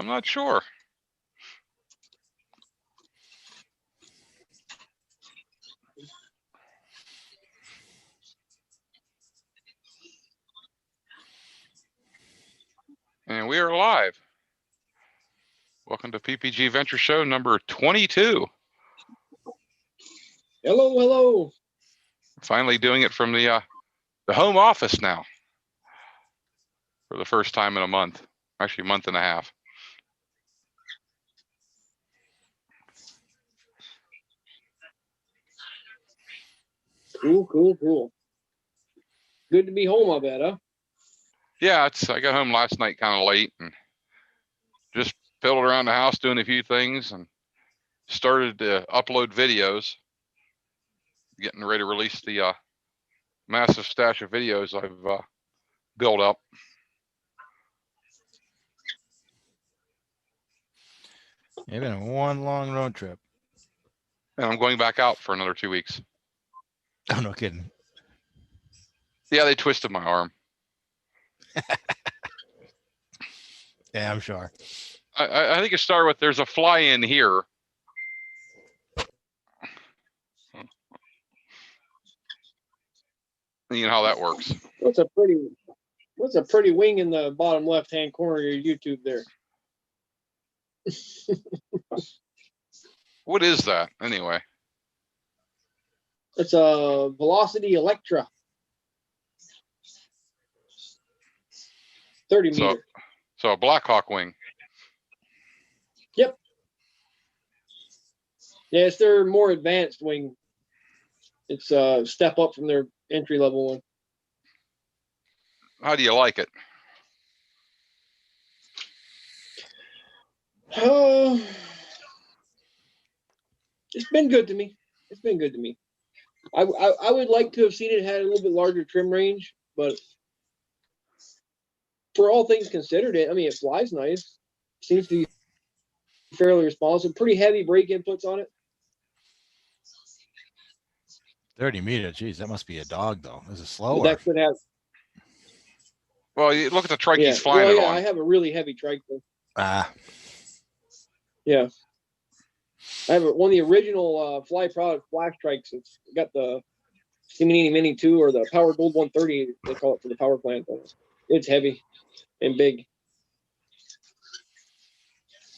I'm not sure. And we are live. Welcome to PPG Adventure Show number 22. Hello, hello. Finally doing it from the home office now for the first time in a month, actually a month and a half. Cool. Good to be home, I bet, huh? Yeah, I got home last night kind of late and just fiddled around the house doing a few things and started to upload videos, getting ready to release the massive stash of videos I've built up. It's been one long road trip. And I'm going back out for another 2 weeks. Oh, no kidding. Yeah, they twisted my arm. Yeah, I'm sure. I think it started with there's a fly in here. You know how that works. What's a pretty wing in the bottom left-hand corner of your YouTube there? What is that anyway? It's a Velocity Electra. 30 meter. So a Blackhawk wing. Yep. Yeah, it's their more advanced wing. It's a step up from their entry-level one. How do you like it? It's been good to me. I would like to have seen it had a little bit larger trim range, but for all things considered, it flies nice. Seems to be fairly responsive. Pretty heavy brake inputs on it. 30 meters. Geez, that must be a dog, though. Is it slow? That could have. Well, you look at the trike he's flying it on. I have a really heavy trike though. Yeah. I have one of the original Fly product flash trikes. It's got the Mini 2 or the Power Gold 130, they call it for the power plant. It's heavy and big.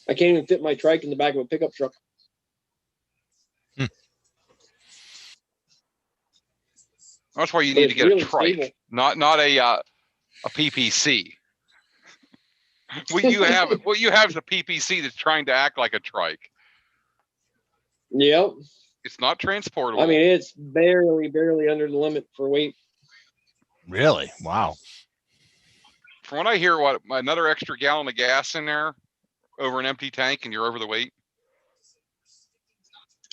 I can't even fit my trike in the back of a pickup truck. That's why you need to get really a trike, stable. not a PPC. What you have is a PPC that's trying to act like a trike. Yep. It's not transportable. I mean, it's barely under the limit for weight. Really? Wow. From what I hear, another extra gallon of gas in there over an empty tank and you're over the weight?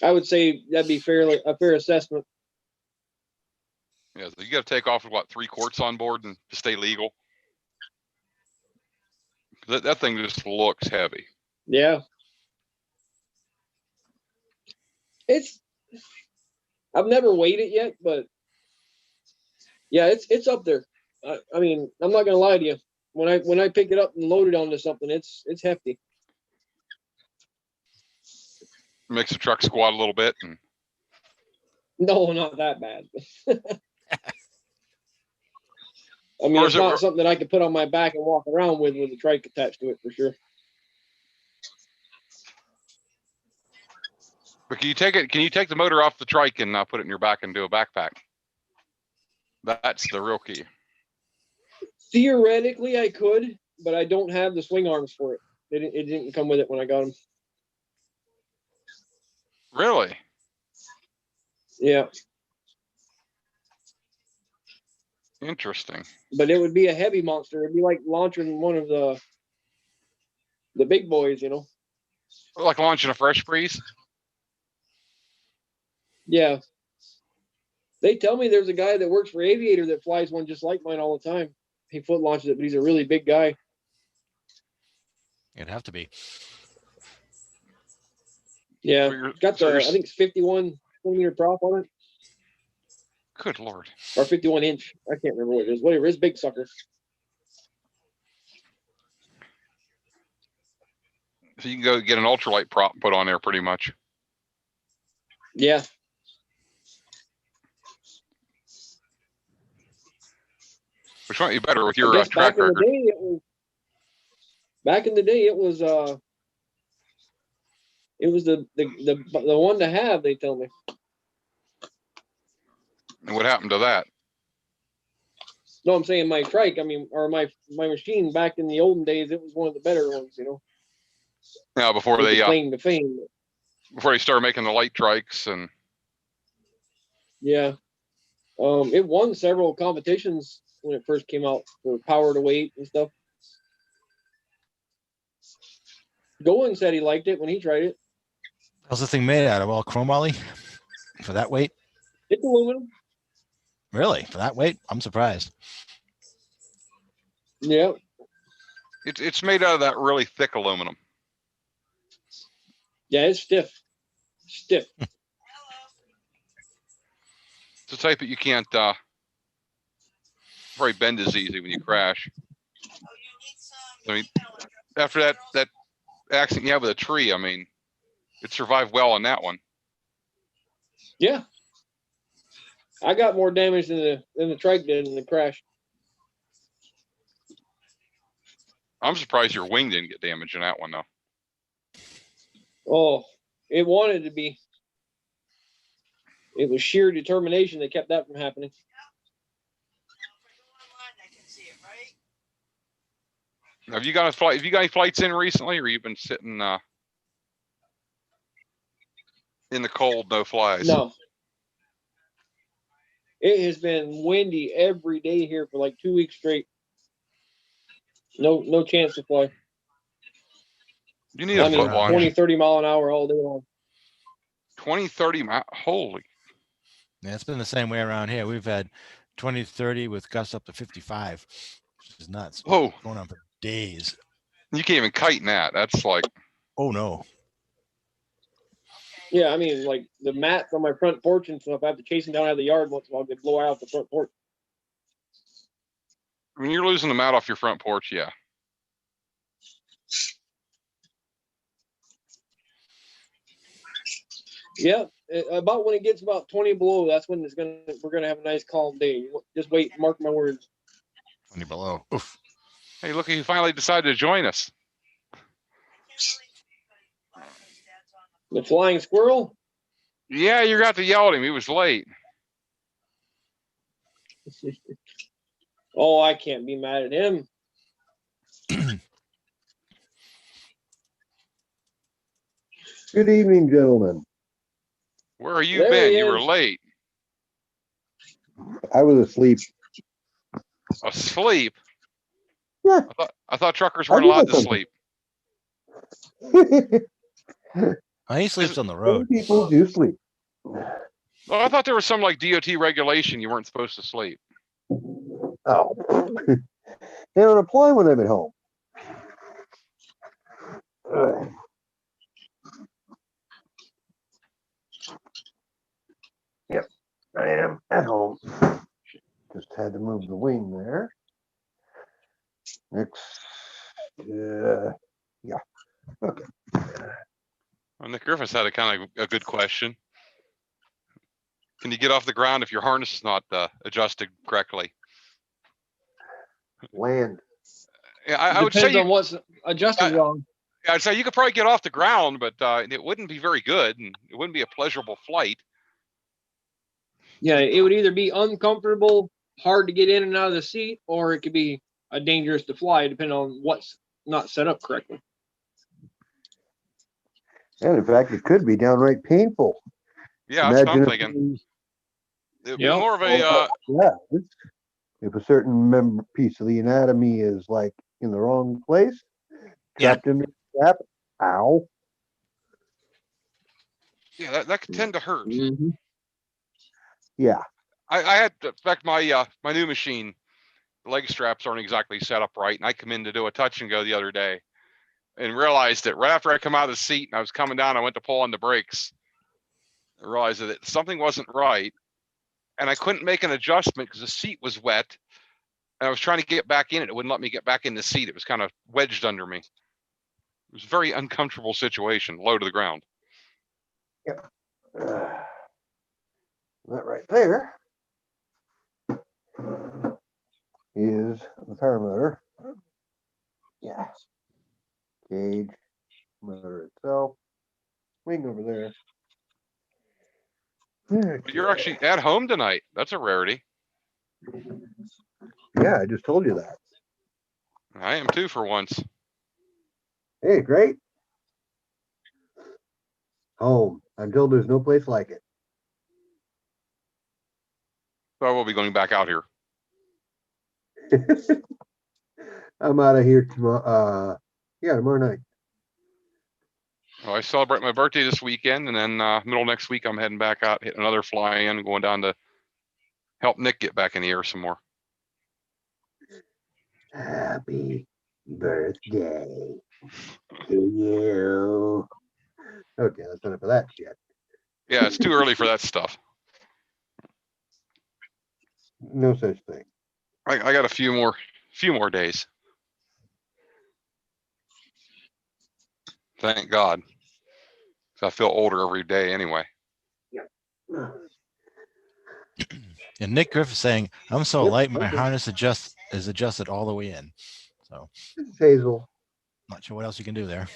I would say that'd be a fair assessment. Yeah, so you got to take off with 3 quarts on board and to stay legal. That thing just looks heavy. Yeah. I've never weighed it yet, but yeah, it's up there. I mean, I'm not gonna lie to you. When I pick it up and load it onto something, it's hefty. Makes the truck squat a little bit. No, not that bad. I mean, it's not something that I could put on my back and walk around with a trike attached to it for sure. But can you take the motor off the trike and put it in your back and do a backpack? That's the real key. Theoretically, I could, but I don't have the swing arms for it. It didn't come with it when I got them. Really? Yeah. Interesting. But it would be a heavy monster. It'd be like launching one of the big boys, you know. Like launching a Fresh Breeze? Yeah. They tell me there's a guy that works for Aviator that flies one just like mine all the time. He foot launches it, but he's a really big guy. It'd have to be. Yeah. Got the, I think it's 51 millimeter prop on it. Good Lord. Or 51 inch. I can't remember what it is. Whatever. It's big sucker. So you can go get an ultralight prop put on there pretty much. Yeah. Which might be better with I your guess track record. Back in the day, it was the one to have. They tell me. And what happened to that? No, I'm saying my trike. I mean, or my machine back in the olden days, it was one of the better ones. You know. Yeah, before With they the claim to fame. before they started making the light trikes and. Yeah. It won several competitions when it first came out for power to weight and stuff. Golan said he liked it when he tried it. How's the thing made out of? All chromoly for that weight? It's aluminum. Really? For that weight? I'm surprised. Yeah. It's made out of that really thick aluminum. Yeah, it's stiff. Stiff. It's the type that you can't probably bend as easy when you crash. I mean, after that accident you had with a tree, I mean, it survived well on that one. Yeah. I got more damage than the trike did in the crash. I'm surprised your wing didn't get damaged in that one though. Oh, it wanted to be. It was sheer determination that kept that from happening. Have you got a flight? Have you got any flights in recently, or you've been sitting in the cold, no flies? No. It has been windy every day here for like 2 weeks straight. No chance to fly. You need a foot launch. 20, 30 mile an hour all day long. 20, 30 miles. Holy. Yeah, it's been the same way around here. We've had 20, 30 with gusts up to 55, which is nuts. Whoa. Going on for days. You can't even kite in that. That's like. Oh, no. Yeah, I mean, like the mats on my front porch and stuff, I have to chase them down out of the yard once in a while to blow out the front porch. When you're losing the mat off your front porch, yeah. Yeah, about when it gets about 20 below, that's when we're gonna have a nice calm day. Just wait, mark my words. 20 below. Oof. Hey, look, he finally decided to join us. The flying squirrel? Yeah, you got to yell at him. He was late. Oh, I can't be mad at him. Good evening, gentlemen. Where are you There been? he You were is. late. I was asleep. Asleep? Yeah. I thought truckers weren't I do allowed to that sleep. He sleeps on the Some road. people do sleep. Well, I thought there was some like DOT regulation you weren't supposed to sleep. Oh. They don't apply when I'm at home. Yep, I am at home. Just had to move the wing there. Next, yeah. Okay. Well, Nick Griffiths had a kind of a good question. Can you get off the ground if your harness is not adjusted correctly? Land. Yeah, I would say Depends on what's adjusted wrong. I'd say you could probably get off the ground, but it wouldn't be very good, and it wouldn't be a pleasurable flight. Yeah, it would either be uncomfortable, hard to get in and out of the seat, or it could be dangerous to fly, depending on what's not set up correctly. And in fact, it could be downright painful. Yeah, that's what I'm Imagine thinking. It would be Yep. more of a Yeah, if a certain piece of the anatomy is like in the wrong place, Yeah. trapped in the strap, ow. yeah, that could tend to hurt. Mm-hmm. Yeah. I had, in fact, my my new machine, the leg straps aren't exactly set up right, and I come in to do a touch and go the other day, and realized that right after I come out of the seat and I was coming down, I went to pull on the brakes. I realized that something wasn't right, and I couldn't make an adjustment because the seat was wet. And I was trying to get back in it. It wouldn't let me get back in the seat. It was kind of wedged under me. It was a very uncomfortable situation, low to the ground. That right there is the power motor. Yeah. Gauge, motor itself. Wing over there. But you're actually at home tonight. That's a rarity. Yeah, I just told you that. I am too for once. Hey, great. Home. Until there's no place like it. So I will be going back out here. I'm out of here tomorrow. Yeah, tomorrow night. Well, I celebrate my birthday this weekend, and then middle of next week I'm heading back out, hitting another fly-in, going down to help Nick get back in the air some more. Happy birthday to you. Okay, that's enough of that shit. Yeah, it's too early for that stuff. No such thing. I got a few more days. Thank God. 'Cause I feel older every day anyway. And Nick Griffith saying, "I'm so Yep, light, my okay. harness is adjusted all the way in." So This is Hazel. not sure what else you can do there.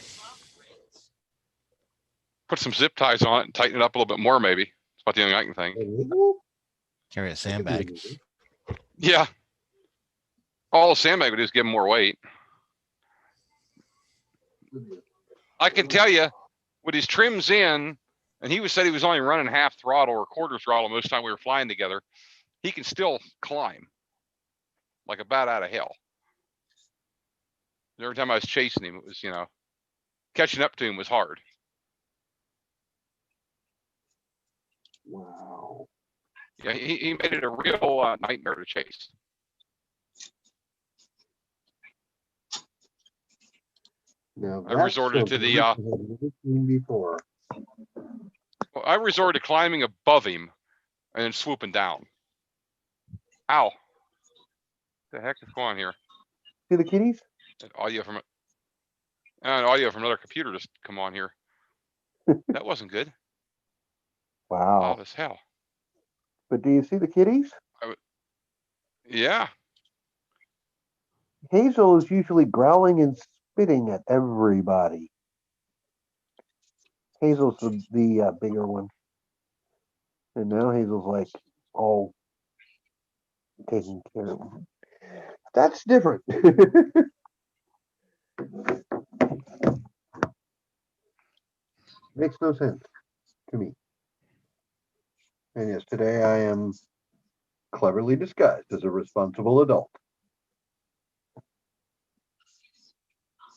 Put some zip ties on it and tighten it up a little bit more, maybe. It's about the only I can think. Carry a sandbag. Yeah. All the sandbag would do is give him more weight. I can tell you, with his trims in, and he said he was only running half throttle or quarter throttle most of the time we were flying together, he can still climb like a bat out of hell. Every time I was chasing him, it was, catching up to him was hard. Wow. Yeah, he made it a real nightmare to chase. Now I resorted to the I've never seen before. I resorted to climbing above him and then swooping down. Ow. What the heck is going on here? See the kitties? Audio from another computer just come on here. That wasn't good. Wow. Loud as hell. But do you see the kitties? Yeah. Hazel is usually growling and spitting at everybody. Hazel's the bigger one. And now Hazel's like all taking care of them. That's different. Makes no sense to me. And yes, today I am cleverly disguised as a responsible adult.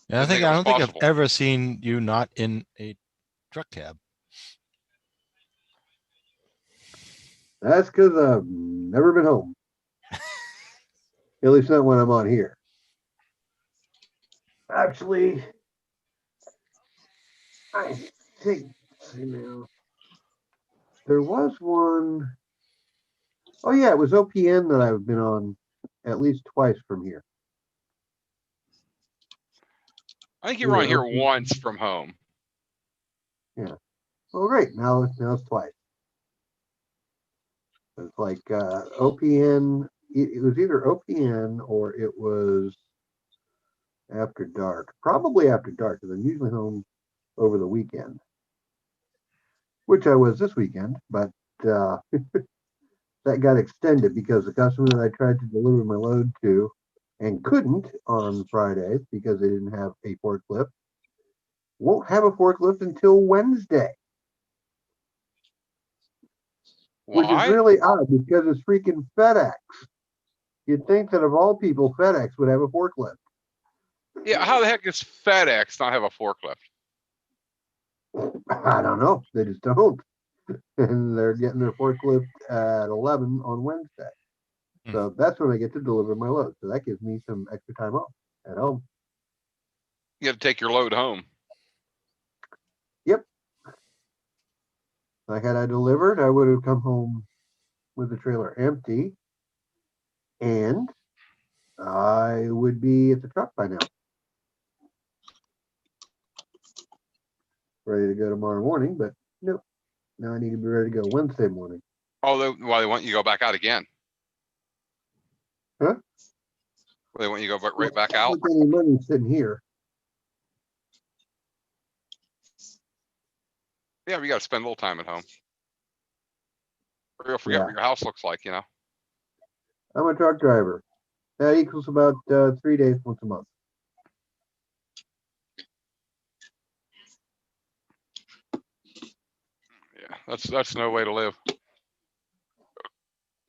Yeah, Didn't think it I was don't think I've possible. ever seen you not in a truck cab. That's because I've never been home. At least not when I'm on here. Actually, I think there was one. Oh yeah, it was OPN that I've been on at least twice from here. I think you were on here once from home. Yeah. Oh great. Now it's twice. It's like OPN. It was either OPN or it was after dark. Probably after dark because I'm usually home over the weekend, which I was this weekend, but that got extended because the customer that I tried to deliver my load to and couldn't on Friday because they didn't have a forklift won't have a forklift until Wednesday. Which is Why? really odd because it's freaking FedEx. You'd think that of all people, FedEx would have a forklift. Yeah, how the heck does FedEx not have a forklift? I don't know. They just don't. And they're getting their forklift at 11 on Wednesday. So that's when I get to deliver my load. So that gives me some extra time off at home. You got to take your load home. Yep. Like had I delivered, I would have come home with the trailer empty and I would be at the truck by now. ready to go tomorrow morning, but nope. Now I need to be ready to go Wednesday morning. Oh, they want you to go back out again. Huh? Well, they want you to go right back out. Not any money sitting here. Yeah, but you got to spend a little time at home. Or you'll forget what your house looks like, you know. I'm a truck driver. That equals about 3 days once a month. Yeah, that's no way to live.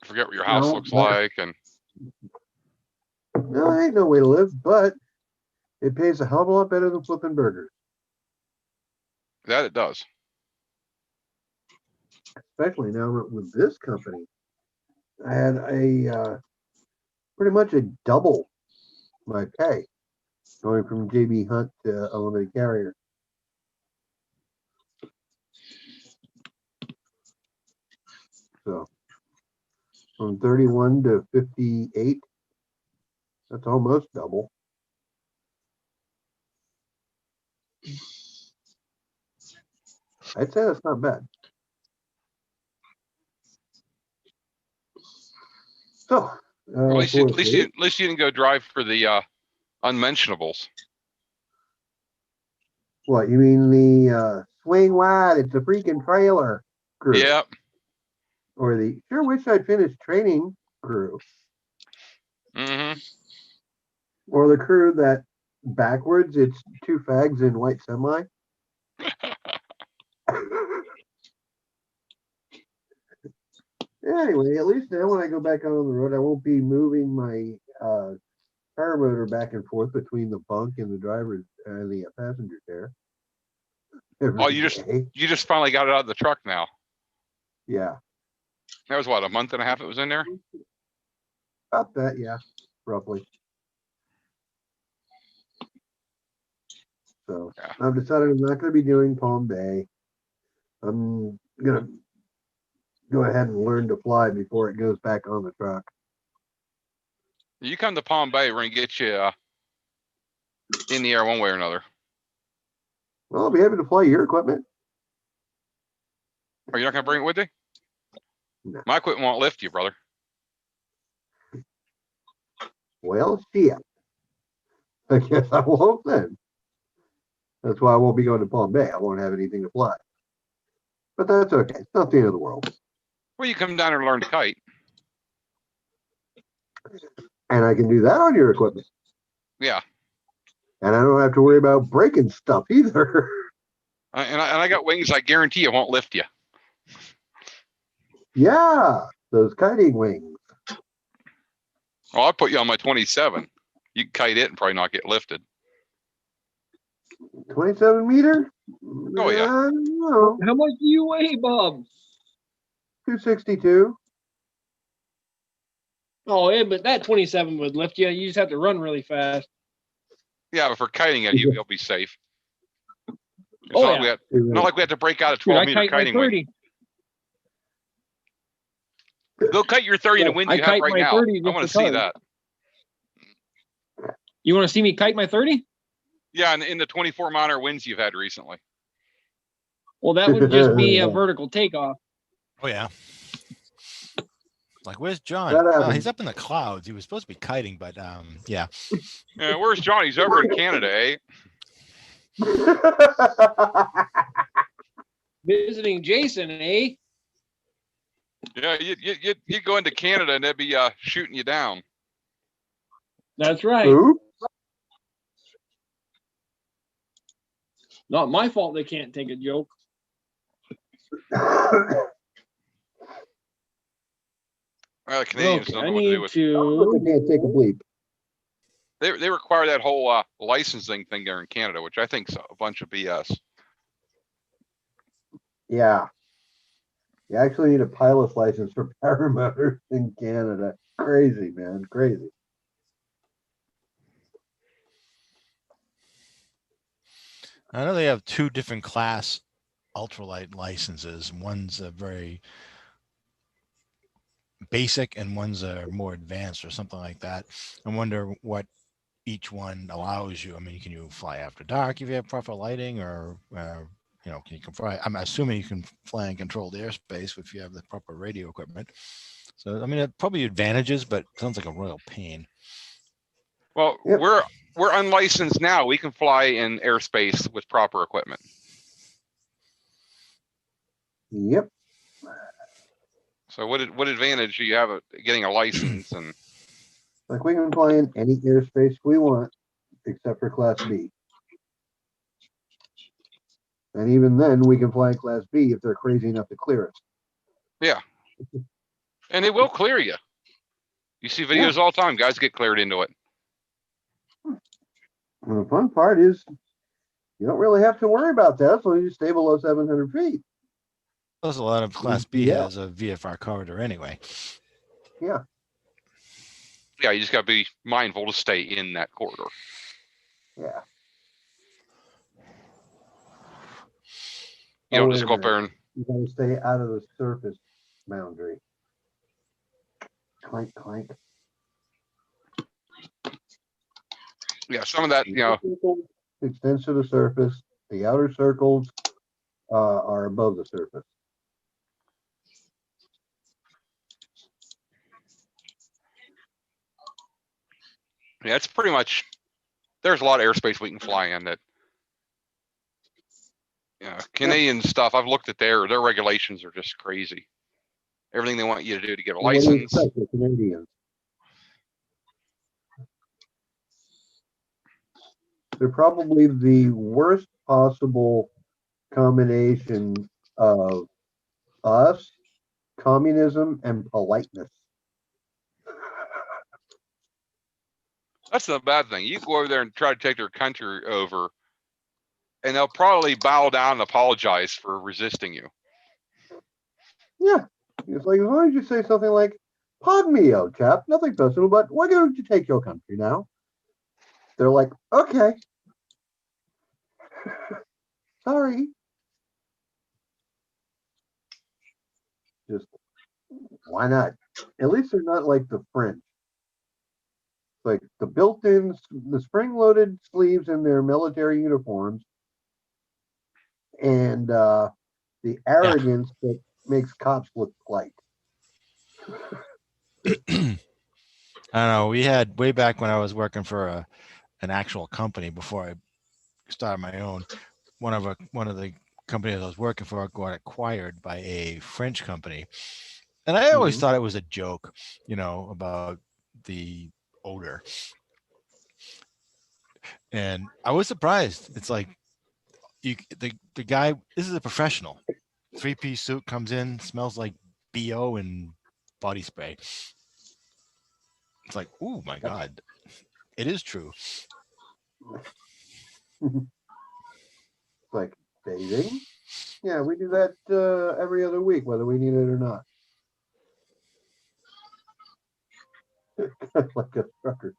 Forget what your house No, looks but- like, and No, ain't no way to live, but it pays a hell of a lot better than flipping burgers, that it does. especially now with this company. I had a pretty much a double my pay going from JB Hunt to Unlimited Carrier. So from 31 to 58, that's almost double. I'd say that's not bad. So, At least you, for at least you, at least you didn't go drive for the unmentionables. what you mean the swing wide? It's a freaking trailer crew. Yep. Or the sure wish I'd finished training crew. Mm-hmm. Or the crew that backwards it's two fags in white semi. Anyway, at least now when I go back out on the road, I won't be moving my power motor back and forth between the bunk and the driver's and the passenger chair. Oh, you just finally got it out of the truck now. Yeah, That was what, a month and a half it was in there? about that. Yeah, roughly. So Yeah. I've decided I'm not going to be doing Palm Bay. I'm going to go ahead and learn to fly before it goes back on the truck. You come to Palm Bay, we're gonna get you in the air one way or another. Well, I'll be happy to fly your equipment. Are you not gonna bring it with you? No. My equipment won't lift you, brother. Well, shit. I guess I won't then. That's why I won't be going to Palm Bay. I won't have anything to fly. But that's okay. It's not the end of the world. Well, you come down here and learn to kite. And I can do that on your equipment. Yeah. And I don't have to worry about breaking stuff either. And I got wings I guarantee it won't lift you. Yeah, those kiting wings. Well, I'll put you on my 27. You can kite it and probably not get lifted. 27 meter? Oh, yeah. I don't know. How much do you weigh, Bob? 262. Oh, yeah, but that 27 would lift you. You just have to run really fast. Yeah, but for kiting it, he'll be safe. It's Oh, not, yeah. like not like we have to break out a Dude, 12 I meter kite my kiting wing. 30. Go kite your 30 in the Yeah, wind I you have kite right my now. 30 I just want to because. see that. You want to see me kite my 30? Yeah, in the 24 mile winds you've had recently. Well, that would just be a vertical takeoff. Oh yeah. Like, where's John? That Well, happens. he's up in the clouds. He was supposed to be kiting, but yeah. Yeah, where's John? He's over in Canada, eh? Visiting Jason, eh? Yeah, you'd go into Canada and they'd be shooting you down. That's right. Who? Not my fault they can't take a joke. Well, the Canadians Okay, don't I know what to do need with. to. They can't take a bleep. They require that whole licensing thing there in Canada, which I think's a bunch of BS. Yeah. You actually need a pilot's license for paramotors in Canada. Crazy, man. Crazy. I know they have two different class ultralight licenses. One's a very basic and one's a more advanced or something like that. I wonder what each one allows you. I mean, can you fly after dark if you have proper lighting, or can you fly? I'm assuming you can fly in controlled airspace if you have the proper radio equipment. So I mean, it probably advantages, but sounds like a royal pain. Well, Yep. we're unlicensed now. We can fly in airspace with proper equipment. Yep. So what advantage do you have of getting a license? And Like we can fly in any airspace we want, except for Class B. And even then, we can fly in Class B if they're crazy enough to clear us. yeah, and it will clear you. You see videos all the time. Guys get cleared into it. And the fun part is, you don't really have to worry about that as long as you stay below 700 feet. Plus, a lot of Class B Yeah. has a VFR corridor anyway. Yeah. Yeah, you just got to be mindful to stay in that corridor. Yeah. You don't just go up there and You gotta stay out of the surface boundary. Clank, clank. yeah, some of that, Extends to the surface. The outer circles are above the surface. yeah, it's pretty much. There's a lot of airspace we can fly in that. Canadian stuff. I've looked at their regulations are just crazy. Everything they want you to do to get a What do you license. expect with Canadians? They're probably the worst possible combination of us, communism, and politeness. That's the bad thing. You go over there and try to take their country over, and they'll probably bow down and apologize for resisting you. Yeah. It's like, as long as you say something like, pardon me, old chap, nothing personal, but why don't you take your country now? They're like, okay. Sorry. Just, why not? At least they're not like the French. Like the built-in, the spring-loaded sleeves in their military uniforms, and the arrogance that makes cops look like. I don't know. We had way back when I was working for an actual company before I started my own. One of the companies I was working for got acquired by a French company, and I always thought it was a joke, about the odor. And I was surprised. It's like the guy. This is a professional. 3-piece suit comes in, smells like BO and body spray. It's like, oh my God, it is true. Like bathing. Yeah, we do that every other week, whether we need it or not. Like a trucker.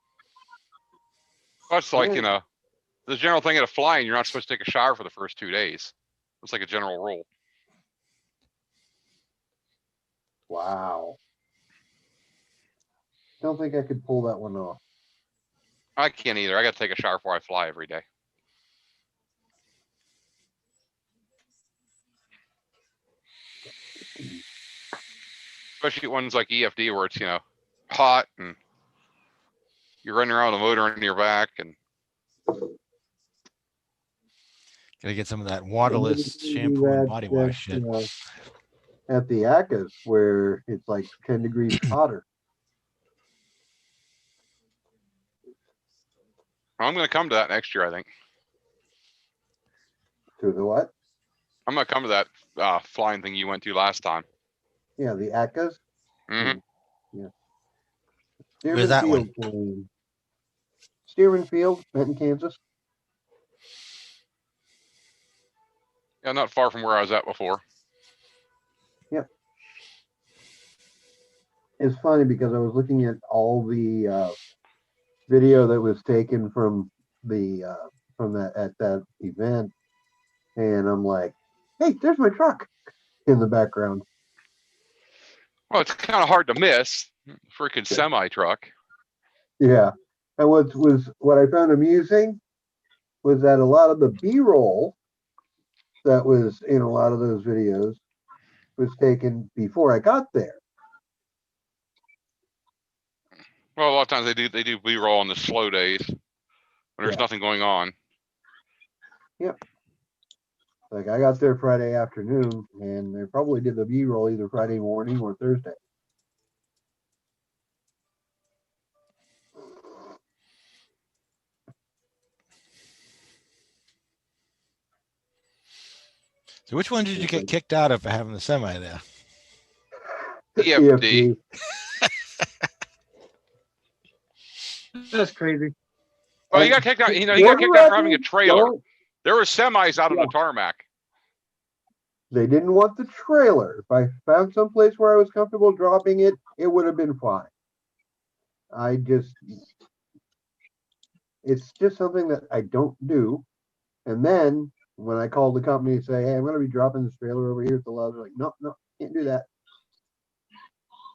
That's like, the general thing of flying, you're not supposed to take a shower for the first 2 days. It's like a general rule. Wow. Don't think I could pull that one off. I can't either. I got to take a shower before I fly every day. Especially ones like EFD where it's, hot and you're running around with a motor on your back and Gotta get some of that waterless shampoo and body wash shit. At the ACAs where it's like 10 degrees hotter. I'm going to come to that next year, I think. To the what? I'm going to come to that flying thing you went to last time. Yeah, the ACAs. Mm-hmm. Yeah. Where's that one? Stearman Field, Benton, Kansas. Yeah, not far from where I was at before. Yep. It's funny because I was looking at all the video that was taken from at that event, and I'm like, hey, there's my truck in the background. Well, it's kind of hard to miss. Freaking semi truck. Yeah. And what I found amusing was that a lot of the B-roll that was in a lot of those videos was taken before I got there. Well, a lot of times they do B-roll on the slow days when there's Yeah. nothing going on. Like I got there Friday afternoon, and they probably did the B-roll either Friday morning or Thursday. So which one did you get kicked out of for having the semi there? EFD. That's crazy. Well, he got kicked out. You know, he got kicked out for having a trailer. Don't- There were semis out on Yeah. the tarmac. They didn't want the trailer. If I found some place where I was comfortable dropping it, it would have been fine. It's just something that I don't do. And then when I called the company and say, hey, I'm going to be dropping this trailer over here at the lodge, they're like, no, can't do that.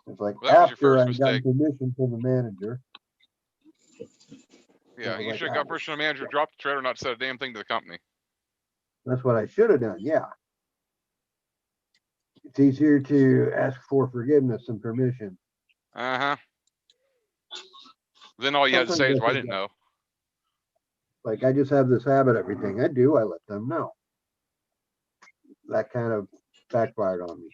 It's like Well, that was your after first I got mistake. permission from the manager. Yeah, I was you like, should have got permission from the manager, dropped the trailer, not said a damn thing to the company. That's what I should have done. Yeah. It's easier to ask for forgiveness than permission. Uh-huh. Then all you had to say is, well, I didn't know. Like I just have this habit, everything I do, I let them know. That kind of backfired on me.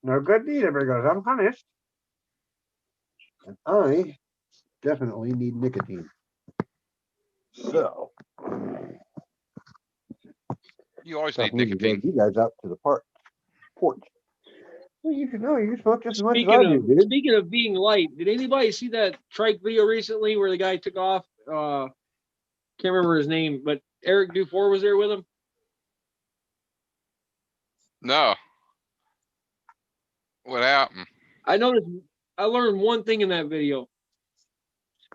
No good deed ever goes unpunished. And I definitely need nicotine. So You always tough need need to drag nicotine. you guys out to the porch. Well, you should know you smoke just as much as Speaking I do, dude. speaking of being light, did anybody see that trike video recently where the guy took off? Can't remember his name, but Eric Dufour was there with him. No. What happened? I noticed. I learned one thing in that video.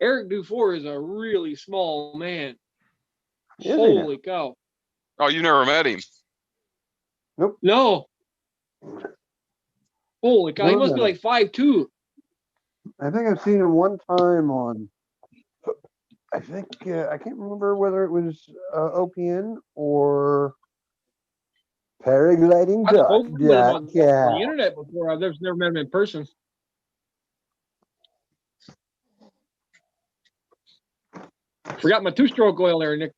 Eric Dufour is a really small man. Is he now? Holy cow! Oh, you never met him. No. Holy cow! He No, must be no. like 5'2". I think I've seen him one time on. I think I can't remember whether it was OPN or paragliding. I've spoken with him on the Yeah. internet before. I've never met him in person. Forgot my 2-stroke oil there, Nick.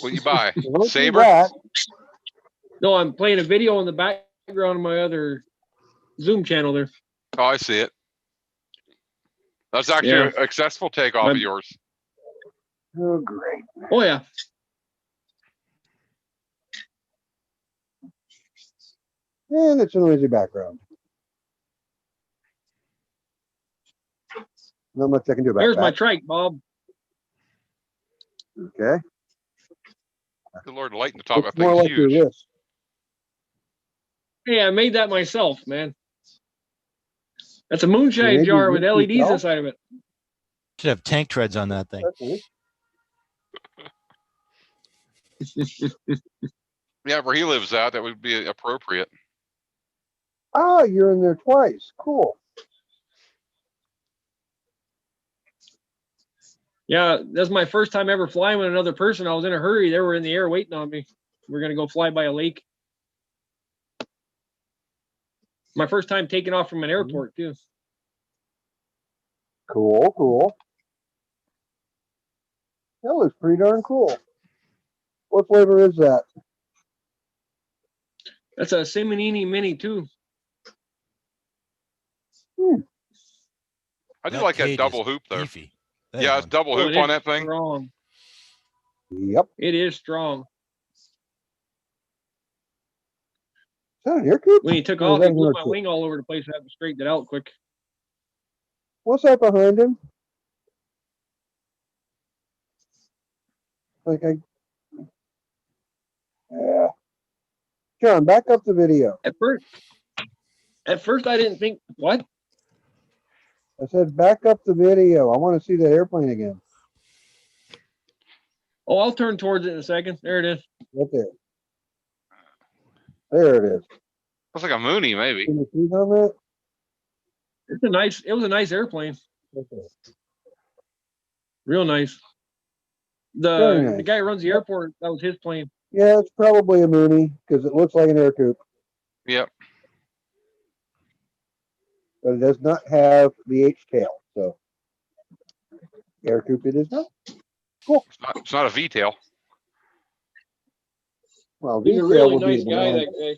What you buy? Don't do Saber? that. No, I'm playing a video in the background of my other Zoom channel there. Oh, I see it. That's actually Yeah. a successful takeoff of yours. Oh, great. Oh yeah. And it's a noisy background. Not much I can do about There's my that. trike, Bob. Okay. Good Lord, the light in the top of Looks that more thing's like your huge. wrist. Hey, I made that myself, man. That's a moonshine You made jar your with wrist LEDs yourself? inside of it. Should have tank treads on that thing. Okay. Yeah, where he lives at, that would be appropriate. Ah, you're in there twice. Cool. Yeah, that's my first time ever flying with another person. I was in a hurry. They were in the air waiting on me. We're gonna go fly by a lake. My first time taking off from an airport too. Cool. That looks pretty darn cool. What flavor is that? That's a Simonini Mini too. I do like that cage double is hoop though. beefy. That Yeah, it's one. double Oh, hoop it on is that thing. strong. Yep. It is strong. Is that an air coop? When he took Or is off, that he an blew air my coop? wing all over the place. I had to straighten it out quick. What's that behind him? Yeah. John, back up the video. At first I didn't think, what? I said back up the video. I want to see that airplane again. Oh, I'll turn towards it in a second. There it is. Right there. There it is. Looks like a Mooney, maybe. Can you see on that? It was a nice airplane. Okay. Real nice. Very The nice. guy who runs the airport, that was his plane. Yeah, it's probably a Mooney because it looks like an air coupe, Yep. but it does not have the H tail. So air coupe it is not. It's not a V-tail. Well, He's a V-tail really would be nice the guy, one. that guy.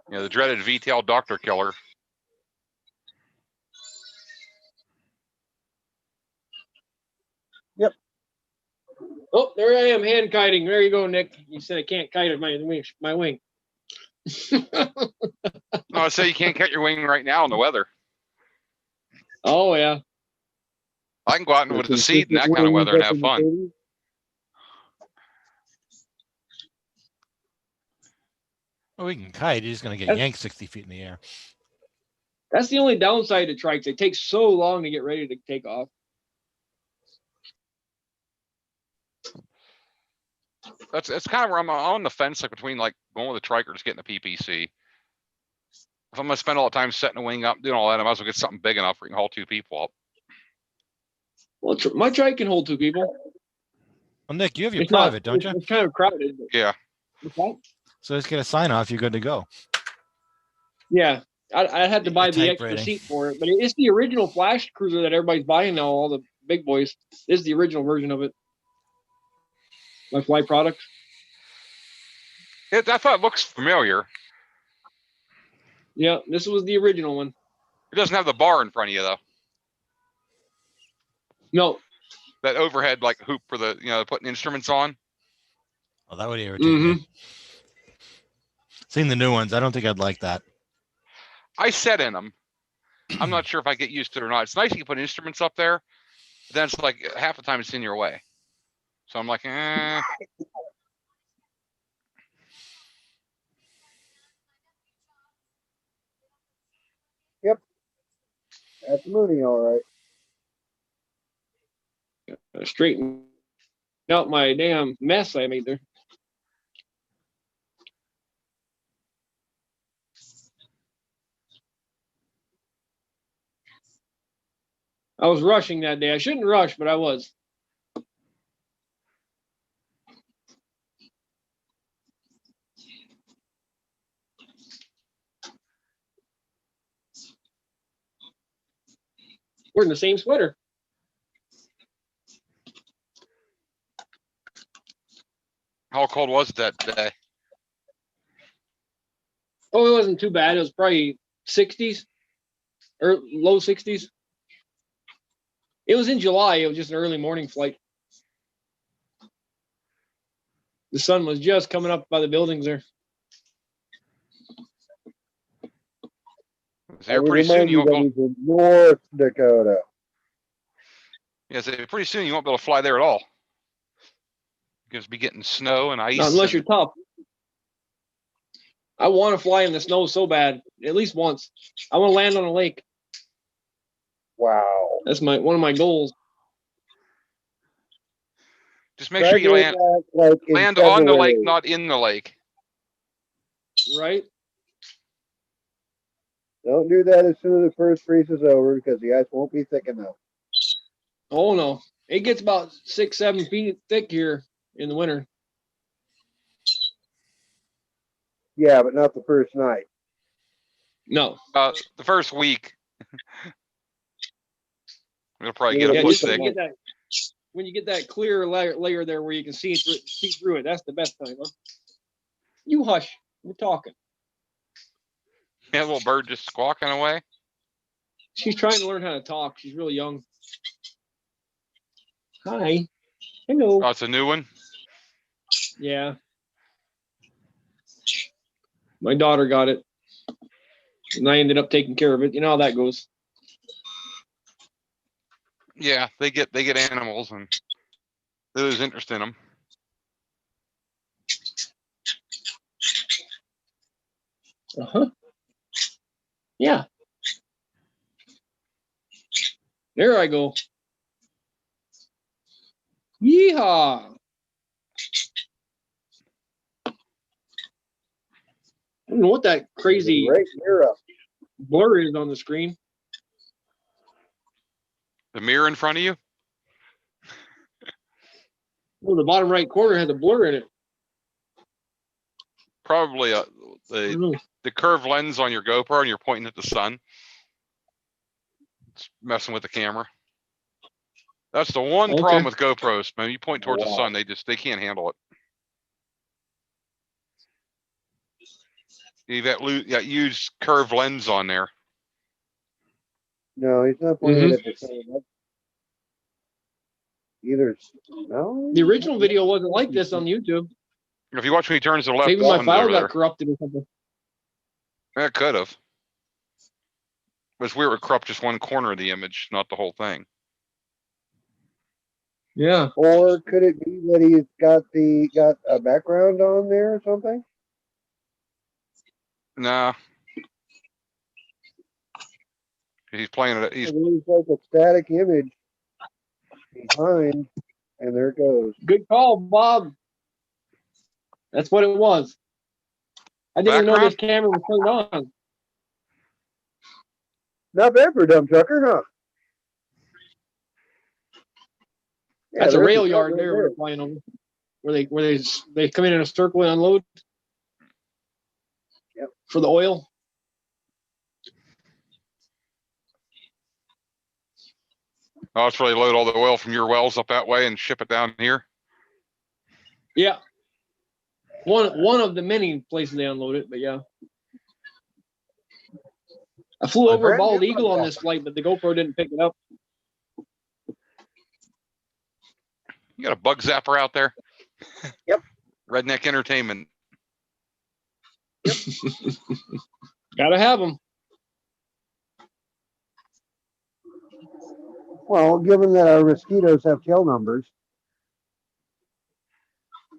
You know, the dreaded V-tail doctor killer. Oh, there I am, hand kiting. There you go, Nick. You said I can't kite at my wing. No, I say you can't cut your wing right now in the weather. Oh yeah. I can go out with the seed in that kind of weather and have fun. Well, we can kite. You're just going to get yanked 60 feet in the air. That's the only downside to trikes. They take so long to get ready to take off. That's kind of where I'm on the fence, like between like going with a trike or just getting a PPC. If I'm gonna spend all the time setting a wing up, doing all that, I might as well get something big enough where you can haul 2 people up. Well, my trike can hold 2 people. Well, Nick, you have your It's private, not, don't you? It's kind of crowded. Yeah. So just get a sign off. You're good to go. Yeah, I had to buy the type extra rating. seat for it, but it's the original Flash Cruiser that everybody's buying now. All the big boys. This is the original version of it. My fly product. I thought it looks familiar. Yeah, this was the original one. It doesn't have the bar in front of you though. No. That overhead like hoop for the putting instruments on. Oh, that would irritate me. Seeing the new ones, I don't think I'd like that. I set in them. I'm not sure if I get used to it or not. It's nice you can put instruments up there, but then it's like half the time it's in your way. So I'm like, eh. Yep. That's Mooney, all right. Straighten out my damn mess I made there. I was rushing that day. I shouldn't rush, but I was. We're in the same sweater. How cold was it that day? Oh, it wasn't too bad. It was probably 60s or low 60s. It was in July. It was just an early morning flight. The sun was just coming up by the buildings there. There pretty soon you won't be able to North Dakota. Yeah, so pretty soon you won't be able to fly there at all. You'll just be getting snow and ice. Not unless you're tough. I want to fly in the snow so bad, at least once. I want to land on a lake. Wow. That's one of my goals. Just make sure you land on the lake, not in the lake. Right? Don't do that as soon as the first freeze is over because the ice won't be thick enough. Oh no. It gets about 6-7 feet thick here in the winter. Yeah, but not the first night. No. The first week. We'll probably get Yeah, a foot just thick. when you get that clear layer there where you can see through it, that's the best time, huh? You hush. We're talking. Yeah, little bird just squawking away. She's trying to learn how to talk. She's really young. Hi. Hello. Oh, it's a new one? Yeah. My daughter got it. And I ended up taking care of it. You know how that goes. Yeah, they get animals and they lose interest in them. Uh-huh. Yeah. There I go. Yeehaw. I don't know what that crazy Right near up. blur is on the screen. The mirror in front of you? Well, the bottom right corner has a blur in it. Probably I don't know. the curved lens on your GoPro and you're pointing at the sun. It's messing with the camera. That's the one Okay. problem with GoPros, man. You point towards the Wow. sun, they can't handle it. You've got huge curved lens on there. No, he's not pointing at the sun. Either no. The original video wasn't like this on YouTube. If you watch when he turns to the left, Maybe the my sun's file over got there. corrupted or something. That could have. But it's weird to corrupt just one corner of the image, not the whole thing. Yeah. Or could it be that he's got a background on there or something? Nah. He's playing it. He's It looks like a static image behind, and there it goes. Good call, Bob. That's what it was. I didn't even know Background? this camera was turned on. Not bad for a dump trucker, huh? Yeah, That's a there's rail the yard truck there right we're flying over. Where they come in a circle and unload. Yep. For the oil. oh, it's really load all the oil from your wells up that way and ship it down here. Yeah. One of the many places they unload it, but yeah. I flew My over a friend, bald you're eagle on not this flight, but the GoPro didn't pick it up. You got a bug zapper out there? Yep. Redneck Entertainment. Gotta have them. Well, given that our mosquitoes have tail numbers,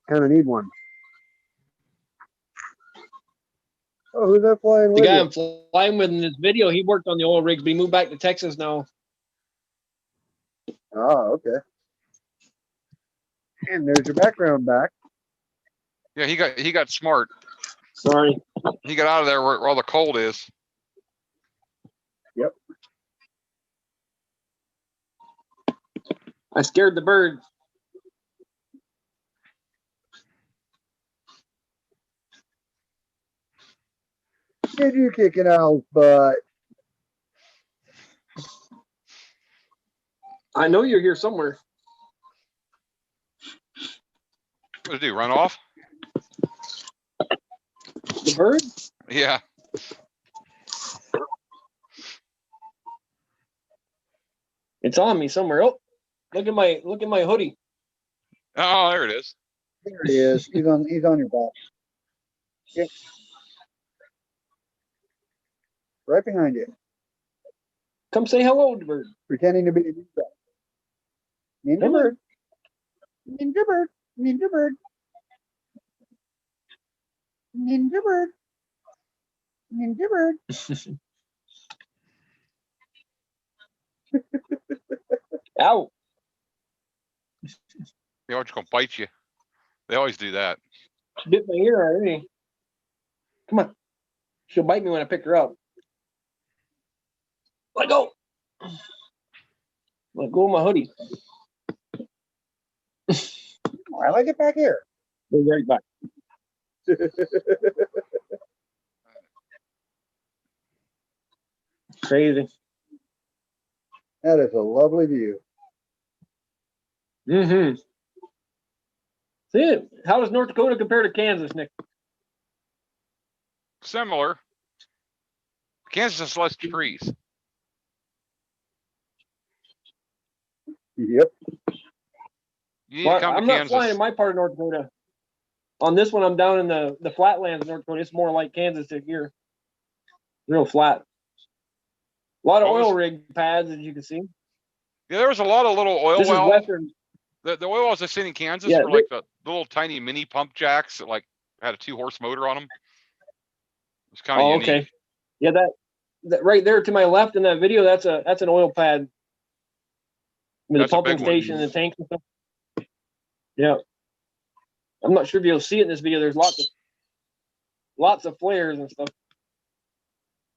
kind of need one. Oh, who's that flying The with guy you? I'm flying with in this video, he worked on the oil rigs, but he moved back to Texas now. Oh, okay. And there's your background back. Yeah, he got smart. Sorry. He got out of there where all the cold is. Yep. I scared the bird. Did you kick an owl's butt? I know you're here somewhere. What to do? Run off? The bird? Yeah. It's on me somewhere. Oh, look at my hoodie. Oh, there it is. There he is. He's on your back. Yep. Right behind you. Come say hello to the bird. Pretending to be a ninja. Ninja Come on. bird. Ninja bird. Ninja bird. Ninja bird. Ninja bird. Ow. They're just gonna bite you. They always do that. She bit my ear already. Come on. She'll bite me when I pick her up. Let go. Let go of my hoodie. I like it back here. Go right back. Crazy. That is a lovely view. Mm-hmm. See it? How does North Dakota compare to Kansas, Nick? Similar. Kansas has less trees. Yep. You need Well, to come I'm to not Kansas. flying in my part of North Dakota. On this one, I'm down in the flatlands of North Dakota. It's more like Kansas to here. Real flat. A lot of What was- oil rig pads, as you can see. Yeah, there was a lot of little oil This is wells. western. The oil wells I seen in Kansas Yeah, were like the little tiny mini pump jacks that like had a 2-horse motor on them. It's kind of Oh, unique. okay. Yeah, that right there to my left in that video, that's an oil pad with That's a a pumping big one. station and the tanks and stuff. Yeah. I'm not sure if you'll see it in this video. There's lots of flares and stuff.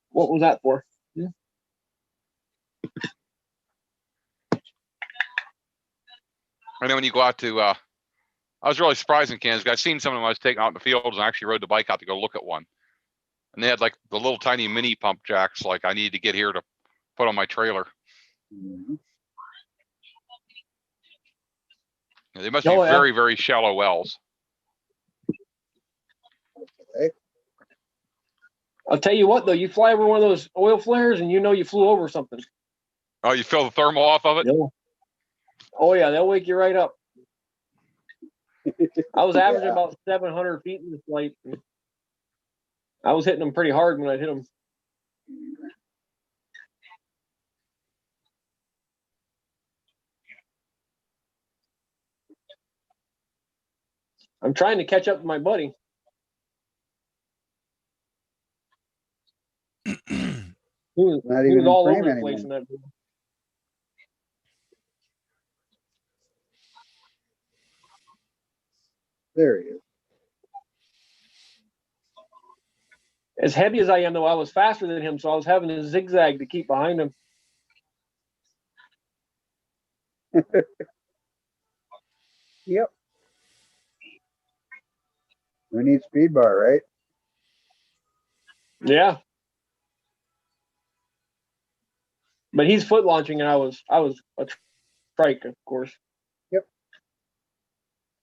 What was that for? Yeah. And then when you go out to, I was really surprised in Kansas. I've seen some of them I was taking out in the fields, and I actually rode the bike out to go look at one. And they had like the little tiny mini pump jacks, like I need to get here to put on my trailer. Mhm. They must be Oh, yeah. very, very shallow wells. Okay. I'll tell you what, though, you fly over one of those oil flares and you know you flew over something. Oh, you feel the thermal off of it? Oh, yeah, they'll wake you right up. I was averaging Yeah. about 700 feet in the flight. I was hitting them pretty hard when I hit them. I'm trying to catch up to my buddy. He was, Not he even was in all frame over the anymore. place in that video. There he is. As heavy as I am, though, I was faster than him, so I was having to zigzag to keep behind him. Yep. We need speed bar, right? Yeah. But he's foot launching, and I was a trike, of course.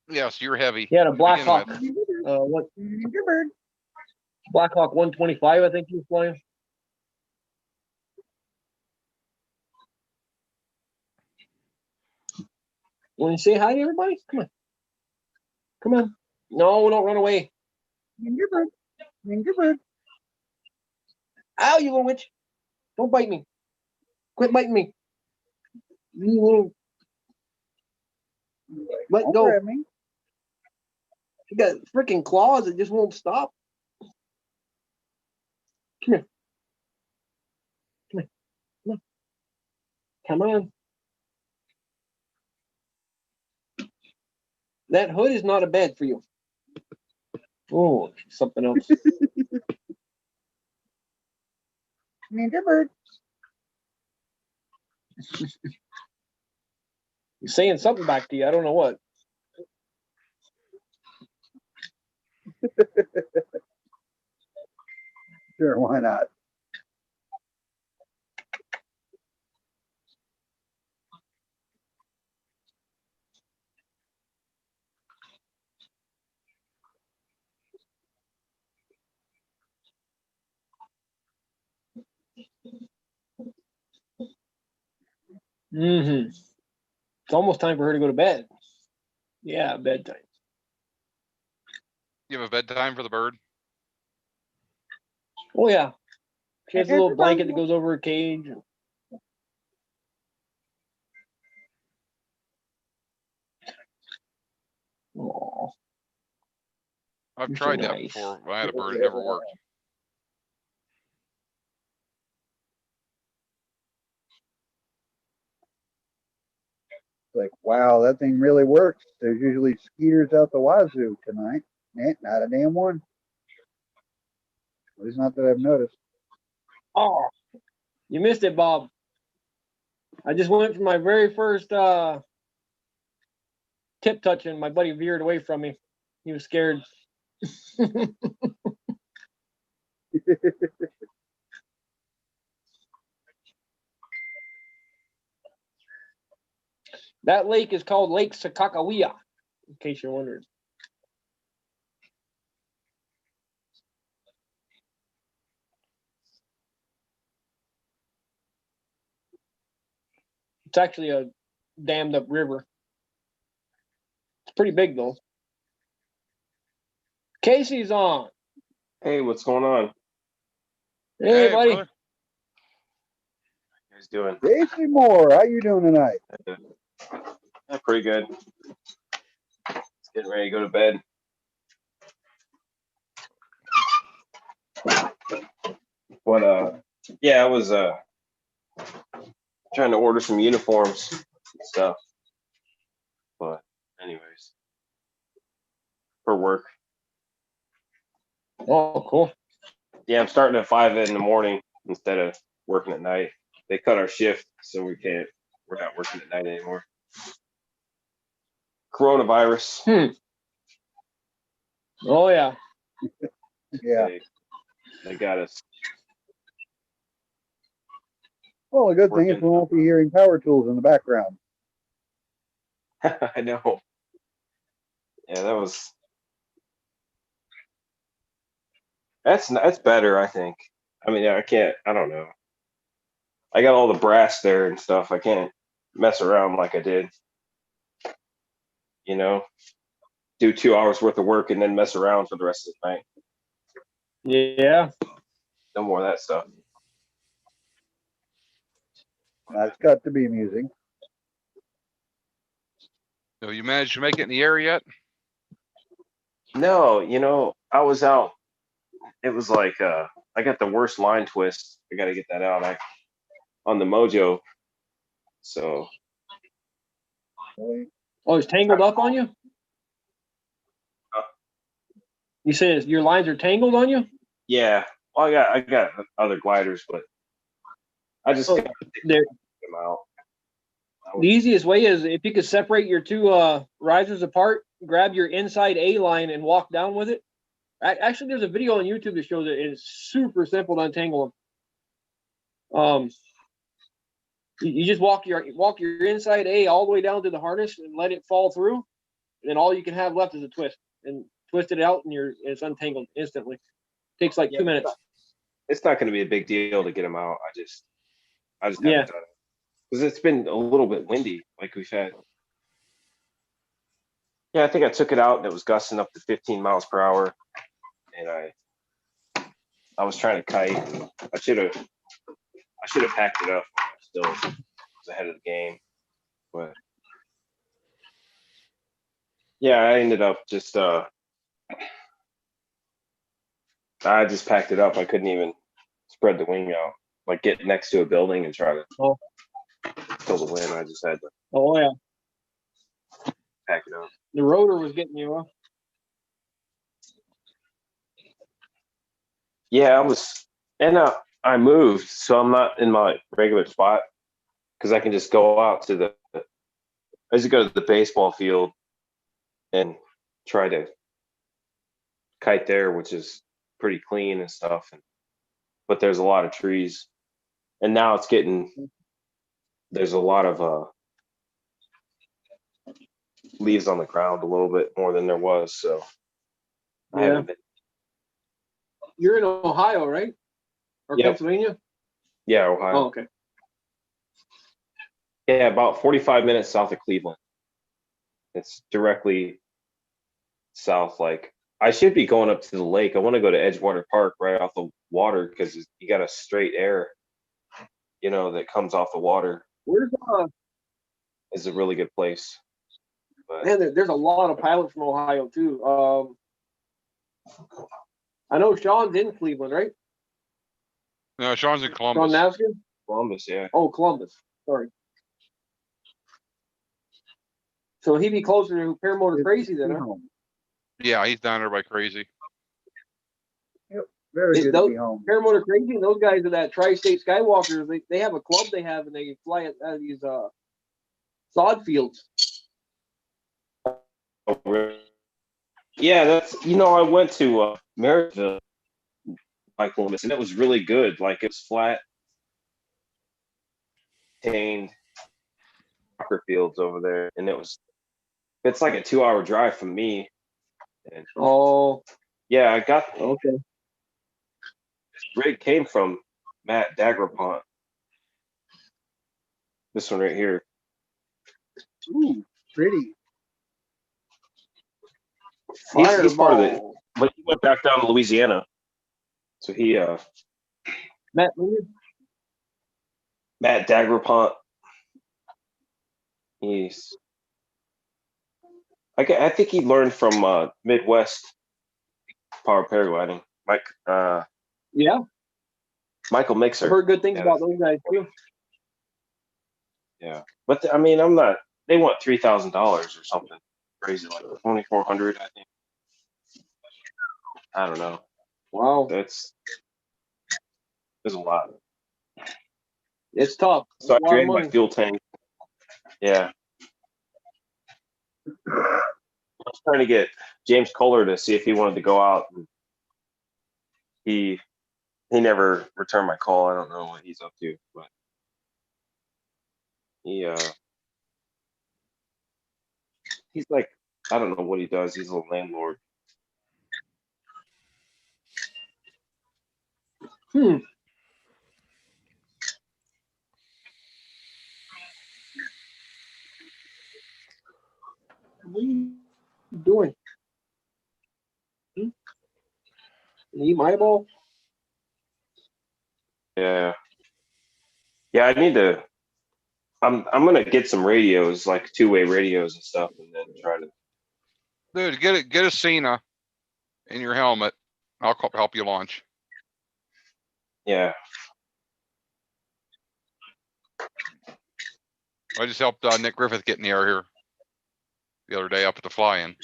Yes, you're heavy. He had a to Black begin Hawk. with. What Good bird. Black Hawk 125, I think he was flying. Want to say hi to everybody? Come on. Come on. No, don't run away. Good bird. Good bird. Ow, you little witch. Don't bite me. Quit biting me. You little. Let Don't go. grab me. You got freaking claws that just won't stop. Come here. Come here. Come on. Come on. That hood is not a bed for you. Oh, something else. Good bird. He's saying something back to you. I don't know what. Sure, why not? Mm-hmm. It's almost time for her to go to bed. Yeah, bedtime. You have a bedtime for the bird? Oh, yeah. She has a little blanket that goes over her cage. Aw. I've You're so tried that nice. before. I had a bird. It never worked. Like, wow, that thing really works. There's usually skeeters out the wazoo tonight. Not a damn one. At least not that I've noticed. Oh, you missed it, Bob. I just went for my very first tip touch, and my buddy veered away from me. He was scared. That lake is called Lake Sakakawea, in case you're wondering. It's actually a dammed up river. It's pretty big, though. Casey's on. Hey, what's going on? Hey, buddy. Brother. How you guys doing? Casey Moore, how you doing tonight? Yeah, pretty good. Just getting ready to go to bed. But yeah, I was trying to order some uniforms and stuff. But anyways, for work. Oh, cool. Yeah, I'm starting at 5 in the morning instead of working at night. They cut our shift, so we're not working at night anymore. Coronavirus. Oh yeah. Yeah. They got us. Well, the good thing is we won't be hearing power tools in the background. I know. Yeah, that's better, I think. I mean, I don't know. I got all the brass there and stuff. I can't mess around like I did. You know, do 2 hours worth of work and then mess around for the rest of the night. Yeah. No more of that stuff. That's got to be amusing. So you managed to make it in the air yet? No, I was out. It was like I got the worst line twist. I got to get that out on the Mojo. So Oh, it's tangled up on you? You said your lines are tangled on you? yeah, well, I got other gliders, but I just got to There. them out. The easiest way is if you could separate your two risers apart, grab your inside A line and walk down with it. Actually, there's a video on YouTube that shows it. It's super simple to untangle them. You just walk your inside A all the way down to the harness and let it fall through, and then all you can have left is a twist. And twist it out, and it's untangled instantly. Takes like 2 minutes. It's not going to be a big deal to get them out. I just haven't Yeah. done it because it's been a little bit windy, like we've had. Yeah, I think I took it out and it was gusting up to 15 miles per hour, and I was trying to kite. I should have packed it up. I still was ahead of the game, but yeah, I ended up just I just packed it up. I couldn't even spread the wing out, like get next to a building and try to fill the wind. I just had to Oh yeah. pack it up. The rotor was getting you, huh? Yeah, and I moved, so I'm not in my regular spot because I can just go out to I just go to the baseball field and try to kite there, which is pretty clean and stuff. But there's a lot of trees, and now there's a lot of leaves on the ground, a little bit more than there was. So I haven't been. You're in Ohio, right? Or Yep. Pennsylvania? Yeah, Ohio. Oh, okay. Yeah, about 45 minutes south of Cleveland. It's directly south. Like I should be going up to the lake. I want to go to Edgewater Park right off the water because you got a straight air, that comes off the water. Where's Is a really good place. But man? There's a lot of pilots from Ohio too. I know Sean's in Cleveland, right? No, Sean's in Sean Columbus. Navsky? Columbus, yeah. Oh, Columbus. Sorry. So he'd be closer to Paramotor Crazy then, huh? Yeah, he's down there by Crazy. Very good to be home. Paramotor Crazy and those guys are that Tri-State Skywalkers. They have a club they have, and they fly at these sod fields. Oh, really? Yeah, that's I went to Marysville by Columbus, and it was really good. Like it was flat, contained soccer fields over there, and it's like a 2-hour drive from me. And, yeah, I got Okay. this rig came from Matt Dagrapont. This one right here. Ooh, pretty. He's part of it, but he went back down to Louisiana. So he Matt Dagrapont. I think he learned from Midwest Power Paragliding. Yeah. Michael Mixer. I've heard good things about those guys too. Yeah, but I mean, I'm not. They want $3,000 or something crazy, like 2,400. I think. I don't know. Wow, There's a lot. it's tough. So I It's a lot of drained my money. fuel tank. Yeah. I was trying to get James Kohler to see if he wanted to go out. And he never returned my call. I don't know what he's up to, but he's like, I don't know what he does. He's a landlord. Hmm. What are you doing? Hmm? You eat my ball? Yeah. Yeah, I need to. I'm gonna get some radios, like two-way radios and stuff, and then try to. Dude, get a Cena in your helmet. I'll help you launch. Yeah. I just helped Nick Griffith get in the air here the other day up at the fly-in.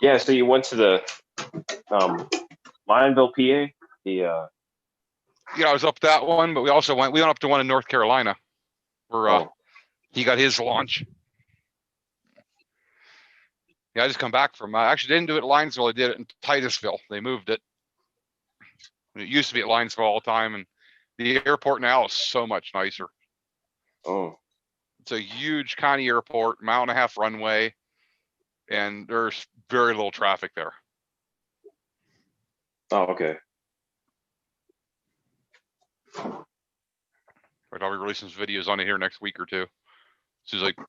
Yeah. So you went to the Lionville, PA. The Yeah, I was up that one, but we went up to one in North Carolina where he got his launch. Yeah, I just come back from. I actually didn't do it at Linesville. I did it in Titusville. They moved it. It used to be at Linesville all the time, and the airport now is so much nicer. oh. It's a huge county airport, mile and a half runway, and there's very little traffic there. Oh, okay. I'll be releasing some videos on it here next week or two, as soon as I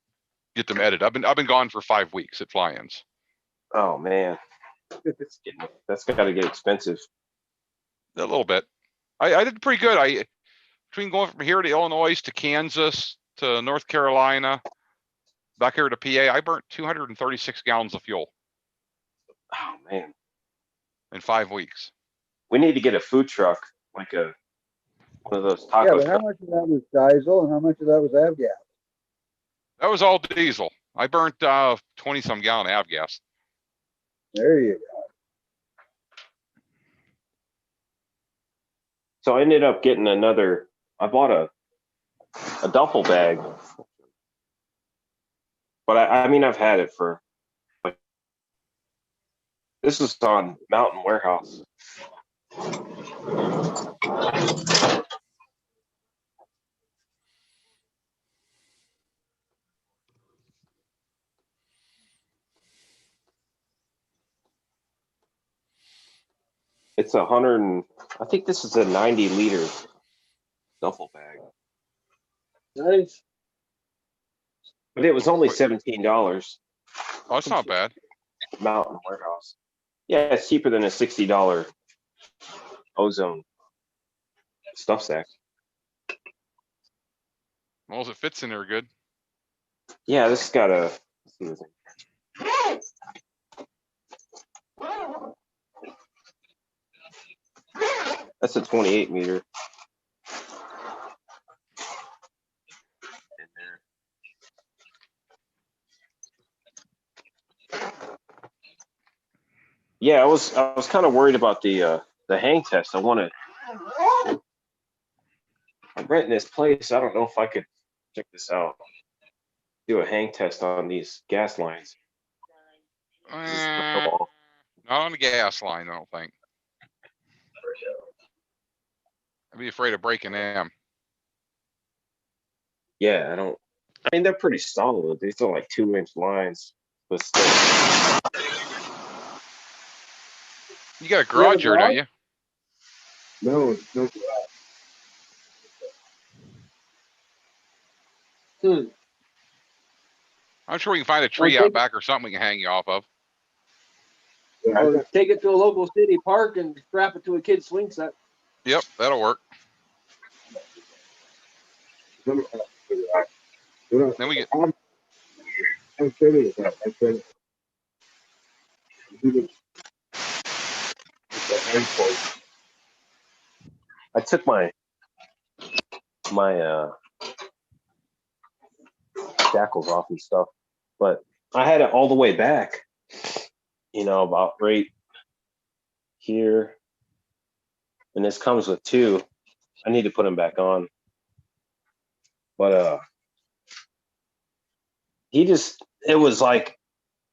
get them edited. I've been gone for 5 weeks at fly-ins. Oh man, that's got to get expensive. A little bit. I did pretty good. Between going from here to Illinois to Kansas to North Carolina, back here to PA, I burnt 236 gallons of fuel Oh man, in 5 weeks. we need to get a food truck, like one of those taco. Yeah, but how much of that was diesel and how much of that was avgas? That was all diesel. I burnt 20 some gallon av gas. There you go. So I ended up getting another. I bought a duffel bag, but I mean I've had it for. Like, this is on Mountain Warehouse. It's 100 and I think this is a 90-liter duffel bag. Nice. But it was only $17. Oh, that's not bad. Mountain Warehouse. Yeah, it's cheaper than a $60 Ozone stuff sack. Well, as it fits in there good. Yeah, this has got a. Let's see this thing. That's a 28 meter. Yeah, I was kind of worried about the hang test. I'm renting this place. I don't know if I could check this out. Do a hang test on these gas lines. Not on the gas line, I don't think. I'd be afraid of breaking them. Yeah, I don't. I mean, they're pretty solid. These are like 2-inch lines, but still. You got a garage here, don't you? No, it's no. Hmm. I'm sure we can find a tree out back or something we can hang you off of. Or take it to a local city park and strap it to a kid's swing set. Yep, that'll work. Then we get. I'm serious. I'm serious. I took my shackles off and stuff, but I had it all the way back. About right here, and this comes with 2. I need to put them back on, but he just it was like,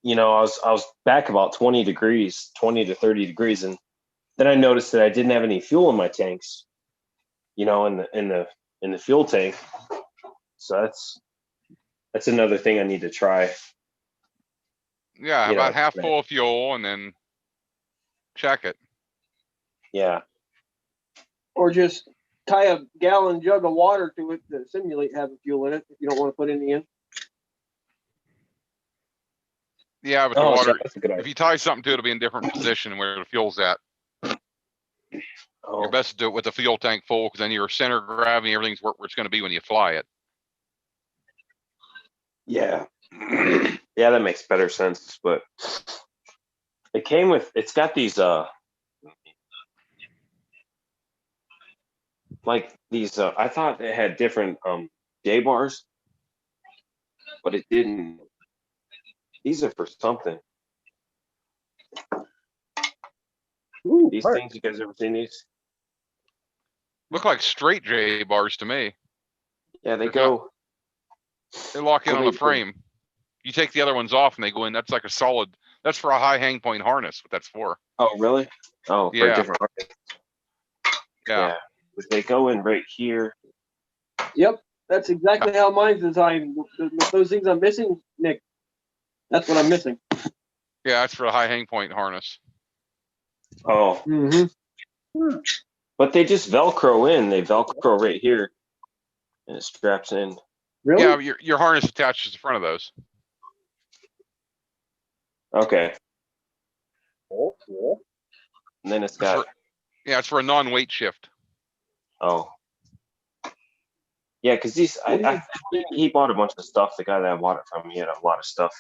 I was back about 20 degrees, 20 to 30 degrees, and then I noticed that I didn't have any fuel in my tanks, in the fuel tank. So that's another thing I need to try. Yeah, about half full of fuel and then check it. Yeah. Or just tie a gallon jug of water to it to simulate having fuel in it if you don't want to put any in. Yeah, but the water, that's a good idea. if you tie something to it, it'll be in a different position where the fuel's at. You're best to do it with the fuel tank full, because then your center of gravity, everything's where it's going to be when you fly it. Yeah. Yeah, that makes better sense. But it's got these I thought it had different J bars, but it didn't. These are for something. Ooh, These parts. things, you guys ever seen these? Look like straight J bars to me. Yeah, they They're go. They lock in Well, on the they- frame. You take the other ones off and they go in. That's like a solid. That's for a high hang point harness. What that's for? Oh, really? Oh, for a Yeah. different. Yeah. But they go in right here. Yep, that's exactly how mine's designed. Those things I'm missing, Nick. That's what I'm missing. Yeah, that's for a high hang point harness. Oh, Mm-hmm. but they just Velcro in. They Velcro right here, and it straps in. Really? Yeah, your harness attaches to the front of those. Okay. Oh, cool. And then it's got. Yeah, it's for a non-weight shift. Oh. Yeah, because he bought a bunch of stuff. The guy that I bought it from, he had a lot of stuff.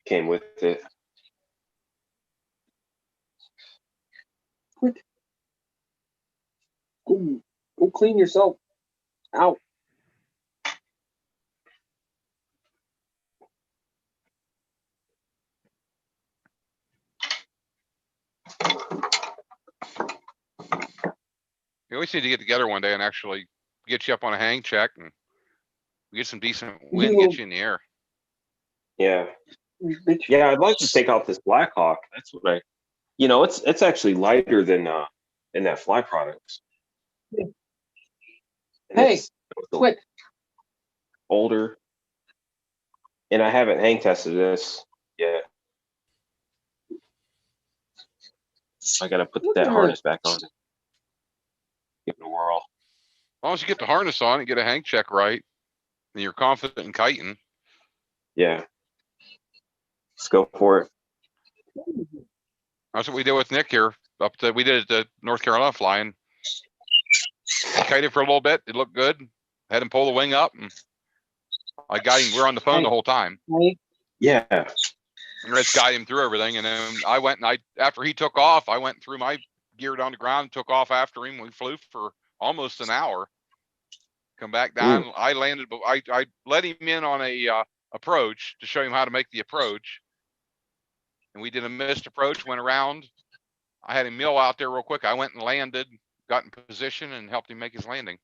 Came with it. Quick. Go clean yourself out. We always need to get together one day and actually get you up on a hang check and get some decent wind, get you in the air. Yeah. Bitch. Yeah, I'd like to take out this Blackhawk. That's what it's actually lighter than in that Fly Products. And Hey, it's quick. older. And I haven't hang tested this yet. I gotta put that harness back on. Give it a whirl. As long as you get the harness on and get a hang check right, and you're confident in kiting. Yeah. Let's go for it. That's what we did with Nick here. We did it at North Carolina flying. Kited for a little bit. It looked good. Had him pull the wing up, and I got him. We were on the phone the whole time. Yeah. And let's guide him through everything. And then I went and after he took off, I went through my gear down the ground, took off after him. We flew for almost an hour. Come back down. I landed, but I let him in on a approach to show him how to make the approach. And we did a missed approach, went around. I had him mill out there real quick. I went and landed, got in position, and helped him make his landing.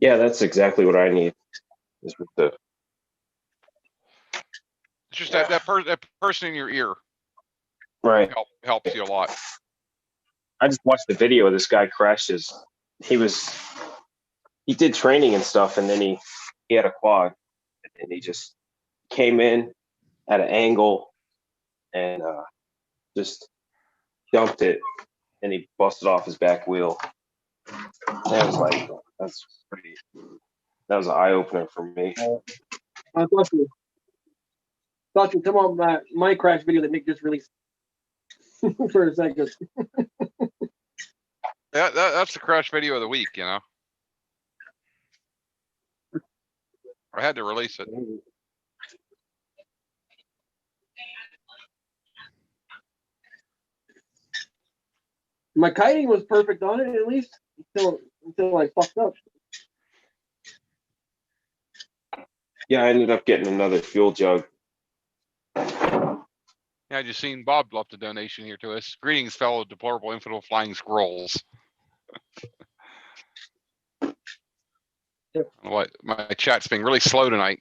Yeah, that's exactly what I need. Is with the It's just that person in your ear right. helps you a lot. I just watched the video of this guy crashes. He did training and stuff, and then he had a quad, and he just came in at an angle and just dumped it, and he busted off his back wheel. And I was like, that was an eye opener for me. I thought you come on my crash video that Nick just released for a second. Yeah, that's the crash video of the week, you know. I had to release it. My kiting was perfect on it, at least until I fucked up. Yeah, I ended up getting another fuel jug. Yeah, I just seen Bob left a donation here to us. Greetings, fellow deplorable infidel flying scrolls. What, my chat's being really slow tonight.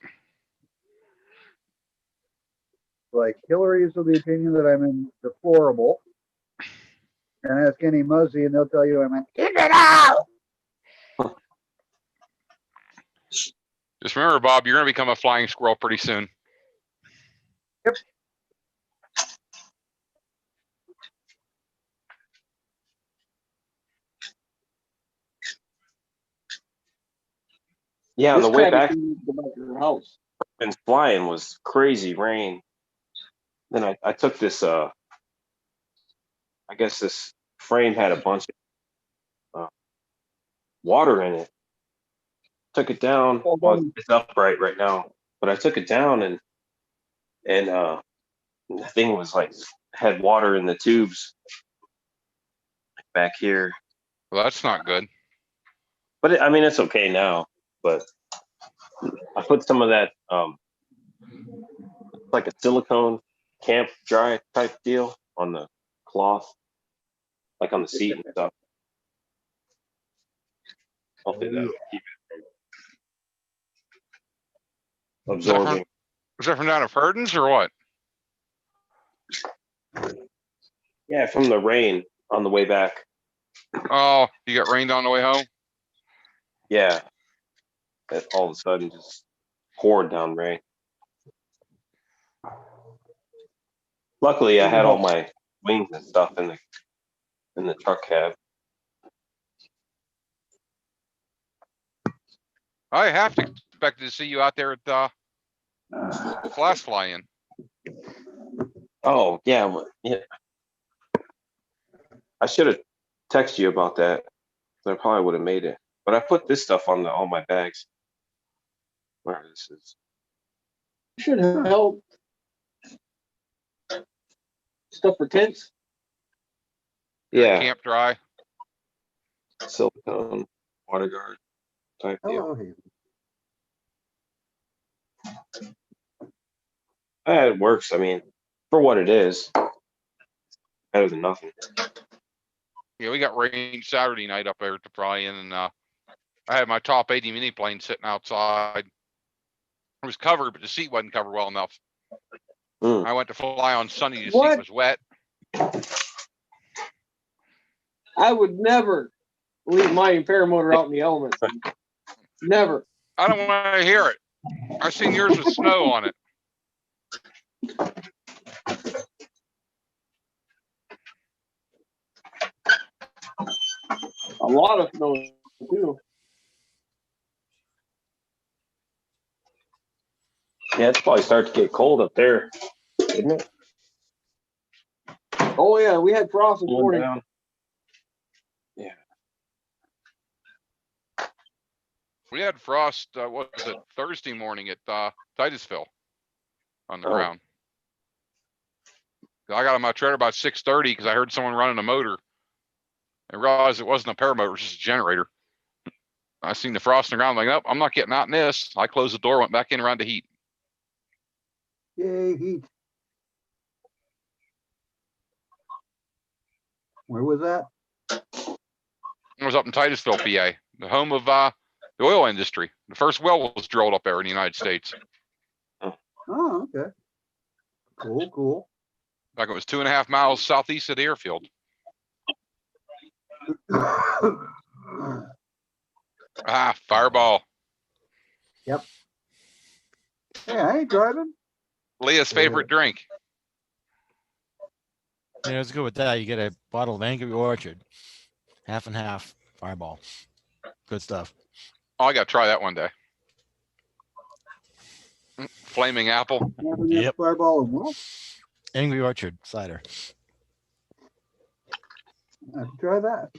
Like Hillary's of the opinion that I'm in deplorable. And ask any Muzzy and they'll tell you I'm in in and out. Just remember, Bob, you're going to become a flying squirrel pretty soon. Yeah, on This the way crappy back, thing needs to go back to her house. and flying was crazy rain. Then I took this, I guess this frame had a bunch of water in it. Took it down. Well, it's upright right now, but I took it down and the thing was like had water in the tubes back here. Well, that's not good. But I mean, it's okay now. But I put some of that, like a silicone camp dry type deal on the cloth, like on the seat and stuff. Hopefully that'll keep it from absorbing. Is that from down at Purdon's or what? Yeah, from the rain on the way back. Oh, you got rained on the way home? Yeah. It all of a sudden just poured down rain. Luckily, I had all my wings and stuff in the truck cab. I have to expect to see you out there at the flash fly-in. Oh yeah, yeah. I should have texted you about that. I probably would have made it, but I put this stuff on all my bags. Where this is? Should help. Stuff for tents. Yeah, Camp dry. silicone water guard type deal. Hello, Haven. It works. I mean, for what it is, better than nothing. Yeah, we got rain Saturday night up there at the fly-in, and I had my top 80 mini plane sitting outside. It was covered, but the seat wasn't covered well enough. Mm. I went to fly on Sunday. The What? seat was wet. I would never leave my paramotor out in the elements. Never. I don't want to hear it. I seen yours with snow on it. A lot of snow too. Yeah, it's probably starting to get cold up there, isn't it? Oh yeah, we had frost this morning. Down. Yeah. We had frost, what was it, Thursday morning at Titusville on the ground. I got on my trailer about 6:30 because I heard someone running a motor. I realized it wasn't a paramotor, it was just a generator. I seen the frost on the ground. I'm like, nope, I'm not getting out in this. I closed the door, went back in around the heat. Yay, heat. Where was that? It was up in Titusville, PA, the home of the oil industry. The first well was drilled up there in the United States. Oh, okay. Cool, cool. Like it was 2.5 miles southeast of the airfield. Ah, Fireball. Yep. Hey, I ain't driving. Leah's favorite drink. Yeah, it's good with that. You get a bottle of Angry Orchard, half and half Fireball. Good stuff. Oh, I got to try that one day. Flaming apple. Yep. Fireball and what? Angry Orchard cider. I have to try that.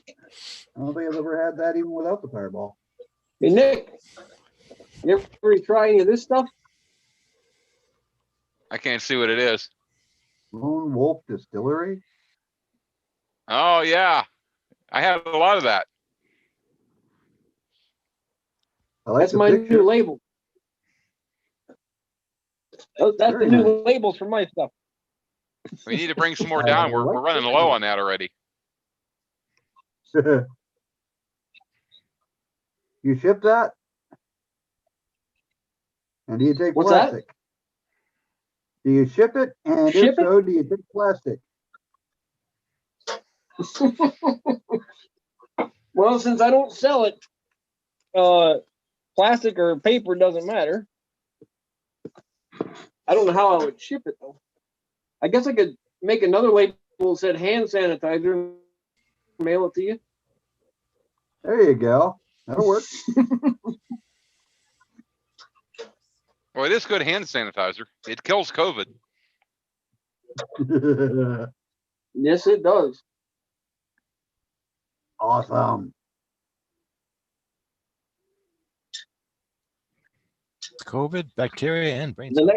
I don't think I've ever had that even without the Fireball. Hey Nick, you ever try any of this stuff? I can't see what it is. Lone Wolf Distillery. Oh, yeah. I had a lot of that. I like That's the my picture. new label. That's Very the new nice. labels for my stuff. We need to bring some more down. We're running low on that already. You ship that? And do you take What's that? plastic? Do you ship it? And Ship if so, do you take plastic? Well, since I don't sell it, plastic or paper doesn't matter. I don't know how I would ship it though. I guess I could make another label that said hand sanitizer and mail it to you. There you go. That'll work. Well, it is good hand sanitizer. It kills COVID. Yes, it does. Awesome. COVID, bacteria, and brain The cells.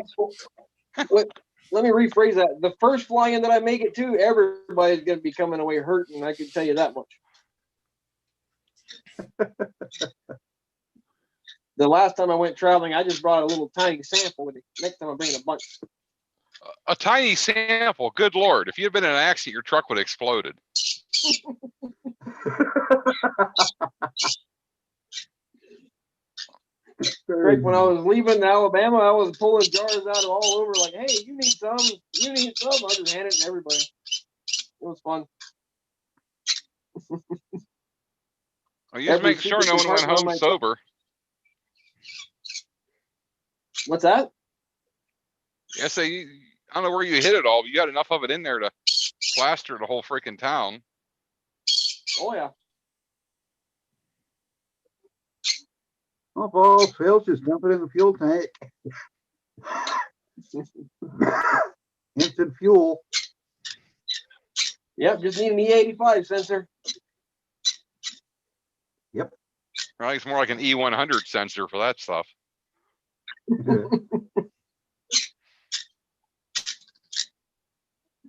next one, let me rephrase that. The first fly-in that I make it to, everybody's going to be coming away hurting. I can tell you that much. The last time I went traveling, I just brought a little tiny sample with it. Next time I bring a bunch. A tiny sample. Good Lord. If you'd been in an accident, your truck would have exploded. Right when I was leaving Alabama, I was pulling jars out of all over, like, "Hey, you need some? You need some?" I just handed it to everybody. It was fun. Well, you just make sure no one went home sober. What's that? Yeah, so I don't know where you hid it all, but you got enough of it in there to plaster the whole freaking town. Oh yeah. Oh, balls, fails, just dump it in the fuel tank. Instant fuel. Yep, just need an E85 sensor. Yep. I think it's more like an E100 sensor for that stuff.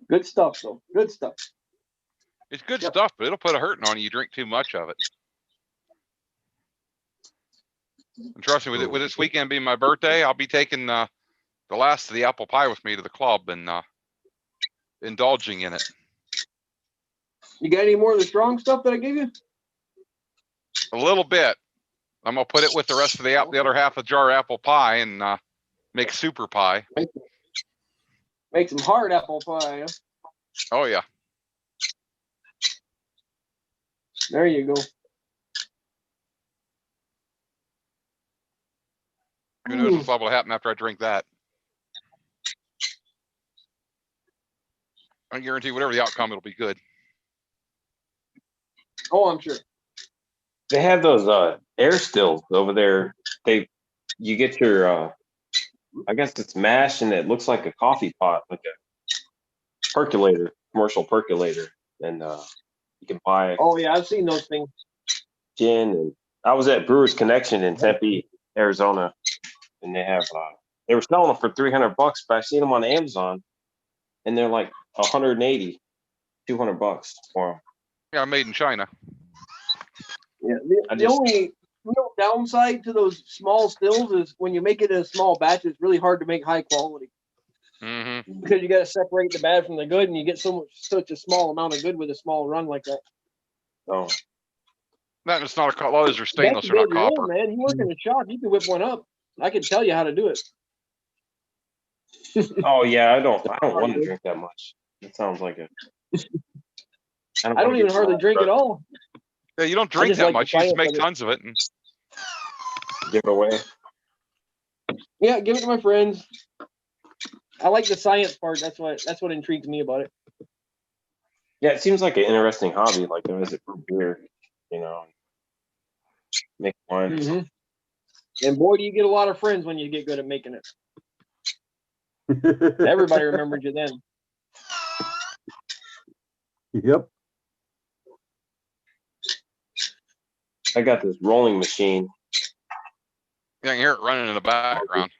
Good stuff, though. Good stuff. It's good stuff, but it'll put a hurting on you. You drink too much of it. And trust me, with this weekend being my birthday, I'll be taking the last of the apple pie with me to the club and indulging in it. You got any more of the strong stuff that I gave you? A little bit. I'm gonna put it with the rest of the other half of the jar apple pie and make super pie. Make some hard apple pie. Huh? Oh yeah. There you go. Who knows what's liable to happen after I drink that? I guarantee whatever the outcome, it'll be good. Oh, I'm sure. They have those air stills over there. You get your I guess it's mash and it looks like a coffee pot, like a percolator, commercial percolator, and you can buy. Oh yeah, I've seen those things. Gin, and I was at Brewers Connection in Tempe, Arizona, and they were selling them for $300, but I seen them on Amazon, and they're like 180, $200 for them. Yeah, made in China. Yeah, the only real downside to those small stills is when you make it in a small batch, it's really hard to make high quality. Mm-hmm. Because you got to separate the bad from the good, and you get such a small amount of good with a small run like that. Oh, That it's not a lot of those are stainless, they're not copper. Own, man, you work in a shop, you can whip one up. I can tell you how to do it. oh yeah, I don't want to drink that much. It sounds like a. I don't even hardly drink at all. Yeah, you don't drink that much. You just make tons of it and give it away. Yeah, give it to my friends. I like the science part. That's what intrigues me about it. Yeah, it seems like an interesting hobby. Like, is it for beer? You know, make wine. Mm-hmm. And boy, do you get a lot of friends when you get good at making it. Everybody remembers you then. Yep. I got this rolling machine. you can hear it running in the background.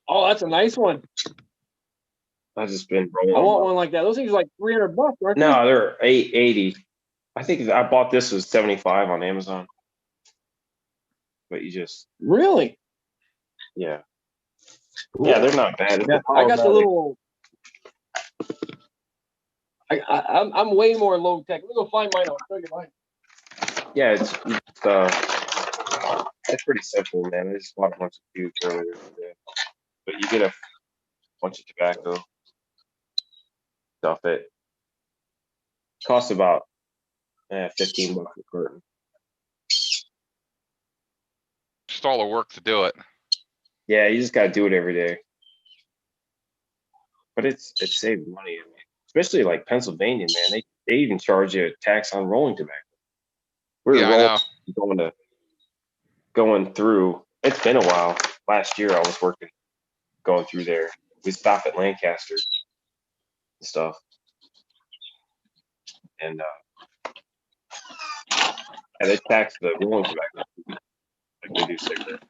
Oh, that's a nice one. I've just been rolling. I want one like that. Those things are like $300, aren't they? No, they're $880. I think I bought this was $75 on Amazon. But you just really? Yeah. Yeah, they're not bad. Yeah, I got the little. I'm way more low tech. Let me go find mine. I'll show you mine. Yeah, it's It's pretty simple, man. I just bought a bunch of tubes earlier today. But you get a bunch of tobacco stuff. It costs about $15 a carton. Just all the work to do it. Yeah, you just gotta do it every day. But it's saving money. I mean, especially like Pennsylvania, man. They even charge you a tax on rolling tobacco. We were Yeah, I know. going through. It's been a while. Last year I was going through there. We stopped at Lancaster and stuff, and they tax the rolling tobacco like they do cigarettes.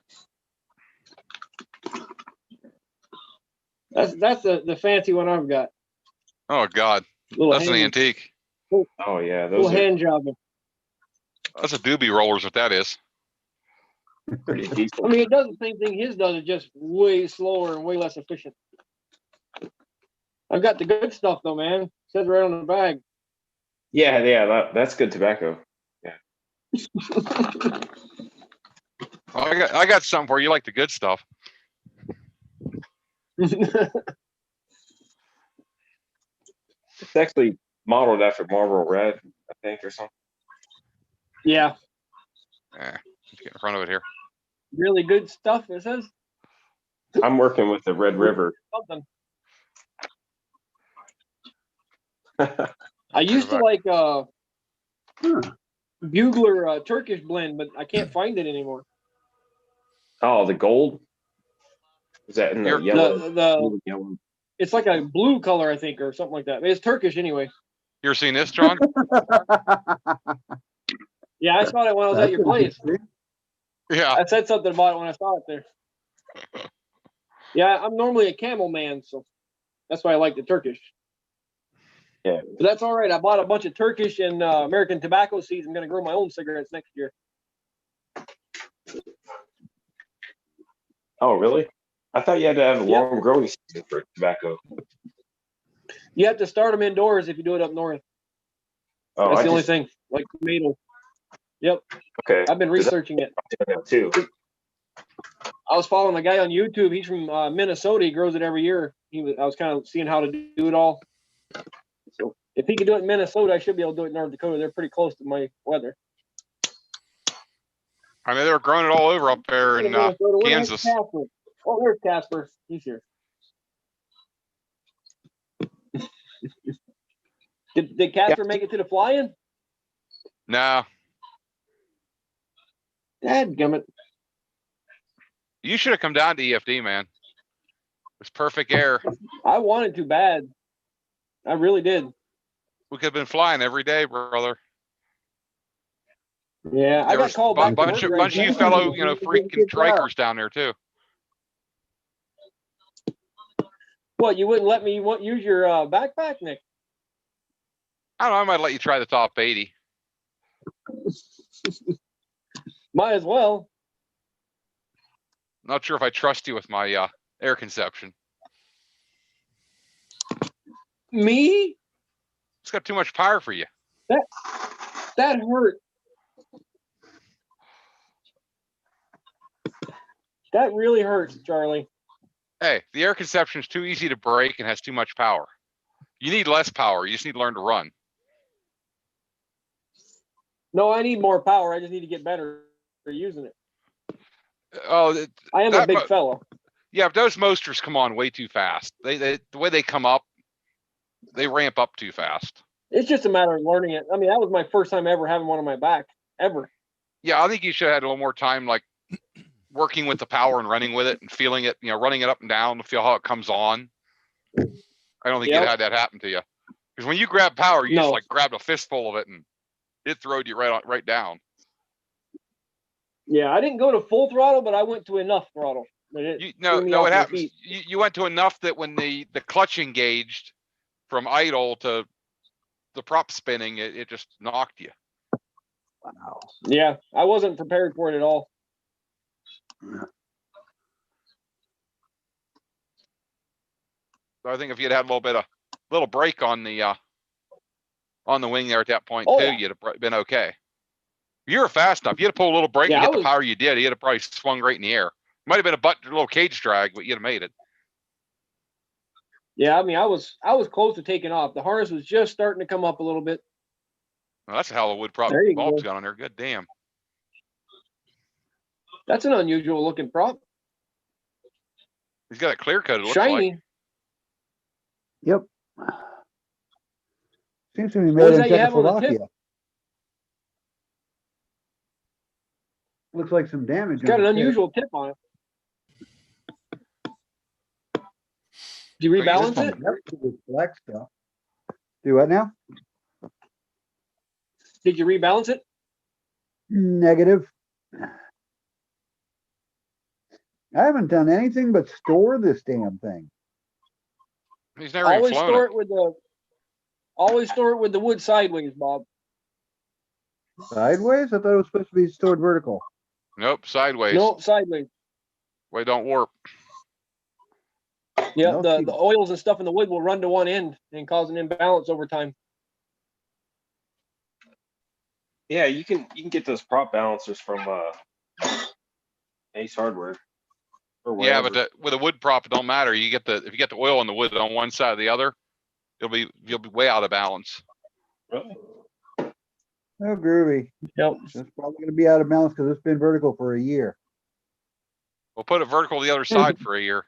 That's the fancy one I've got. Oh God, Little that's an hand, antique. Oh yeah, little those are hand job. That's a doobie roller's what that is. pretty decent. I mean, it does the same thing his does. It's just way slower and way less efficient. I've got the good stuff though, man. It says right on the bag. Yeah, that's good tobacco. Well, I got something for you. You like the good stuff. It's actually modeled after Marlboro Red, I think, or something. Yeah, Let's get in front of it here. really good stuff. It says I'm working with the Red River. something. I used to like Bugler Turkish blend, but I can't find it anymore. Oh, the gold? Is that in the You're- yellow? The Yellow? it's like a blue color, I think, or something like that. It's Turkish anyway. You ever seen this, John? Yeah, I saw it when I was at your place. Yeah. I said something about it when I saw it there. Yeah, I'm normally a camel man, so that's why I like the Turkish. Yeah. But that's all right. I bought a bunch of Turkish and American tobacco seeds. I'm going to grow my own cigarettes next year. Oh, really? I thought you had to have a Yeah. long growing season for tobacco. You have to start them indoors if you do it up north. Oh, That's the only thing. Like tomato. Yep. Okay. I've been researching it. Too. I was following a guy on YouTube. He's from Minnesota. He grows it every year. I was kind of seeing how to do it all. So if he could do it in Minnesota, I should be able to do it in North Dakota. They're pretty close to my weather. I mean, they were growing it all over up there in Minnesota. Where the heck's Kansas. Casper? Oh, there's Casper. He's here. Did Casper make it to the fly-in? No, Dadgummit. you should have come down to EFD, man. It's perfect air. I wanted to bad. I really did. We could have been flying every day, brother. Yeah, I There got was called back. bunch of you fellow, freaking trikers down there too. What, you wouldn't let me use your backpack, Nick? I don't know. I might let you try the top 80. Might as well. Not sure if I trust you with my air conception. Me? It's got too much power for you. That hurt. That really hurts, Charlie. Hey, the air conception is too easy to break and has too much power. You need less power. You just need to learn to run. No, I need more power. I just need to get better for using it. Oh, I am a big fellow. Yeah, but those mosters come on way too fast. They the way they come up, they ramp up too fast. It's just a matter of learning it. I mean, that was my first time ever having one on my back, ever. Yeah, I think you should have had a little more time, like working with the power and running with it and feeling it, running it up and down to feel how it comes on. I don't think you had that happen to you. Because when you grab power, you just like grabbed a fistful of it and it throwed you right down. Yeah, I didn't go to full throttle, but I went to enough throttle. It happens. You went to enough that when the clutch engaged from idle to the prop spinning, it just knocked you. Wow. Yeah, I wasn't prepared for it at all. So I think if you'd had a little break on the wing there at that point you'd have been okay. You were fast enough. You had to pull a little brake Yeah, and I get the was- power you did. He had to probably swung right in the air. Might have been a little cage drag, but you'd have made it. Yeah, I mean, I was close to taking off. The harness was just starting to come up a little bit. Well, that's a hell of a wood prop There you Bob's go. got on there. Good damn. That's an unusual looking prop. He's got it clear coated. Looks Shiny. like. Yep. Seems to be What made is in that you have on the tip? Czechoslovakia. Looks like some damage. It's got on an the tip. unusual tip on it. Did you Like, rebalance this it? Yep, with black stuff. Do what now? Did you rebalance it? Negative. I haven't done anything but store this damn thing. He's never even Always flown store it. it with the. Always store it with the wood sideways, Bob. Sideways? I thought it was supposed to be stored vertical. Nope, sideways. Nope, sideways. Way don't warp. Yeah, No the kidding. oils and stuff in the wood will run to one end and cause an imbalance over time. Yeah, you can get those prop balancers from Ace Hardware. Or Yeah, wherever. but with a wood prop, it don't matter. If you get the oil in the wood on one side or the other, you'll be way out of balance. Really? Oh, groovy. Yep. It's probably going to be out of balance because it's been vertical for a year. We'll put it vertical to the other side for a year.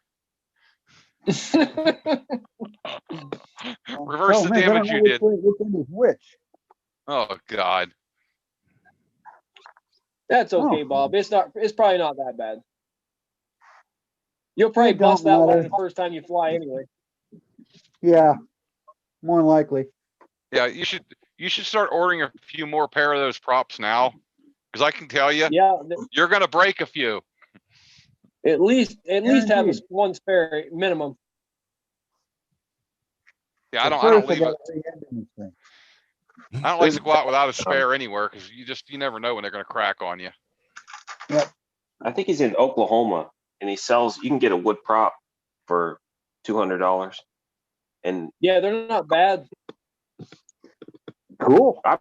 Reverse the man, I don't damage know you which did. way- which one is which. Oh God. That's okay, Oh. Bob. It's probably not that bad. You'll probably It don't bust that one matter. the first time you fly anyway. Yeah, more than likely. Yeah, you should start ordering a few more pair of those props now, because I can tell you, Yeah, you're gonna break a few. at least have Guaranteed. one spare minimum. Yeah, I But don't first, I leave got it. to re-engine this thing. I don't like to go out without a spare anywhere, because you never know when they're gonna crack on you. I think he's in Oklahoma, and he sells. You can get a wood prop for $200, and Yeah, they're not bad. Cool. I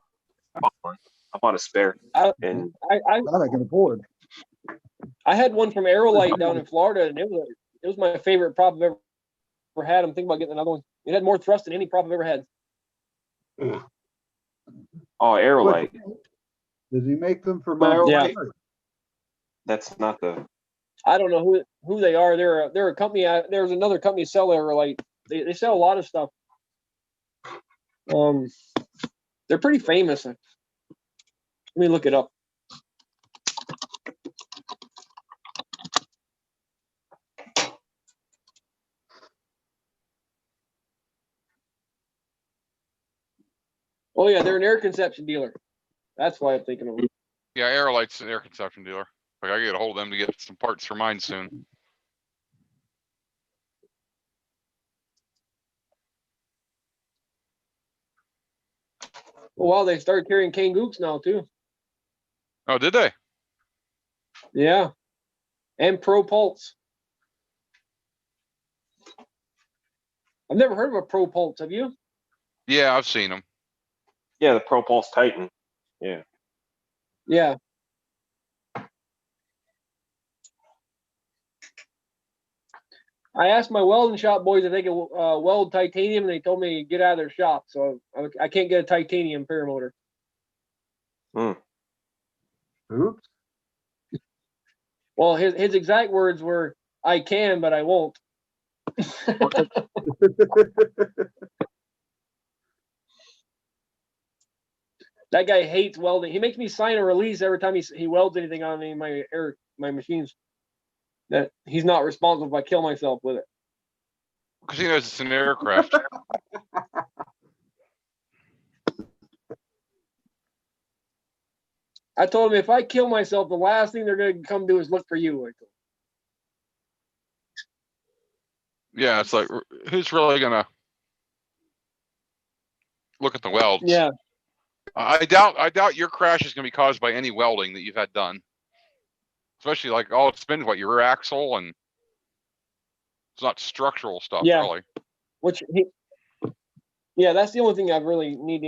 bought one. I bought a spare, I and I That I can afford. I had one from Aerolite down in Florida, and it was my favorite prop I've ever had. I'm thinking about getting another one. It had more thrust than any prop I've ever had. oh, Aerolite. Does he make them for Well, yeah. Montgomery? That's not the. I don't know who they are. They're a company. There's another company sell Aerolite. They sell a lot of stuff. They're pretty famous. Let me look it up. Oh yeah, they're an air conception dealer. That's why I'm thinking of them. Yeah, Aerolite's an air conception dealer. Like I get a hold of them to get some parts for mine soon. Oh wow, they started carrying Kangook's now too. Oh, did they? Yeah, and Pro Pulse. I've never heard of a Pro Pulse. Have you? Yeah, I've seen them. Yeah, the Pro Pulse Titan. Yeah. Yeah. I asked my welding shop boys if they could weld titanium, and they told me to get out of their shop. So I can't get a titanium paramotor. Oops. Well, his exact words were, "I can, but I won't." That guy hates welding. He makes me sign a release every time he welds anything on any of my machines. That he's not responsible if I kill myself with it. Because he knows it's an aircraft. I told him if I kill myself, the last thing they're going to come do is look for you. Yeah, it's like, who's really gonna look at the welds? Yeah. I doubt your crash is gonna be caused by any welding that you've had done. Especially like all it's been what, your rear axle, and it's not structural stuff, Yeah. really. Yeah, that's the only thing I really need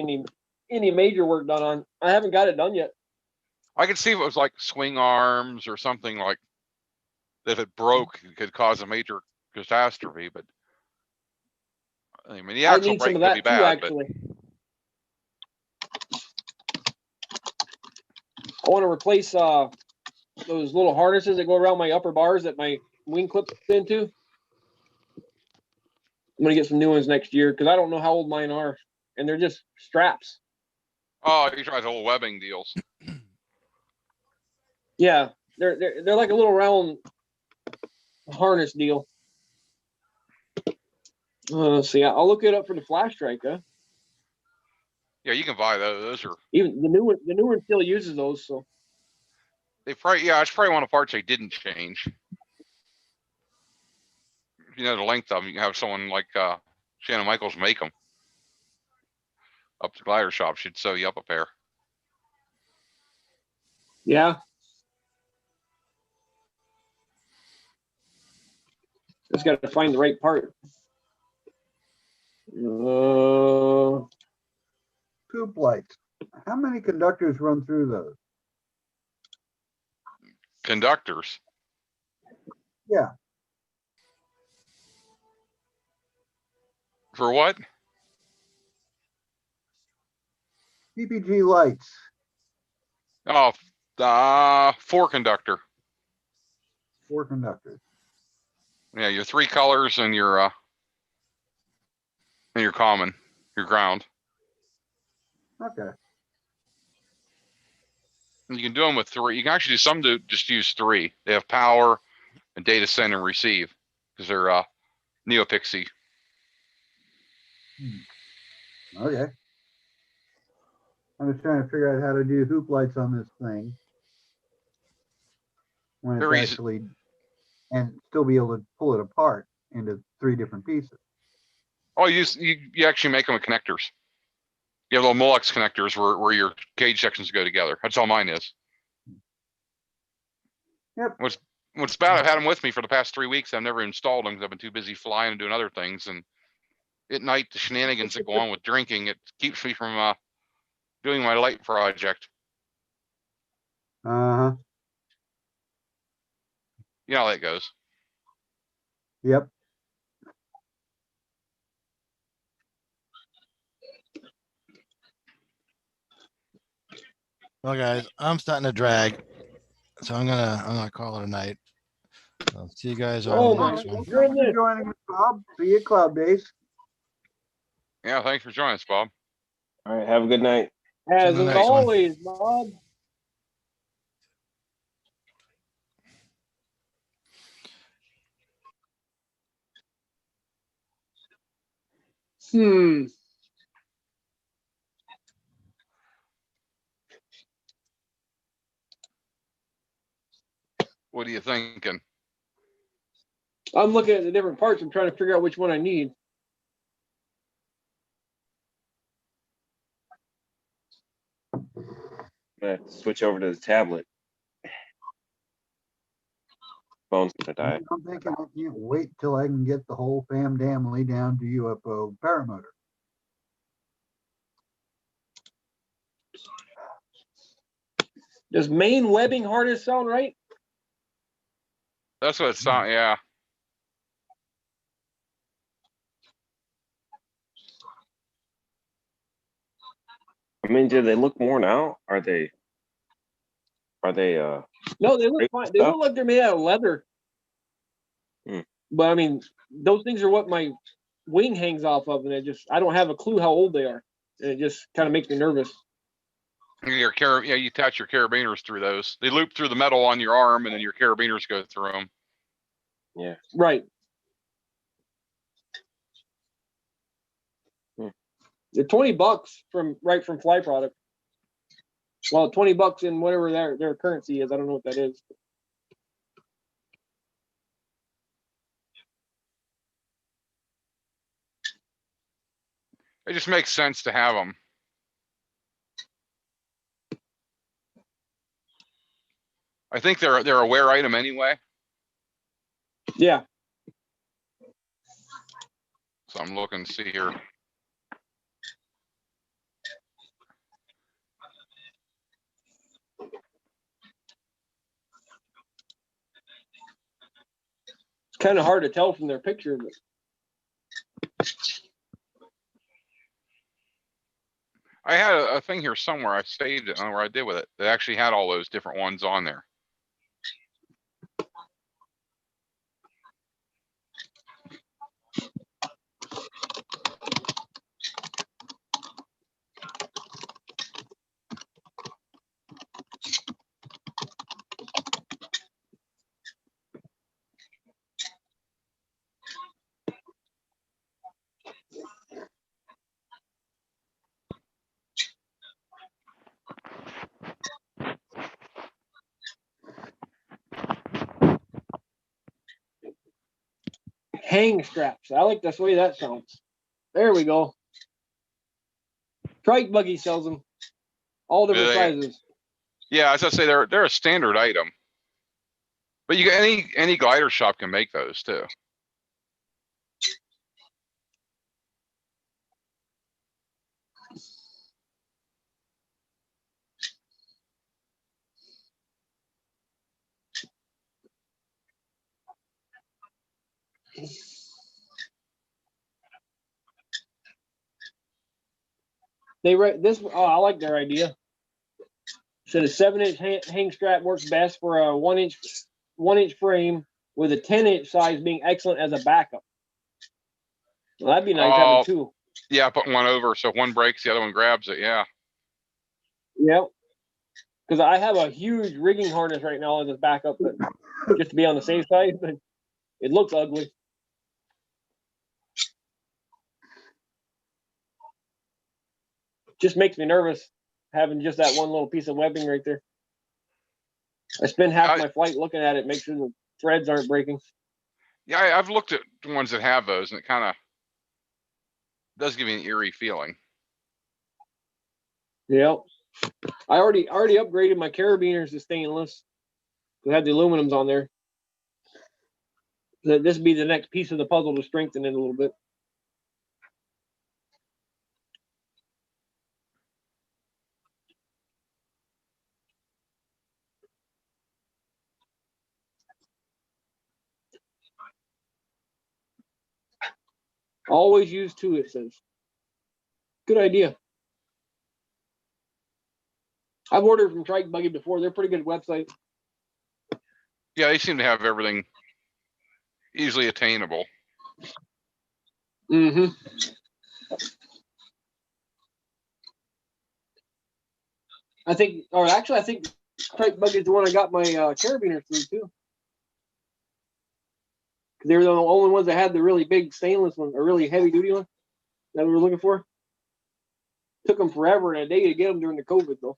any major work done on. I haven't got it done yet. I could see if it was like swing arms or something like if it broke, it could cause a major catastrophe. But I mean, the I axle need some break of could be that too, bad, but actually. I want to replace those little harnesses that go around my upper bars that my wing clips into. I'm gonna get some new ones next year because I don't know how old mine are, and they're just straps. oh, you tried the little webbing deals. Yeah, they're like a little round harness deal. Let's see. I'll look it up for the flash strike. Huh? Yeah, you can buy those. Those are Even the new one. The new one still uses those. So they probably it's probably one of the parts they didn't change. You know the length of them. You can have someone like Shannon Michaels make them. Up to glider shop should sew you up a pair. yeah, just got to find the right part. Tube lights. How many conductors run through those? Conductors. Yeah, For what? PPG lights. Oh, 4 conductor. 4 conductors. Yeah, your 3 colors and your common, your ground. Okay. And you can do them with 3. You can actually do some to just use 3. They have power and data send and receive because they're NeoPixie. Okay. I'm just trying to figure out how to do hoop lights on this thing when it's Very easy. actually, and still be able to pull it apart into 3 different pieces. Oh, you actually make them with connectors. You have little Molex connectors where your cage sections go together. That's all mine is. Yep. What's bad, I've had them with me for the past 3 weeks. I've never installed them because I've been too busy flying and doing other things. And at night, the shenanigans that go on with drinking, it keeps me from doing my light project. Uh-huh. You know how that goes. Yep. Well, guys, I'm starting to drag, so I'm gonna call it a night. I'll see you guys Oh on the my next one. Thanks for goodness! joining us, Bob. See you at Cloud Base. Yeah, thanks for joining us, Bob. All right. Have a good night. As the next one. always, Bob. What are you thinking? I'm looking at the different parts. I'm trying to figure out which one I need. I'm gonna have to switch over to the tablet. Phone's gonna die. I'm thinking I can't wait till I can get the whole family down to UFO paramotor. Does main webbing harness sound right? That's what it's not. Yeah. I mean, do they look worn out? Are they? No, they look Great fine. They stuff. look like they're made out of leather. Hmm. But I mean, those things are what my wing hangs off of, and I don't have a clue how old they are, and it just kind of makes me nervous. You attach your carabiners through those. They loop through the metal on your arm, and then your carabiners go through them. Yeah. Right. Hmm. They're $20 from Fly Product. Well, $20 in whatever their currency is. I don't know what that is. It just makes sense to have them. I think they're a wear item anyway. Yeah. So I'm looking to see here. kind of hard to tell from their picture, but I had a thing here somewhere. I saved it. I don't know where I did with it. They actually had all those different ones on there. hang straps. I like the way that sounds. There we go. Trike Buggy sells them, all different sizes. Yeah, as I say, they're a standard item. But you any glider shop can make those too. They this. Oh, I like their idea. Said a 7-inch hang strap works best for a 1-inch frame, with a 10-inch size being excellent as a backup. Well, that'd be nice having two. Yeah, putting one over so if one breaks, the other one grabs it. Yeah. Yep. Because I have a huge rigging harness right now as a backup, but just to be on the safe side, but it looks ugly. Just makes me nervous having just that one little piece of webbing right there. I spend half my flight looking at it, make sure the threads aren't breaking. Yeah, I've looked at the ones that have those, and it kind of does give me an eerie feeling. Yeah, I already upgraded my carabiners to stainless. They had the aluminums on there. This would be the next piece of the puzzle to strengthen it a little bit. Always use two, it says. Good idea. I've ordered from Trike Buggy before. They're a pretty good website. Yeah, they seem to have everything easily attainable. Mm-hmm. I think Trike Buggy is the one I got my carabiners through too. They were the only ones that had the really big stainless one, or really heavy duty one that we were looking for. Took them forever and a day to get them during the COVID though.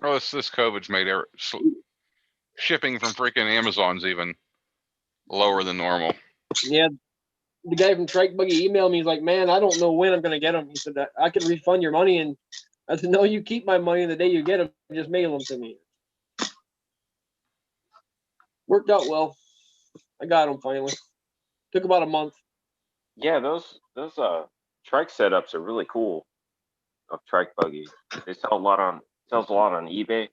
Oh, this COVID's made shipping from freaking Amazon's even lower than normal. Yeah, the guy from Trike Buggy emailed me. He's like, "Man, I don't know when I'm gonna get them." He said that I can refund your money, and I said, "No, you keep my money. The day you get them, just mail them to me." Worked out well. I got them finally. Took about a month. Yeah, those trike setups are really cool. Of Trike Buggy, they sell a lot on eBay.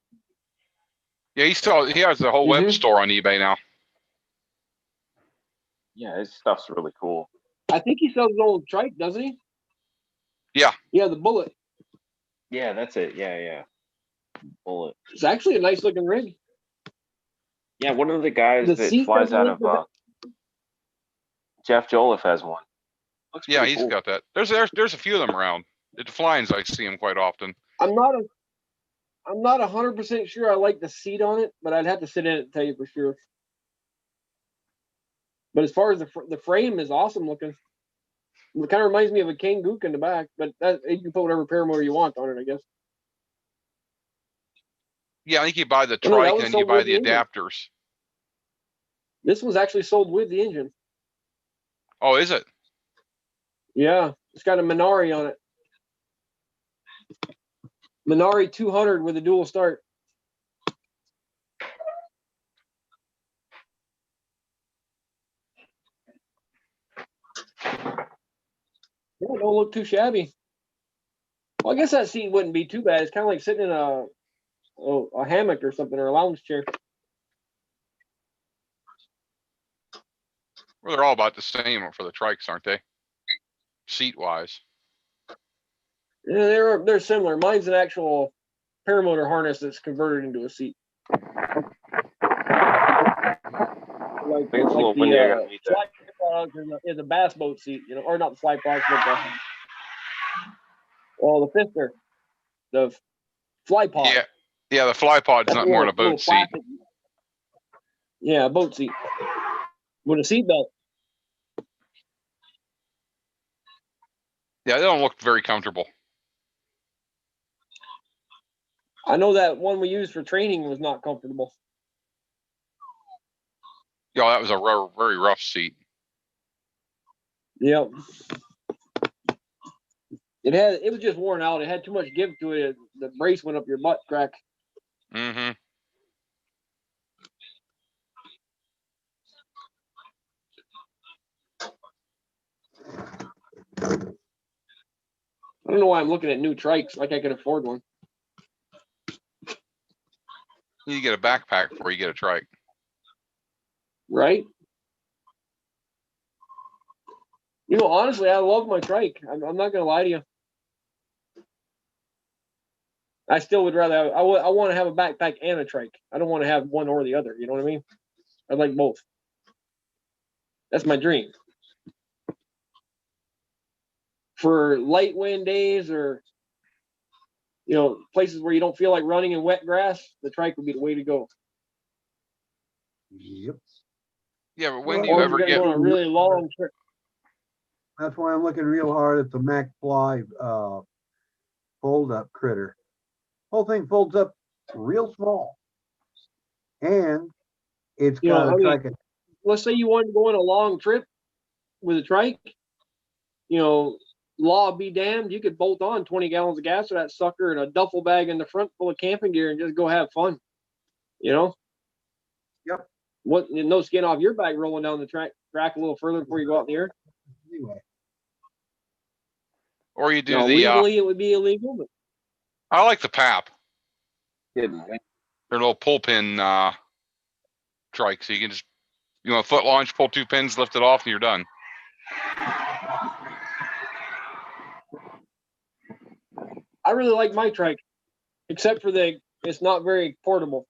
Yeah, he has the whole web store on eBay now. Yeah, his stuff's really cool. I think he sells his old trike, doesn't he? Yeah. Yeah, the Bullet. Yeah, that's it. Yeah. Bullet. It's actually a nice looking rig. Yeah, one of the guys that flies out of Jeff Joliffe has one. Looks yeah, he's cool. Got that. There's a few of them around. At the fly-ins, I see them quite often. I'm not 100% sure I like the seat on it, but I'd have to sit in it to tell you for sure. But as far as the frame is awesome looking. It kind of reminds me of a Kanguk in the back, but you can put whatever paramotor you want on it, I guess. Yeah, I think you buy the trike and then you buy the adapters. This was actually sold with the engine. Oh, is it? Yeah, it's got a Minari on it. Minari 200 with a dual start. Yeah, it don't look too shabby. Well, I guess that seat wouldn't be too bad. It's kind of like sitting in a hammock or something, or a lounge chair. Well, they're all about the same for the trikes, aren't they? Seat wise. Yeah, they're similar. Mine's an actual paramotor harness that's converted into a seat. Like, I think it's a little windy. I gotta meet that. fly product is a bass boat seat, you know, or not the fly product, but the fister, the fly pod. Yeah. Yeah, the fly pod's not more than a boat seat. Plastic. Yeah, a boat seat with a seat belt. Yeah, they don't look very comfortable. I know that one we used for training was not comfortable. Yeah, that was a very rough seat. Yep. It was just worn out. It had too much give to it. The brace went up your butt crack. Mm-hmm. I don't know why I'm looking at new trikes like I could afford one. You need to get a backpack before you get a trike. Right? You know, honestly, I love my trike. I'm not going to lie to you. I still would rather I want to have a backpack and a trike. I don't want to have one or the other. You know what I mean? I like both. That's my dream. For light wind days or, you know, places where you don't feel like running in wet grass, the trike would be the way to go. Yep. Yeah, but when do Or you if ever you're get? going on a really long trip. That's why I'm looking real hard at the McFly fold up critter. Whole thing folds up real small. And it's You know, got I a mean, trike. let's say you wanted to go on a long trip with a trike, you know, law be damned, you could bolt on 20 gallons of gas to that sucker and a duffel bag in the front full of camping gear and just go have fun. You know? Yep. No skin off your back rolling down the track a little further before you go out in the air. Anyway. Or you do No, the legally it would be illegal, but I like the PAP. Kidding. They're little pull pin trike, so you can just foot launch, pull 2 pins, lift it off, and you're done. I really like my trike, except for it's not very portable.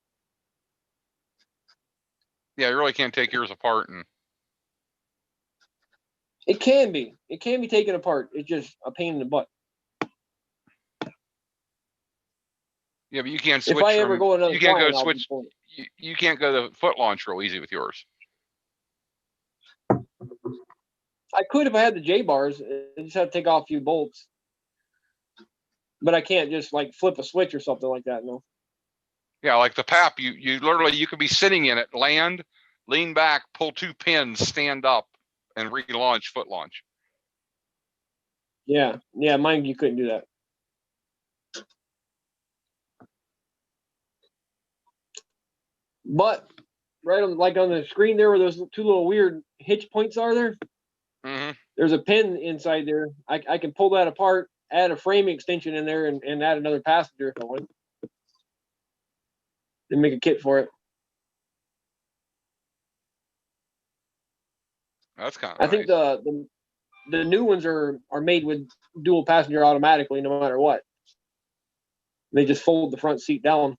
Yeah, you really can't take yours apart and It can be taken apart. It's just a pain in the butt. yeah, but you can't switch. If I ever go another you can't flying, go switch. You can't go to foot launch real easy with yours. I could if I had the J bars. I just have to take off a few bolts. But I can't just like flip a switch or something like that. No. Yeah, like the PAP, you literally you could be sitting in it, land, lean back, pull 2 pins, stand up, and relaunch foot launch. Yeah, mine you couldn't do that. But right on the screen there where those 2 little weird hitch points are there, Mm-hmm. there's a pin inside there. I can pull that apart, add a frame extension in there, and add another passenger if I want. And make a kit for it. That's kind of I think the new ones are made with dual passenger automatically, no matter what. They just fold the front seat down.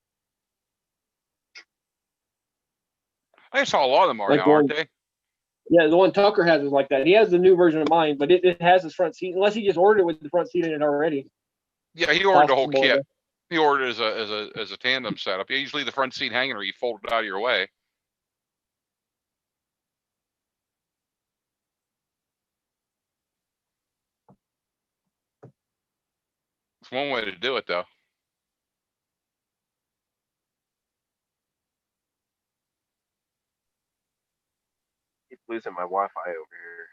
I saw a lot of them are Like now, aren't they? Yeah, the one Tucker has is like that. He has the new version of mine, but it has his front seat, unless he just ordered it with the front seat in it already. Yeah, he ordered the whole Possible, kit. He ordered it as a tandem setup. You usually the front seat hanging or you fold it out of your way. It's one way to do it, though. Keep losing my Wi-Fi over here.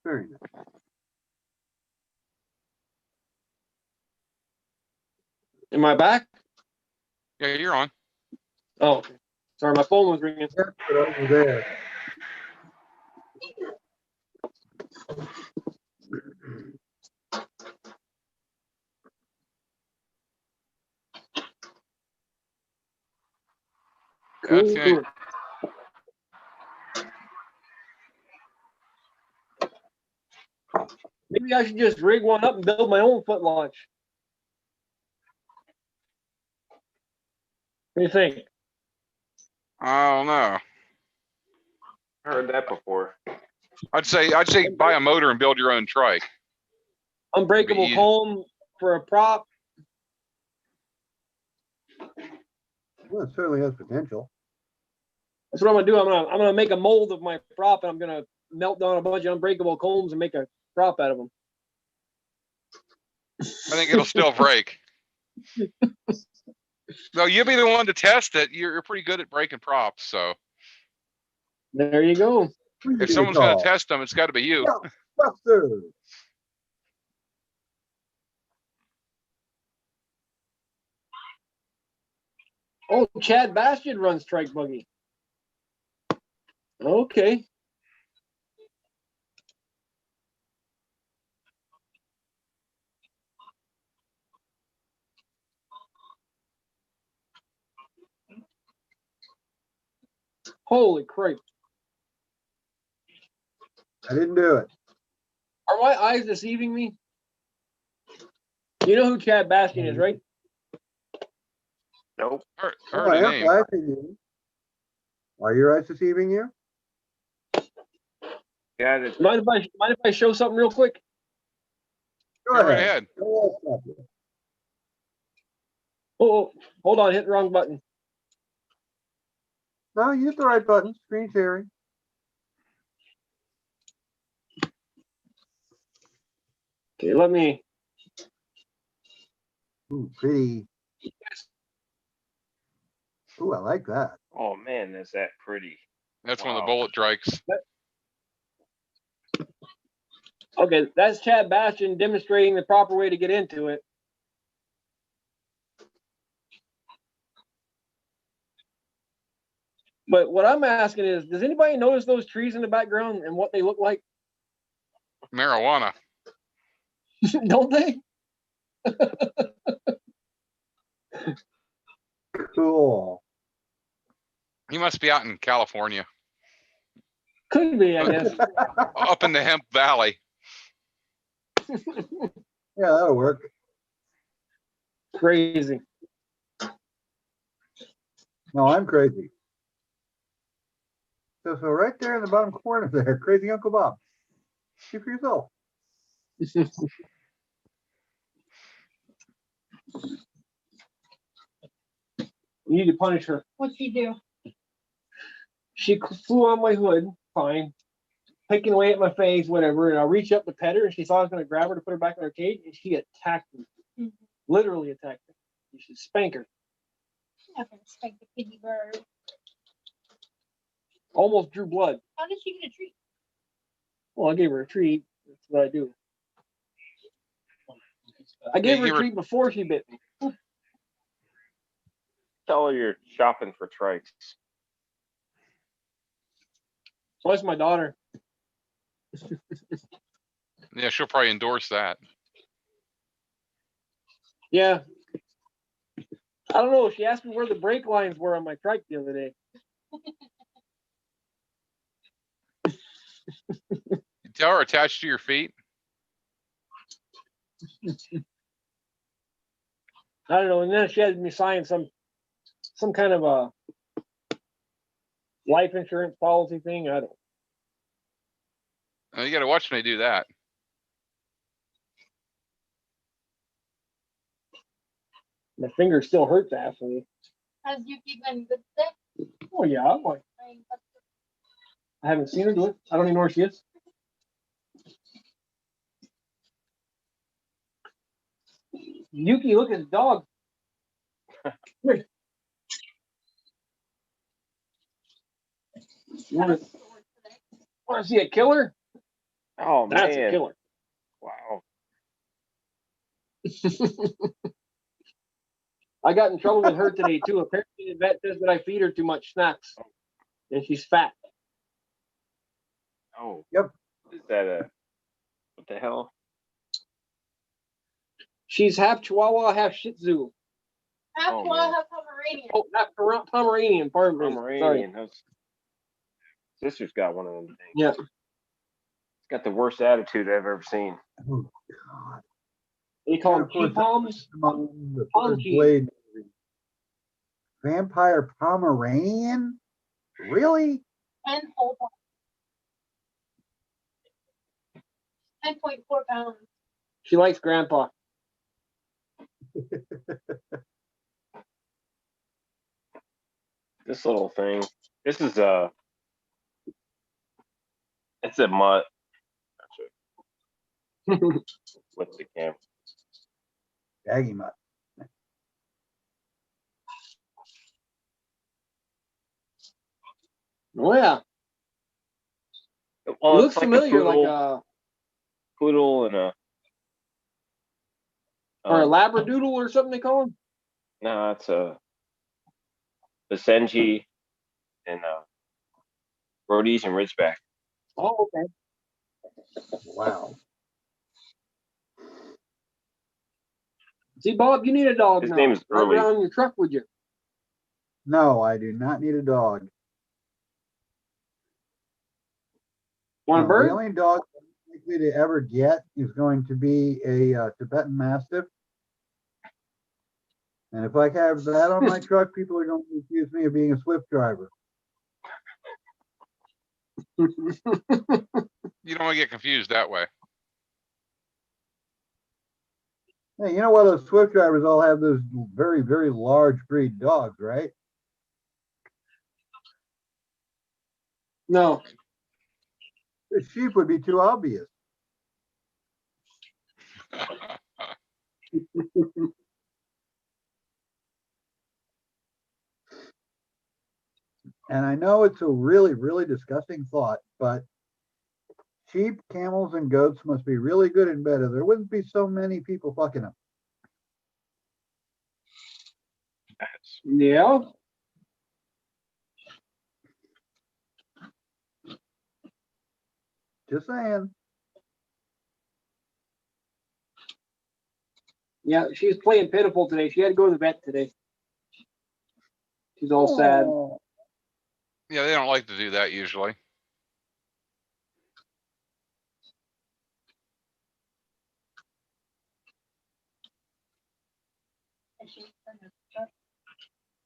Very nice. Am I back? Yeah, you're on. Oh, okay. Sorry, my phone was ringing. Yep, over there. That's Cool. Maybe I should just rig one up and build my own foot launch. What do you think? I don't know. I heard that before. I'd say buy a motor and build your own trike. Unbreakable easy. comb for a prop. Well, it certainly has potential. That's what I'm gonna do. I'm gonna make a mold of my prop, and I'm gonna melt down a bunch of unbreakable combs and make a prop out of them. I think it'll still break. No, you'll be the one to test it. You're pretty good at breaking props, so There you go. if someone's going to test them, it's got to be you. Buster. Oh, Chad Bastian runs trike buggy. Okay. Holy crap. I didn't do it. Are my eyes deceiving me? You know who Chad Bastian is, right? Nope. Heard Oh, I the am name. flashing you. Are your eyes deceiving you? Yeah, that's Mind if I show something real quick? Go Go right ahead. ahead. Go ahead, stop it. Oh, hold on, hit the wrong button. No, you hit the right button. Screen sharing. Okay, let me. Ooh, pretty. Ooh, I like that. oh man, is that pretty. That's one of the Wow. bullet trikes. Okay, that's Chad Bastian demonstrating the proper way to get into it. But what I'm asking is, does anybody notice those trees in the background and what they look like? Marijuana. Don't they? Cool. He must be out in California, Could be, I guess. up in the Hemp Valley. Yeah, that'll work. Crazy. No, I'm crazy. So right there in the bottom corner there, crazy Uncle Bob. See for yourself. You need to punish her. What'd she do? She flew on my hood, fine, picking away at my face, whatever, and I reached up to pet her, and she thought I was going to grab her to put her back in her cage, and she attacked me. Mhm. Literally attacked me. You should spank her. I'm not gonna spank the piggy bird. Almost drew blood. How did she get a treat? Well, I gave her a treat. That's what I do. I gave her You a were- treat before she bit me. Tell her you're shopping for trikes. So that's my daughter. Yeah, she'll probably endorse that. Yeah. I don't know. She asked me where the brake lines were on my trike the other day. You tell her attached to your feet. I don't know. And then she had me sign some kind of a life insurance policy thing. I don't. You got to watch when they do that. My finger still hurts after. Has Yuki been good today? Oh yeah, I'm like, I haven't seen her do it. I don't even know where she is. Yuki, look at the dog. Here. You want to see a killer? Oh That's a man. killer. Wow. I got in trouble with her today too. Apparently the vet says that I feed her too much snacks, and she's fat. Oh. Yep. Is that a what the hell? She's half Chihuahua, half Shih Tzu. Half Oh, Chihuahua, man. half Pomeranian. Oh, not Pomeranian. Pardon me. Sorry. Pomeranian. Sister's got one of them things. Yeah. It's got the worst attitude I've ever seen. Oh God. They call And them of course, cheap palms. the Palm third cheese. blade. Vampire Pomeranian? Really? 10 whole pounds. 10.4 pounds. She likes Grandpa. This little thing. This is it's a mutt. With the camera. Daggy mutt. Oh yeah. Well, It it's looks familiar, like a poodle and a. or a Labradoodle or something they call them. No, it's a Basenji and Rhodesian Ridgeback. Oh, okay. Wow. See, Bob, you need a dog His now. name is Right Early. around your truck, would you? No, I do not need a dog. Want No, a bird? The only dog I'm likely to ever get is going to be a Tibetan Mastiff. And if I have that on my truck, people are going to accuse me of being a Swift driver. You don't want to get confused that way. Hey, you know why those Swift drivers all have those very, very large breed dogs, right? No. The sheep would be too obvious. And I know it's a really, really disgusting thought, but sheep, camels, and goats must be really good in bed, or there wouldn't be so many people fucking them. Yeah. Just saying. Yeah, she's playing pitiful today. She had to go to the vet today. She's all sad. Oh, Yeah, they don't like to do that usually.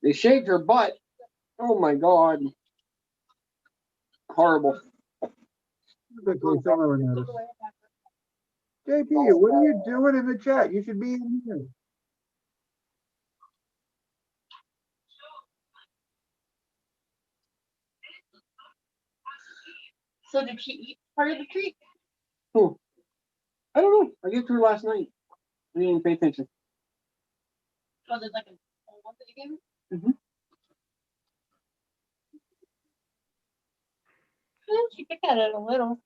They shaved her butt. Oh my God. Horrible. quickly, someone noticed. JP, what are you doing in the chat? You should be in here. So did she eat part of the treat? Who? I don't know. I gave it to her last night. I didn't even pay attention. Was it like a whole one that you gave her? Mhm. She picked at it a little.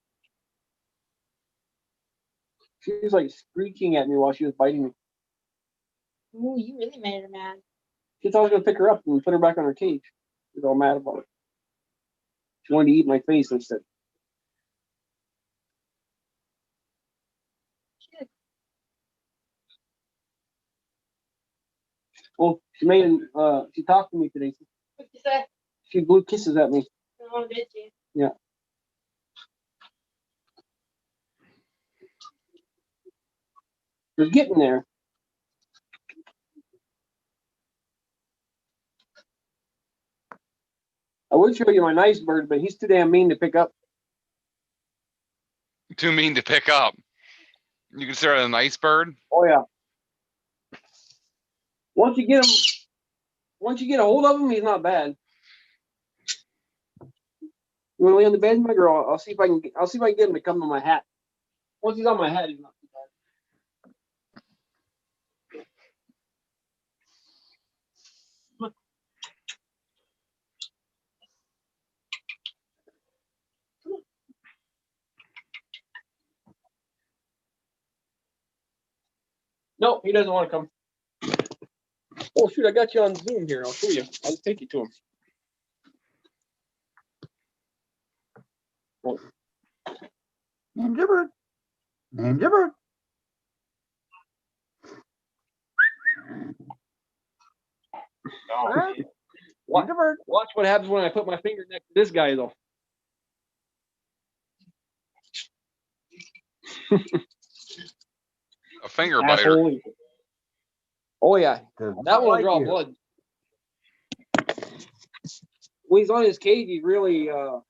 She was like screeching at me while she was biting me. Ooh, you really made her mad. She thought I was gonna pick her up and put her back on her cage. She was all mad about it. She wanted to eat my face instead. Well, she made she talked to me today. What'd you say? She blew kisses at me. Oh, did she? Yeah. We're getting there. I would show you my nice bird, but he's too damn mean to pick up. Too mean to pick up. You consider it a nice bird? Oh yeah. Once you get a hold of him, he's not bad. You want to lay on the bed, my girl? I'll see if I can get him to come to my hat. Once he's on my hat, he's not too bad. No, he doesn't want to come. Oh shoot, I got you on Zoom here. I'll show you. I'll just take you to him. Oh. Ninja bird. Ninja bird. Oh, He's Watch, a bird. watch what happens when I put my finger next to this guy, though. A finger biter. Asshole. Oh yeah, Does that not one will like draw you. blood. When he's on his cage, he's really, I don't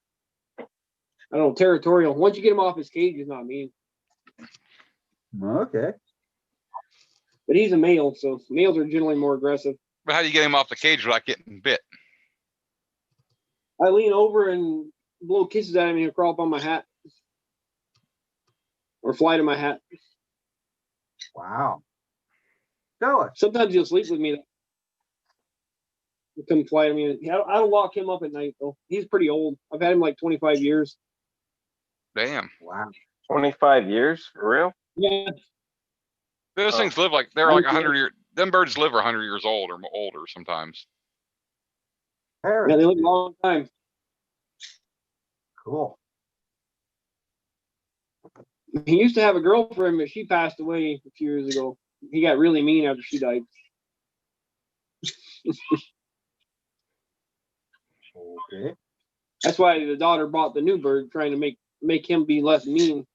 know, territorial. Once you get him off his cage, he's not mean. Okay. But he's a male, so males are generally more aggressive. But how do you get him off the cage without getting bit? I lean over and blow kisses at him, and he'll crawl up on my hat or fly to my hat. Wow. Tell us. Sometimes he'll sleep with me. He'll come fly to me. I don't lock him up at night though. He's pretty old. I've had him like 25 years. Damn. Wow. 25 years for real? Yeah, Those Oh. things live like they're I like would 100 years. Them birds live 100 years old or older sometimes. Parrots. yeah, they live a long time. Cool. He used to have a girlfriend, but she passed away a few years ago. He got really mean after she died. Okay. That's why the daughter bought the new bird, trying to make him be less mean.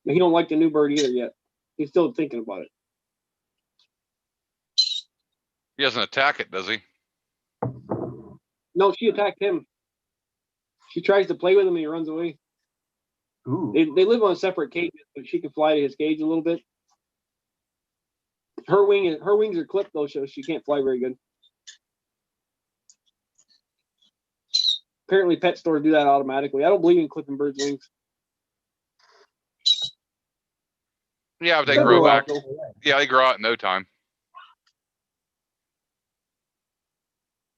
But he don't like the new bird either yet. He's still thinking about it. He doesn't attack it, does he? No, she attacked him. She tries to play with him and he runs away. Ooh. They live on separate cages, but she can fly to his cage a little bit. Her wings are clipped though, so she can't fly very good. Apparently pet stores do that automatically. I don't believe in clipping birds' wings. Yeah, but they They'll grow grow back. out, though. Yeah, they grow out in no time.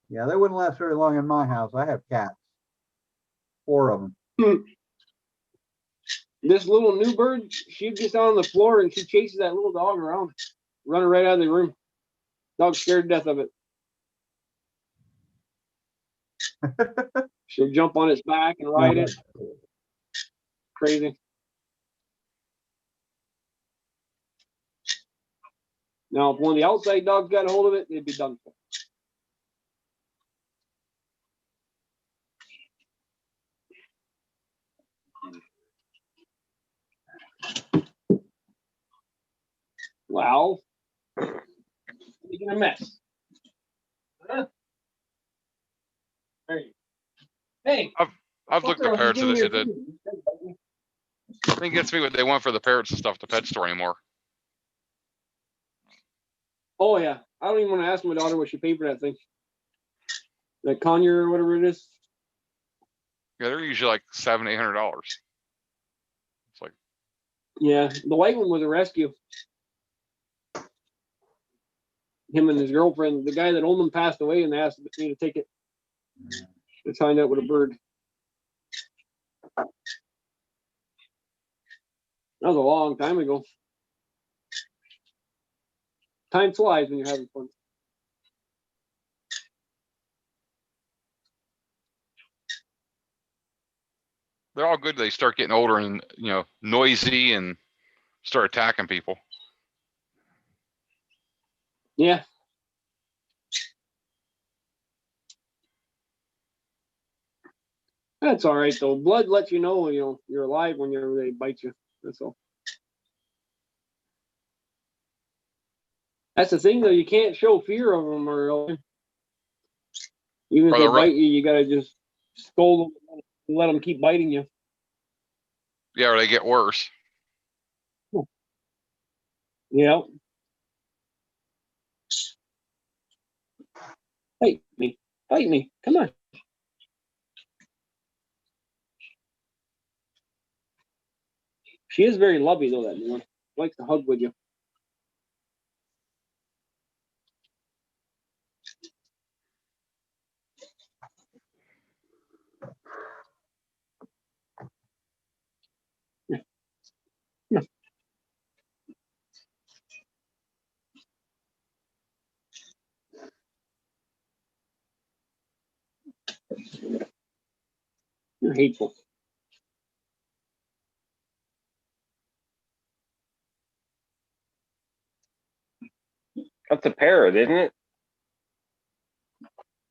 Yeah, they wouldn't last very long in my house. I have cats. 4 of them. This little new bird, she gets down on the floor and she chases that little dog around, running right out of the room. Dog's scared to death of it. She'll jump on its back and ride it. Crazy. Now, if one of the outside dogs got a hold of it, it'd be done for. Wow. Making a mess. Huh? Hey. I've looked at fucker, parrots. he's giving me your It food. I think it gets me what they want for the parrots and stuff at the pet store anymore. Oh yeah, I don't even want to ask my daughter what she paid for that thing. That conure or whatever it is. Yeah, they're usually like $700-800. It's like, Yeah, the white one was a rescue. Him and his girlfriend, the guy that owned them passed away, and they asked me to take it to find out what a bird. That was a long time ago. Time flies when you're having fun. they're all good. They start getting older and noisy and start attacking people. Yeah. That's all right though. Blood lets you know you're alive when they bite you. That's all. That's the thing though. You can't show fear of them, or even if Or they the bite you, you gotta just scold them and let them keep biting you. Yeah, or they get worse. Yeah. Bite me. Bite me. Come on. She is very lovey though, that new one. Likes to hug with you. Yeah. You're hateful. That's a parrot, isn't it?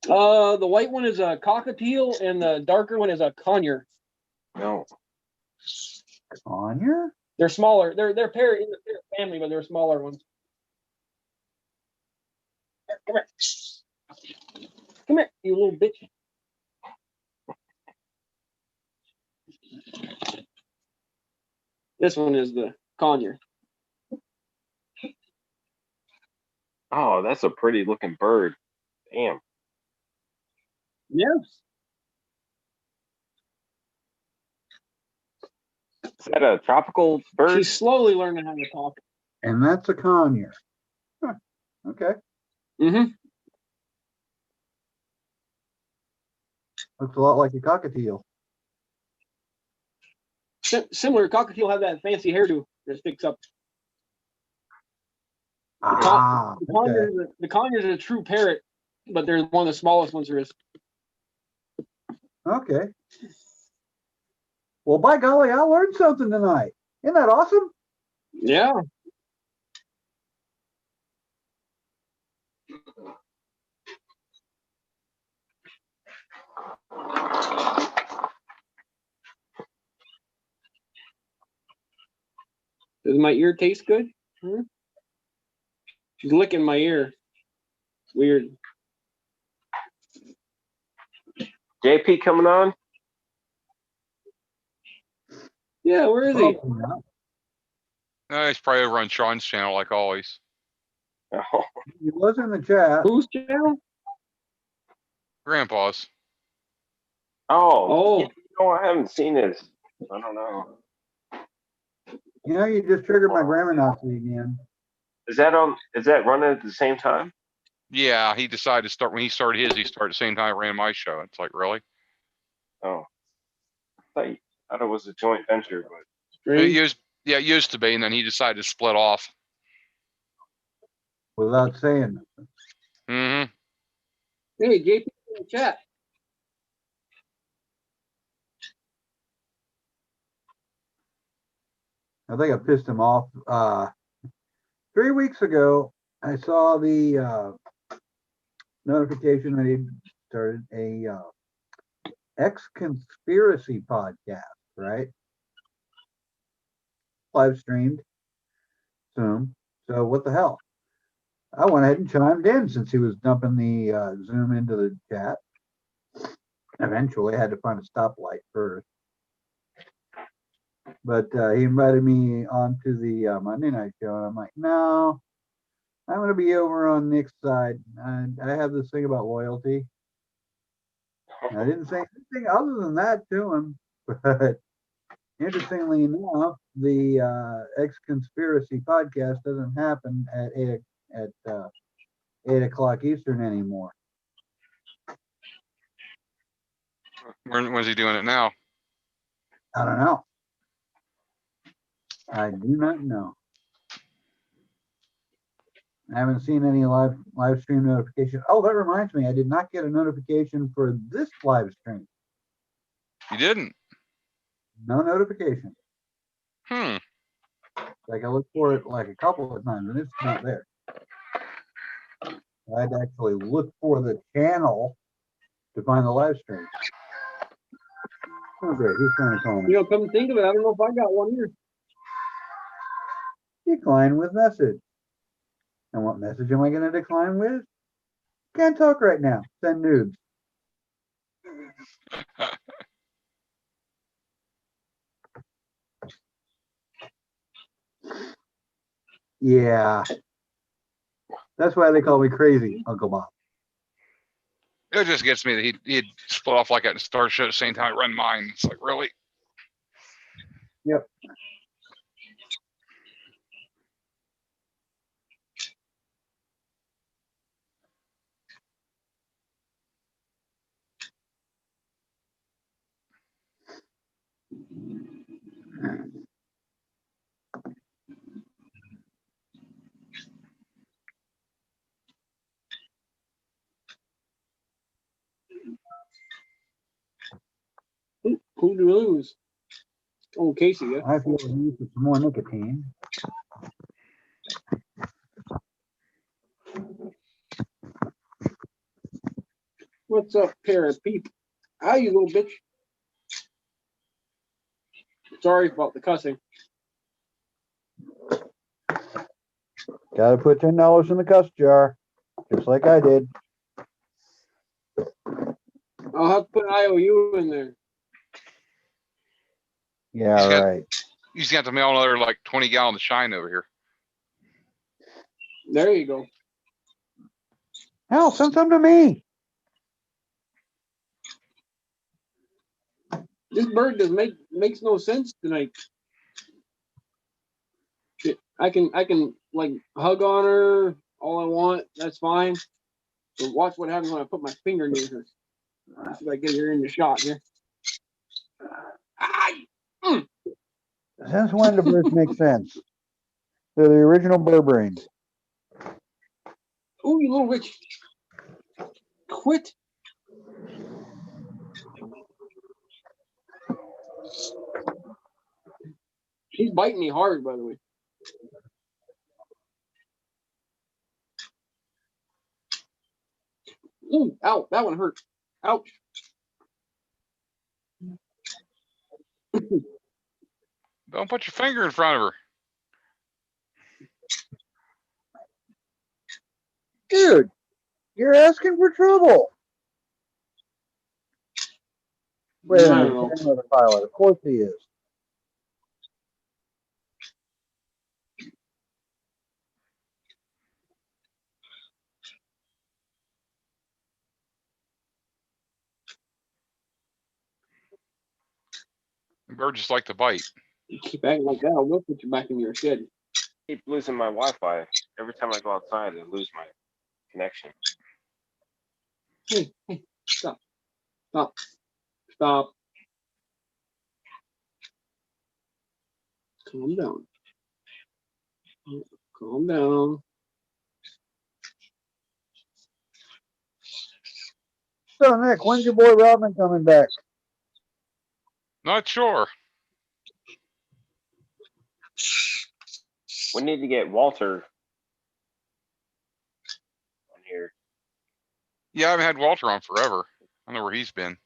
The white one is a cockatiel, and the darker one is a conure. No. Conure? They're smaller. They're parrot in the parrot family, but they're smaller ones. Come here. Come here, you little bitch. This one is the conure. Oh, that's a pretty looking bird. Damn. Yes. Is that a tropical bird? She's slowly learning how to talk. And that's a conure. Huh. Okay. Mm-hmm. Looks a lot like a cockatiel. Similar, cockatiel have that fancy hairdo that sticks up. Ah, okay. The conure is a true parrot, but they're one of the smallest ones there is. Okay. Well, by golly, I learned something tonight. Isn't that awesome? Yeah. Does my ear taste good? Hmm? She's licking my ear. Weird. JP coming on? Yeah, where is he? Probably not. He's probably over on Sean's channel like always. Oh, He was in the chat. Whose channel? Grandpa's. Oh. No, I haven't seen this. I don't know. You know, you just triggered my grammar Nazi again. Is that running at the same time? Yeah, he decided to start when he started his. He started the same time I ran my show. It's like, really? Oh, I thought it was a joint venture, but It used to be, and then he decided to split off. Without saying nothing. Mm-hmm. Hey, JP in the chat. I think I pissed him off. 3 weeks ago, I saw the notification that he started a ex-conspiracy podcast, right? Live streamed Zoom. So what the hell? I went ahead and chimed in since he was dumping the Zoom into the chat. Eventually, I had to find a stoplight first. But he invited me onto the Monday night show, and I'm like, no, I'm going to be over on Nick's side. And I have this thing about loyalty. And I didn't say anything other than that to him. But interestingly enough, the ex-conspiracy podcast doesn't happen at 8 o'clock Eastern anymore. When's he doing it now? I don't know. I do not know. I haven't seen any live stream notification. Oh, that reminds me, I did not get a notification for this live stream. You didn't? No notification. Like I looked for it like a couple of times and it's not there. I had to actually look for the channel to find the live stream. Oh, great. Who's trying to call me? You know, come to think of it, I don't know if I got one here. Decline with message. And what message am I going to decline with? Can't talk right now. Send nudes. Yeah. That's why they call me crazy, Uncle Bob. It just gets me that he'd split off like that and start show at the same time I run mine. It's like, really? Yep. Who do we lose? Oh, Casey, yeah. I feel the need for some more nicotine. What's up, pair of peep? Ah, you little bitch. Sorry about the cussing. Gotta put $10 in the cuss jar, just like I did. I'll have to put an IOU in there. Yeah, He's got- right. You just got to mail another like 20 gallons of shine over here. There you go. Hell, send some to me. This bird does makes no sense tonight. Shit, I can like hug on her all I want. That's fine. But watch what happens when I put my finger near her. Let's see if I get her in the shot here. Ay! Since when do birds make sense? They're the original Burbrain. Ooh, you little witch. Quit. She's biting me hard, by the way. Ooh, ow, that one hurt. Ouch. Don't put your finger in front of her. Dude, you're asking for trouble. Wait a I minute, don't know. another pilot. Of course he is. Birds just like to bite. You keep acting like that, I will put you back in your shed. Keep losing my Wi-Fi. Every time I go outside, I lose my connection. Hey, stop. Stop. Stop. Calm down. Calm down. So, Nick, when's your boy Robin coming back? Not sure. We need to get Walter on here. Yeah, I haven't had Walter on forever. I don't know where he's been.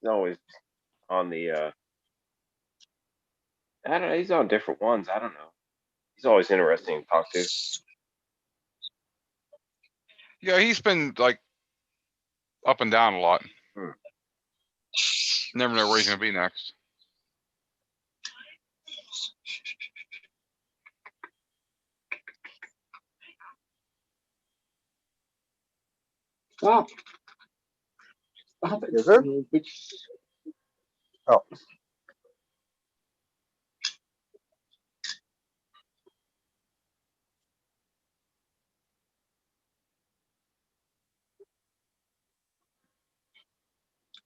He's always on the. I don't know. He's on different ones. I don't know. He's always interesting to talk to. Yeah, he's been like up and down a lot. Hmm. Never know where he's gonna be next. Stop. Stop it. Yes, sir? Oh.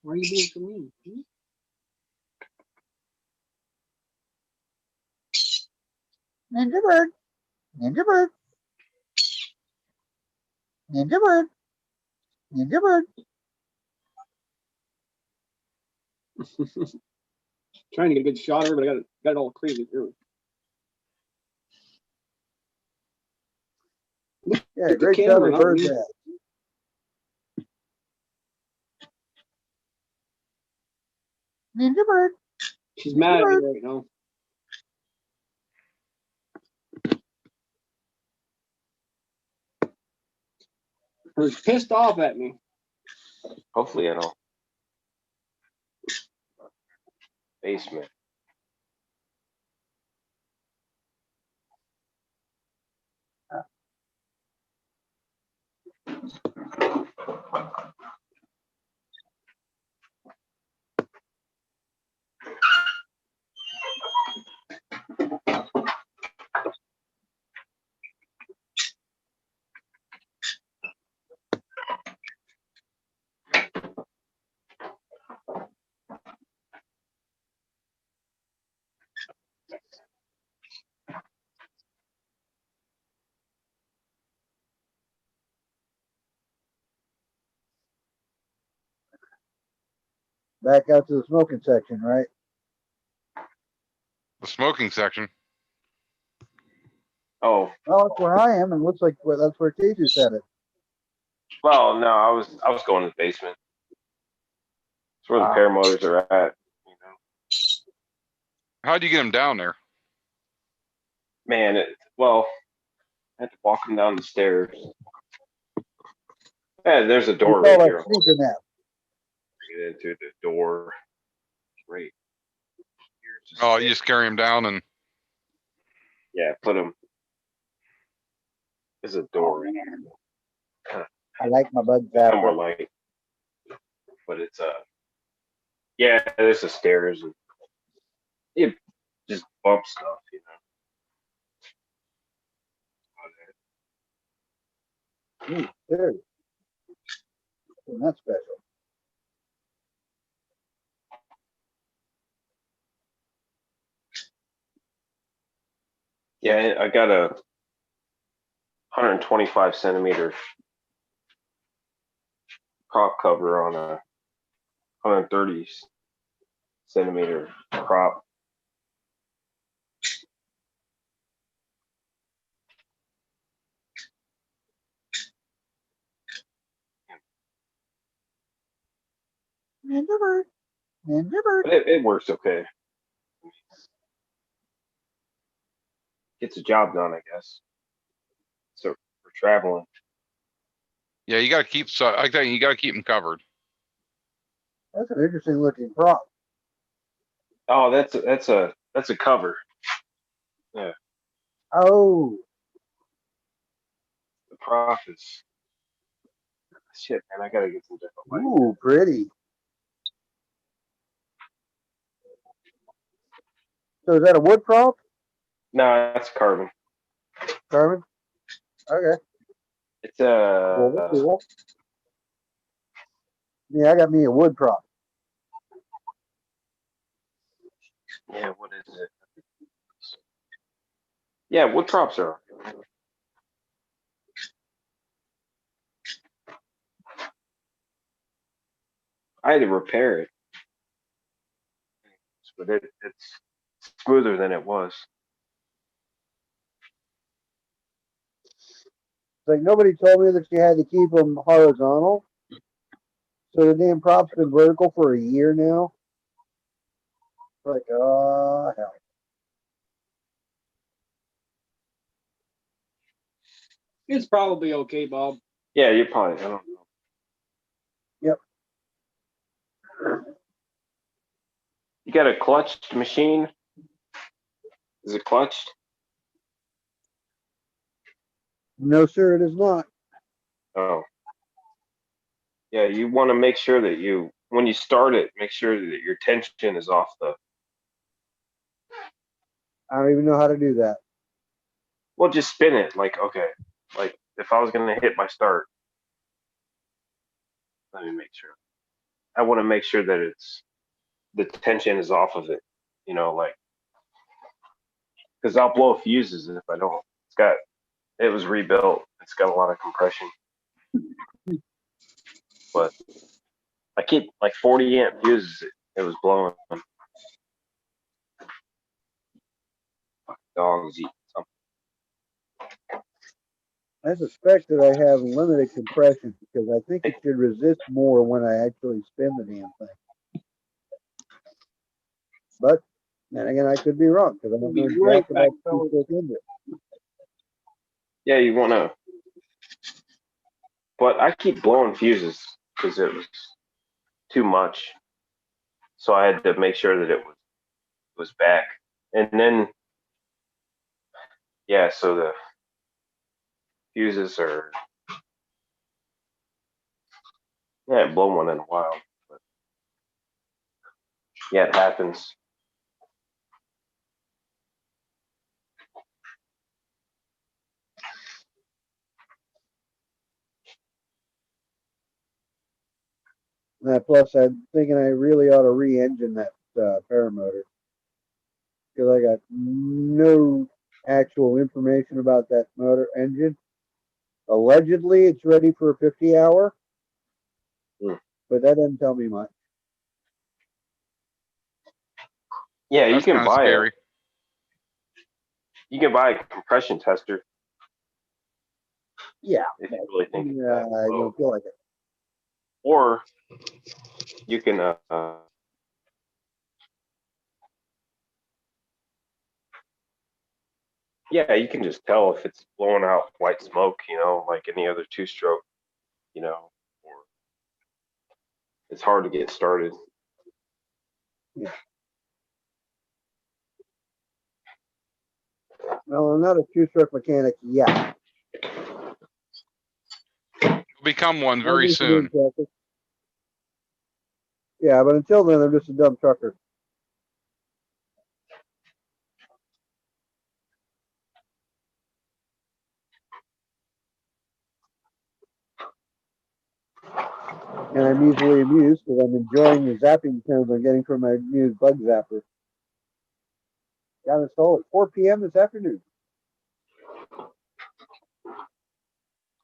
Why are you being so mean? Hmm? Ninja bird. Ninja bird. Ninja bird. Ninja bird. Trying to get a good shot of her, but I got it all crazy through. Yeah, the great shot camera, of not bird me. that. Ninja bird. She's mad at me right now. Her pissed off at me. Hopefully, I don't. Basement. Back out to the smoking section, right? The smoking section. Oh, Well, that's where I am, and looks like that's where Casey's headed. well, no, I was going to the basement. That's where the paramotors are at. You know, How'd you get them down there? man. Well, I had to walk them down the stairs. Yeah, there's a We door call right that here. sneaker nap. Get into the door. Right. Here's the Oh, stairs. you just carry them down and Yeah, put them. There's a door right here. I like my bug Somewhere zapper. light, but it's yeah, there's the stairs and it just bump stuff, you know. Ooh, there. That's special. Yeah, I got a 125 centimeter crop cover on a 130 centimeter crop. Mandiver. Mandiver. But it works okay. Gets the job done, I guess. So for traveling. yeah, you got to keep. So I think you got to keep them covered. That's an interesting looking prop. Oh, that's a cover. Oh, The prop is shit, man. I gotta get some different light. ooh, pretty. So is that a wood prop, No, that's carbon. Carmen? Okay. It's Well, cool. Yeah, I got me a wood prop. yeah, what is it? Yeah, wood props are. I had to repair it, but it's smoother than it was. Like nobody told me that you had to keep them horizontal. So the damn prop's been vertical for a year now. Like, oh hell. It's probably okay, Bob. Yeah, you're probably. I don't know. Yep. You got a clutched machine? Is it clutched? No, sir, it is not. Oh. Yeah, you want to make sure that when you start it, make sure that your tension is off the. I don't even know how to do that. Well, just spin it. Like, okay. Like, if I was going to hit my start, let me make sure. I want to make sure that the tension is off of it. You know, like, because I'll blow fuses if I don't. It was rebuilt. It's got a lot of compression. But I keep like 40 amp fuses. It was blowing. Dogs eat something. I suspect that I have limited compression because I think it should resist more when I actually spin the damn thing. But then again, I could be wrong because I don't know Right jack back, about fellas. two into it. Yeah, you want to. But I keep blowing fuses because it was too much. So I had to make sure that it was back. And then, yeah, so the fuses are, yeah, I haven't blown one in a while. But yeah, it happens. Plus, I'm thinking I really ought to re-engine that paramotor because I got no actual information about that motor engine. Allegedly, it's ready for a 50 hour, but that doesn't tell me much. Yeah, you That's can kind of buy scary. you can buy a compression tester Yeah, if you really think it's yeah, that I low. don't feel like it. Or you can yeah, you can just tell if it's blowing out white smoke, like any other two-stroke, or it's hard to get started. Well, I'm not a two-stroke mechanic yet. You'll become one very I'm just a dumb soon. trucker. Yeah, but until then, I'm just a dumb trucker. And I'm easily amused because I'm enjoying the zapping sounds I'm getting from my new bug zapper. Got installed at 4 p.m. this afternoon.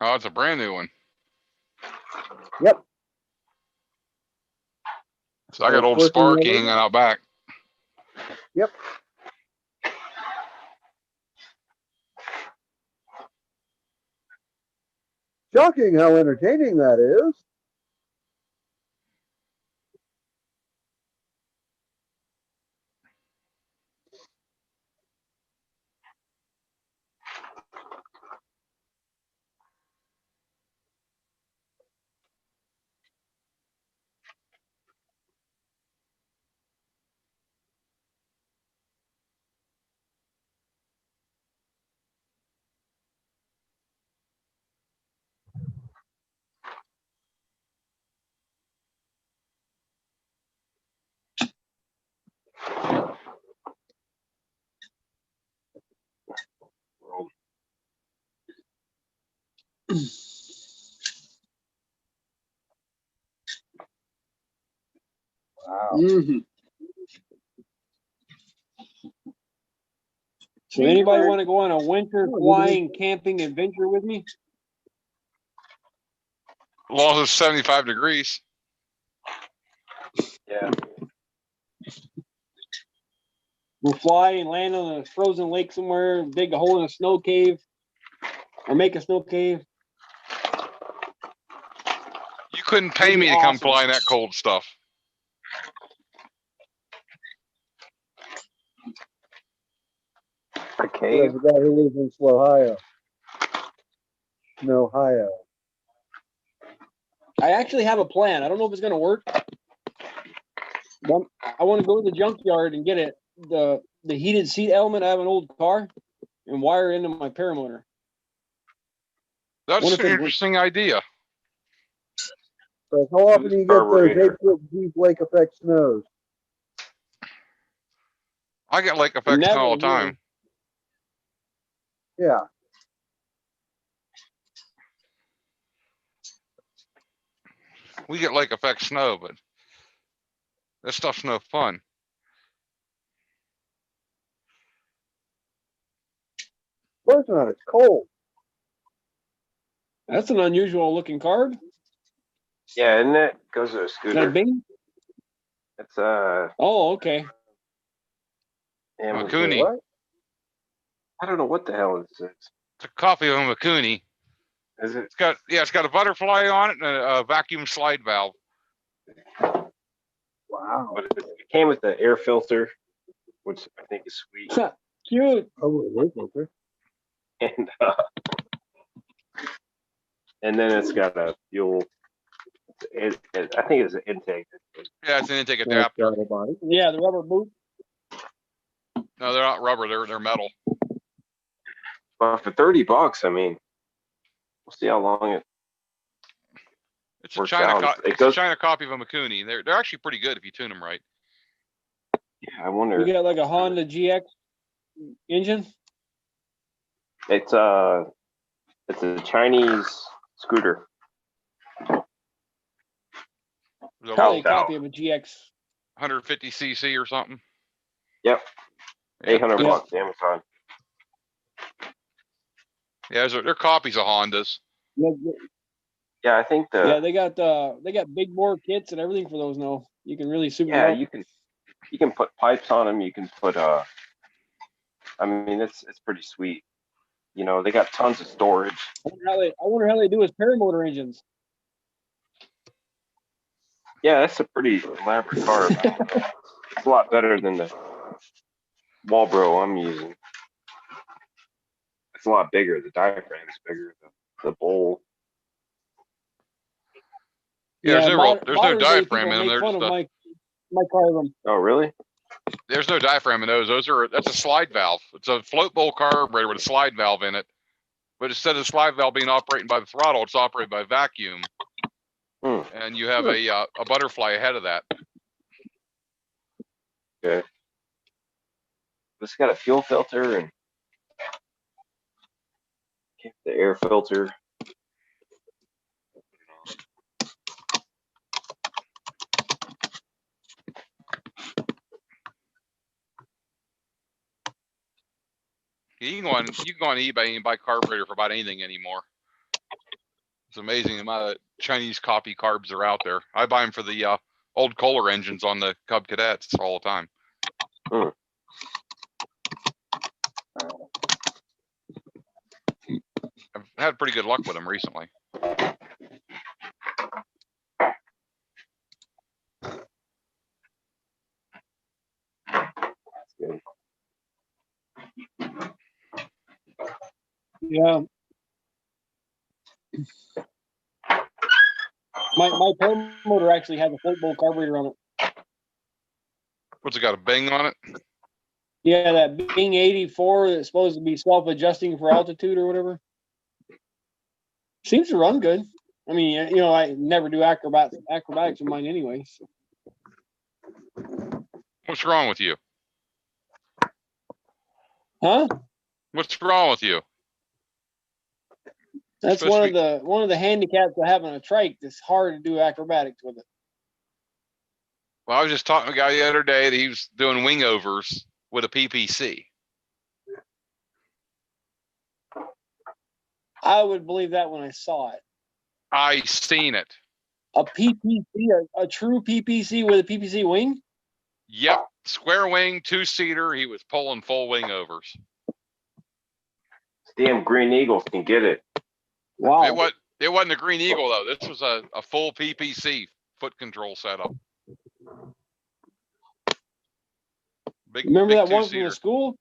Oh, it's a brand new one. Yep. So I got It's old working Sparky well. hanging out back. Yep. Shocking how entertaining that is. Wow. Mm-hmm. So anybody want to go on a winter flying camping adventure with me? As long as it's 75 degrees. Yeah. We'll fly and land on a frozen lake somewhere, dig a hole in a snow cave, or make a snow cave. You couldn't pay It'd be me to come awesome. fly in that cold stuff. A There's cave. a guy who lives in Ohio. No, Ohio. I actually have a plan. I don't know if it's going to work. But I want to go to the junkyard and get it, the heated seat element out of an old car and wire it into my paramotor. That's What if an it- interesting idea. So how often do you get those Carburetor. 8-foot deep lake effect snows? I get lake effects Never, all the time. Yeah. We get lake effect snow, but that stuff's no fun. Of course not. It's cold. That's an unusual looking carb. Yeah, isn't it? Goes to a Is that a scooter. Bing? It's Oh, okay. Makuni. What? I don't know what the hell this is. It's a copy of a Makuni. Is it? It's got a butterfly on it and a vacuum slide valve. Wow. But it came with the air filter, which I think is sweet. Cute. Oh, it is, okay. And then it's got a fuel. I think it's an intake. Yeah, it's an intake Nice adapter. throttle body. Yeah, the rubber boot. No, they're not rubber. They're metal. But for $30, I mean, we'll see how long it. It's a Works China. out. It's a China copy of a Makuni. They're actually pretty good if you tune them right. Yeah, I wonder. You got like a Honda GX engine. It's a Chinese scooter. Probably a Out. copy of a GX. 150 cc or something. Yep. Yeah, $800 Amazon. Yeah, they're copies of Hondas. Yeah, I think Yeah, they got big bore kits and everything for those now. You can really soup them up. you can put pipes on them. You can put I mean, it's pretty sweet. They got tons of storage. I wonder how they do with paramotor engines. Yeah, that's a pretty elaborate carb. It's a lot better than the Walbro I'm using. It's a lot bigger. The diaphragm is bigger. The bowl. Yeah, there's no modern day diaphragm people in them. make They're fun just of my carb. Oh, really? there's no diaphragm in those. That's a slide valve. It's a float bowl carburetor with a slide valve in it. But instead of the slide valve being operated by the throttle, it's operated by vacuum. And you have a butterfly ahead of that. Okay. It's got a fuel filter and the air filter. You can go on eBay and buy carburetor for about anything anymore. It's amazing the amount of Chinese copy carbs are out there. I buy them for the old Kohler engines on the Cub Cadets all the time. I've had pretty good luck with them recently. Good. Yeah. My tow motor actually has a float bowl carburetor on it. What's it got, a Bing on it? Yeah, that Bing 84 that's supposed to be self-adjusting for altitude or whatever. Seems to run good. I mean, you know, I never do acrobatics with mine anyway. So. What's wrong with you? Huh? What's wrong with you? That's one of the handicaps of having a trike. It's hard to do acrobatics with it. Well, I was just talking to a guy the other day that he was doing wing overs with a PPC. I would believe that when I saw it. I seen it. A PPC, a true PPC with a PPC wing? Yep, square wing, 2-seater. He was pulling full wing overs. Damn Green Eagle can get it. Wow. It wasn't a Green Eagle though. This was a full PPC foot control setup. Remember big that one from two-seater. the school?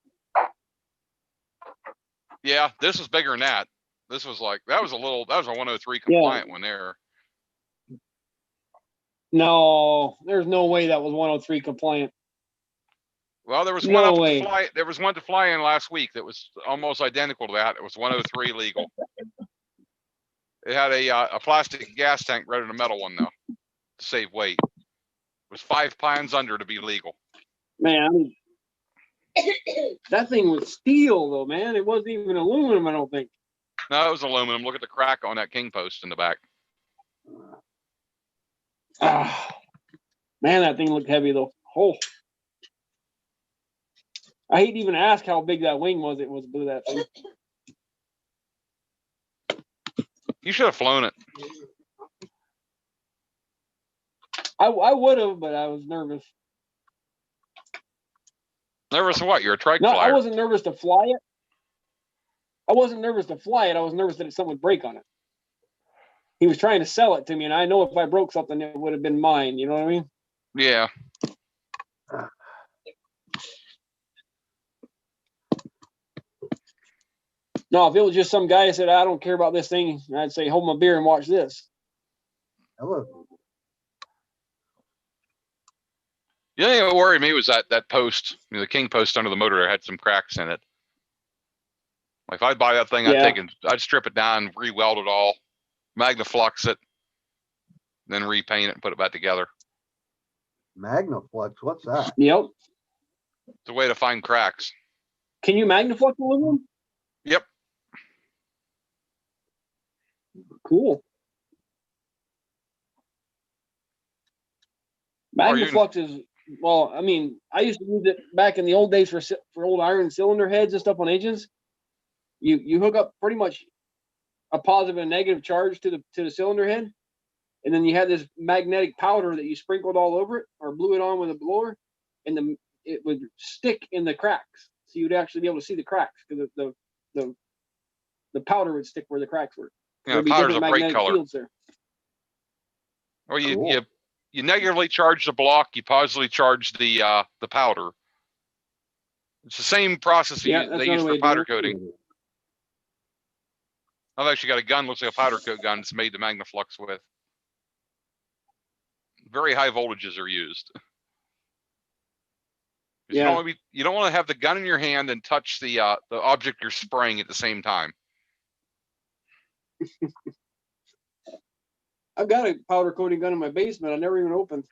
Yeah, this was bigger than that. This was like that was a 103 compliant one there. No, there's no way that was 103 compliant. Well, there was No one way. to fly. There was one to fly in last week that was almost identical to that. It was 103 legal. It had a plastic gas tank rather than a metal one though, to save weight. It was 5 pounds under to be legal. Man, that thing was steel though, man. It wasn't even aluminum, I don't think. No, it was aluminum. Look at the crack on that king post in the back. Man, that thing looked heavy though. Oh. I hate to even ask how big that wing was. It was blue, that thing. You should have flown it. I would have, but I was nervous. Nervous of what? You're a trike No, flyer. I wasn't nervous to fly it. I wasn't nervous to fly it. I was nervous that something would break on it. He was trying to sell it to me, and I know if I broke something, it would have been mine. You know what I mean? Yeah. No, if it was just some guy that said, I don't care about this thing, I'd say, hold my beer and watch this. Hello. The only thing that worried me was that post, the king post under the motor there had some cracks in it. Like if I'd buy that thing, Yeah. I'd strip it down, re-weld it all, Magnaflux it, then repaint it and put it back together. Magnaflux, what's that? Yep. It's a way to find cracks. Can you Magnaflux aluminum? Yep. Cool. Magnaflux is, well, I mean, I used to use it back in the old days for old iron cylinder heads and stuff on engines. You hook up pretty much a positive and negative charge to the cylinder head, and then you had this magnetic powder that you sprinkled all over it or blew it on with a blower, and it would stick in the cracks, so you'd actually be able to see the cracks because the powder would stick where the cracks were. Yeah, the powder's a bright color. There. Or you you negatively charge the block, you positively charge the powder. It's the same process they use another for way to do powder it. coating. I've actually got a gun, looks like a powder coat gun. It's made to Magnaflux with. Very high voltages are used. Yeah. You don't want to have the gun in your hand and touch the object you're spraying at the same time. I've got a powder coating gun in my basement. I never even opened.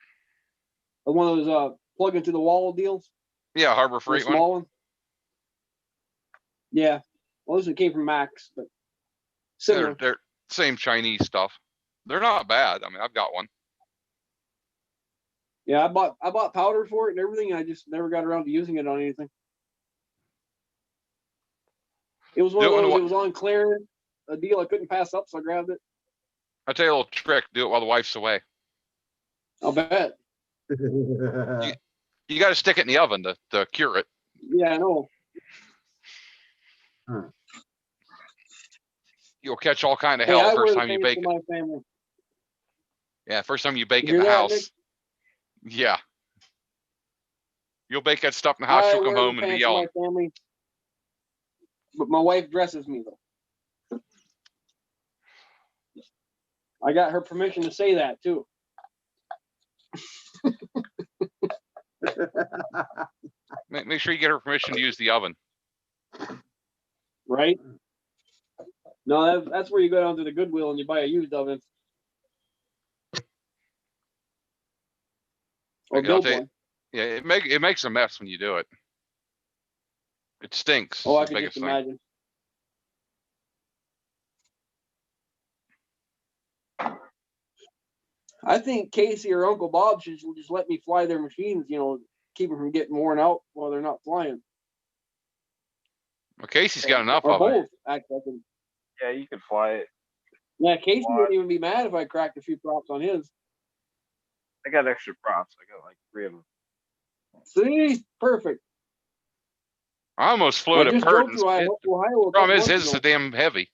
One of those plug into the wall deals. Yeah, Harbor The Freight one. small one. Yeah. Well, this one came from Max, but similar. They're same Chinese stuff. They're not bad. I mean, I've got one. Yeah, I bought powder for it and everything, and I just never got around to using it on anything. It was one of those. It was on clearance, a deal I couldn't pass up, so I grabbed it. I'll tell you a little trick. Do it while the wife's away. I'll bet. You got to stick it in the oven to cure it. Yeah, I know. You'll catch all kind of Hey, hell I first wear time you the bake pants it. for my family. Yeah, first time you bake You it in hear the that, house. Nick? Yeah. You'll bake that stuff in the house. I She'll come wear the home and be pants yelling. for my family, but my wife dresses me though. I got her permission to say that too. Make sure you get her permission to use the oven. Right? No, that's where you go down to the Goodwill and you buy a used oven. Or I'll build tell you, one. yeah, it makes a mess when you do it. It stinks. Oh, I It's the can biggest just thing. imagine. I think Casey or Uncle Bob should just let me fly their machines, keep them from getting worn out while they're not flying. Well, Casey's got enough Or of them. both, actually. Yeah, you can fly it. Yeah, Casey wouldn't even be mad if I cracked a few props on his. I got extra props. I got like 3 of them. See? Perfect. I almost flew I it at just drove Burton's. to Ohio. The problem is, his is so damn heavy.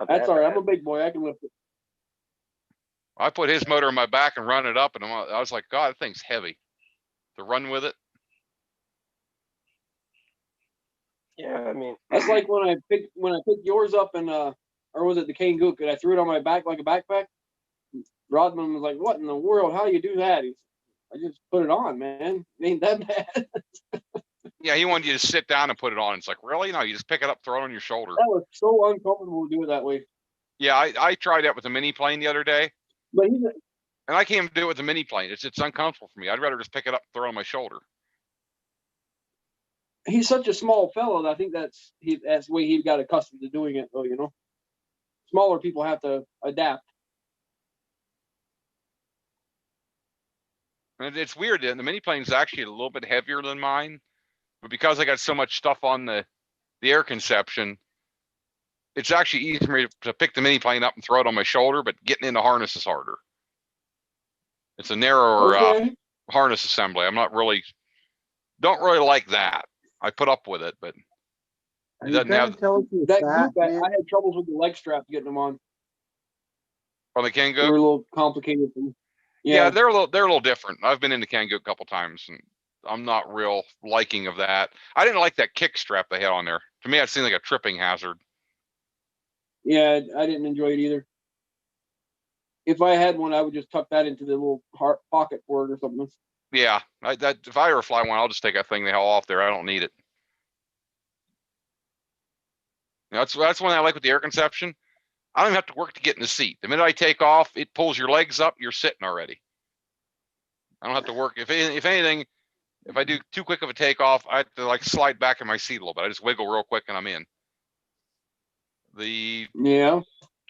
That's all right. I'm a big boy. I can lift it. I put his motor on my back and run it up, and I was like, God, that thing's heavy. To run with it. Yeah, I mean, That's like when I picked yours up and or was it the Kangook and I threw it on my back like a backpack? Rodman was like, "What in the world? How you do that?" I just put it on, man. It ain't that bad. Yeah, he wanted you to sit down and put it on. It's like, really? No, you just pick it up, throw it on your shoulder. That was so uncomfortable to do it that way. Yeah, I tried that with the mini plane the other day. But and I can't even do it with the mini plane. It's uncomfortable for me. I'd rather just pick it up, throw it on my shoulder. He's such a small fellow that I think that's the way he got accustomed to doing it, though. Smaller people have to adapt. And it's weird. The mini plane is actually a little bit heavier than mine, but because I got so much stuff on the air conception, it's actually easier for me to pick the mini plane up and throw it on my shoulder, but getting in the harness is harder. It's a narrower harness assembly. Don't really like that. I put up with it, but it doesn't have. That group, I had troubles with the leg strap getting them on. On the They were Kangook? a little complicated for me. Yeah, they're a little different. I've been into Kangook a couple times, and I'm not real liking of that. I didn't like that kick strap they had on there. To me, it seemed like a tripping hazard. Yeah, I didn't enjoy it either. If I had one, I would just tuck that into the little pocket for it or something. Yeah, if I ever fly one, I'll just take that thing the hell off there. I don't need it. That's one thing I like with the air conception. I don't even have to work to get in the seat. The minute I take off, it pulls your legs up. You're sitting already. I don't have to work. If anything, if I do too quick of a takeoff, I have to like slide back in my seat a little bit. I just wiggle real quick and I'm in. The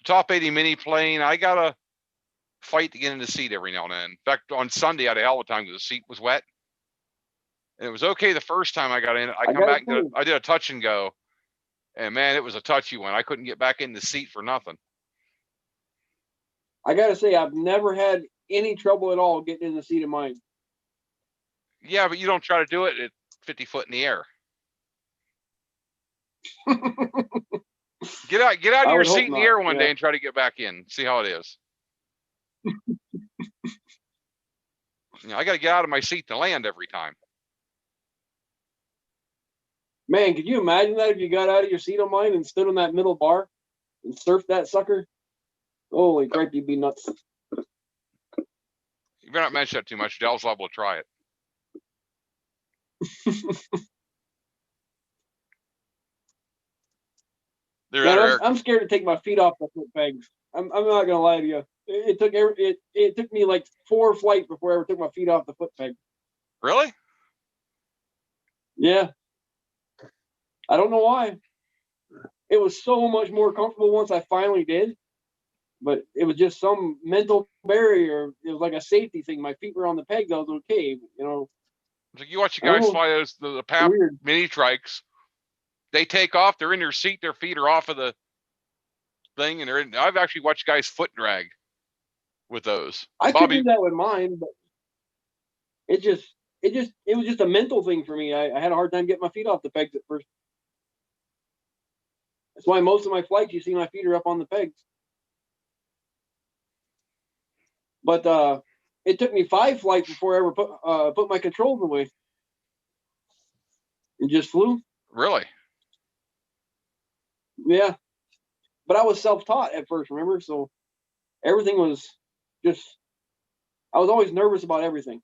Top 80 mini plane, I gotta fight to get in the seat every now and then. In fact, on Sunday I had a hell of a time because the seat was wet. And it was okay the first time I got in. I come back, I did a touch and go. And man, it was a touchy one. I couldn't get back in the seat for nothing. I gotta say, I've never had any trouble at all getting in the seat of mine. Yeah, but you don't try to do it at 50 foot in the air. Get out of I your would hope seat in the not, air one yeah. day and try to get back in. See how it is. I got to get out of my seat to land every time. Man, could you imagine that if you got out of your seat on mine and stood on that middle bar and surfed that sucker? Holy crap, you'd be nuts. You better not mention that too much. Dell's liable to try it. There, Man, Eric. I'm scared to take my feet off the foot pegs. I'm not gonna lie to you. It took me like 4 flights before I ever took my feet off the foot peg. Really? Yeah. I don't know why. It was so much more comfortable once I finally did, but it was just some mental barrier. It was like a safety thing. My feet were on the pegs. I was okay. You know. It's like you watch the I don't guys know. fly those the PAP Weird. mini trikes. They take off. They're in their seat. Their feet are off of the thing, and they're in. I've actually watched guys foot drag with those. I could Bobby, do that with mine, but it was just a mental thing for me. I had a hard time getting my feet off the pegs at first. That's why most of my flights, you see my feet are up on the pegs. But it took me 5 flights before I ever put my controls away. And just flew. really? Yeah. But I was self-taught at first, remember? So everything was just, I was always nervous about everything.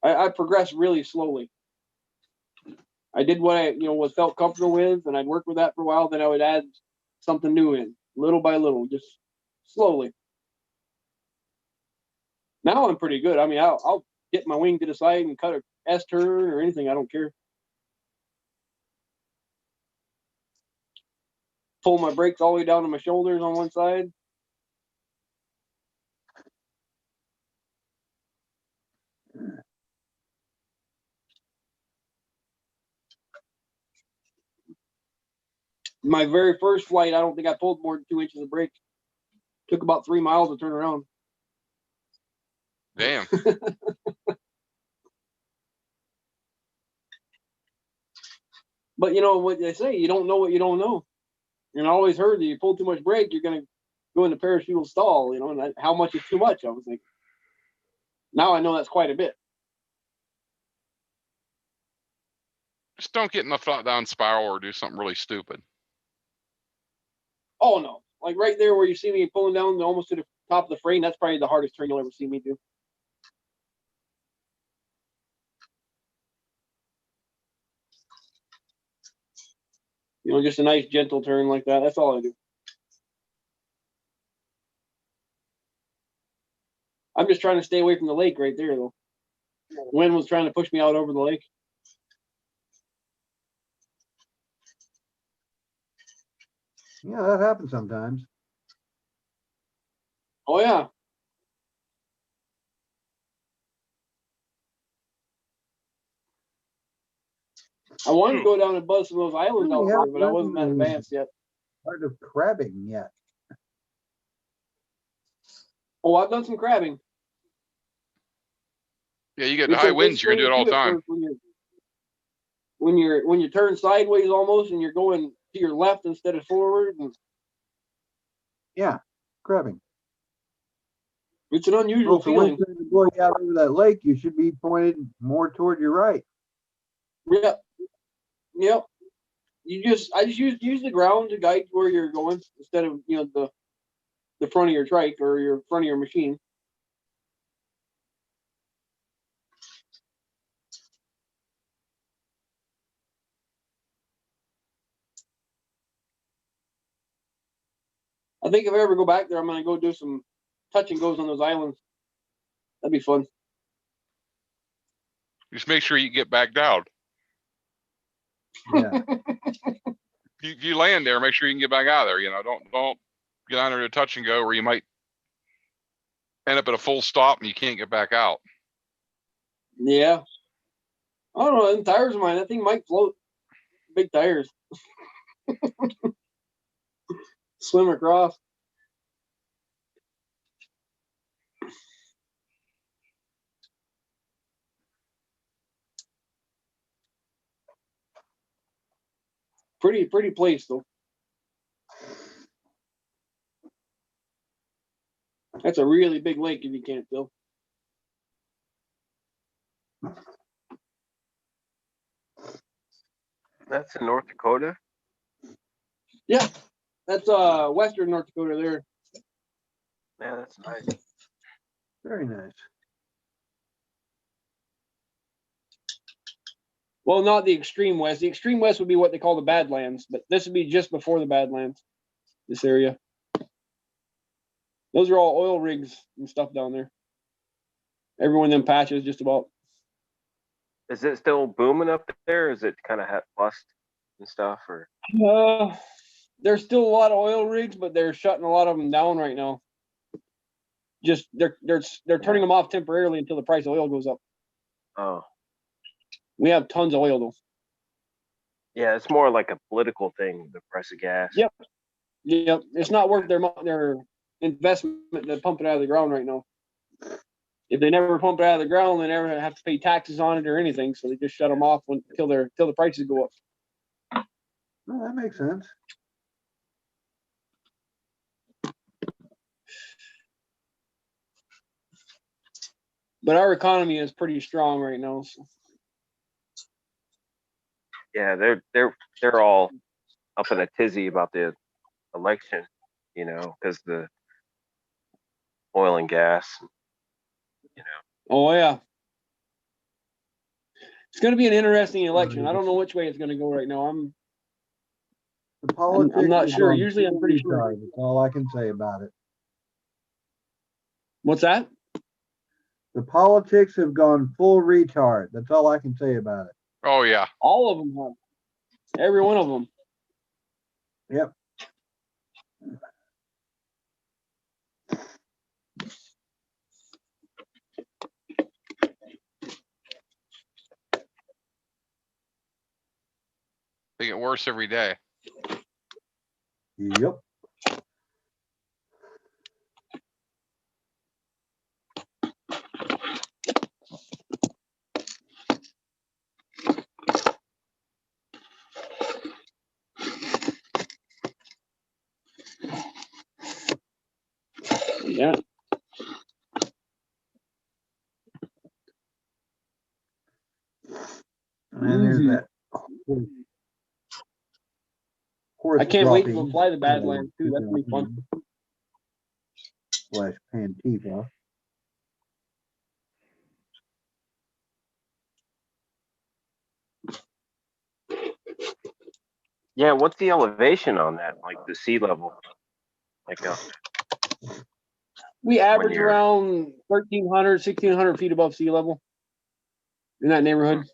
I progressed really slowly. I did what I, was felt comfortable with, and I'd work with that for a while. Then I would add something new in, little by little, just slowly. Now I'm pretty good. I mean, I'll get my wing to the side and cut a S turn or anything. I don't care. Pull my brakes all the way down to my shoulders on one side. My very first flight, I don't think I pulled more than 2 inches of brake. Took about 3 miles to turn around. Damn. But you know what they say, you don't know what you don't know. And I always heard that you pull too much brake, you're going to go into parachute stall, and how much is too much? I was like, now I know that's quite a bit. Just don't get in a flat down spiral or do something really stupid. Oh, no. Like right there where you see me pulling down almost to the top of the frame, that's probably the hardest turn you'll ever see me do. Just a nice gentle turn like that. That's all I do. I'm just trying to stay away from the lake right there, though. Wind was trying to push me out over the lake. Yeah, that happens sometimes. Oh, yeah. I wanted to go down and buzz some of those islands out there, but I wasn't that advanced yet. Part of crabbing yet. Oh, I've done some crabbing. Yeah, you get high winds, you're gonna do it all the time. When you turn sideways almost and you're going to your left instead of forward. Yeah, crabbing. It's an unusual feeling. When you blow you out over that lake, you should be pointed more toward your right. Yep. Yep. I just use the ground to guide where you're going instead of the front of your trike or your front of your machine. I think if I ever go back there, I'm gonna go do some touch and goes on those islands. That'd be fun. Just make sure you get back down. Yeah. If you land there, make sure you can get back out of there. Don't get under the touch and go where you might end up at a full stop and you can't get back out. Yeah. I don't know. Them tires of mine, that thing might float. Big tires. Swim across. Pretty place though. That's a really big lake if you can't tell. That's in North Dakota. Yeah, that's western North Dakota there. Yeah, that's nice. Very nice. Well, not the extreme west. The extreme west would be what they call the Badlands, but this would be just before the Badlands. This area. Those are all oil rigs and stuff down there. Every one of them patches, just about. Is it still booming up there? Is it kind of bust and stuff, or? There's still a lot of oil rigs, but they're shutting a lot of them down right now. Just they're turning them off temporarily until the price of oil goes up. Oh. We have tons of oil though. Yeah, it's more like a political thing, the price of gas. Yep. It's not worth their investment to pump it out of the ground right now. If they never pump it out of the ground, they never have to pay taxes on it or anything. So they just shut them off until the prices go up. Well, that makes sense. But our economy is pretty strong right now. So. Yeah, they're all up in a tizzy about the election, you know, because the oil and gas, you know. Oh yeah, it's going to be an interesting election. I don't know which way it's going to go right now. The politics I'm not is sure. on Usually, I'm pretty sure. retard. That's all I can say about it. What's that? The politics have gone full retard. That's all I can say about it. Oh yeah. All of them have. Every one of them. Yep. They get worse every day. Yep. Yeah. And then there's that horse I can't wait to dropping, go fly the Badlands too. That's gonna be fun. Slash Pantifa. Yeah, what's the elevation on that? Like the sea level? Like We average you're- around 1,300, 1,600 feet above sea level in that neighborhood.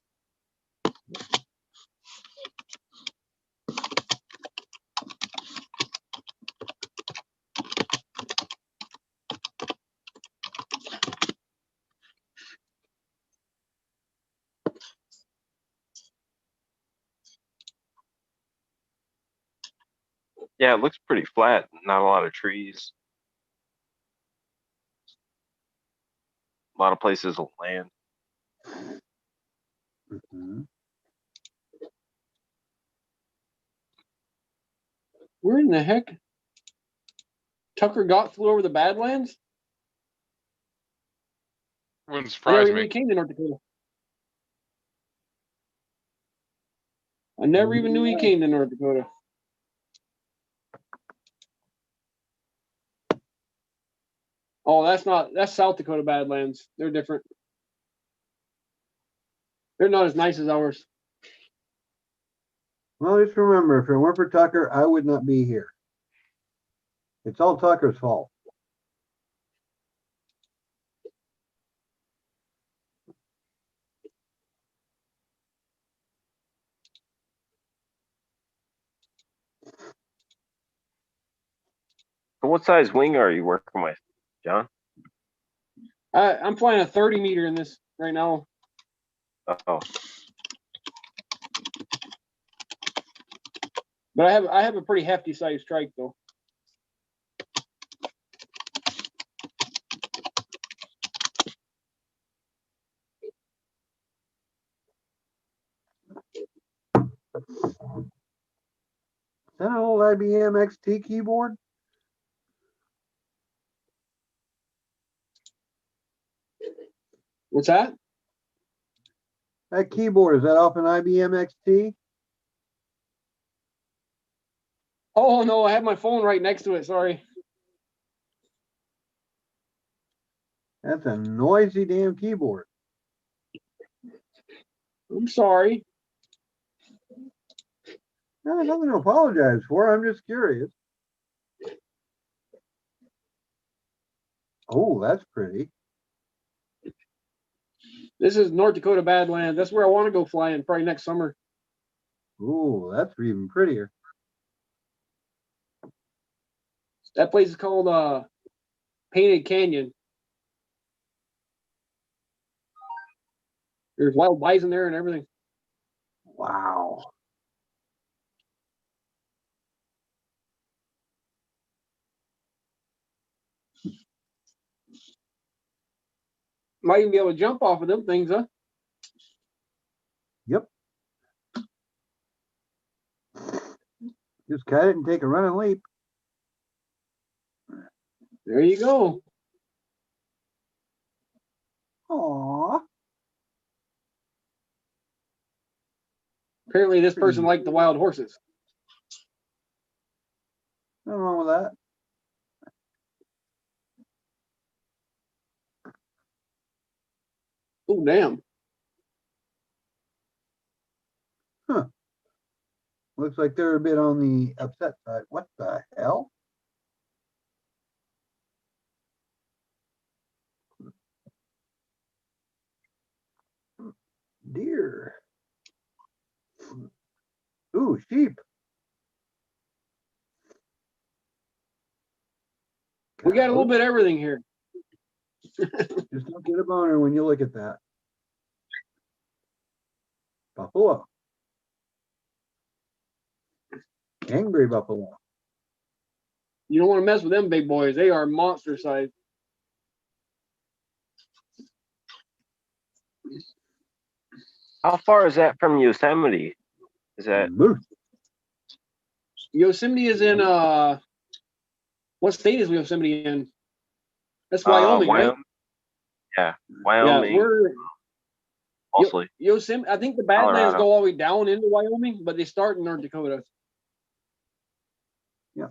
yeah, it looks pretty flat. Not a lot of trees. A lot of places will land. Mm-hmm. Where in the heck? Tucker flew over the Badlands? Wouldn't I surprise never even me. came to North Dakota. I never even knew he came to North Dakota. Oh, that's South Dakota Badlands. They're different. They're not as nice as ours. Well, just remember, if it weren't for Tucker, I would not be here. It's all Tucker's fault. So what size wing are you working with, John? I'm flying a 30 meter in this right now. Oh, But I have a pretty hefty size trike though. IBM XT keyboard? What's that? That keyboard, is that off an IBM XT? Oh no, I have my phone right next to it. Sorry. That's a noisy damn keyboard. I'm sorry. No, there's nothing to apologize for. I'm just curious. Oh, that's pretty. This is North Dakota Badlands. That's where I want to go flying probably next summer. Ooh, that's even prettier. That place is called Painted Canyon. There's wild bison there and everything. Wow. Might even be able to jump off of them things, huh? Yep. Just cut it and take a running leap. There you go. Aww. Apparently this person liked the wild horses. Nothing wrong with that. Oh, damn. Huh. Looks like they're a bit on the upset side. What the hell? Deer. Ooh, sheep. We got a little bit of everything here. Just don't get a boner when you look at that. Buffalo. Angry buffalo. You don't want to mess with them big boys. They are monster size. How far is that from Yosemite? Is that Moose. Yosemite is in what state is Yosemite in? That's Wyoming, right? Yeah, Yeah, Wyoming we're mostly. Yosemite. I think the Badlands Colorado. go all the way down into Wyoming, but they start in North Dakota. Yeah.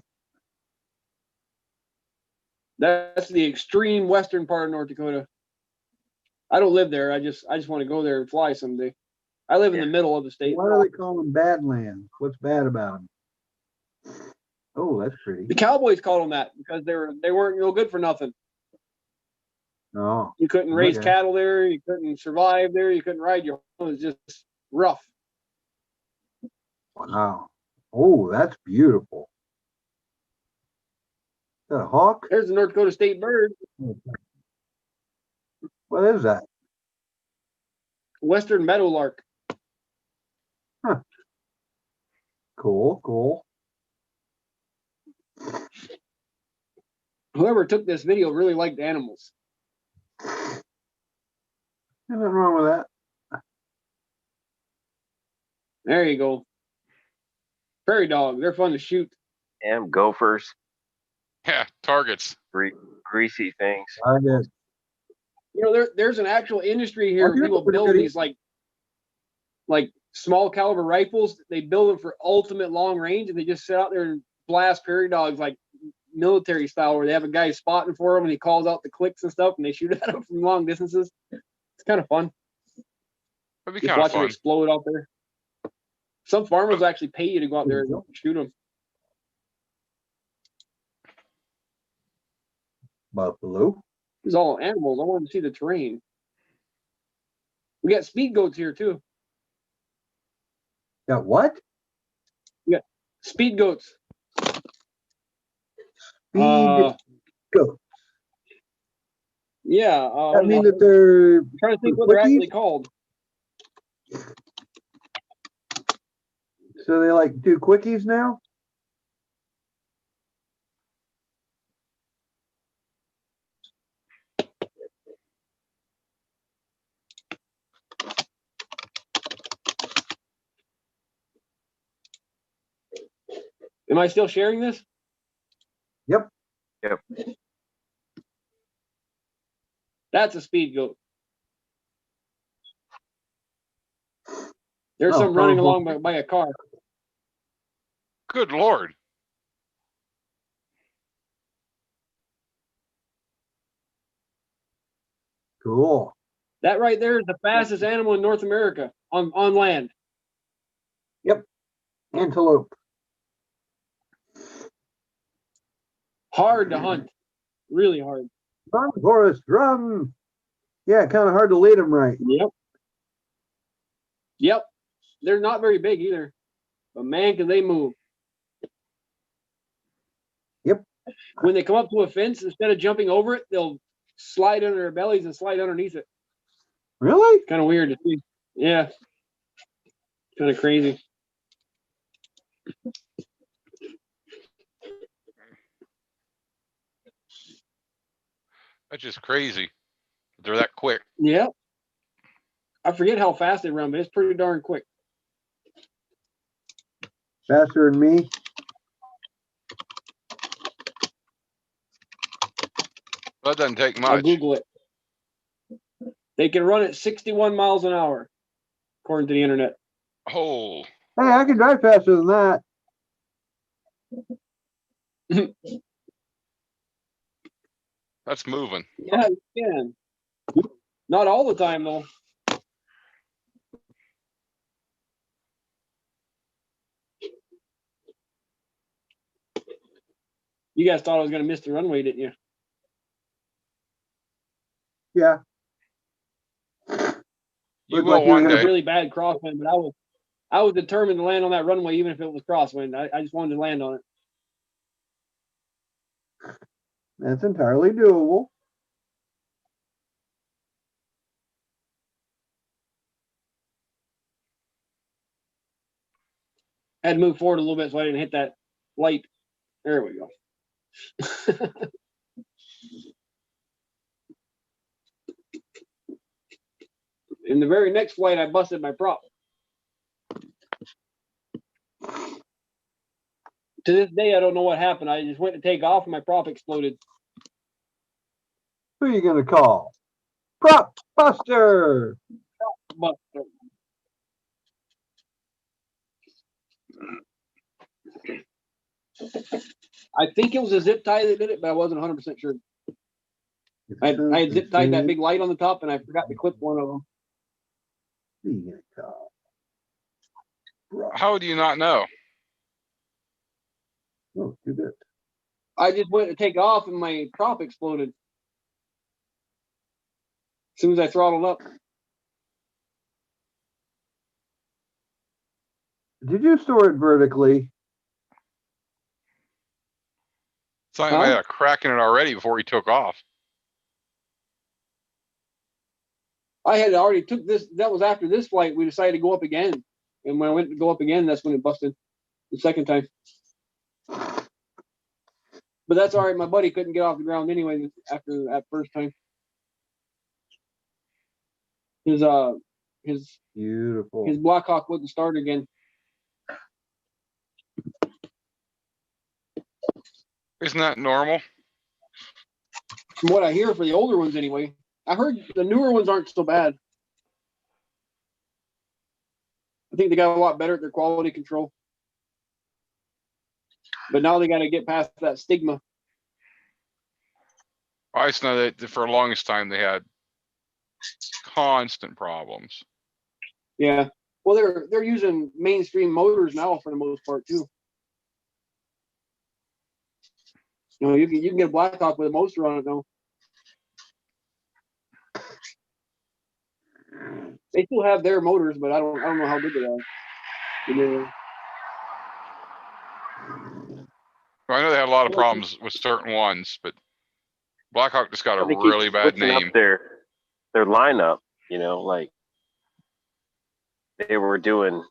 That's the extreme western part of North Dakota. I don't live there. I just want to go there and fly someday. I live in the middle of the state. Why do they call them Badlands? What's bad about them? Oh, that's pretty. The Cowboys called them that because they weren't real good for nothing. No. You couldn't raise Okay. cattle there. You couldn't survive there. You couldn't ride your horse. It was just rough. Wow. Oh, that's beautiful. Is that a hawk? There's the North Dakota state bird, What is that? western meadowlark. Cool, cool. Whoever took this video really liked animals. Nothing wrong with that. There you go. Prairie dog. They're fun to shoot. Damn gophers, Yeah, targets. greasy things. I did. You know, there's an actual industry here. Oh, People pretty build good. these like small caliber rifles. They build them for ultimate long range, and they just sit out there and blast prairie dogs like military style, where they have a guy spotting for them, and he calls out the clicks and stuff, and they shoot at them from long distances. It's kind of fun. That'd be Just kind of watch them fun. explode out there. Some farmers actually pay you to go out there and shoot them. Buffalo. It's all animals. I wanted to see the terrain. We got speed goats here too. Got what? Speed goats. Speed goat. Yeah. I mean that they're I'm trying to think what they're quickies? actually called. So they like do quickies now? Am I still sharing this? Yep. Yep. That's a speed goat. There's Oh, some running powerful. along by a car. Good Lord. Cool. That right there is the fastest animal in North America on land. Antelope. Hard to hunt. Really hard. Run, Forrest, run. Yeah, kind of hard to lead them right. Yep. Yep. They're not very big either. But man, can they move. Yep. When they come up to a fence, instead of jumping over it, they'll slide under their bellies and slide underneath it. Really? Kind of weird to see. Yeah. Kind of crazy. That's just crazy. They're that quick. Yeah. I forget how fast they run, but it's pretty darn quick. Faster than me. That doesn't take I'll much. Google it. They can run at 61 miles an hour, according to the internet. Oh, Hey, I can drive faster than that. that's moving. Yeah, you can. Not all the time, though. You guys thought I was going to miss the runway, didn't you? Yeah. You Looked will like you were one gonna- It was day. really bad crosswind, but I was determined to land on that runway, even if it was crosswind. I just wanted to land on it. That's entirely doable. I had to move forward a little bit so I didn't hit that light. There we go. In the very next flight, I busted my prop. To this day, I don't know what happened. I just went to take off and my prop exploded. Who are you gonna call? Prop Buster. But I think it was a zip tie that did it, but I wasn't 100% sure. I had zip tied that big light on the top, and I forgot to clip one of them. Who are you gonna call? Prop. How do you not know? Oh, too good. I just went to take off, and my prop exploded as soon as I throttled up. Did you store it vertically? So I had a crack in it already before he took off. I had already took this. That was after this flight. We decided to go up again, and when I went to go up again, that's when it busted the second time. But that's all right. My buddy couldn't get off the ground anyway after that first time. His Beautiful. Blackhawk wouldn't start again. Isn't that normal? From what I hear for the older ones anyway. I heard the newer ones aren't so bad. I think they got a lot better at their quality control. But now they got to get past that stigma. I just know that for the longest time they had constant problems. Yeah. Well, they're using mainstream motors now for the most part too. You know, you can get a Blackhawk with a motor on it now. They still have their motors, but I don't know how good they are. I know they had a lot of problems with certain ones, but Blackhawk just got a They keep really bad switching up name. their lineup, you know, like they were doing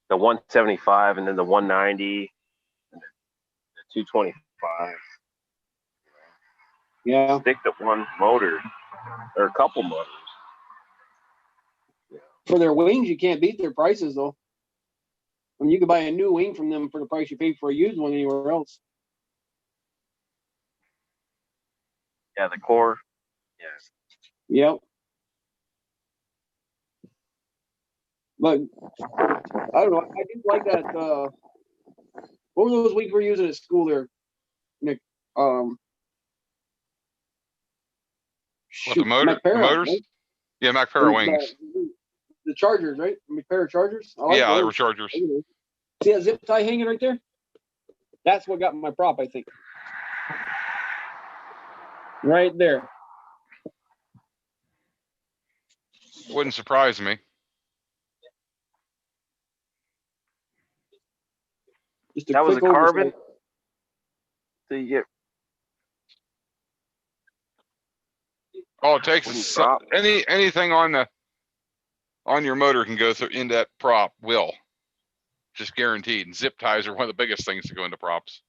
the 175 and then the 190, and the 225. Yeah. Stick to one motor or a couple motors. For their wings, you can't beat their prices though. when you could buy a new wing from them for the price you pay for a used one anywhere else. Yeah, the core. Yes. Yep. But I don't know. I do like that. What were those wings we're using at school there, Nick? What, Shoot, the McPara, motors? right? Yeah, MacPara wings. The Chargers, right? McPara Chargers. I like Yeah, they those. were Chargers. See that zip tie hanging right there? That's what got my prop, I think. Right there. Wouldn't surprise me. Just a That was a quick carbon. oversight. So you get All it takes wooden is prop. anything on your motor can go through into that prop. Will, just guaranteed. And zip ties are one of the biggest things to go into props.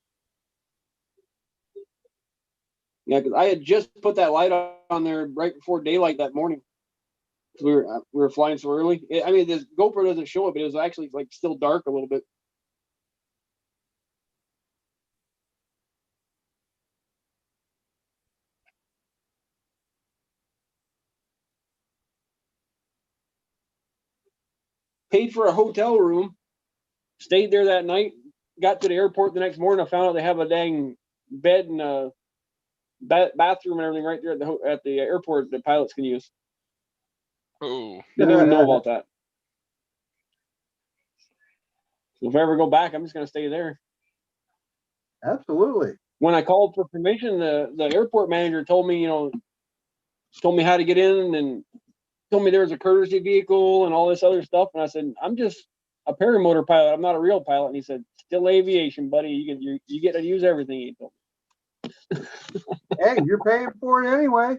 Yeah, because I had just put that light on there right before daylight that morning. We were flying so early. I mean, this GoPro doesn't show it, but it was actually like still dark a little bit. Paid for a hotel room, stayed there that night, got to the airport the next morning. I found out they have a dang bed and a bathroom and everything right there at the airport that pilots can use. Oh, Didn't even know about that. So if I ever go back, I'm just going to stay there. Absolutely. When I called for permission, the airport manager told me, told me how to get in and told me there was a courtesy vehicle and all this other stuff. And I said, I'm just a paramotor pilot. I'm not a real pilot. And he said, still aviation, buddy. You get to use everything. He told me. Hey, you're paying for it anyway.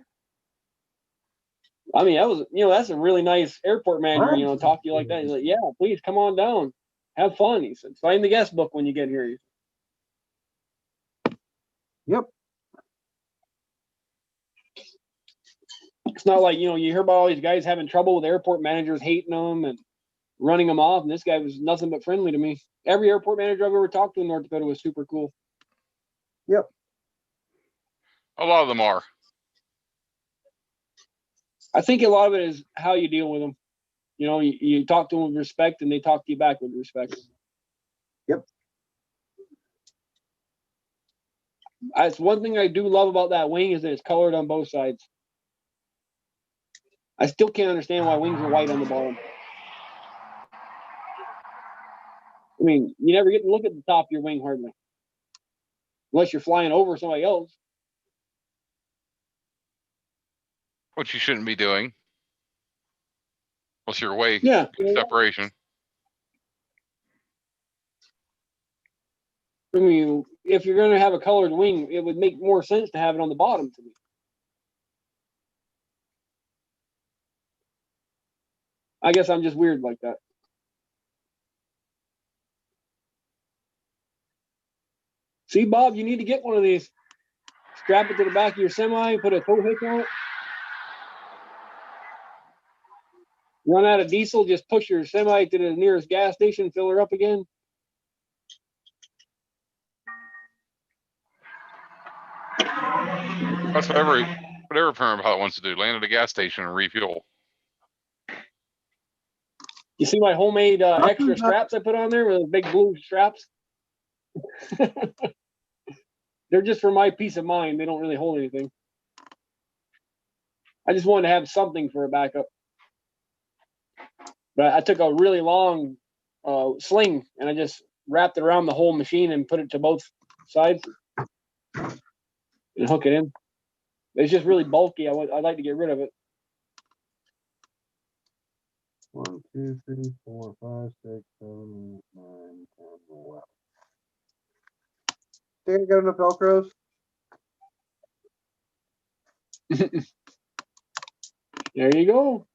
I mean, that was, that's a really nice airport manager, talk to you like that. He's like, yeah, please come on down. Have fun. He said, sign the guest book when you get here. Yep. It's not like, you hear about all these guys having trouble with airport managers hating them and running them off. And this guy was nothing but friendly to me. Every airport manager I've ever talked to in North Dakota was super cool. Yep. a lot of them are. I think a lot of it is how you deal with them. You talk to them with respect and they talk to you back with respect. Yep. That's one thing I do love about that wing is that it's colored on both sides. I still can't understand why wings are white on the bottom. I mean, you never get to look at the top of your wing hardly. Unless you're flying over somebody else. Which you shouldn't be doing. Unless you're away Yeah. separation. I mean, if you're going to have a colored wing, it would make more sense to have it on the bottom to me. I guess I'm just weird like that. See, Bob, you need to get one of these. Strap it to the back of your semi, put a tow hitch on it. Run out of diesel, just push your semi to the nearest gas station, fill her up again. That's what every parent pilot wants to do. Land at a gas station and refuel. You see my homemade extra straps I put on there with the big blue straps? They're just for my peace of mind. They don't really hold anything. I just wanted to have something for a backup. But I took a really long sling and I just wrapped it around the whole machine and put it to both sides and hook it in. It's just really bulky. I'd like to get rid of it. 1, 2, 3, 4, 5, 6, 7, 8, 9, 10, 11. Think I got enough Velcros? There you go.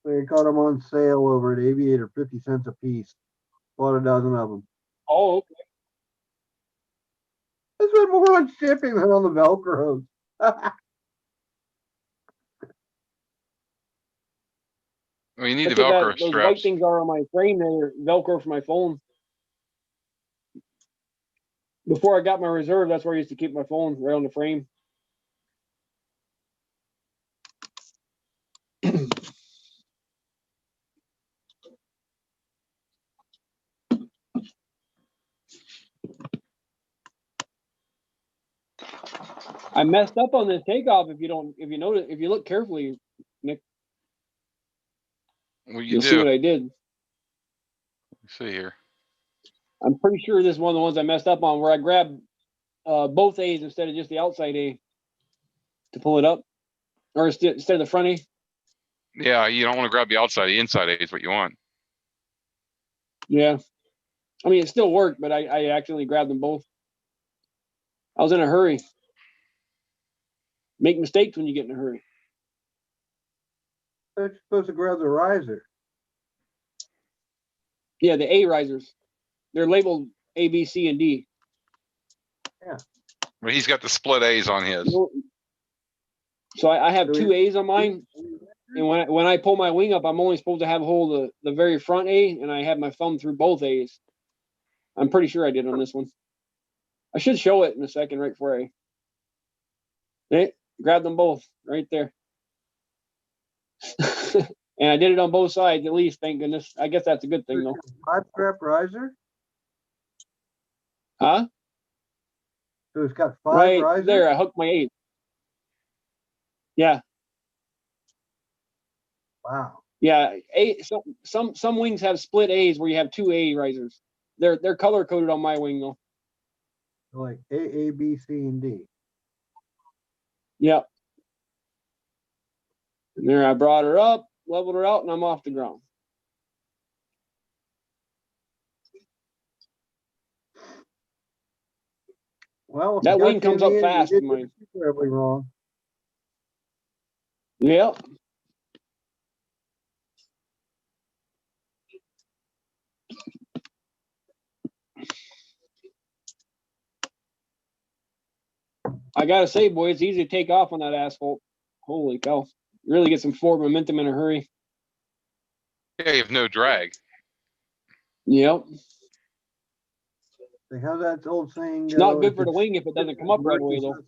They got them on sale over at Aviator, 50 cents a piece. Bought a dozen of them. Oh, okay. I spent more on shipping than on the Velcros. Well, you need the That's what Velcro those white straps. things are on my frame. They're Velcro for my phone. Before I got my reserve, that's where I used to keep my phone, right on the frame. I messed up on this takeoff. If you notice, if you look carefully, Nick, Well, you you'll see do. what I did. Let's see here. I'm pretty sure this is one of the ones I messed up on, where I grabbed both A's instead of just the outside A to pull it up, or instead of the front A. Yeah, you don't want to grab the outside. The inside A is what you want. Yeah, I mean it still worked, but I accidentally grabbed them both. I was in a hurry. Make mistakes when you get in a hurry. You're supposed to grab the riser. Yeah, the A risers. They're labeled A, B, C, and D. But he's got the split A's on his. So I have So two A's on mine, and when I pull my wing up, I'm only supposed to have hold of the very front A, and I have my thumb through both A's. I'm pretty sure I did on this one. I should show it in a second, right before I grab them both right there. And I did it on both sides at least, thank goodness. I guess that's a good thing though. 5-strap riser. Huh? So it's got 5 Right risers. there, I hooked my 8. Yeah. Wow. Yeah, some wings have split A's where you have 2 A risers. They're color coded on my wing though. Like A, B, C, and D. Yep. And there I brought her up, leveled her out, and I'm off the ground. Well, if That you got wing you comes in up the end, fast you in mine. didn't do terribly wrong. Yep. I gotta say, boy, it's easy to take off on that asphalt. Holy cow. Really get some forward momentum in a hurry. Yeah, you have no drag. Yep. Like, how's that old saying It's go? not good for the wing if it doesn't come up right away though.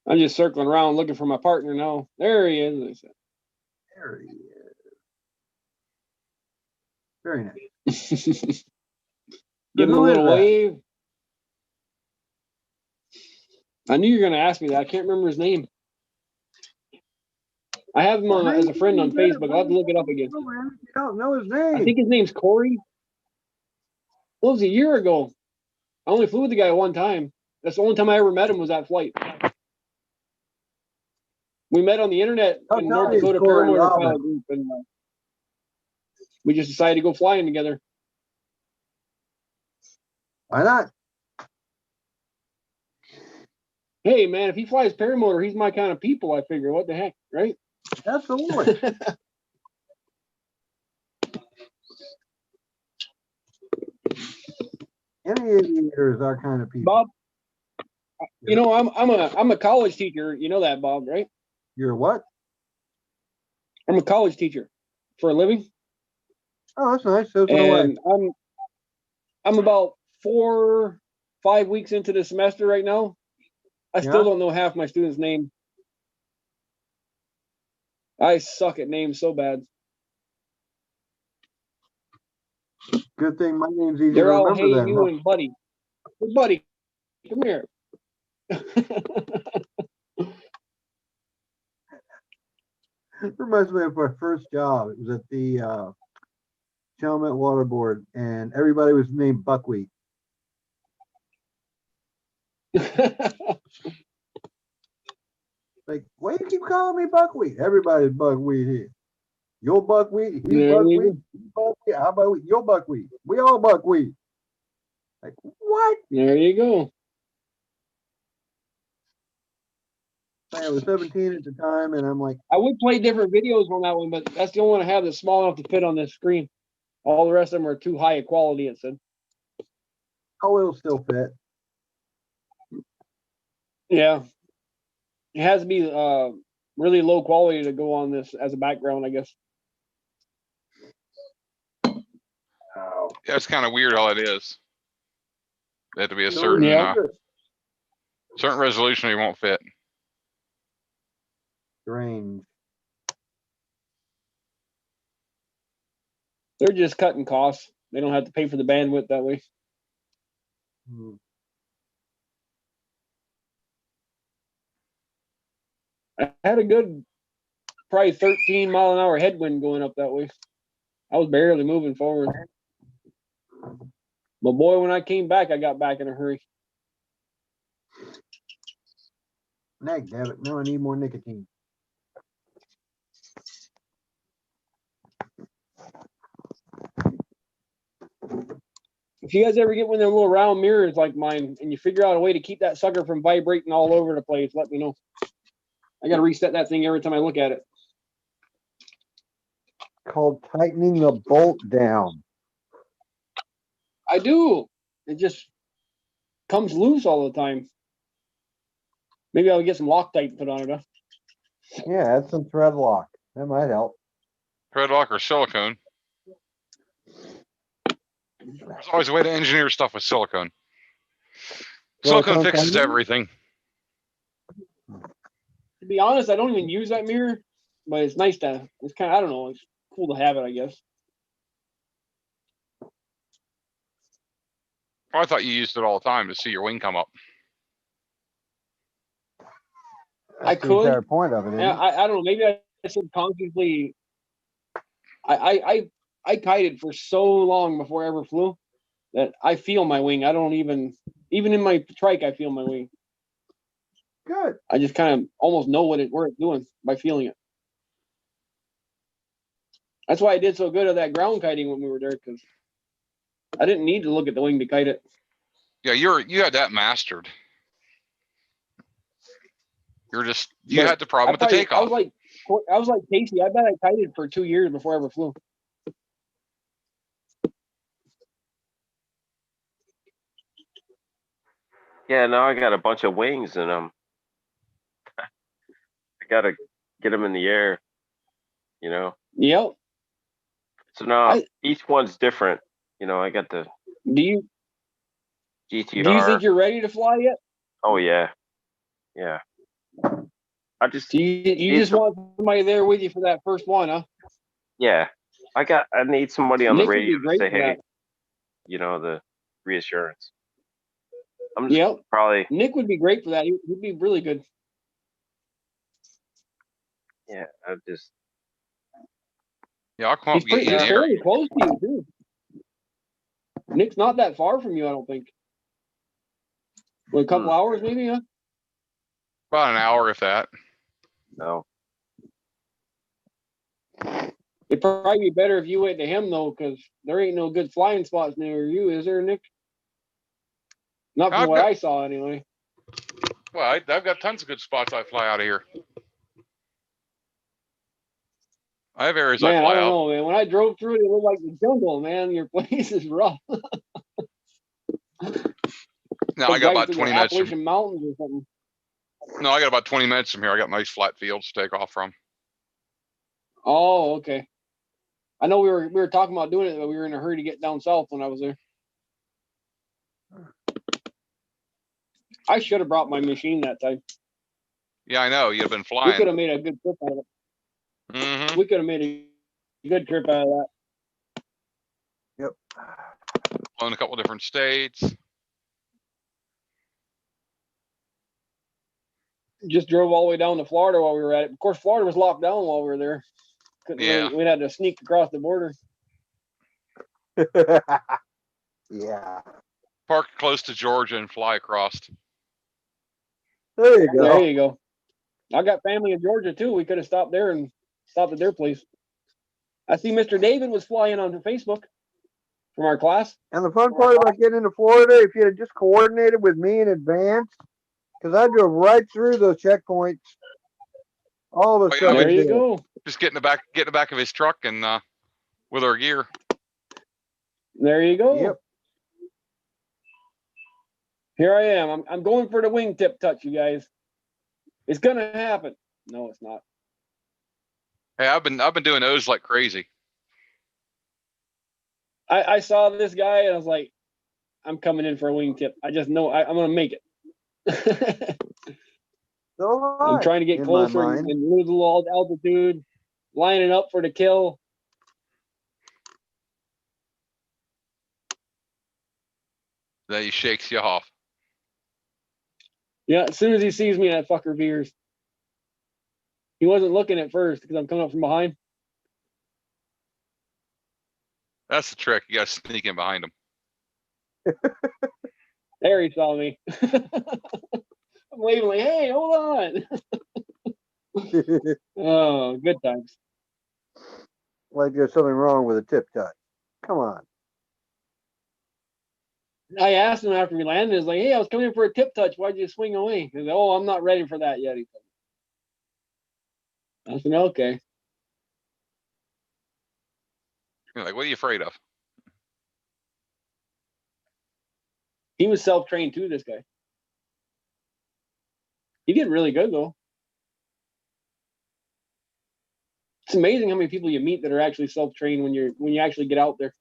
I'm just circling around looking for my partner now. There he is. There he is. Very nice. Give him a who is little that? wave. I knew you were going to ask me that. I can't remember his name. I have him on, as a friend on Facebook. I'll have to look it up again. I don't know his I name. think his name's Corey. Well, it was a year ago. I only flew with the guy one time. That's the only time I ever met him was that flight. We met on the internet I'll in tell North you, Dakota Corey Paramotor Robin. Pilot Group, and we just decided to go flying together. Why not? Hey, man, if he flies paramotor, he's my kind of people, I figure. What the heck, right? Absolutely. Any aviator is our kind of people. Bob, you know, I'm a college teacher. You know that, Bob, right? You're what? I'm a college teacher for a living. Oh, that's nice. So away. And I'm about 4-5 weeks into the semester right now. I still don't know half my students' name. I suck at names so bad. Good thing my name's easy They're to all remember hey, then. you, and buddy. Hey, buddy, come here. Reminds me of my first job. It was at the Chalmette Waterboard, and everybody was named Buckwheat. Like, why do you keep calling me Buckwheat? Everybody's Buckwheat here. You're Buckwheat. He's Yeah, Buckwheat. He's Buckwheat. How about you're Buckwheat? We all Buckwheat. Like, what? There you go. I was 17 at the time, and I'm like, I would play different videos on that one, but that's the only one I have that's small enough to fit on this screen. All the rest of them are too high a quality, it said. Oh, it'll still fit. Yeah. It has to be really low quality to go on this as a background, I guess. Oh, Yeah, it's kind of weird how it is. They have to be a No, certain Yeah. certain resolution or you won't fit. strange. They're just cutting costs. They don't have to pay for the bandwidth that way. Hmm. I had a good, probably 13-mile-an-hour headwind going up that way. I was barely moving forward. But boy, when I came back, I got back in a hurry. Nag, damn it. Now I need more nicotine. If you guys ever get one of them little round mirrors like mine and you figure out a way to keep that sucker from vibrating all over the place, let me know. I got to reset that thing every time I look at it. Called tightening the bolt down. I do. It just comes loose all the time. Maybe I'll get some Loctite put on it. Huh? Yeah, add some thread lock. That might help. Thread lock or silicone. There's always a way to engineer stuff with silicone. Silicone Silicone fixes tightening? everything. To be honest, I don't even use that mirror, but it's nice to, it's kind of, I don't know, it's cool to have it, I guess. I thought you used it all the time to see your wing come up. I That's the could. entire point of it, isn't Yeah, it? I don't know, maybe I subconsciously, I kited for so long before I ever flew that I feel my wing. I don't even in my trike, I feel my wing. Good. I just kind of almost know where it's doing by feeling it. That's why I did so good at that ground kiting when we were there, because I didn't need to look at the wing to kite it. Yeah, you had that mastered. You But had the problem with the I takeoff. was like Casey. I bet I kited for 2 years before I ever flew. Yeah, now I got a bunch of wings and I gotta get them in the air, you know. Yep. So now each one's different. You know, I got the Do you GTR. think you're ready to fly yet? Oh yeah, yeah. I just Do you need just some, want somebody there with you for that first one, huh? yeah. I need somebody on Nick the would radio be to great say, for hey, that. you know, the reassurance. I'm just Yep. probably, Nick would be great for that. He'd be really good. yeah. I just Yeah, I'll come up and get you in He's the air. fairly close to you too. Nick's not that far from you, I don't think. Well, a couple hours maybe, huh? About an hour, if that. no. It'd probably be better if you went to him though, because there ain't no good flying spots near you, is there, Nick? Not from what I saw, anyway. Well, I've got tons of good spots I fly out of here. I have areas I Man, I fly don't out. know, man. When I drove through it, it looked like the jungle, man. Your place is rough. No, I got Driving about through 20 the minutes from. Appalachian Mountains or something. No, I got about 20 minutes from here. I got nice flat fields to take off from. Oh, okay. I know we were talking about doing it, but we were in a hurry to get down south when I was there. I should have brought my machine that time. Yeah, I know. You've been We flying. could have made a good trip out of it. Mm-hmm. We could have made a good trip out of that. Yep. Flown a couple different states. Just drove all the way down to Florida while we were at it. Of course, Florida was locked down while we were there. Yeah. We had to sneak across the border. Yeah. Park close to Georgia and fly across. There you go. There you go. I got family in Georgia too. We could have stopped there and stopped at their place. I see Mr. David was flying on Facebook from our class. And the fun part about getting into Florida, if you had just coordinated with me in advance, because I drove right through those checkpoints. All of a Oh, yeah, sudden, There you did. go. Just get in the back of his truck and with our gear. There you go. Yep. Here I am. I'm going for the wingtip touch, you guys. It's gonna happen. No, it's not. Hey, I've been doing those like crazy. I saw this guy and I was like, I'm coming in for a wingtip. I just know I'm gonna make it. So am I'm I, trying to get in closer my and, mind. and lose a little altitude, lining up for the kill. Then he shakes you off. Yeah, as soon as he sees me, that fucker veers. He wasn't looking at first because I'm coming up from behind. That's the trick. You got to sneak in behind him. There he saw me. I'm waving like, hey, hold on. Oh, good times. Like there's something wrong with a tip touch. Come on. I asked him after we landed, "Is like, hey, I was coming in for a tip touch. Why'd you swing away?" He said, "Oh, I'm not ready for that yet." He said. I said, "Okay." You're like, what are you afraid of? He was self-trained too. This guy. He did really good though. It's amazing how many people you meet that are actually self-trained when you actually get out there.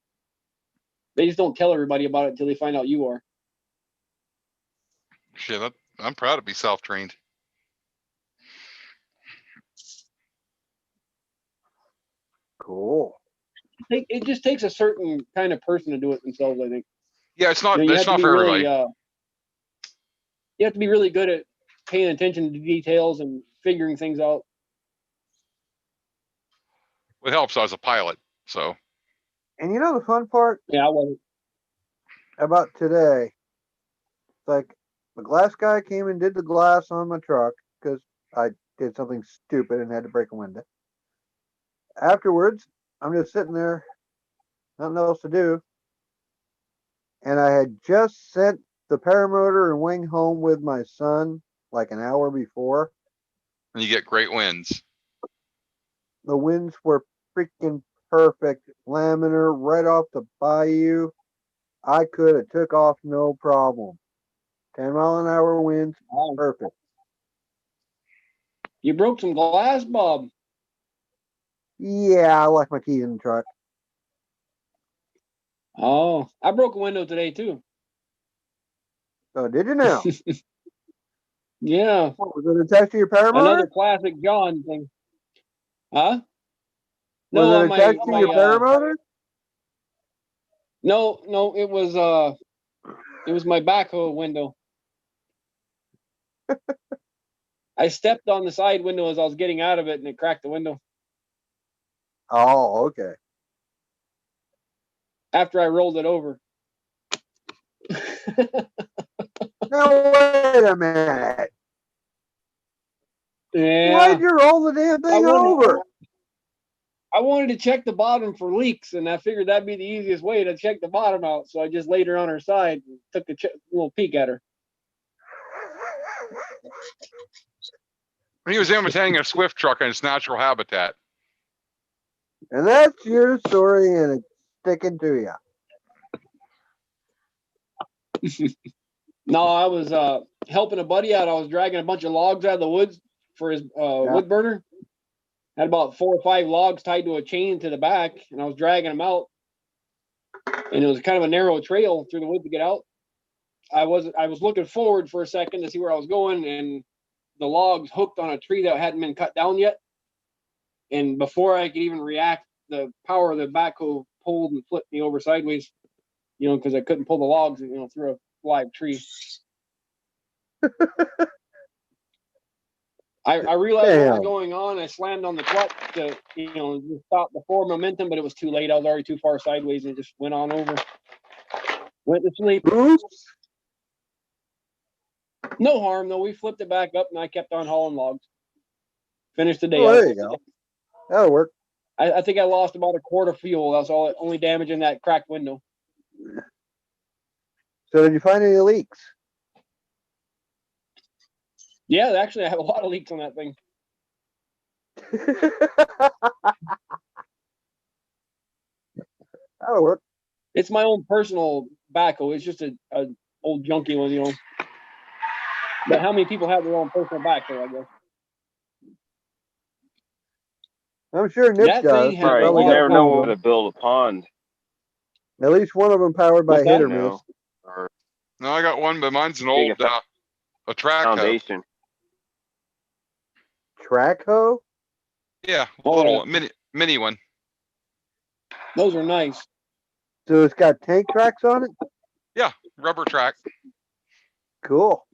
They just don't tell everybody about it until they find out you are. Shit, I'm proud to be self-trained. Cool. It just takes a certain kind of person to do it themselves, I think. Yeah, it's not. You It's have to not be for really, everybody. you have to be really good at paying attention to details and figuring things out. It helps. I was a pilot, so And you know the fun part Yeah, I wasn't. about today? It's like the glass guy came and did the glass on my truck because I did something stupid and had to break a window. Afterwards, I'm just sitting there, nothing else to do. And I had just sent the paramotor and wing home with my son like an hour before. and you get great winds. The winds were freaking perfect. Laminar right off the bayou. I could have took off no problem. 10-mile-an-hour winds, Oh, perfect. you broke some glass, Bob. Yeah, I left my keys in the truck. Oh, I broke a window today too. Oh, did you now? Yeah, What, was it attached to your paramotor? another classic John thing. Huh? Was No, it on attached to your paramotor? no, it was my backhoe window. I stepped on the side window as I was getting out of it and it cracked the window. Oh, okay. After I rolled it over. Now wait a minute. Yeah. Why'd you roll the damn thing over? I wanted to check the bottom for leaks, and I figured that'd be the easiest way to check the bottom out. So I just laid her on her side and took a little peek at her. He was imitating a swift truck in its natural habitat. And that's your story, and it's sticking to you. No, I was helping a buddy out. I was dragging a bunch of logs out of the woods for his wood burner. Had about 4 or 5 logs tied to a chain to the back, and I was dragging them out. And it was kind of a narrow trail through the woods to get out. I was looking forward for a second to see where I was going, and the logs hooked on a tree that hadn't been cut down yet. And before I could even react, the power of the backhoe pulled and flipped me over sideways, because I couldn't pull the logs, through a live tree. I realized what was going on. I slammed on the clutch to, just stop the forward momentum, but it was too late. I was already too far sideways and it just went on over. Went to sleep. Oops. No harm though. We flipped it back up and I kept on hauling logs. Finished the day Oh, out. there you go. That'll work. I think I lost about a quart of fuel. That's all. Only damage in that cracked window. So did you find any leaks? Yeah, actually, I have a lot of leaks on that thing. That'll work. It's my own personal backhoe. It's just a old junky one, you know. But how many people have their own personal backhoe? I guess I'm sure Nick that does. thing He's has a Right. You probably lot got of never know two of power. what to them. build a pond. At least one of them powered by What's hit that? or You miss. know, or No, I got one, but mine's an Big old a track hoe. foundation. Track hoe? Yeah, Oh, little mini one. those are nice. So it's got tank tracks on it? Yeah, rubber track. Cool.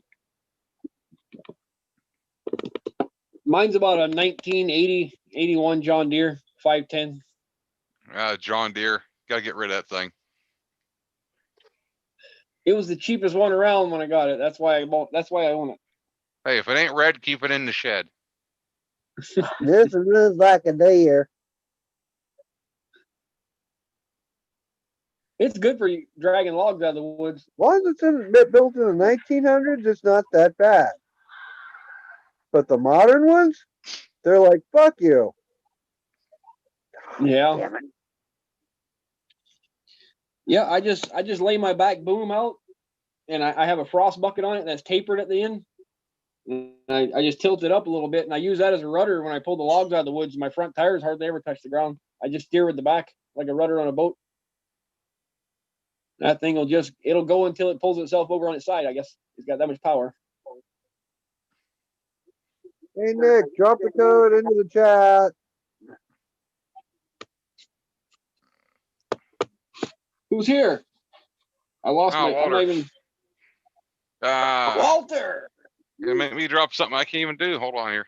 Mine's about a 1980, 81 John Deere 510. John Deere. Got to get rid of that thing. It was the cheapest one around when I got it. That's why I own it. Hey, if it ain't red, keep it in the shed. This is like a deer. It's good for you dragging logs out of the woods. As long as it's built in the 1900s, it's not that bad. But the modern ones, they're like, fuck you. Yeah. Damn it. Yeah, I just lay my back boom out, and I have a frost bucket on it that's tapered at the end. And I just tilt it up a little bit, and I use that as a rudder when I pull the logs out of the woods. My front tires hardly ever touch the ground. I just steer with the back like a rudder on a boat. That thing it'll go until it pulls itself over on its side, I guess. It's got that much power. Hey, Nick, drop the code into the chat. Who's here? I lost Oh, I'm not Walter. even. Walter! You make me drop something I can't even do. Hold on here.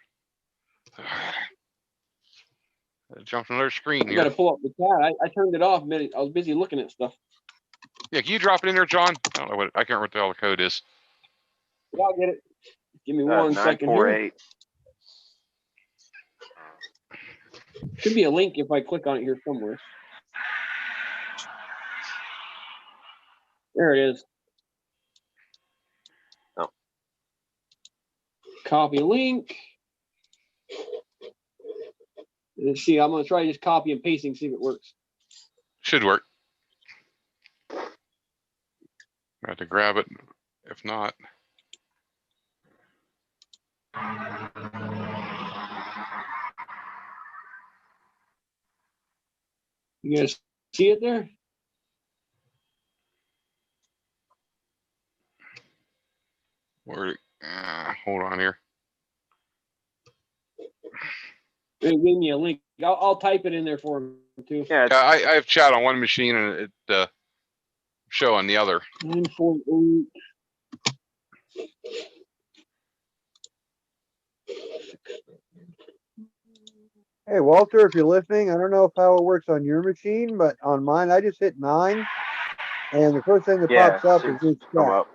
Jumped another screen I got to here. pull up the chat. I turned it off a minute. I was busy looking at stuff. Yeah, can you drop it in there, John? I don't know what I can't remember what the hell the code is. Yeah, I'll get it. Give me 1 second here. 948. Should be a link if I click on it here somewhere. There it is. Oh. Copy link. Let's see. I'm going to try just copy and pasting, see if it works. Should work. I have to grab it. If not. You guys see it there? Where? Hold on here. It gave me a link. I'll type it in there for him too. Yeah, Yeah, I have chat on one machine and it show on the other. 948. Hey, Walter, if you're listening, I don't know how it works on your machine, but on mine, I just hit 9. And the first thing that yeah, pops up should is this come chat. up.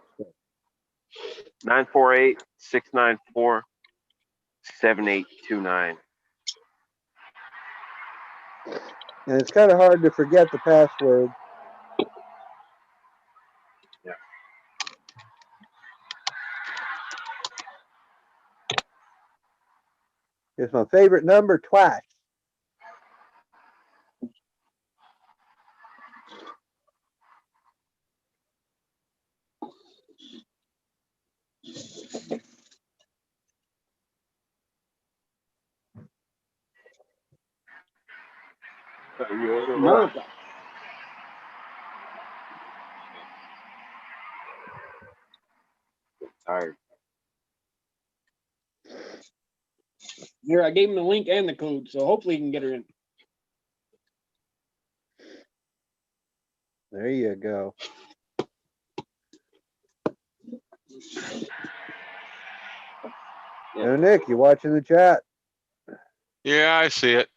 948-694-7829. And it's kind of hard to forget the password. Yeah. It's my favorite number, twice. America. Tired. Here, I gave him the link and the code, so hopefully he can get her in. There you go. Now, Nick, you watching the chat? Yeah, I see it.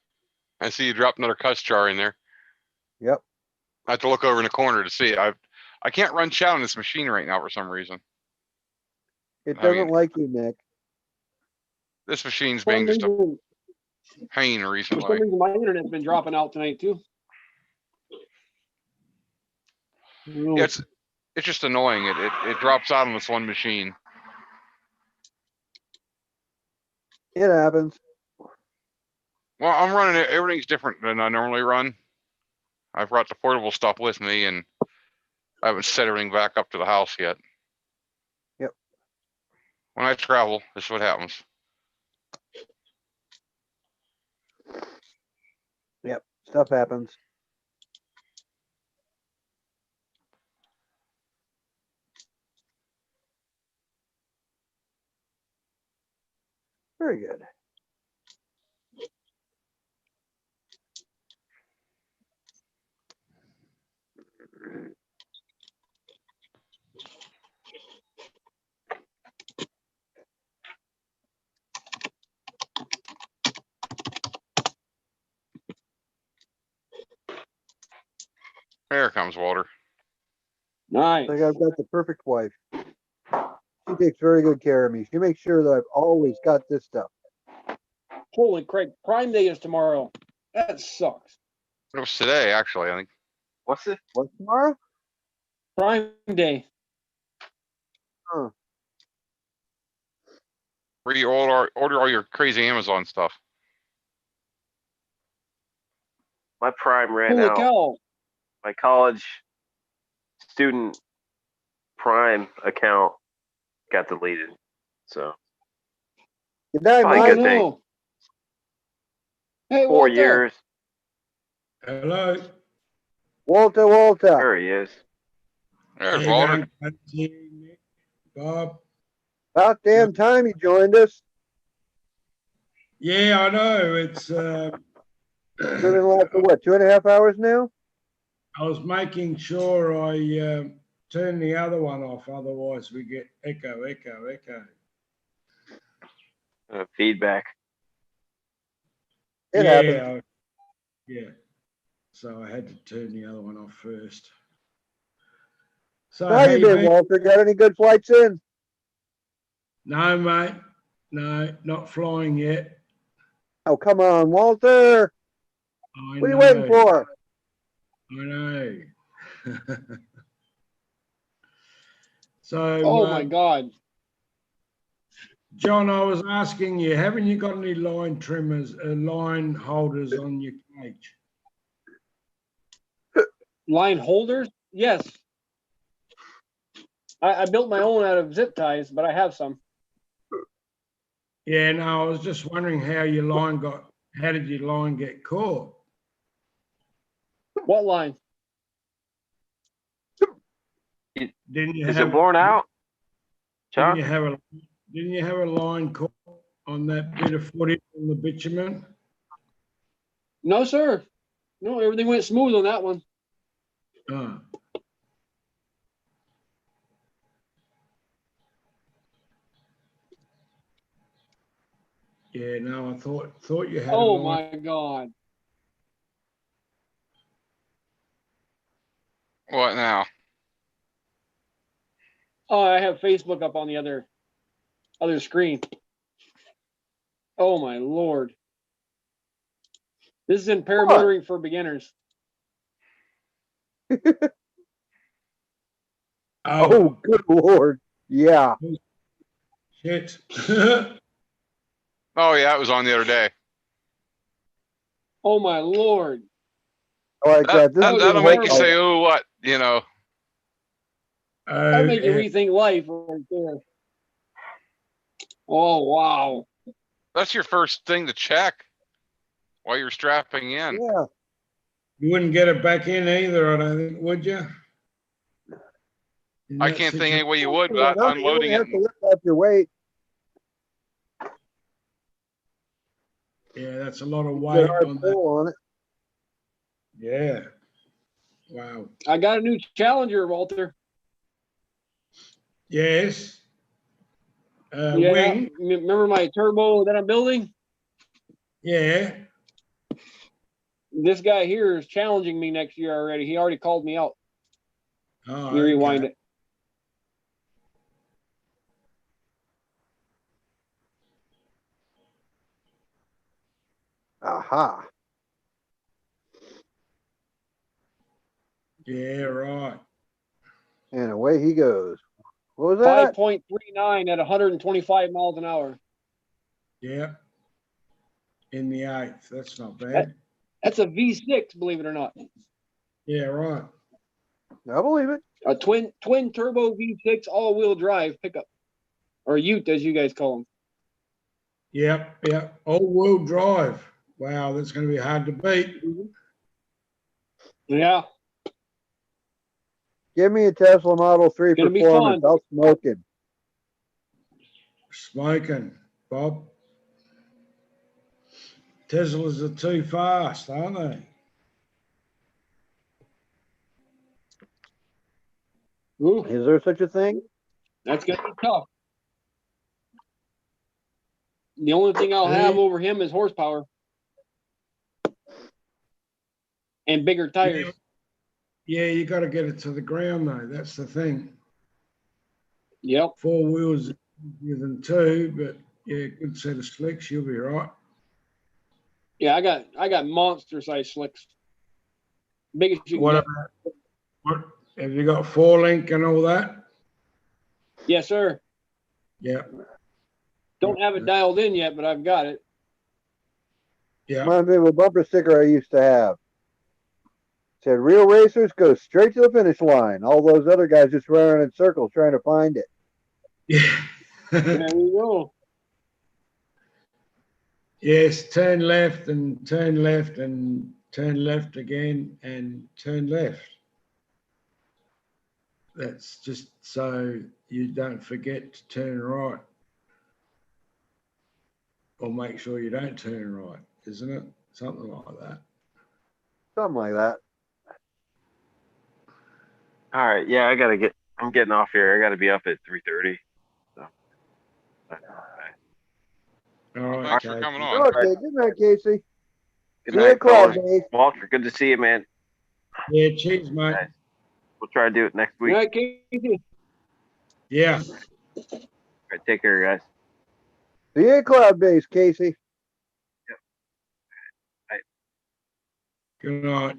I see you dropped another cuss jar in there. Yep. I have to look over in the corner to see it. I can't run chat on this machine right now for some reason. It I doesn't mean, like you, Nick. This machine's For some being just a reason, pain for some recently. reason, my internet's been dropping out tonight too. Yeah, it's just annoying. It drops out on this one machine. It happens. Well, I'm running it. Everything's different than I normally run. I've brought the portable stuff with me, and I haven't set everything back up to the house yet. Yep. When I travel, this is what happens. Yep. Stuff happens. Very good. Here comes Walter. Nice. I think I've got the perfect wife. She takes very good care of me. She makes sure that I've always got this stuff. Holy crap! Prime Day is tomorrow. That sucks. It was today, actually. I think. What's it? What's tomorrow? Prime Day. Huh. Where you order all your crazy Amazon stuff. My Prime ran Holy out. cow! My college student Prime account got deleted. So Good night, Probably Oh Mike. good thing. no! Hey, 4 Walter. years. Hello. Walter, Walter. There he is. There's Hey, Walter. Nick, Bob. About damn time you joined us. Yeah, I know. It's Been in like for what, 2.5 hours now? I was making sure I turn the other one off, otherwise we get echo. Feedback. It yeah, happens. yeah. So I had to turn the other one off first. So How you been, mate? Walter? Got any good flights in? No, mate. No, not flying yet. Oh, come on, Walter. I What are you know. waiting for? I know. So, Oh my God! John, I was asking you, haven't you got any line trimmers, line holders on your cage? Line holders? Yes. I built my own out of zip ties, but I have some. Yeah, no, I was just wondering how did your line get caught? What line? Didn't you Is have it worn out? Didn't John? you have a line caught on that bit of footage on the bitumen? No, sir. No, everything went smooth on that one. Oh. Yeah, no, I thought you had a Oh line. my God! What now? Oh, I have Facebook up on the other screen. Oh my Lord! This is in paramotoring for beginners. Oh, good Lord. Yeah. Shit. Oh yeah, it was on the other day. Oh my Lord! I like that. This is That'll a make you horrible. say, "Oh, what?" You know. That make you yeah. rethink life right there. Oh wow! That's your first thing to check while you're strapping in. Yeah. You wouldn't get it back in either, I don't think, would you? In I that can't think situation? any way you would You without don't unloading it. have to lift up your weight. Yeah, that's a lot of Get weight hard on that. pull on it. Yeah. Wow. I got a new Challenger, Walter. Yes. Yeah, Wing. remember my turbo that I'm building? Yeah. This guy here is challenging me next year already. He already called me out. Oh, You rewind okay. it. Aha. Yeah, right. And away he goes. What was that? 5.39 at 125 miles an hour. Yeah. In the eighth. That's not bad. That's a V6, believe it or not. Yeah, right. I believe it. A twin turbo V6 all wheel drive pickup, or Ute as you guys call them. Yep. All-wheel drive. Wow, that's going to be hard to beat. Yeah, Give me a Tesla Model 3 Gonna be Performance. fun. I'll smoke it. Smoking, Bob. Teslas are too fast, aren't they? Ooh, Is there such a thing? that's gonna be tough. The only thing I'll have over him is horsepower and bigger tires. Yeah, you got to get it to the ground though. That's the thing. Yep. 4 wheels easier than 2, but yeah, good set of slicks. You'll be right. Yeah, I got monster size slicks. Biggest you can What get. about what? Have you got 4-link and all that? Yes, sir. Yeah. Don't have it dialed in yet, but I've got it. Yeah. Reminds me of a bumper sticker I used to have. Said, real racers go straight to the finish line. All those other guys just run around in circles trying to find it. Yeah. There we go. Yes, turn left and turn left and turn left again and turn left. That's just so you don't forget to turn right. Or make sure you don't turn right, isn't it? Something like that. Something like that. All right, yeah, I'm getting off here. I gotta be up at 3:30. So. All right, Thanks for Casey. coming on. Okay, good night, Casey. Good See you night, at Cloud fellas. Days. Walter, good to see you, man. Yeah, cheers, mate. Nice. We'll try to do it next All week. right, Casey. Yeah. All right, take care, guys. See you at Cloud Base, Casey. Good night.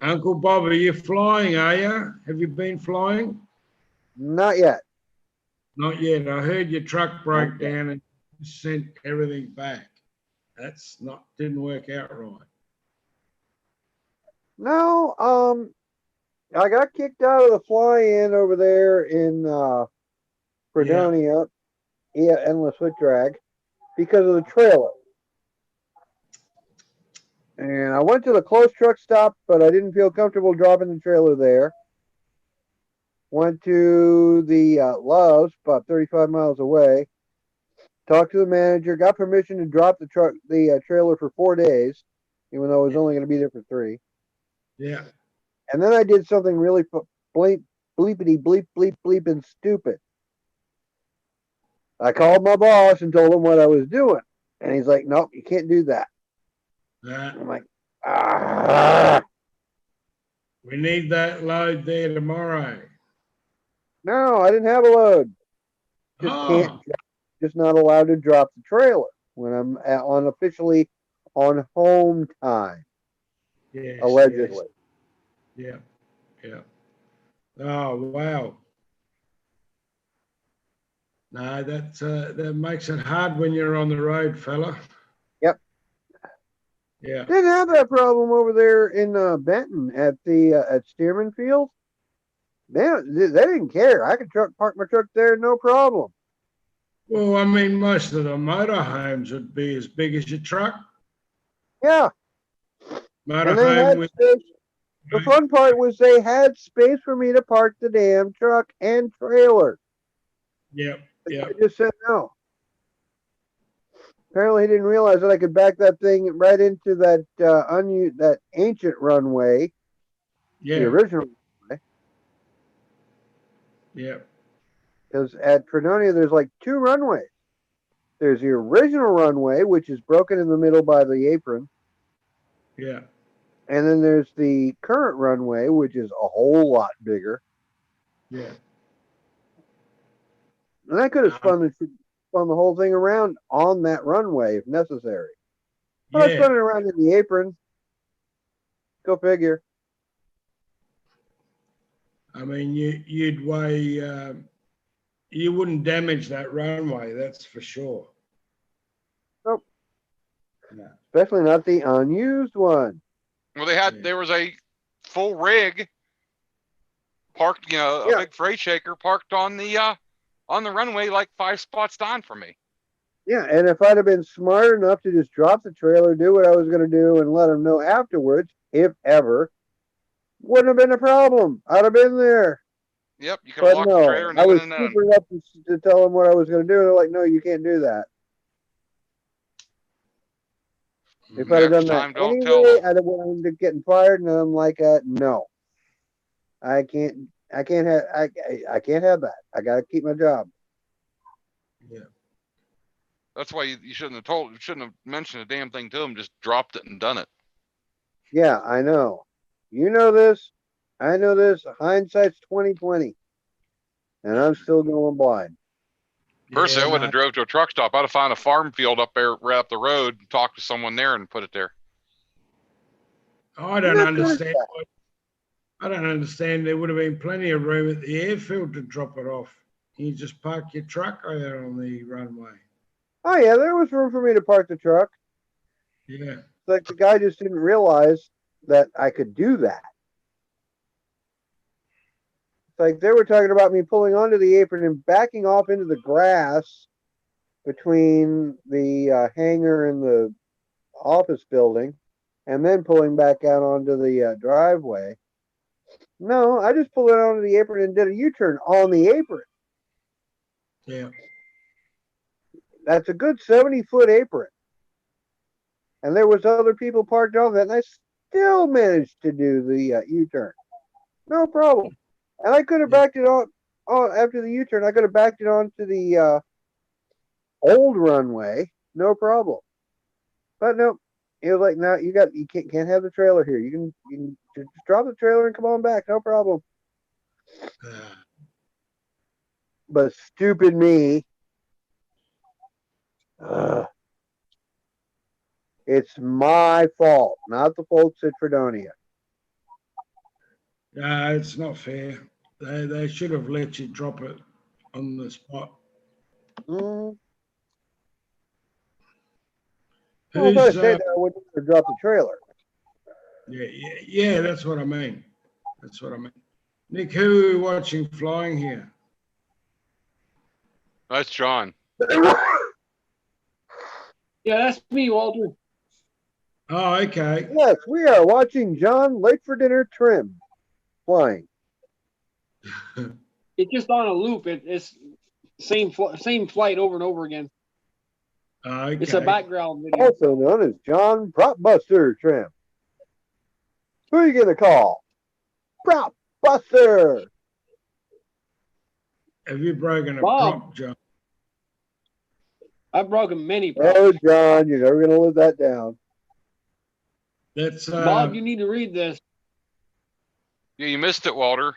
Uncle Bob, are you flying, are you? Have you been flying? Not yet. Not yet. I heard your truck broke Okay. down and sent everything back. Didn't work out right. No, I got kicked out of the fly-in over there in Fredonia, Endless Foot Drag, because of the trailer. And I went to the close truck stop, but I didn't feel comfortable dropping the trailer there. Went to the Love's, about 35 miles away. Talked to the manager, got permission to drop the trailer for 4 days, even though I was only going to be there for 3. Yeah. And then I did something really bleepity bleep bleep bleep and stupid. I called my boss and told him what I was doing, and he's like, "Nope, you can't do that." I'm like, "Ah." We need that load there tomorrow. No, I didn't have a load. Oh, Just not allowed to drop the trailer when I'm unofficially on home time, yes, allegedly. yes. Yeah. Oh, wow. No, that makes it hard when you're on the road, fella. Yep. Yeah. Didn't have that problem over there in Benton at Stearman Field. They didn't care. I could park my truck there, no problem. Well, I mean, most of the motorhomes would be as big as your truck. Yeah. And they Motorhome had with space. The fun part was they had space for me to park the damn truck and trailer. Yep. I just said no. Apparently, he didn't realize that I could back that thing right into that ancient runway, the Yeah. original runway. Yeah. Because at Fredonia, there's like 2 runways. There's the original runway, which is broken in the middle by the apron. Yeah. And then there's the current runway, which is a whole lot bigger. Yeah. And I could have spun the whole thing around on that runway if necessary. But I spun it around in the apron. Go figure. I mean, you'd weigh, you wouldn't damage that runway, that's for sure. Nope. No. Especially not the unused one. Well, there was a full rig parked, you know, a Yeah. big freight shaker parked on the runway like 5 spots down from me. Yeah, and if I'd have been smart enough to just drop the trailer, do what I was going to do, and let them know afterwards, if ever, wouldn't have been a problem. I'd have been there. Yep, you could have But locked the trailer no, and I they was wouldn't have known. stupid enough to tell them what I was going to do. They're like, no, you can't do that. If I'd have Next done that time, don't tell anyway, them. I'd have wound up getting fired. And I'm like, no, I can't have that. I got to keep my job. Yeah. That's why you shouldn't have mentioned a damn thing to them. Just dropped it and done it. Yeah, I know. You know this. I know this. Hindsight's 20/20, and I'm still going blind. Personally, I Yeah, wouldn't have drove to a truck stop. I'd have found a farm field up there, right up the road, and talked to someone there and put it there. I don't Not good at understand. I don't understand. There would have been plenty of room at the airfield to drop it off. You just park your truck there on the runway. Oh yeah, there was room for me to park the truck. Yeah. It's like the guy just didn't realize that I could do that. It's like they were talking about me pulling onto the apron and backing off into the grass between the hangar and the office building, and then pulling back out onto the driveway. No, I just pulled it onto the apron and did a U-turn on the apron. Yeah. That's a good 70-foot apron. And there was other people parked on that, and I still managed to do the U-turn. No problem. And I could have backed it on after the U-turn. I could have backed it onto the old runway, no problem. But no, it was like, no, you can't have the trailer here. You can just drop the trailer and come on back, no problem. But stupid me. It's my fault, not the folks at Fredonia. No, it's not fair. They should have let you drop it on the spot. Well, if I said that, I wouldn't have dropped the trailer. Yeah, that's what I mean. That's what I mean. Nick, who are we watching flying here? That's John. Yeah, that's me, Walter. Oh, okay. Yes, we are watching John late for dinner trim flying. It's just on a loop. It's same flight over and over again. Okay. It's a background video. Also known as John Prop Buster trim. Who are you going to call? Prop Buster. Have you broken a Bob. prop, John? I've broken many props. Oh, John, you're never going to live that down. That's Bob, you need to read this. Yeah, you missed it, Walter.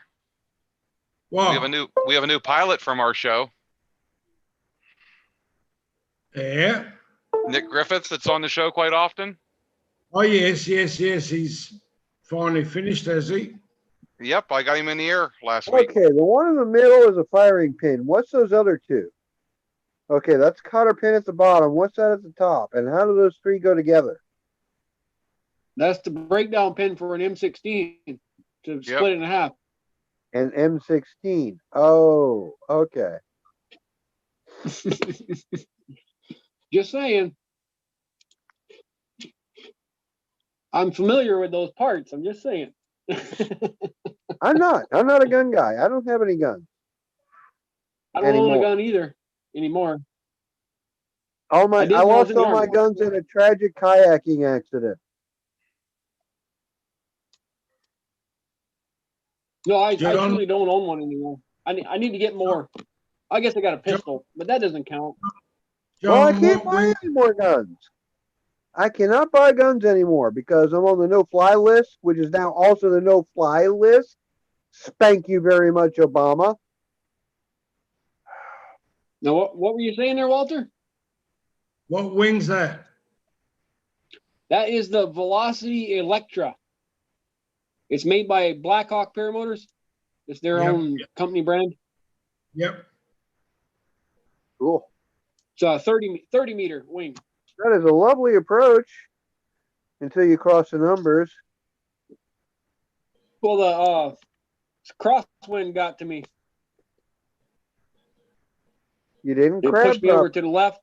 Wow. We have a new pilot from our show. Yeah. Nick Griffith, that's on the show quite often. Oh yes. He's finally finished, has he? Yep, I got him in the air last week. Okay, the one in the middle is a firing pin. What's those other two? Okay, that's a cotter pin at the bottom. What's that at the top? And how do those three go together? That's the breakdown pin for an M16 to split it in half. An M16. Oh, okay. Just saying. I'm familiar with those parts. I'm just saying. I'm not a gun guy. I don't have any guns. I don't own a gun either anymore. I lost all my guns in a tragic kayaking accident. No, I truly don't own one anymore. I need to get more. I guess I got a pistol, but that doesn't count. Well, I can't buy any more guns. I cannot buy guns anymore because I'm on the no-fly list, which is now also the no-fly list. Spank you very much, Obama. Now, what were you saying there, Walter? What wing's that? That is the Velocity Electra. It's made by Blackhawk Paramotors. It's their own company brand. Yep. Cool. It's a 30 meter wing. That is a lovely approach until you cross the numbers. Well, the Crosswind got to me. You didn't It crab pushed me over drop. to the left.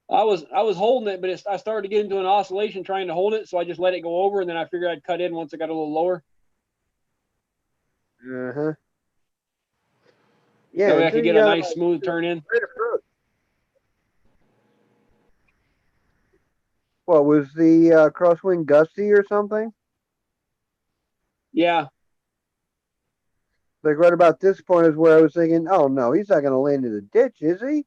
I was holding it, but I started to get into an oscillation trying to hold it, so I just let it go over, and then I figured I'd cut in once it got a little lower. Uh-huh. Yeah, That way I until could you get a got nice smooth turn in. great approach. What was the crosswind gusty or something? Yeah. Like right about this point is where I was thinking, oh no, he's not going to land in the ditch, is he?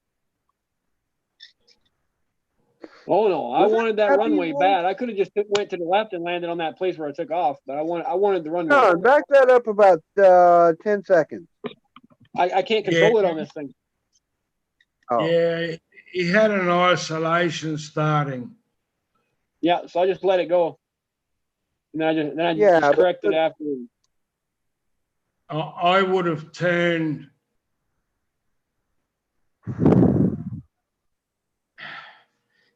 Oh no, I Was it wanted that happy runway one? bad. I could have just went to the left and landed on that place where I took off, but I wanted the runway. No, back that up about 10 seconds. I can't control it on this thing. Oh. Yeah, he had an isolation starting. Yeah, so I just let it go. And then I Yeah, just but- corrected afterwards. I would have turned.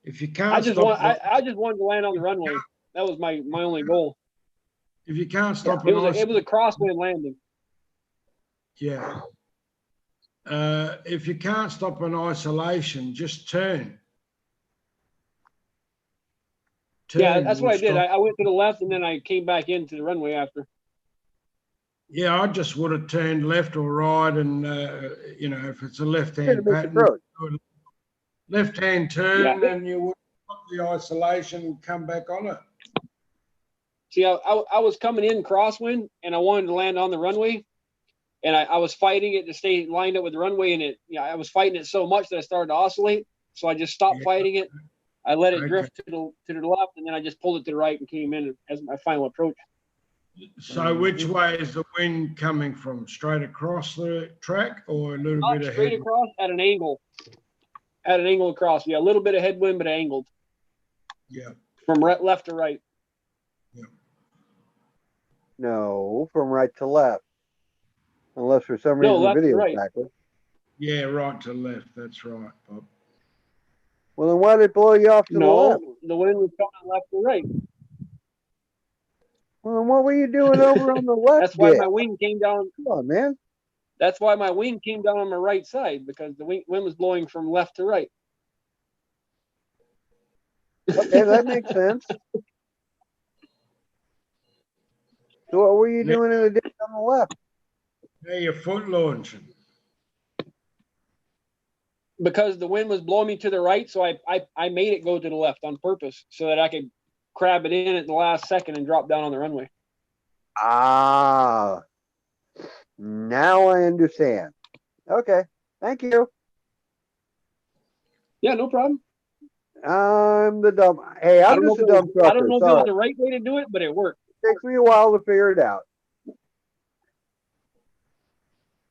If you can't I just stop, wanted to land on the runway. That was my only goal. if you can't stop It was a crosswind landing. yeah. If you can't stop an isolation, just turn. Yeah, Turn that's will what I did. stop. I went to the left and then I came back into the runway after. Yeah, I just would have turned left or right, and you know, if it's a left-hand Make the pattern, approach. left-hand turn, Yeah. and you would stop the isolation and come back on it. See, I was coming in crosswind and I wanted to land on the runway, and I was fighting it to stay lined up with the runway, and I was fighting it so much that I started to oscillate. So I just stopped fighting it. I let it drift to the left, and then I just pulled it to the right and came in as my final approach. So which way is the wind coming from? Straight across the track or a little Not bit straight ahead? across, at an angle. At an angle across. Yeah, a little bit of headwind, but angled. Yeah. From left to right. No, from right to left. Unless for some reason No, the left to video is right. backwards. Yeah, right to left. That's right, Bob. Well, then why did it blow you off to the left? No, the wind was coming left to right. Well, then what were you doing over on the left? That's why dip? my wing came down. Come on, man. That's why my wing came down on my right side, because the wind was blowing from left to right. Okay, that makes sense. So what were you doing in the ditch on the left? Now you're foot launching. Because the wind was blowing me to the right, so I made it go to the left on purpose so that I could crab it in at the last second and drop down on the runway. Ah, now I understand. Okay, thank you. Yeah, no problem. I'm the dumb. Hey, I'm just a dumb I trucker. don't know if it was Sorry. the right way to do it, but it worked. It takes me a while to figure it out.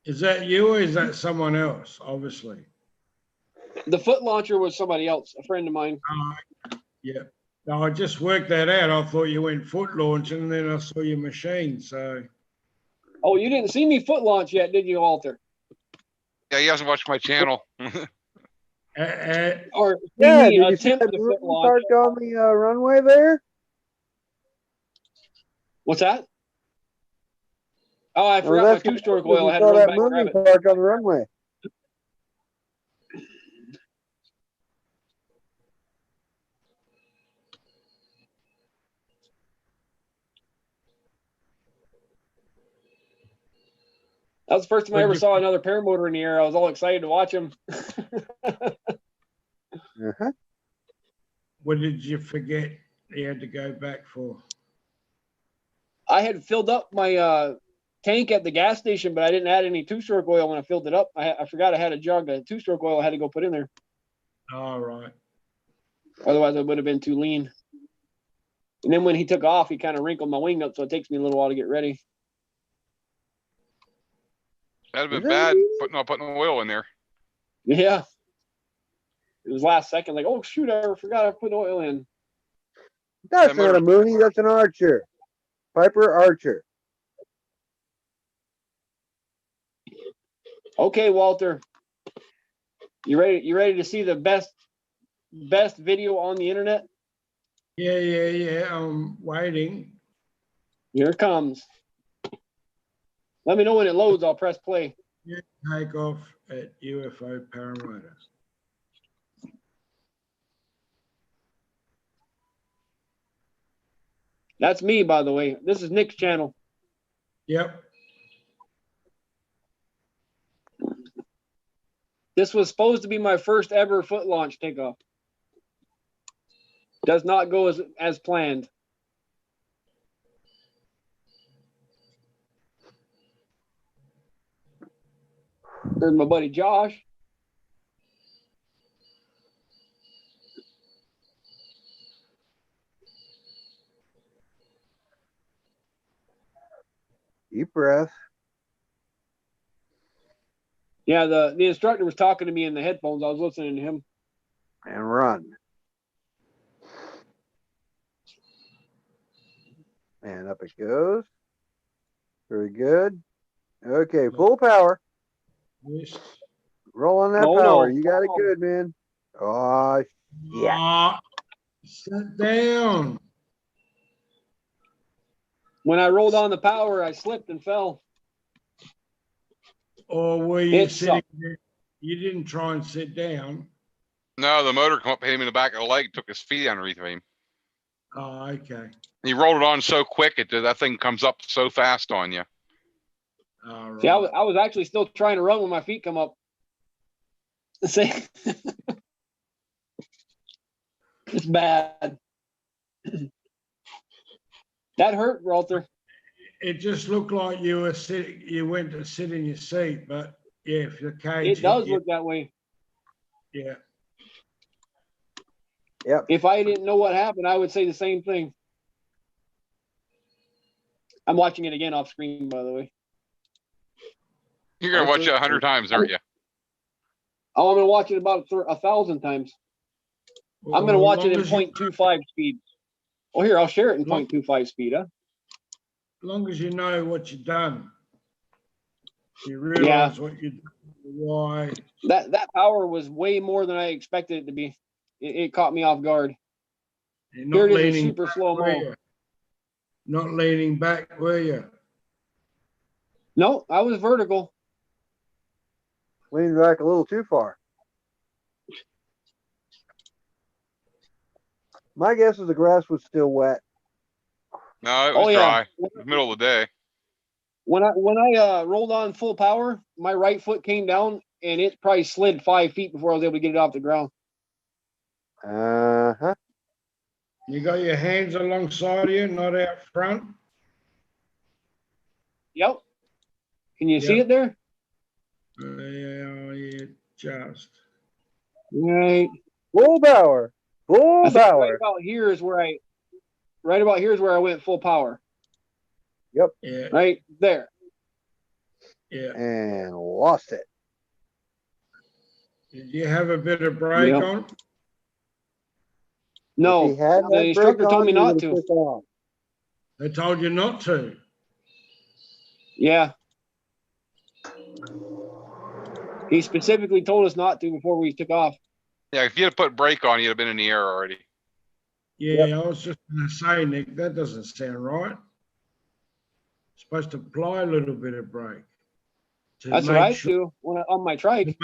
Is that you or is that someone else? Obviously. The foot launcher was somebody else, a friend of mine. Yeah. No, I just worked that out. I thought you went foot launching, and then I saw your machine. So. Oh, you didn't see me foot launch yet, did you, Walter? Yeah, he hasn't watched my channel. Or see Yeah, me did you see attempt that to moving foot launch? parked on the runway there? What's that? Oh, I I was forgot my asking two-stroke if oil. I you had to saw run that back and grab moving it. parked on the runway. That was the first time I ever saw another paramotor in the air. I was all excited to watch him. Uh-huh. What did you forget you had to go back for? I had filled up my tank at the gas station, but I didn't add any two-stroke oil when I filled it up. I forgot I had a jug of two-stroke oil I had to go put in there. All right. Otherwise, I would have been too lean. And then when he took off, he kind of wrinkled my wing up, so it takes me a little while to get ready. That'd have been bad putting oil in there. Yeah. It was last second, like, oh, shoot, I forgot I put oil in. That's That not motor- a Mooney, that's an Archer. Piper Archer. Okay, Walter. You ready to see the best video on the internet? Yeah. I'm waiting. Here it comes. Let me know when it loads. I'll press play. Take off at UFO paramotor. That's me, by the way. This is Nick's channel. Yep. This was supposed to be my first ever foot launch takeoff. Does not go as planned. There's my buddy Josh. Deep breath. Yeah, the instructor was talking to me in the headphones. I was listening to him. And run. And up it goes. Very good. Okay, full power. Yes. Roll on that Oh, power. no. You got it good, man. Oh, yeah. Ah, sit down. When I rolled on the power, I slipped and fell. Or were you It sitting sucked. there? You didn't try and sit down. No, the motor come up, hit him in the back of the leg, took his feet underneath of him. Oh, okay. He rolled it on so quick, that thing comes up so fast on you. All right. See, I was actually still trying to run when my feet come up. See, it's bad. That hurt, Walter. It just looked like you were sitting. You went to sit in your seat, but yeah, if the cage It does hit you, look that way. yeah. Yep. If I didn't know what happened, I would say the same thing. I'm watching it again off screen, by the way. You're gonna watch it 100 times, aren't you? Oh, I'm gonna watch it about 1,000 times. I'm gonna Well, watch as it long in as you- 0.25 speed. Oh, here, I'll share it in Long- 0.25 speed, huh? As long as you know what you've done, you realize what you done, why. That power was way more than I expected it to be. It caught me off guard. You're Here not it is in leaning super back, slow were mo. you? Not leaning back, were you? No, I was vertical. Leaned back a little too far. My guess is the grass was still wet. No, it was Oh, yeah. dry. It was middle of the day. When I rolled on full power, my right foot came down and it probably slid 5 feet before I was able to get it off the ground. Uh-huh. You got your hands alongside you, not out front. Yep. Can you see Yep. it there? Yeah, just. Right. Full power. I Full think right power. about here is where I went full power. Yeah, Right there. yeah. And lost it. Did you have a bit of brake Yep. on? No, If he had the that instructor brake told on, me he not would have to. took off. They told you not to. Yeah. He specifically told us not to before we took off. Yeah, if you had put brake on, you'd have been in the air already. Yeah, I was just going to say, Nick, that doesn't sound right. Supposed to apply a little bit of brake That's what I do on my trike.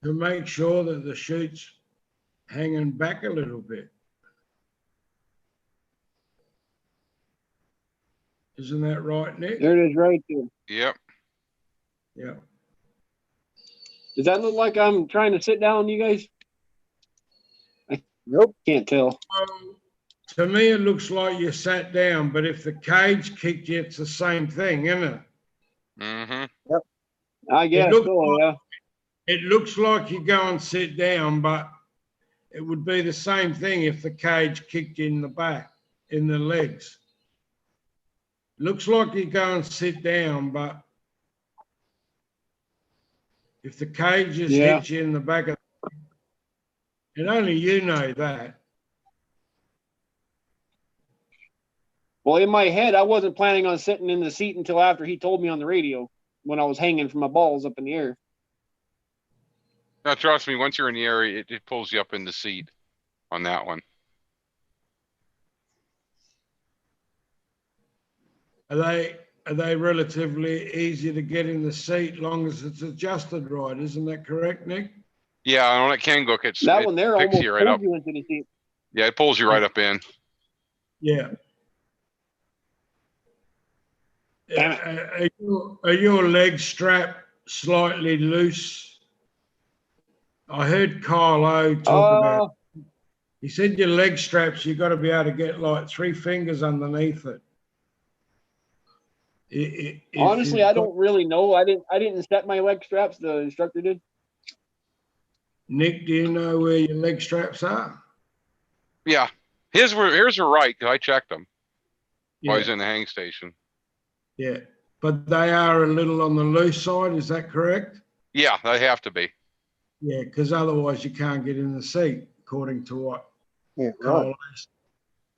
to make sure that the chute's hanging back a little bit. Isn't that right, Nick? There it is right there. Yep. Yeah. Does that look like I'm trying to sit down, you guys? Nope. Can't tell. To me, it looks like you sat down, but if the cage kicked you, it's the same thing, isn't it? Mm-hmm. I guess looks so, like- yeah. It looks like you go and sit down, but it would be the same thing if the cage kicked you in the back, in the legs. Looks like you go and sit down, but if the cage just Yeah. hits you in the back of, and only you know that. Well, in my head, I wasn't planning on sitting in the seat until after he told me on the radio when I was hanging from my balls up in the air. Now, trust me, once you're in the air, it pulls you up in the seat on that one. are they relatively easy to get in the seat, long as it's adjusted right? Isn't that correct, Nick? Yeah, on that Kangook, it That one there picks almost you right pulls up. you into the seat. Yeah, it pulls you right up in. Yeah. Damn it. Are your leg strap slightly loose? I heard Kyle O talk about. He said your leg straps, you got to be able to get like 3 fingers underneath it. If Honestly, you've I got- don't really know. I didn't set my leg straps. The instructor did. Nick, do you know where your leg straps are? Yeah, his were right because I checked them while Yeah, he's in the hang station. yeah. But they are a little on the loose side, is that correct? Yeah, they have to be. Yeah, because otherwise you can't get in the seat, according to what Yeah, Kyle right. asked.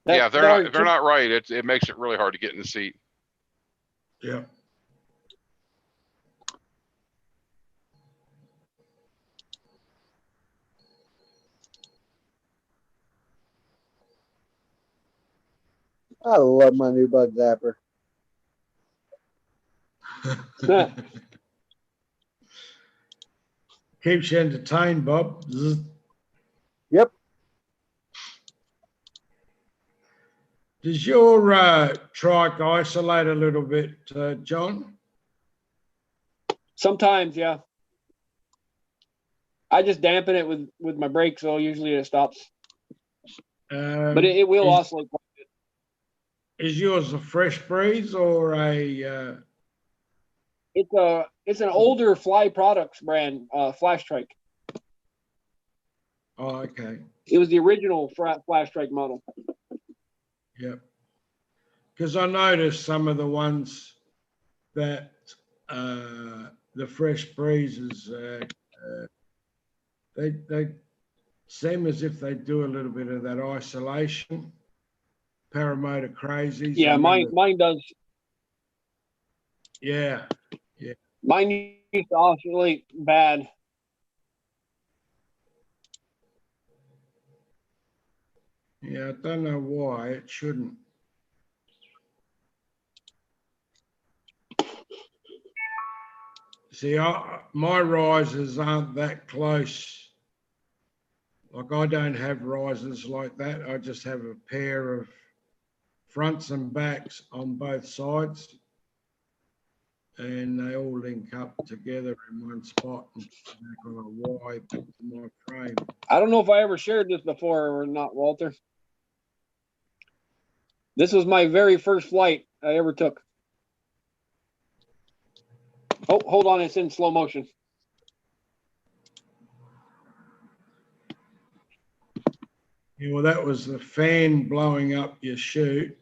Yeah, if Darn they're not right, it makes it really hard to get in the seat. Yeah. I love my new bug zapper. Keeps you entertained, Bob. Zzz. Yep. Does your trike isolate a little bit, John? Sometimes, yeah. I just dampen it with my brakes, so usually it stops. But it will is, oscillate. is yours a fresh breeze or a? It's an older Fly Products brand, Flash Trike. Oh, okay. It was the original Flash Trike model. Yep. Because I noticed some of the ones that the fresh breezes, they seem as if they do a little bit of that isolation. Paramotor crazies. Yeah, mine does. Yeah. Mine used to oscillate bad. Yeah, I don't know why it shouldn't. See, my risers aren't that close. Like I don't have risers like that. I just have a pair of fronts and backs on both sides, and they all link up together in one spot and back on a Y back to my frame. I don't know if I ever shared this before or not, Walter. This was my very first flight I ever took. Oh, hold on, it's in slow motion. Yeah, well, that was the fan blowing up your chute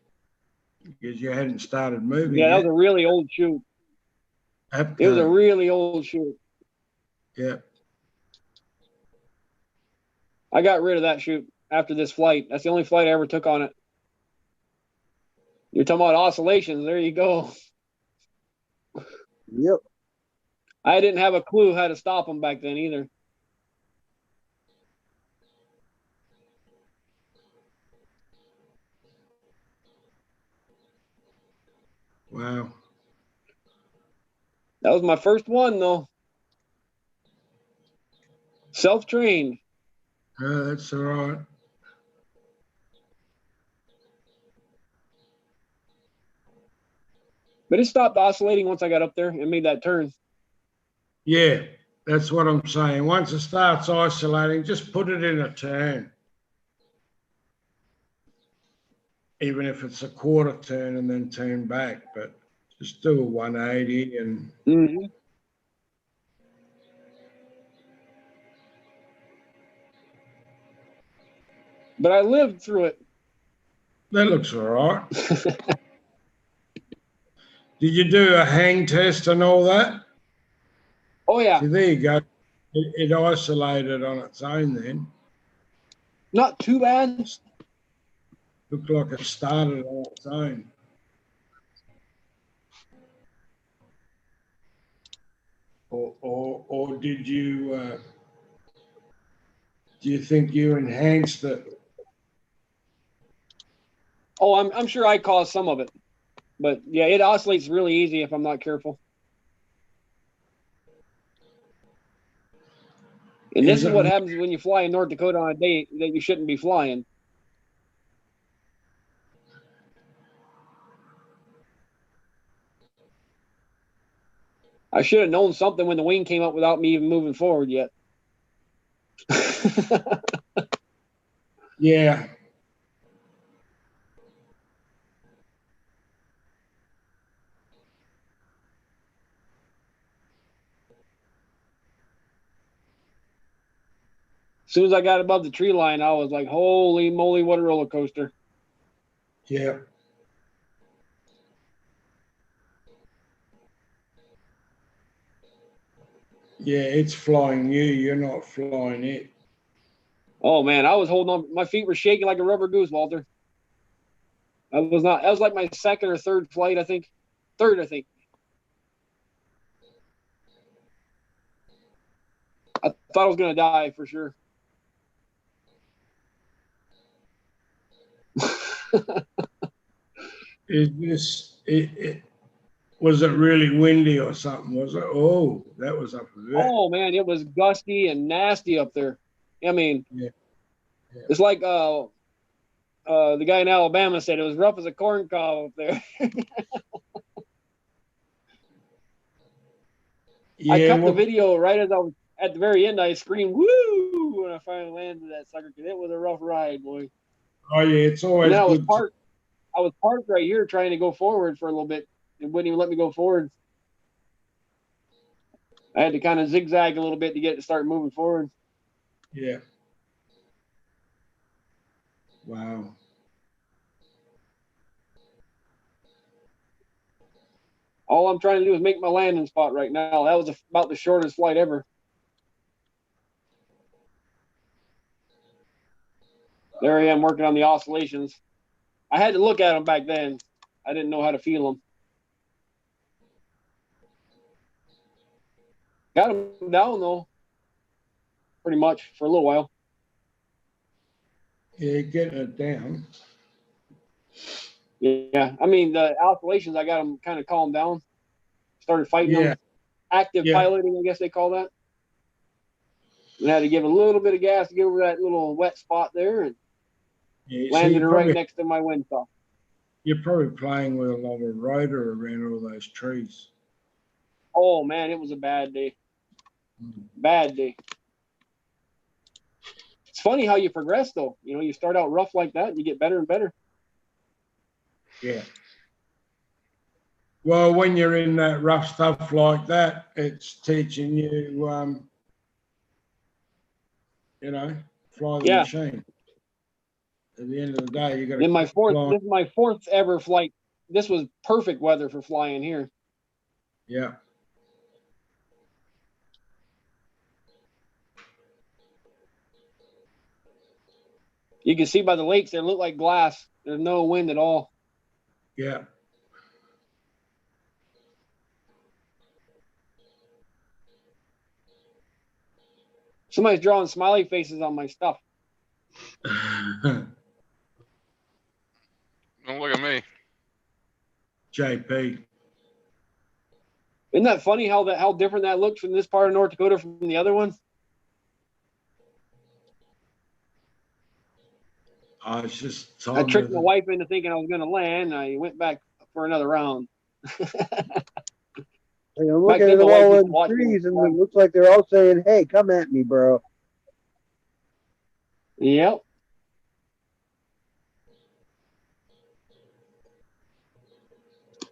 because you hadn't started moving Yeah, that yet. was a really old chute. It was a really old chute. Yeah. I got rid of that chute after this flight. That's the only flight I ever took on it. You're talking about oscillations. There you go. Yep. I didn't have a clue how to stop them back then either. Wow. That was my first one, though. Self-trained. That's all right. But it stopped oscillating once I got up there and made that turn. Yeah, that's what I'm saying. Once it starts isolating, just put it in a turn. Even if it's a quarter turn and then turn back, but just do a 180 and Mm-hmm. But I lived through it. that looks all right. Did you do a hang test and all that? Oh, yeah. See, there you go. It isolated on its own then. Not too bad. Looked like it started on its own. Or did you, do you think you enhanced it? Oh, I'm sure I caused some of it. But yeah, it oscillates really easy if I'm not careful. And this is what happens when you fly in North Dakota on a day that you shouldn't be flying. I should have known something when the wing came up without me even moving forward yet. Yeah. As soon as I got above the tree line, I was like, holy moly, what a roller coaster. Yeah. Yeah, it's flying you. You're not flying it. Oh man, I was holding on. My feet were shaking like a rubber goose, Walter. That was like my second or third flight, I think. Third, I think. I thought I was gonna die for sure. Was it really windy or something? Was it? Oh, that was up there. Oh man, it was gusty and nasty up there. I mean, Yeah. It's like the guy in Alabama said it was rough as a corn cob up there. Yeah, I cut the video right as I was at the very end. I screamed "woo" when I finally landed that sucker because it was a rough ride, boy. Oh yeah, it's always I was good. parked right here trying to go forward for a little bit. It wouldn't even let me go forward. I had to kind of zigzag a little bit to get it to start moving forward. Yeah. Wow. All I'm trying to do is make my landing spot right now. That was about the shortest flight ever. There I am working on the oscillations. I had to look at them back then. I didn't know how to feel them. Got them down though, pretty much for a little while. Yeah, getting it down. Yeah, I mean the oscillations, I got them kind of calmed down. Started fighting them. Active piloting, I guess they call that. And had to give a little bit of gas to get over that little wet spot there, and landed right next to my windsock. You're probably playing with a lot of rotor around all those trees. Oh man, it was a bad day. Bad day. It's funny how you progress though. You know, you start out rough like that and you get better and better. Yeah. Well, when you're in that rough stuff like that, it's teaching you, fly the machine. At the end of the day, you got to. This is my fourth ever flight. This was perfect weather for flying here. Yeah. You can see by the lakes, they look like glass. There's no wind at all. Yeah. Somebody's drawing smiley faces on my stuff. Don't look at me. JP. Isn't that funny how different that looks from this part of North Dakota from the other one? I was just I tricked my wife into thinking I was going to land. I went back for another round. I'm looking at all the trees, and it looks like they're all saying, "Hey, come at me, bro." Yep.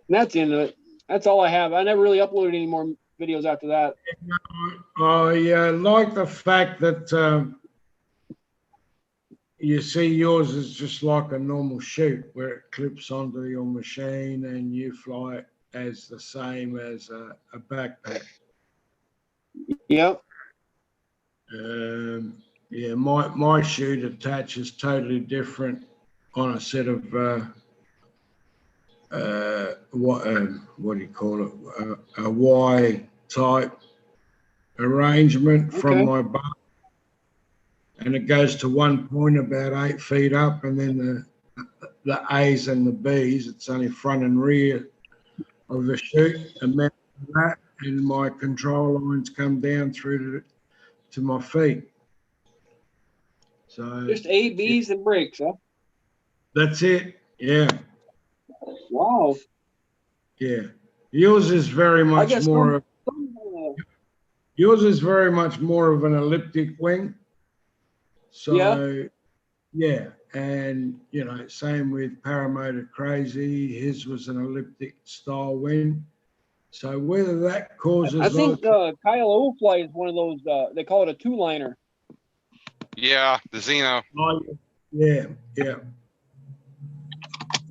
And that's the end of it. That's all I have. I never really uploaded any more videos after that. Oh, yeah. I like the fact that you see yours is just like a normal chute where it clips onto your machine and you fly it as the same as a backpack. Yep. Yeah, my chute attaches totally different on a set of what do you call it? A Y type arrangement from my butt, and it goes to one point about 8 feet up, and then the A's and the B's. It's only front and rear of the chute, and then that, and my control lines come down through to my feet. So Just A, B's, and brakes, huh? that's it. Yeah, Wow. yeah. Yours is very I much guess more. some, Yours is very much more of an elliptic wing. So yeah, and you know, same with Paramotor Crazy. His was an elliptic style wing. So whether that causes, I think Kyle Ofly is one of those. They call it a two-liner. Yeah, the Xeno. yeah, yeah.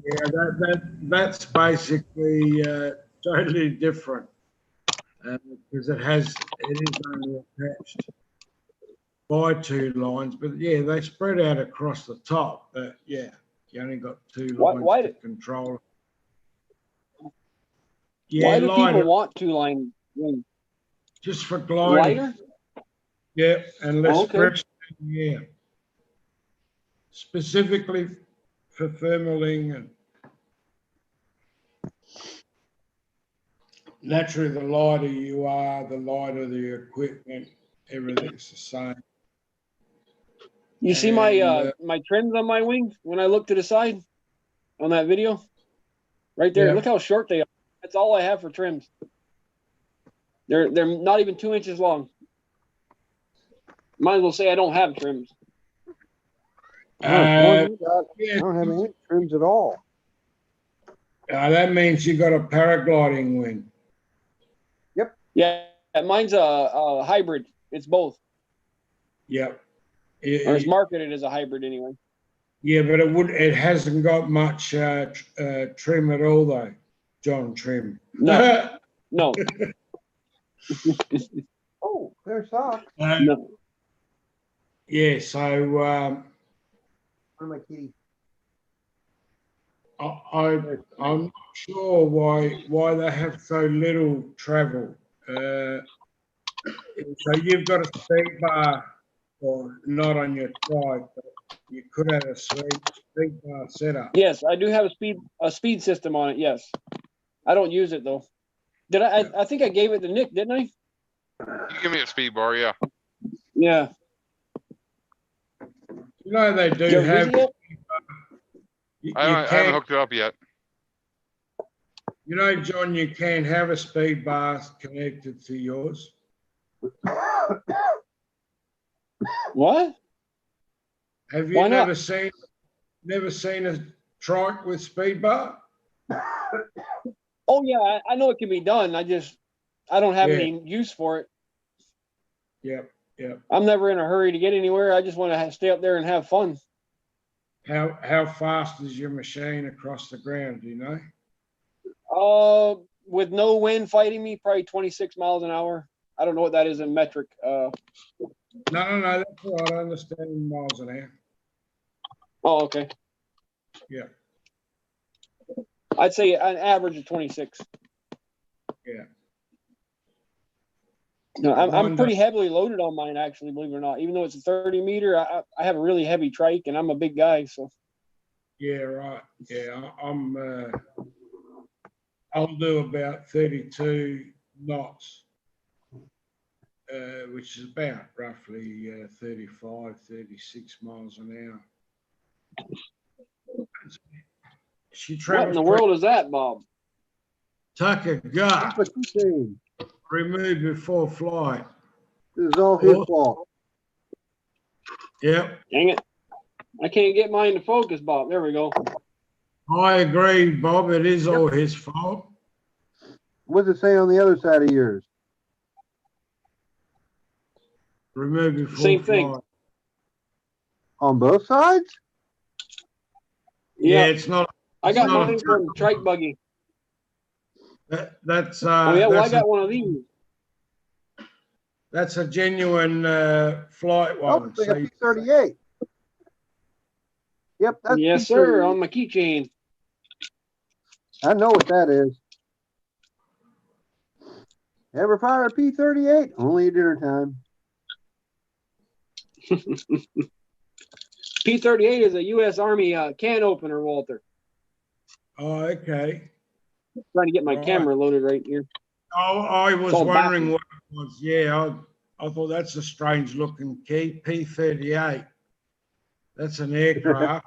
Yeah, that's basically totally different because it is only attached by two lines, but yeah, they spread out across the top. But yeah, you only got two lines Why to control. Why Yeah, do lighter, people want two-line wing? just for gliding. Lighter? Yeah, and less Okay. friction. Yeah, specifically for thermaling and naturally, the lighter you are, the lighter the equipment, everything's the same. You see my And, my trims on my wings when I look to the side on that video? Right there. Yeah. Look how short they are. That's all I have for trims. They're not even 2 inches long. Might as well say I don't have trims. I yeah, don't have any trims at all. that means you got a paragliding wing. Yeah, mine's a hybrid. It's both. Yep. Or it's marketed as a hybrid anyway. Yeah, but it hasn't got much trim at all though, John Trim. No. No. Oh, there's socks. No. Yeah, so Where my kitty? I'm not sure why they have so little travel. So you've got a speed bar, or not on your trike, but you could have a speed bar setup. Yes, I do have a speed system on it. Yes, I don't use it though. Did I? I think I gave it to Nick, didn't I? You give me a speed bar, yeah. Yeah. You know they do You ever have. use it yet? I haven't hooked it up yet. You know, John, you can have a speed bar connected to yours. What? Have you Why not? never seen a trike with speed bar? Oh yeah, I know it can be done. I don't have Yeah. any use for it. Yep, yep. I'm never in a hurry to get anywhere. I just want to stay up there and have fun. How fast is your machine across the ground? Do you know? With no wind fighting me, probably 26 miles an hour. I don't know what that is in metric. No, that's all right. I understand in miles an hour. Oh, okay. Yeah, I'd say an average of 26. yeah. No, I'm pretty heavily loaded on mine, actually, believe it or not. Even though it's a 30 meter, I have a really heavy trike, and I'm a big guy, so. Yeah, right. Yeah, I'll do about 32 knots, which is about roughly 35, 36 miles an hour. She What in travels. the world is that, Bob? Tucker gut That's what she's saying. removed before flight. This is all his fault. Yep, Dang it. I can't get mine to focus, Bob. There we go. I agree, Bob. It is all his fault. What does it say on the other side of yours? Removed before Same flight. thing. On both sides? Yeah, Yeah. it's not. I got not a mine from Trike Buggy. That's Oh, yeah, well, I that's got one of these. that's a genuine flight Oh, one. it's like So a P-38. Yep, that's Yes, P-38. sir, on my keychain. I know what that is. Ever fire a P-38? Only at dinner time. P-38 is a U.S. Army can opener, Walter. Oh, okay. Trying to get my Right. camera loaded right here. Oh, I was all wondering what it was. Yeah, I thought that's a strange looking key. P-38. That's an aircraft.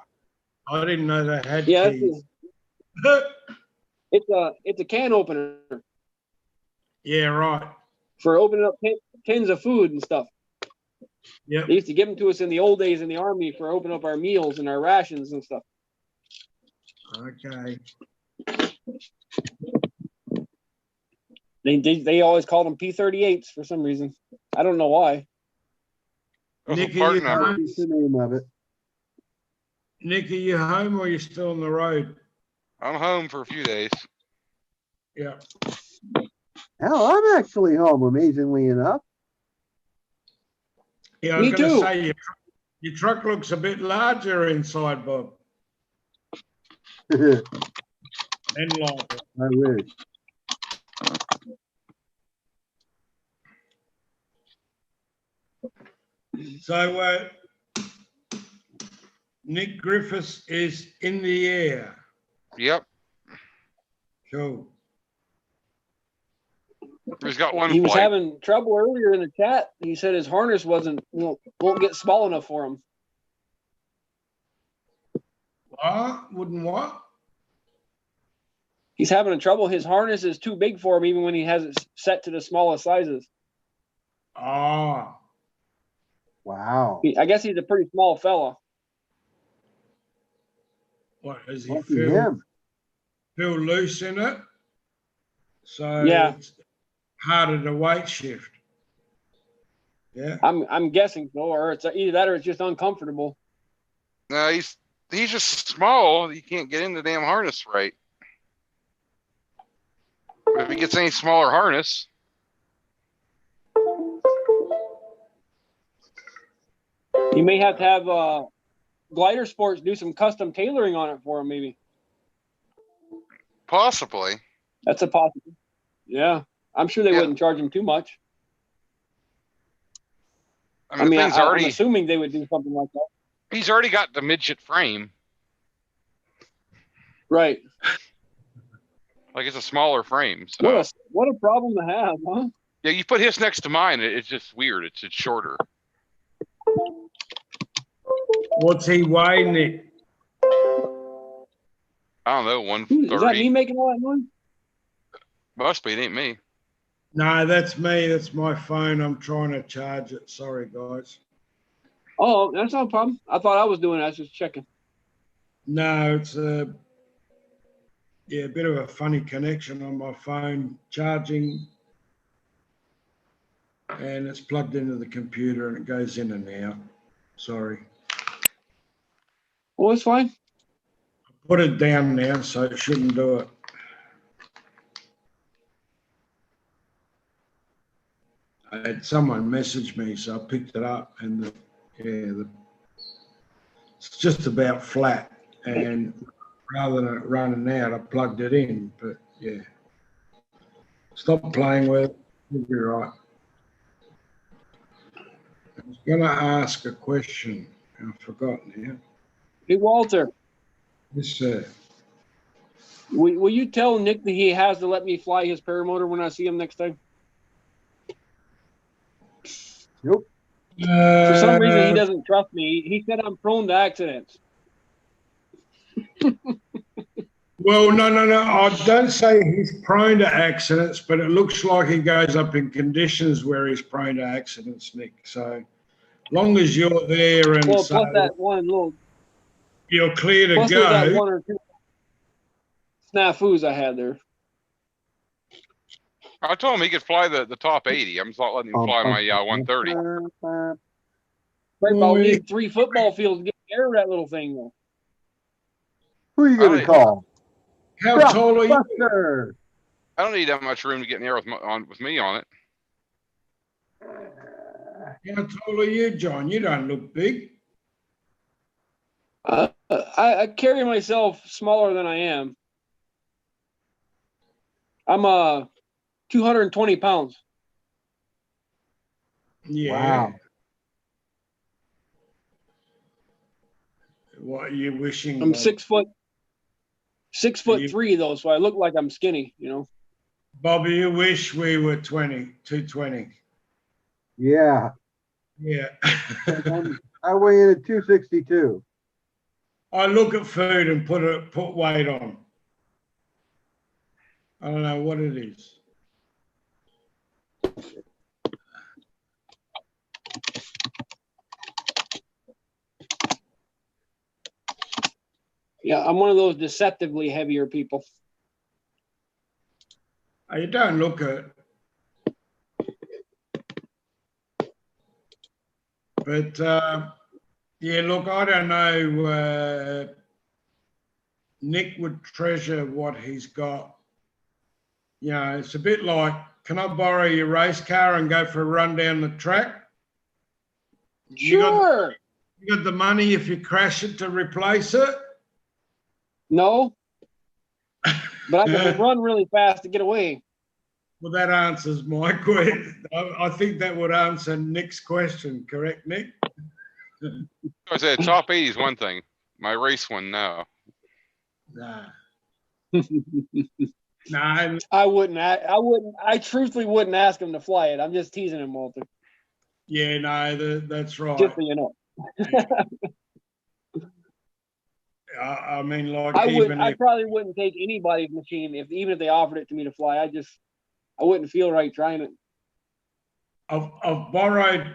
I didn't know they had Yeah, keys. it's a can opener Yeah, right. for opening up tins of food and stuff. Yep. They used to give them to us in the old days in the Army for opening up our meals and our rations and stuff. Okay. They always called them P-38s for some reason. I don't know why. That was a Nick, are part you number. home? That's the name of it. Nick, are you home or are you still on the road? I'm home for a few days. Yeah. Hell, I'm actually home, amazingly enough. Yeah, I was Me going to too. say your truck looks a bit larger inside, Bob. I And lighter. wish. So Nick Griffiths is in the air. Yep. Cool. He's got one He was flight. having trouble earlier in the chat. He said his harness won't get small enough for him. Wouldn't what? He's having trouble. His harness is too big for him, even when he has it set to the smallest sizes. Ah, Wow. I guess he's a pretty small fella. what does he Lucky feel? him. Feel loose in it? So Yeah. it's harder to weight shift. Yeah. I'm guessing so, or it's either that or it's just uncomfortable. No, he's just small. He can't get in the damn harness right. But if he gets any smaller harness, You may have to have Glider Sports do some custom tailoring on it for him, maybe. possibly. That's a possibility. Yeah, I'm sure they Yeah. wouldn't charge him too much. I mean, the thing's I'm already assuming they would do something like that. he's already got the midget frame. Right. Like it's a smaller frame. So What a problem to have, huh? yeah, you put his next to mine, it's just weird. It's shorter. What's he weigh, Nick? I don't know, Is that me 130. making all that noise? Must be, it ain't me. No, that's me. That's my phone. I'm trying to charge it. Sorry, guys. Oh, that's no problem. I thought I was doing it. I was just checking. No, it's a bit of a funny connection on my phone charging, and it's plugged into the computer and it goes in and out. Sorry. Oh, it's fine. Put it down now, so it shouldn't do it. I had someone message me, so I picked it up, and it's just about flat. And rather than it running out, I plugged it in. But yeah, stop playing with it. You'll be right. I was going to ask a question. I forgot now. Hey, Walter, Yes, sir. will you tell Nick that he has to let me fly his paramotor when I see him next time? Nope. For some reason, he doesn't trust me. He said I'm prone to accidents. Well, no. I don't say he's prone to accidents, but it looks like he goes up in conditions where he's prone to accidents, Nick. So long as you're there and Well, so plus that one little, you're clear to plus there's that go. one or two snafus I had there. I told him he could fly the top 80. I'm just not letting him fly my 130. Right, but I'll need 3 football fields to get the air of that little thing, though. Who are you going to call? How tall are you? Buster. I don't need that much room to get in the air with me on it. How tall are you, John? You don't look big. I carry myself smaller than I am. I'm 220 pounds. Yeah. Wow. What are you wishing? I'm Bob? 6'3" though, so I look like I'm skinny, you know. Bobby, you wish we were 220. Yeah. Yeah. I weigh in at 262. I look at food and put weight on. I don't know what it is. Yeah, I'm one of those deceptively heavier people. You don't look it. But yeah, look, I don't know. Nick would treasure what he's got. You know, it's a bit like, can I borrow your race car and go for a run down the track? Sure. You got the money if you crash it to replace it? No, but I can run really fast to get away. Well, that answers my question. I think that would answer Nick's question, correct, Nick? I said top 80 is one thing. My race one, no. Nah. Nah. I wouldn't. I truthfully wouldn't ask him to fly it. I'm just teasing him, Walter. Yeah, no, that's right. Just so you know. Yeah. I mean, like, I probably wouldn't take anybody's machine even if they offered it to me to fly. I wouldn't feel right trying it. I've borrowed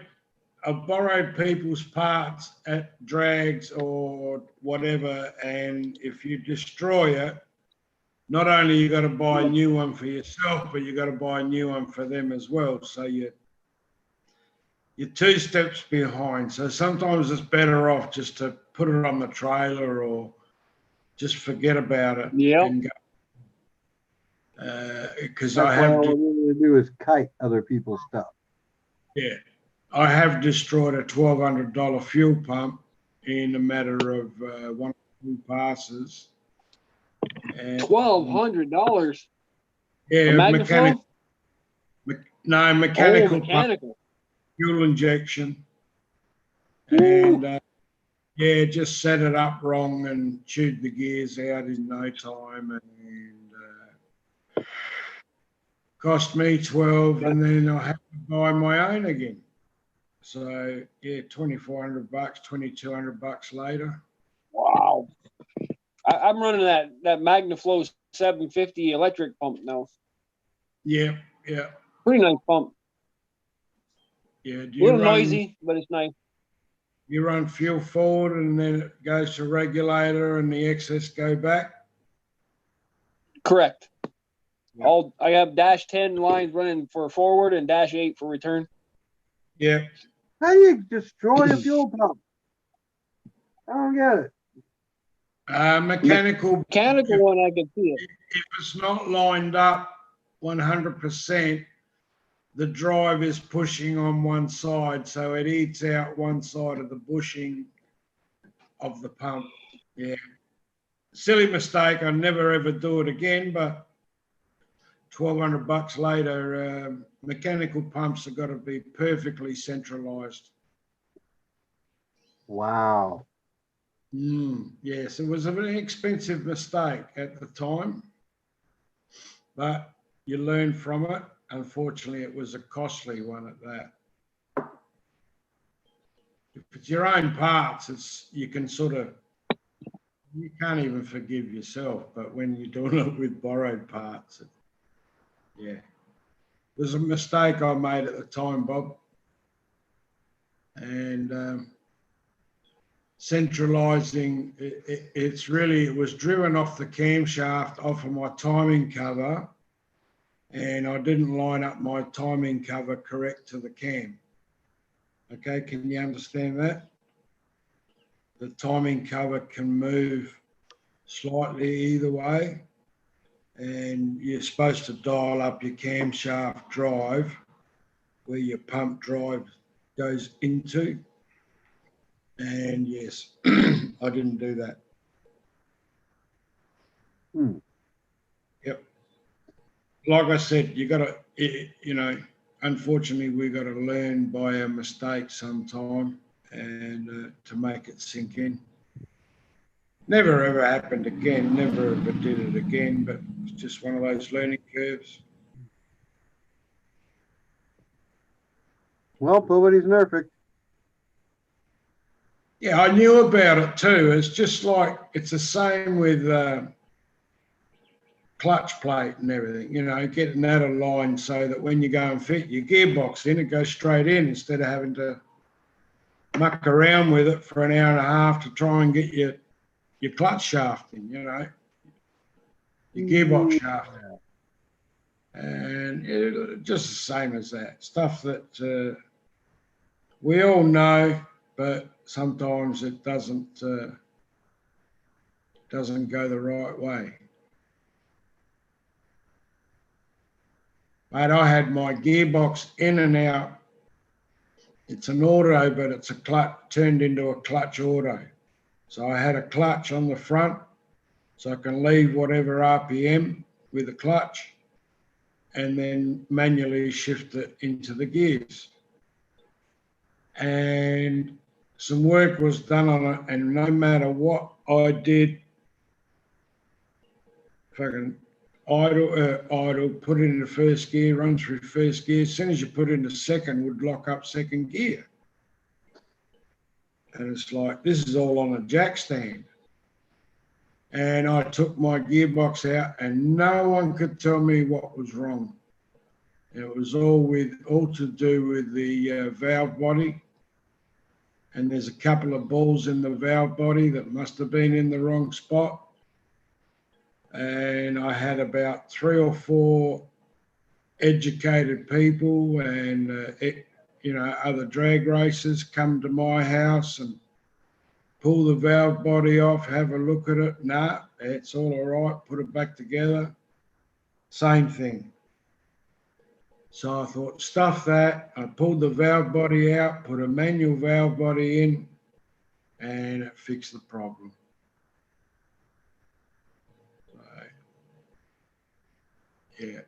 people's parts at drags or whatever, and if you destroy it, not only you got to buy a new one for yourself, but you got to buy a new one for them as well. So you're 2 steps behind. So sometimes it's better off just to put it on the trailer or just forget about it. Yeah. And go. Because That's I why have all we need to do is kite other people's stuff. Yeah, I have destroyed a $1,200 fuel pump in a matter of 1 or 2 passes. $1,200. Yeah, mechanical. No, mechanical. Mechanical. Pump, fuel injection, Woo. and yeah, just set it up wrong and chewed the gears out in no time, and cost me 12, and then I had to buy my own again. So yeah, $2,400, $2,200 later. Wow. I'm running that MagnaFlow 750 electric pump now. Yeah. Pretty nice pump. Yeah. A little noisy, but it's nice. You run fuel forward and then it goes to regulator and the excess go back? Correct. Yeah. I have -10 lines running for forward and -8 for return. Yeah. How do you destroy a fuel pump? I don't get it. Mechanical one, I can see it. If it's not lined up 100%, the drive is pushing on one side, so it eats out one side of the bushing of the pump. Yeah. Silly mistake. I'll never ever do it again, but $1,200 later, mechanical pumps have got to be perfectly centralized. Wow. Yes, it was a very expensive mistake at the time, but you learn from it. Unfortunately, it was a costly one at that. If it's your own parts, you can't even forgive yourself. But when you're doing it with borrowed parts, it was a mistake I made at the time, Bob. And centralizing, it was driven off the camshaft off of my timing cover, and I didn't line up my timing cover correct to the cam. Okay, can you understand that? The timing cover can move slightly either way, and you're supposed to dial up your camshaft drive where your pump drive goes into. And yes, I didn't do that. Yep. Like I said, you got to, unfortunately, we got to learn by our mistakes sometime and to make it sink in. Never ever happened again. Never ever did it again. But it's just one of those learning curves. Well, nobody's perfect. Yeah, I knew about it too. It's just like it's the same with clutch plate and everything. You know, getting that aligned so that when you go and fit your gearbox in, it goes straight in instead of having to muck around with it for an hour and a half to try and get your clutch shaft in. You know, your gearbox shaft. And just the same as that stuff that we all know, but sometimes it doesn't go the right way. Mate, I had my gearbox in and out. It's an auto, but it's a clutch turned into a clutch auto. So I had a clutch on the front, so I can leave whatever RPM with the clutch and then manually shift it into the gears. And some work was done on it, and no matter what I did, fucking idle, put it into first gear, run through first gear. As soon as you put it into second, would lock up second gear. And it's like, this is all on a jack stand. And I took my gearbox out and no one could tell me what was wrong. It was all to do with the valve body. And there's a couple of balls in the valve body that must have been in the wrong spot. And I had about 3 or 4 educated people and, other drag racers come to my house and pull the valve body off, have a look at it. Nah, it's all right. Put it back together. Same thing. So I thought, stuff that. I pulled the valve body out, put a manual valve body in, and it fixed the problem. So, yeah,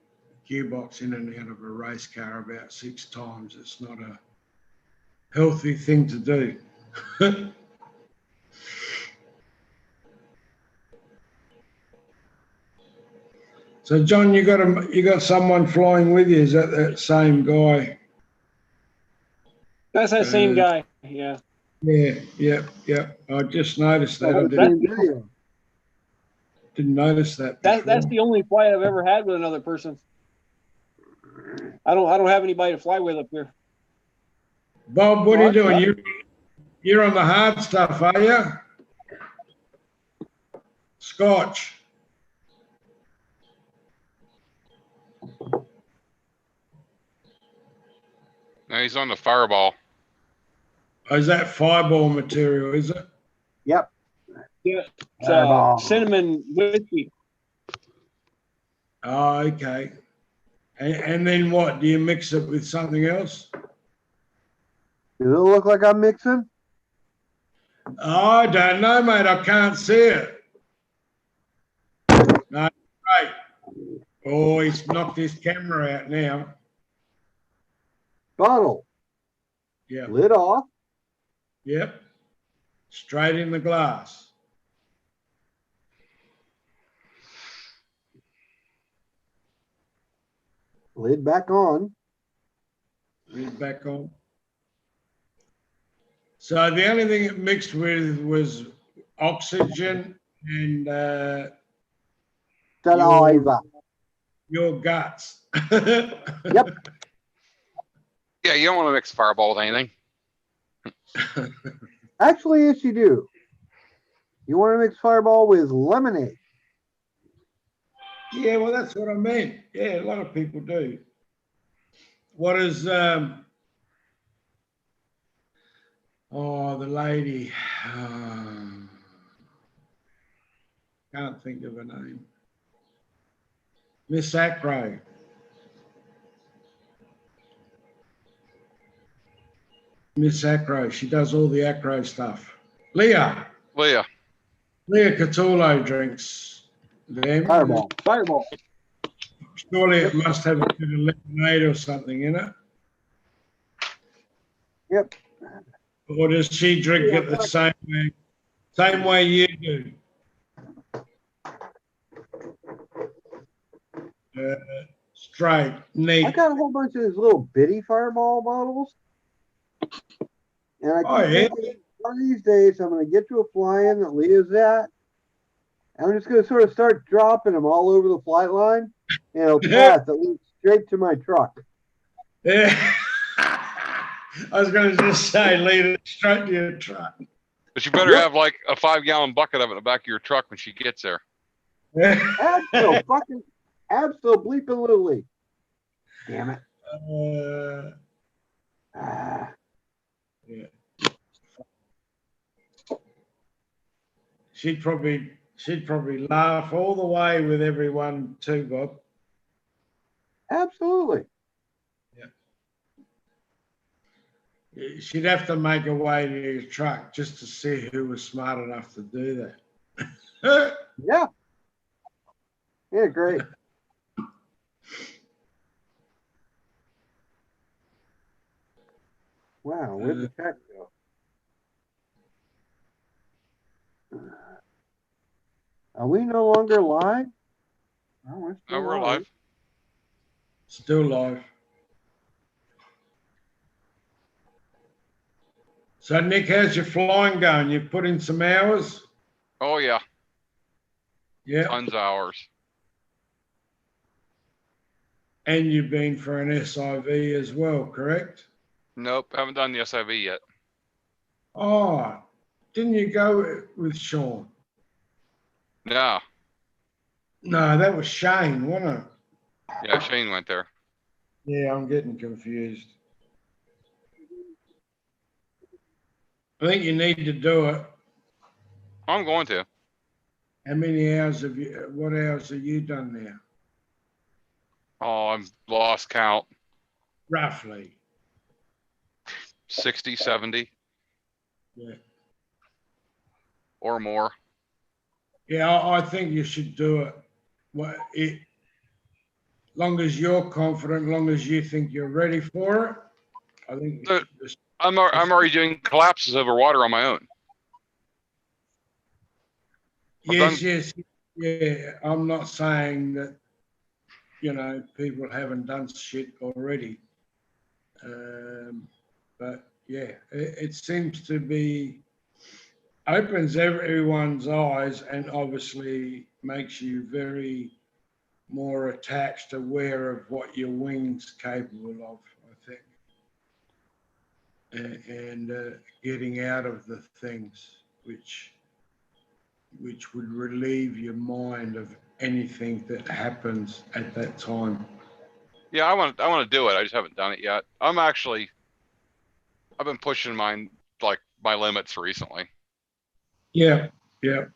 gearbox in and out of a race car about 6 times. It's not a healthy thing to do. So, John, you got someone flying with you? Is that same guy? That's that same guy. Yeah. Yeah. I just noticed that. I didn't notice that before. That's the only flight I've ever had with another person. I don't have anybody to fly with up here. Bob, what are you doing? You're on the hard stuff, are you? Scotch. No, he's on the Fireball. Oh, is that Fireball material, is it? Yep. Yeah, it's cinnamon whiskey. Oh, okay. And then what? Do you mix it with something else? Does it look like I'm mixing? Oh, I don't know, mate. I can't see it. No, great. Oh, he's knocked his camera out now. Bottle. Yeah. Lid off. Yep. Straight in the glass. Lid back on. Lid back on. So the only thing it mixed with was oxygen and Saliva. your guts. Yep. Yeah, you don't want to mix Fireball with anything. Actually, yes, you do. You want to mix Fireball with lemonade. Yeah, well, that's what I meant. Yeah, a lot of people do. What is the lady? Can't think of her name. Miss Acro. Miss Acro. She does all the acro stuff. Leah Catullo drinks them. Fireball. Surely it must have a bit of lemonade or something in it. Yep. Or does she drink it the same way you do? straight, I neat. got a whole bunch of these little bitty Fireball bottles, and I Oh, keep yeah. thinking one of these days I'm going to get to a fly-in that Leah's at. I'm just going to sort of start dropping them all over the flight line, and it'll pass that leads straight to my truck. Yeah. I was going to just say, lead it straight to your truck. But you better have like a 5-gallon bucket of it in the back of your truck when she gets there. Absolutely. Damn it. Ah. Yeah. She'd probably laugh all the way with everyone too, Bob. Absolutely. She'd have to make her way to your truck just to see who was smart enough to do that. Yeah. Yeah, great. Wow, where'd the chat go? Are we no longer live? Oh, we're No, still we're live. alive. Still live. So, Nick, how's your flying going? You put in some hours? Oh yeah, Yeah. tons of hours. And you've been for an SIV as well, correct? Nope, haven't done the SIV yet. Oh, didn't you go with Sean? No, No, that was Shane, wasn't it? yeah, Shane went there. Yeah, I'm getting confused. I think you need to do it. I'm going to. How many hours have you, what hours have you done now? Oh, I'm lost count. Roughly. 60, 70 Yeah. or more. Yeah, I think you should do it. Well, long as you're confident, long as you think you're ready for it, I think you But should just, I'm already doing collapses over water on my own. yes. Yeah, I'm not saying that, people haven't done shit already. But yeah, it seems to be, opens everyone's eyes and obviously makes you very more attached, aware of what your wing's capable of, I think. And getting out of the things which would relieve your mind of anything that happens at that time. Yeah, I want to do it. I just haven't done it yet. I've been pushing my limits recently. Yeah. Hey,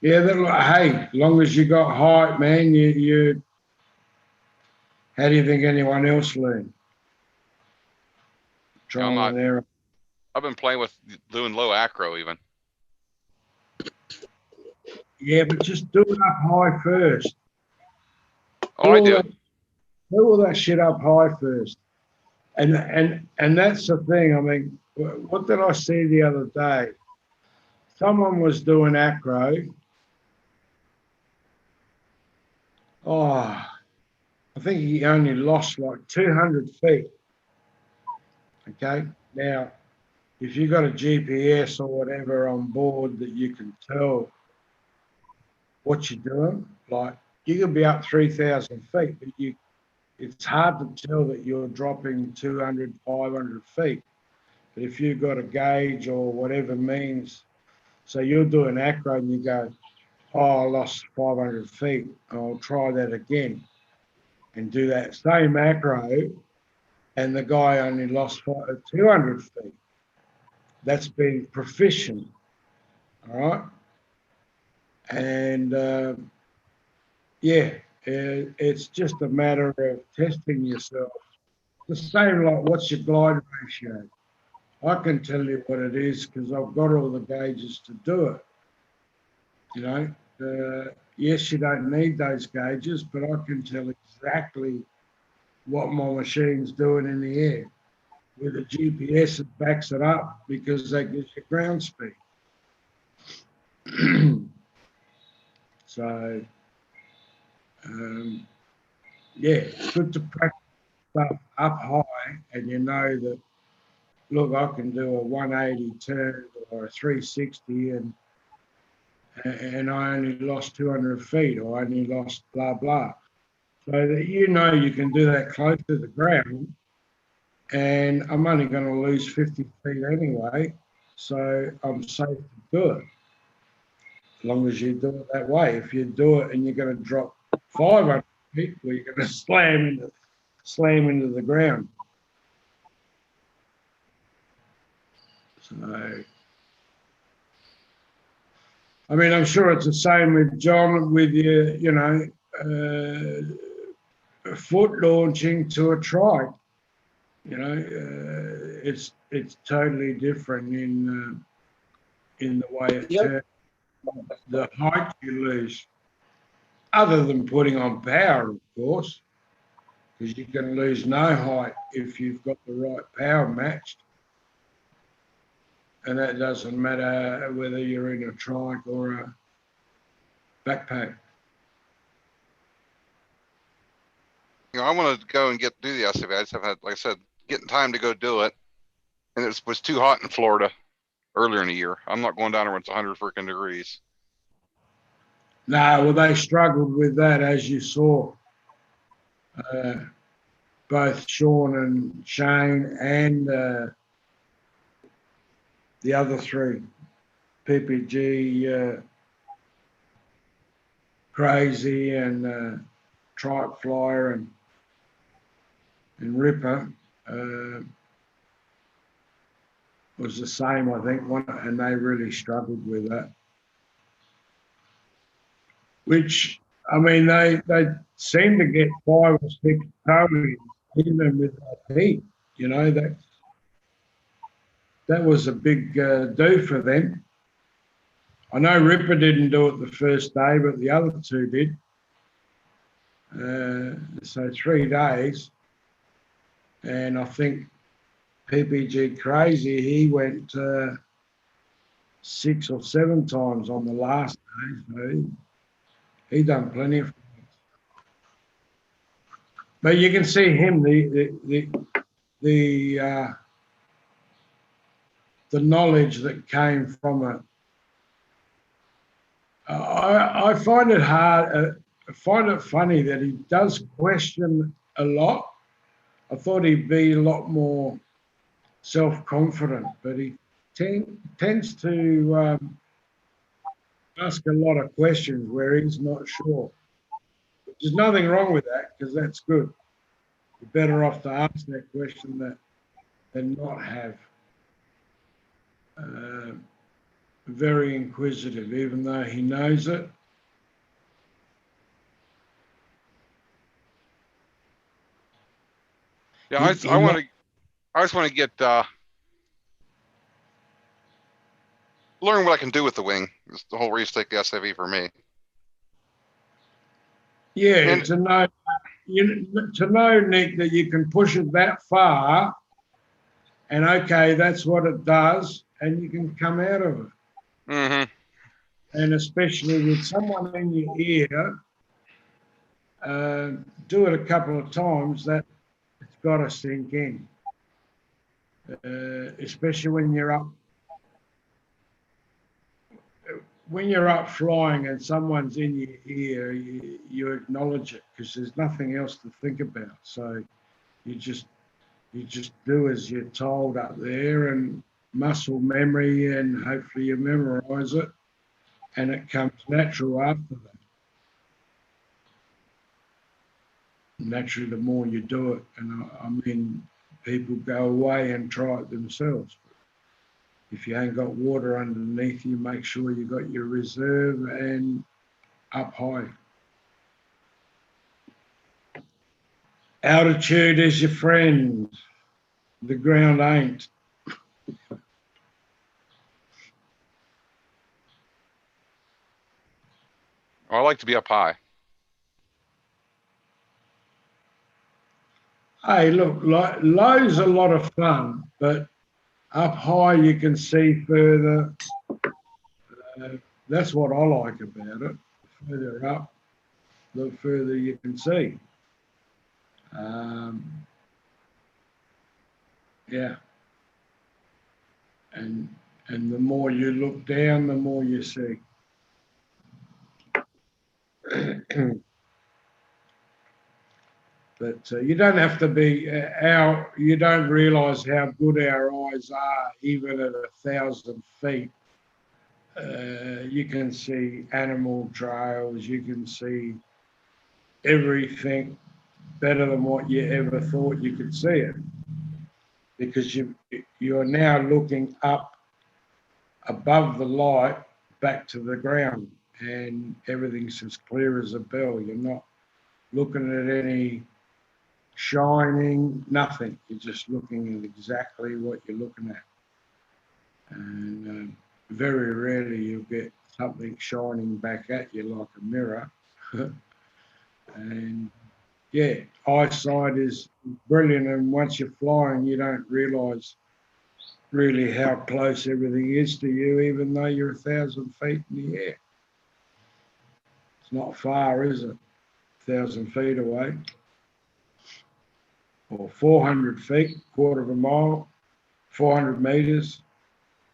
as long as you got height, man, you how do you think anyone else learned? Trial and error. I've been playing with doing low acro even. Yeah, but just do it up high first. Oh, I do. Do all that shit up high first. And that's the thing. I mean, what did I see the other day? Someone was doing acro. Oh, I think he only lost like 200 feet. Okay. Now, if you've got a GPS or whatever on board that you can tell what you're doing, like you can be up 3,000 feet, but it's hard to tell that you're dropping 200, 500 feet. But if you've got a gauge or whatever means, so you're doing acro and you go, oh, I lost 500 feet, I'll try that again and do that same acro, and the guy only lost 200 feet. That's being proficient, all right? And it's just a matter of testing yourself. The same like, what's your glide ratio? I can tell you what it is because I've got all the gauges to do it. Yes, you don't need those gauges, but I can tell exactly what my machine's doing in the air. With a GPS, it backs it up because that gives you ground speed. So, yeah, it's good to practice stuff up high, and you know that, look, I can do a 180 turn or a 360, and I only lost 200 feet, or I only lost blah blah. So that you know you can do that close to the ground, and I'm only going to lose 50 feet anyway, so I'm safe to do it. As long as you do it that way. If you do it and you're going to drop 500 feet, well, you're going to slam into the ground. So, I mean, I'm sure it's the same with John, with your, foot launching to a trike. It's totally different in the way it Yep. turns, the height you lose, other than putting on power, of course, because you can lose no height if you've got the right power matched. And that doesn't matter whether you're in a trike or a backpack. I want to go and do the SUV. I just haven't had, like I said, getting time to go do it. And it was too hot in Florida earlier in the year. I'm not going down there when it's 100 freaking degrees. No, well, they struggled with that, as you saw. Both Sean and Shane and the other three, PPG, Crazy, and Trike Flyer, and Ripper, was the same, I think, and they really struggled with that. Which, I mean, they seem to get 5 or 6 towings even with that heat. That was a big do for them. I know Ripper didn't do it the first day, but the other two did. So 3 days. And I think PPG Crazy, he went 6 or 7 times on the last day. So he done plenty of. But you can see him, the knowledge that came from it. I find it hard. I find it funny that he does question a lot. I thought he'd be a lot more self-confident, but he tends to ask a lot of questions where he's not sure. There's nothing wrong with that, because that's good. You're better off to ask that question than not have. Very inquisitive, even though he knows it. Yeah, I just want to get learn what I can do with the wing. It's the whole reason to take the SUV for me. Yeah, And to know, Nick, that you can push it that far, and okay, that's what it does, and you can come out of it. mm-hmm. And especially with someone in your ear, do it a couple of times, that it's got to sink in. Especially when you're up flying and someone's in your ear, you acknowledge it, because there's nothing else to think about. So you just do as you're told up there, and muscle memory, and hopefully you memorize it, and it comes natural after that. Naturally, the more you do it, and I mean, people go away and try it themselves. If you ain't got water underneath you, make sure you got your reserve and up high. Altitude is your friend. The ground ain't. I like to be up high. Hey, look, low's a lot of fun, but up high you can see further. That's what I like about it. The further up, the further you can see. Um, yeah. And the more you look down, the more you see. But you don't have to be you don't realise how good our eyes are, even at 1,000 feet. You can see animal trails, you can see everything better than what you ever thought you could see it, because you're now looking up above the light back to the ground, and everything's as clear as a bell. You're not looking at any shining, nothing. You're just looking at exactly what you're looking at. And very rarely you'll get something shining back at you like a mirror. And yeah, eyesight is brilliant. And once you're flying, you don't realise really how close everything is to you, even though you're 1,000 feet in the air. It's not far, is it? 1,000 feet away. Or 400 feet, quarter of a mile, 400 metres,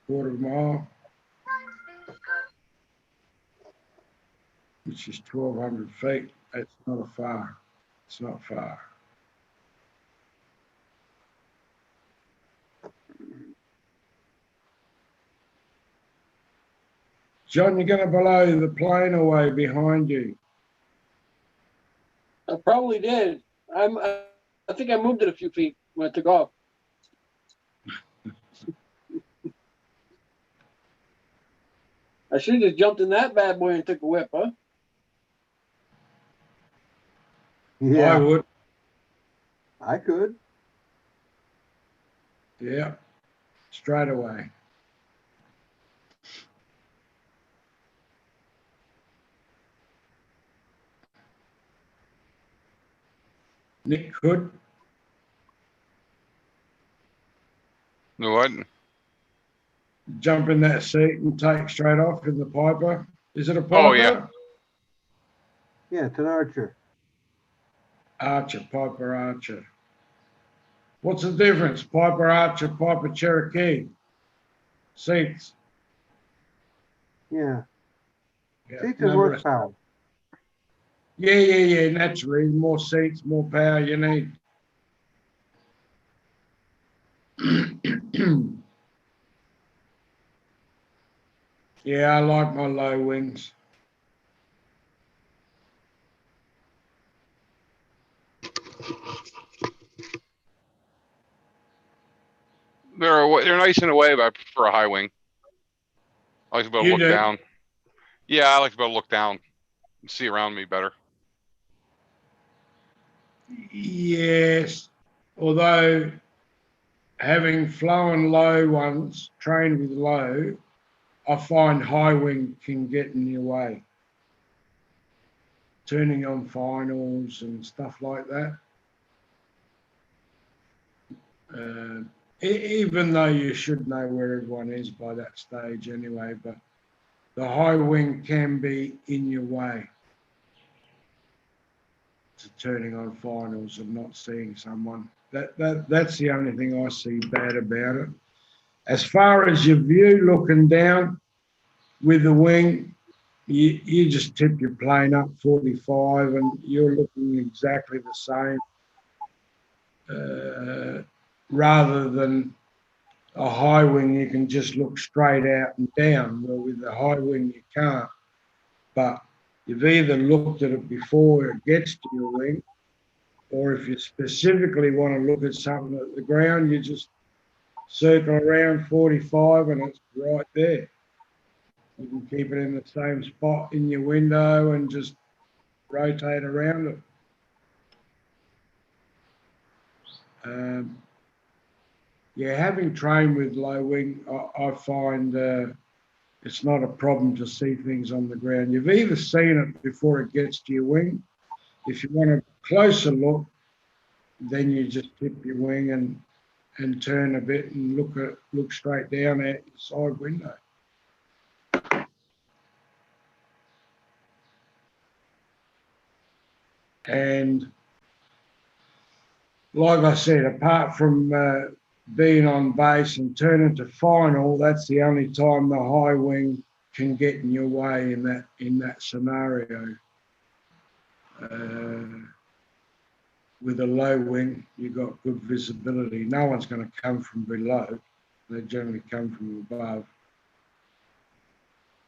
quarter of a mile, which is 1,200 feet. That's not far. It's not far. John, you're going to blow the plane away behind you. I probably did. I think I moved it a few feet when I took off. I should have just jumped in that bad boy and took a whip, huh? I Yeah, would. I could. Yeah, straight away. Nick could. No, what? Jump in that seat and take straight off in the Piper. Is it a Piper? Oh, yeah. Yeah, it's an Archer. Archer, Piper Archer. What's the difference? Piper Archer, Piper Cherokee. Seats. Yeah, Yeah, seats and number of, horsepower. yeah. Naturally, more seats, more power you need. Yeah, I like my low wings. They're nice in a way, but I prefer a high wing. I like to be able to You look do? down. Yeah, I like to be able to look down and see around me better. Yes. Although having flown low ones, trained with low, I find high wing can get in your way. Turning on finals and stuff like that. Even though you should know where everyone is by that stage anyway, but the high wing can be in your way to turning on finals and not seeing someone. That's the only thing I see bad about it. As far as your view looking down with the wing, you just tip your plane up 45 and you're looking exactly the same, rather than a high wing, you can just look straight out and down. Well, with the high wing, you can't. But you've either looked at it before it gets to your wing, or if you specifically want to look at something at the ground, you just circle around 45 and it's right there. You can keep it in the same spot in your window and just rotate around it. Yeah, having trained with low wing, I find it's not a problem to see things on the ground. You've either seen it before it gets to your wing. If you want a closer look, then you just tip your wing and turn a bit and look straight down at your side window. And like I said, apart from being on base and turning to final, that's the only time the high wing can get in your way in that scenario. With a low wing, you've got good visibility. No one's going to come from below. They generally come from above,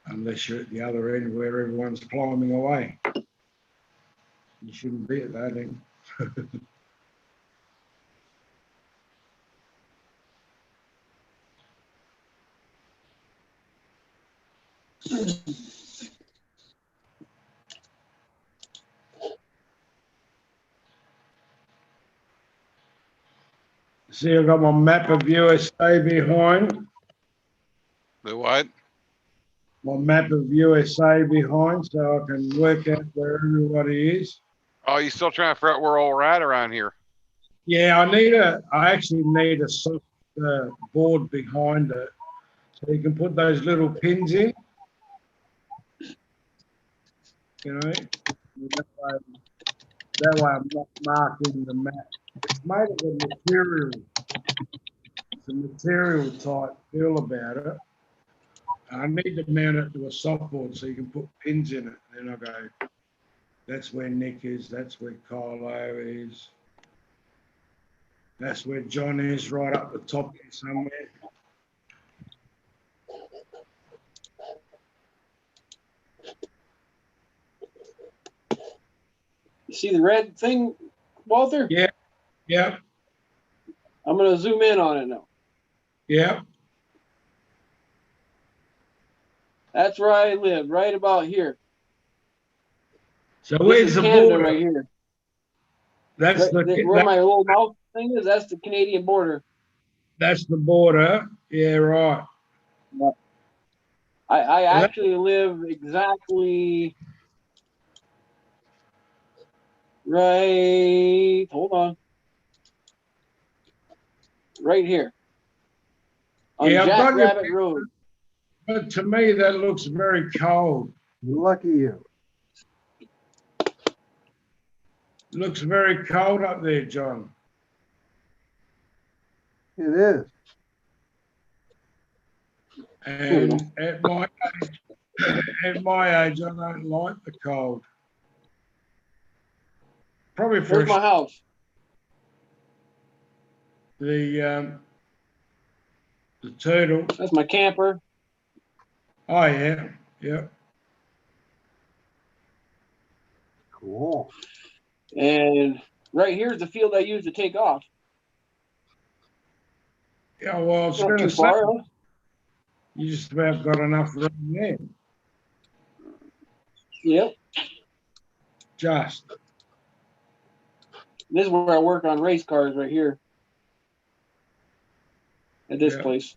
unless you're at the other end where everyone's climbing away. You shouldn't be at that end. See, I've got my map of USA behind. The what? My map of USA behind, so I can work out where everybody is. Oh, you still trying to figure out where all we're at around here? Yeah, I actually need a soft board behind it, so you can put those little pins in. You know, that way I'm not marking the map. It's made of a material. It's a material type feel about it. I need to mount it to a softboard so you can put pins in it. Then I go, that's where Nick is, that's where Carlo is. That's where John is, right up the top here somewhere. You see the red thing, Walter? Yeah, yeah, I'm going to zoom in on it now. yeah. That's where I live, right about here. So This where's is the Canada border? right here. That's Where my little mouth thing is, that's the Canadian border. that's the border. Yeah, right. I actually live exactly right, hold on, right here on Yeah, I've got Jackrabbit you. Road. But to me, that looks very cold. Lucky you. Looks very cold up there, John. It is. And at my age, I don't like the cold. Probably Where's my house? the turtle. That's my camper. Oh yeah, yeah. Cool. And right here is the field I use to take off. Yeah, well, I was Not going too to say, far, huh? you just about got enough room there. Yep. Just. This is where I work on race cars right here. At this Yeah. place.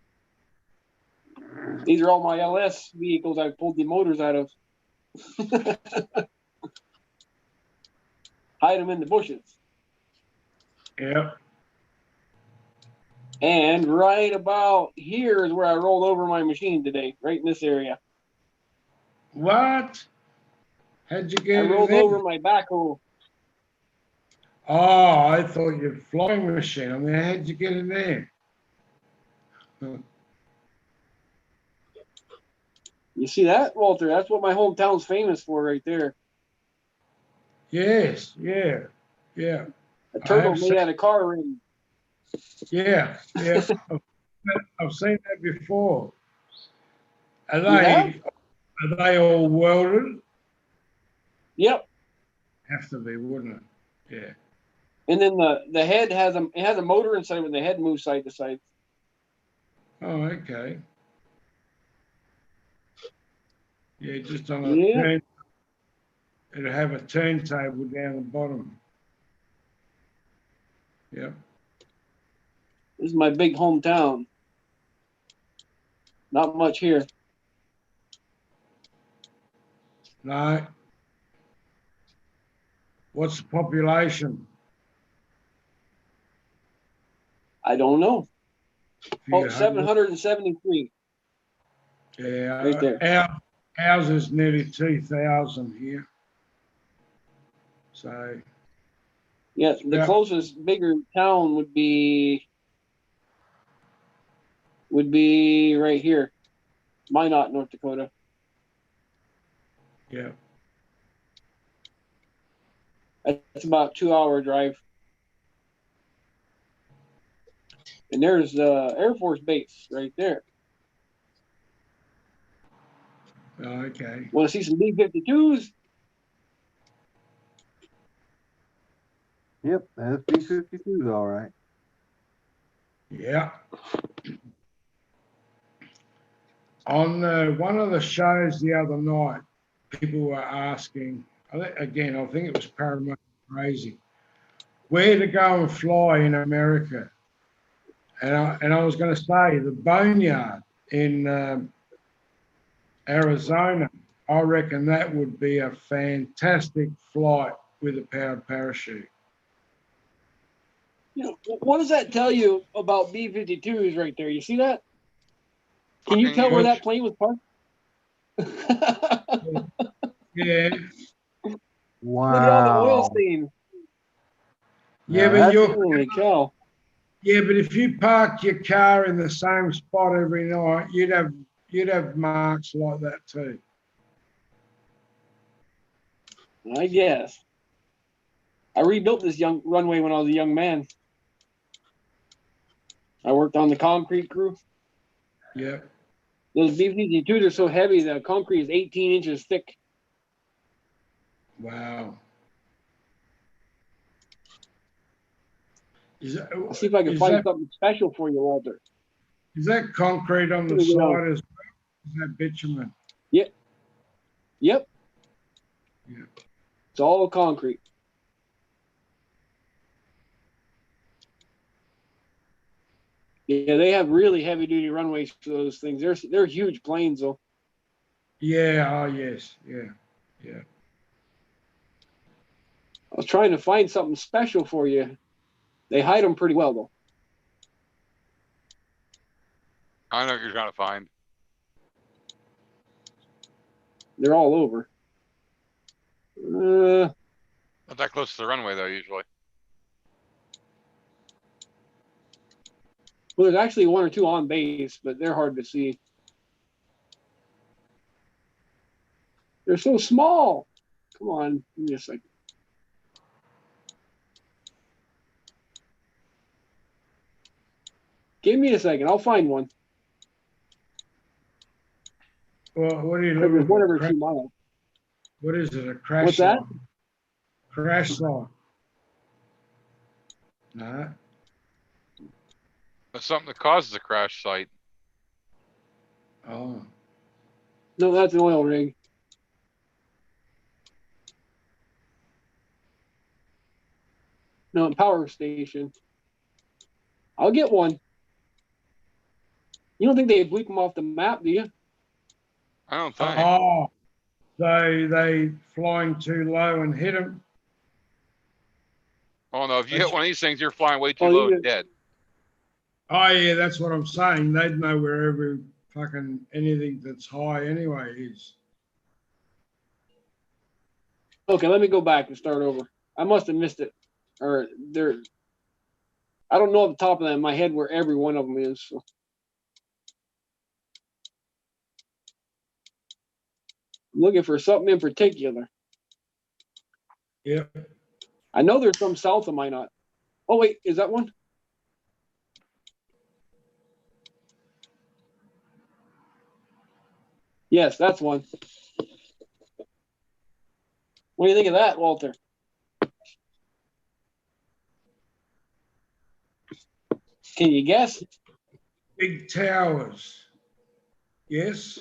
These are all my LS vehicles I pulled the motors out of. Hide them in the bushes. Yeah. And right about here is where I rolled over my machine today, right in this area. What? How'd you I get rolled it in? over my backhoe. Oh, I thought your flying machine. I mean, how'd you get in there? You see that, Walter? That's what my hometown's famous for right there. Yes, yeah, yeah. A I turtle have made seen- out of car ring. Yeah, yeah. I've seen that before. Are You have? they all welded? Yep. Have to be, wouldn't it? Yeah. And then the head has a motor inside when the head moves side to side. Oh, okay. Yeah, just on a Yeah. turn. It'll have a turntable down the bottom. Yeah. This is my big hometown. Not much here. No. What's the population? I don't know. Few Oh, hundred? 773. Yeah. Right there. Ours is nearly 2,000 here. So Yeah, the Yeah. closest bigger town would be right here, Minot, North Dakota. Yeah. It's about 2 hour drive. And there's the Air Force base right there. Okay. Want to see some B-52s? Yep, that's B-52s, all right. Yeah. On one of the shows the other night, people were asking, I think it was Paramount Crazy, where to go and fly in America. And I was going to say the Boneyard in Arizona. I reckon that would be a fantastic flight with a powered parachute. You know, what does that tell you about B-52s right there? You see that? Can you Fucking tell where huge. that plane was parked? Yeah. Look at all the oil Wow. stains. Yeah, Now but that's- Holy cow. Yeah, but if you park your car in the same spot every night, you'd have marks like that too. I guess. I rebuilt this young runway when I was a young man. I worked on the concrete crew. Yeah. Those B-52s are so heavy, the concrete is 18 inches thick. Wow. I'll see if I can find something special for you, Walter. Is that concrete on the Here we go. side as well? Is that bitumen? Yep. Yeah. It's all concrete. Yeah, they have really heavy duty runways for those things. They're huge planes though. Yeah. Oh, yes. Yeah. Yeah. I was trying to find something special for you. They hide them pretty well though. I know what you're trying to find. They're all over. Not that close to the runway though, usually. Well, there's actually one or two on base, but they're hard to see. They're so small. Come on, give me a second. Give me a second. I'll find one. Well, what are you There's looking one for? every 2 miles. What is it? A crash What's that? site? Crash site. No. That's something that causes a crash site. Oh. No, that's an oil rig. No, power station. I'll get one. You don't think they bleep them off the map, do you? I don't think. Oh. They flying too low and hit them. Oh no, if you hit one of these things, you're flying way too Oh, low you and dead. Oh yeah, that's what I'm saying. They'd know where every fucking anything that's high anyway is. Okay, let me go back and start over. I must have missed it. Or there. I don't know off the top of my head where every one of them is. So. I'm looking for something in particular. Yep. I know there's some south of Minot. Oh wait, is that one? Yes, that's one. What do you think of that, Walter? Can you guess? Big towers. Yes.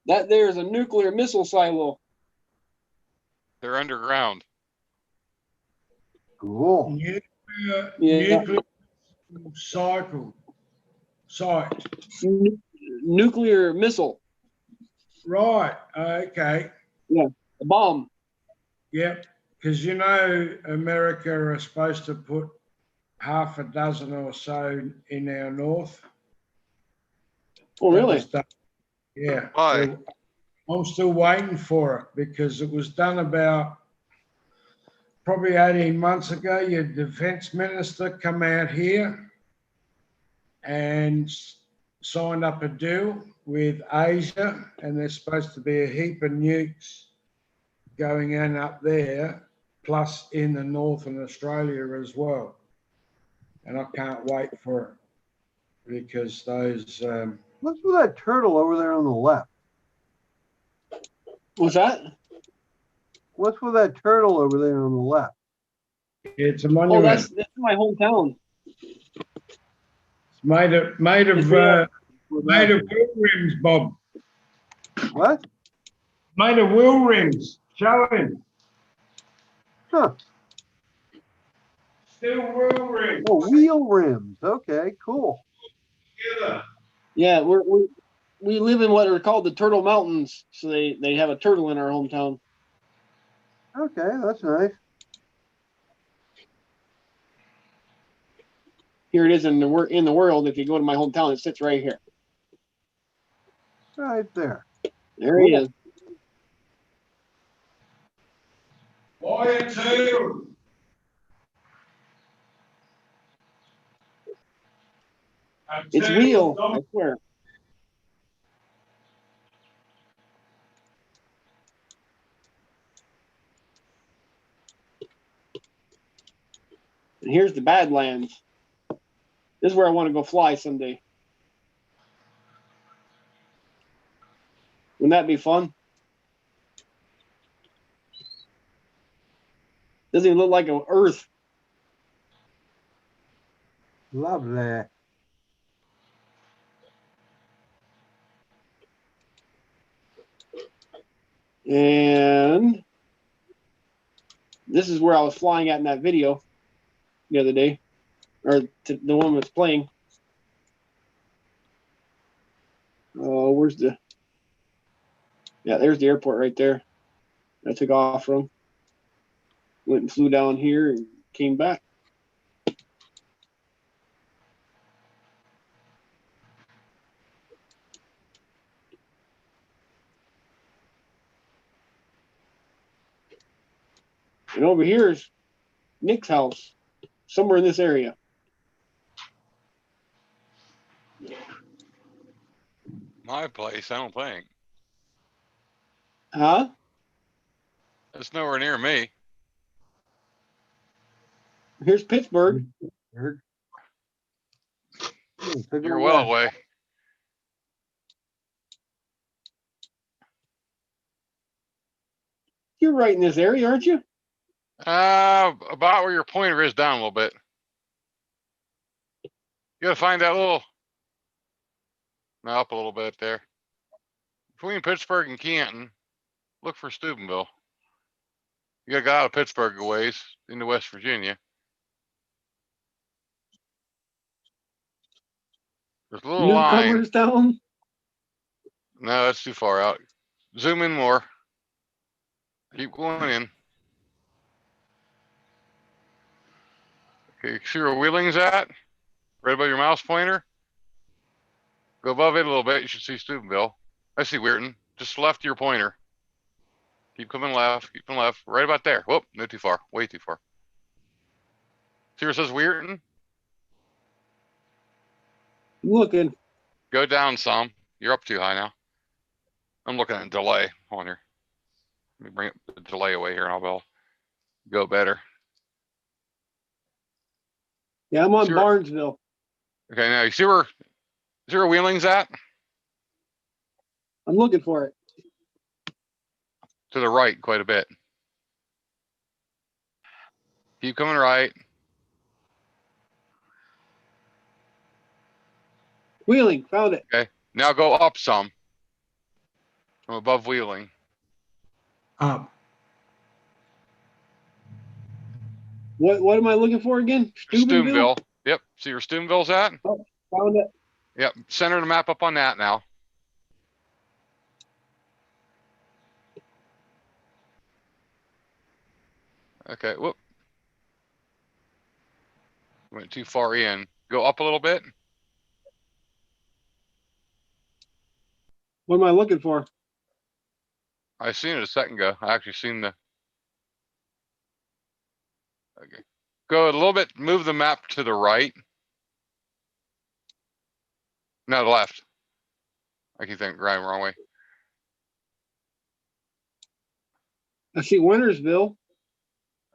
That there is a nuclear missile silo. They're underground. Cool. Nuclear cycle site. Nuclear missile. Right. Okay. Yeah, a bomb. Yep. Because you know America are supposed to put half a dozen or so in our north. Oh, really? Yeah. Why? Well, I'm still waiting for it because it was done about probably 18 months ago, your defense minister come out here and signed up a deal with Asia, and there's supposed to be a heap of nukes going in up there, plus in the northern Australia as well. And I can't wait for it because those What's with that turtle over there on the left? What's that? What's with that turtle over there on the left? it's a Oh, monument. that's my hometown. It's made of made of wheel rims, Bob. What? Made of wheel rims. Show him. Huh. Still wheel rims. Oh, wheel rims. Okay, cool. Together. Yeah, we live in what are called the Turtle Mountains, so they have a turtle in our hometown. Okay, that's nice. Here it is in the world. If you go to my hometown, it sits right here. Right there. There he is. Boy, it's wheel. It's wheel, I swear. And here's the Badlands. This is where I want to go fly someday. Wouldn't that be fun? Doesn't even look like an Earth. Lovely. And this is where I was flying at in that video the other day, or the one that's playing. Oh, where's the? Yeah, there's the airport right there. I took off from. Went and flew down here and came back. And over here is Nick's house, somewhere in this area. My place, I don't think. Huh? It's nowhere near me. Here's Pittsburgh. You're well away. You're right in this area, aren't you? About where your pointer is, down a little bit. You gotta find that little. No, up a little bit there. Between Pittsburgh and Canton, look for Steubenville. You gotta go out of Pittsburgh a ways into West Virginia. There's a little line. Newcomers down. No, that's too far out. Zoom in more. Keep going in. Okay, see where Wheeling's at? Right above your mouse pointer. Go above it a little bit. You should see Steubenville. I see Weirton. Just left of your pointer. Keep coming left. Keep coming left. Right about there. Whoop, no, too far. Way too far. See where it says Weirton? Looking. Go down some. You're up too high now. I'm looking at delay on here. Let me bring the delay away here and I'll be able to go better. Yeah, I'm on Sure. Barnesville. Okay, now you see where Wheeling's at? I'm looking for it. To the right quite a bit. Keep coming right. Wheeling, found it. Okay, now go up some. From above Wheeling. Up. What am I looking for again? Steubenville. Yep, see where Steubenville's at? Oh, found it. Yep, center the map up on that now. Okay, whoop. Went too far in. Go up a little bit. What am I looking for? I seen it a second ago. I actually seen the. Okay. Go a little bit, move the map to the right. No, the left. I keep thinking driving the wrong way. I see Wintersville,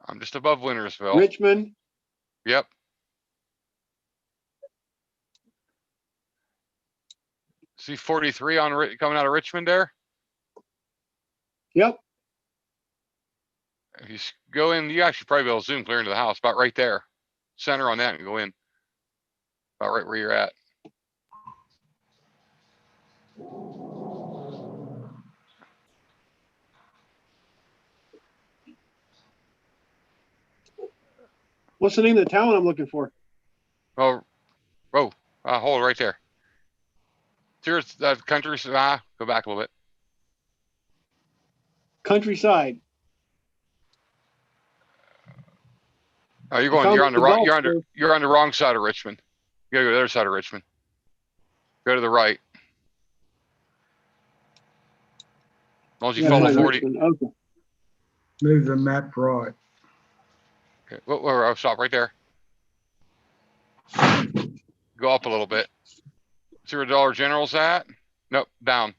I'm just above Wintersville. Richmond. Yep. See 43 on coming out of Richmond there. Yep. If you go in, you actually probably be able to zoom clear into the house, about right there. Center on that and go in. About right where you're at. What's the name of the town I'm looking for? Oh, hold right there. Here's that country. Go back a little bit. Countryside. Oh, you're going. Found You're on the the right. golf You're course. on the wrong side of Richmond. You gotta go to the other side of Richmond. Go to the right. As long as you Yeah, follow fine, 40. Richmond. Okay. Move the map right. Okay. I'll stop right there. Go up a little bit. See where Dollar General's at? Nope. Down.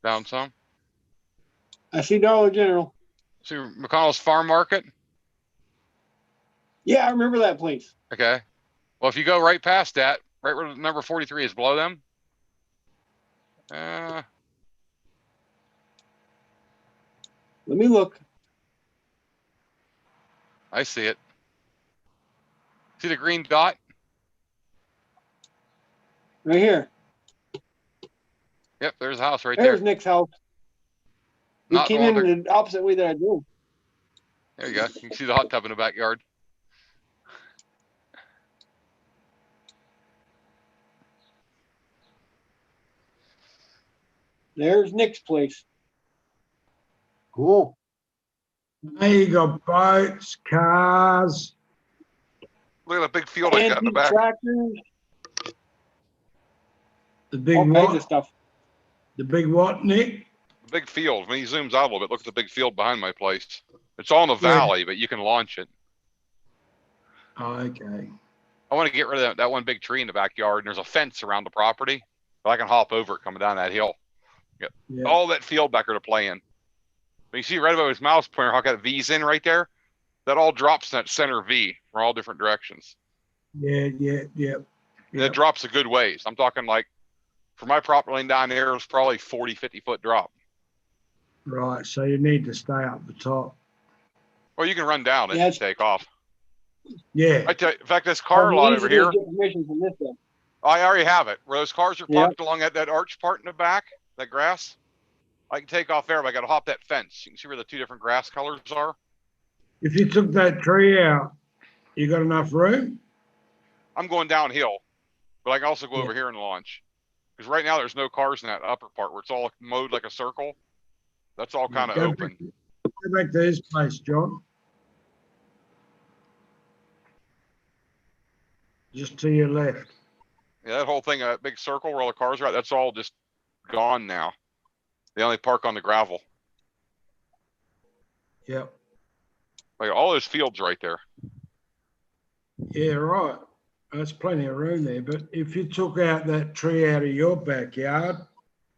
Down some. I see Dollar General. See McConnell's Farm Market? Yeah, I remember that place. Okay. Well, if you go right past that, right where number 43 is below them. Let me look. I see it. See the green dot? Right here. Yep, there's a house right There's there. Nick's house. He Not came the in one the opposite way that I do. There you go. You can see the hot tub in the backyard. There's Nick's place. Cool. Now you got boats, cars. Look at the big field I got in the Antique back. tractors, The big all kinds of what? stuff. The big what, Nick? The big field. When he zooms out a little bit, look at the big field behind my place. It's all in the Yeah. valley, but you can launch it. Oh, okay. I want to get rid of that one big tree in the backyard, and there's a fence around the property, but I can hop over it coming down that hill. Yeah. All that field back there to play in. But you see right above his mouse pointer, how I got V's in right there? That all drops in that center V from all different directions. Yeah. And it drops a good ways. I'm talking like, for my property line down there, it's probably 40, 50-foot drop. Right. So you need to stay up the top. Or you can run down it Yeah, and take off. Yeah. I tell you, in fact, this car lot over here, Get permission from this guy. I already have it. Where those cars are Yeah. parked along that arch part in the back, that grass, I can take off there, but I got to hop that fence. You can see where the two different grass colors are. If you took that tree out, you got enough room? I'm going downhill, but I can also go Yeah. over here and launch. Because right now there's no cars in that upper part where it's all mowed like a circle. That's all kind of Go open. Go back to his place, John. Just to your left. Yeah, that whole thing, that big circle where all the cars are at, that's all just gone now. They only park on the gravel. Yep. Like all those fields right there. Yeah, right. There's plenty of room there. But if you took out that tree out of your backyard,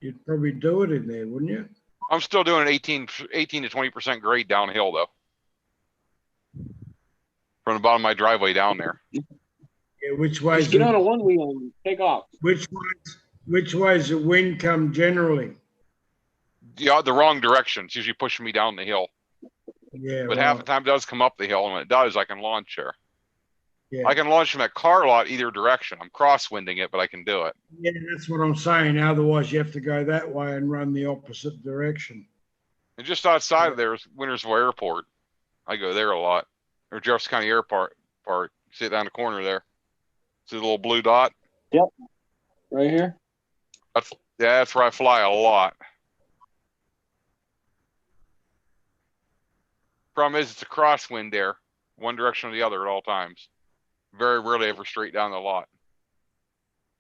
you'd probably do it in there, wouldn't you? I'm still doing an 18 to 20% grade downhill though. From the bottom of my driveway down there. Yeah, which way? Just get on a one wheel and take off. Which way's the wind come generally? Yeah, the wrong direction. It's usually pushing me down the hill. Yeah, But right. half the time it does come up the hill, and when it does, I can launch there. Yeah. I can launch from that car lot either direction. I'm crosswinding it, but I can do it. Yeah, that's what I'm saying. Otherwise, you have to go that way and run the opposite direction. And just outside of there is Wintersville Airport. I go there a lot. Or Jefferson County Airport. See it down the corner there. See the little blue dot? Right here. That's where I fly a lot. Problem is, it's a crosswind there, one direction or the other at all times. Very rarely ever straight down the lot.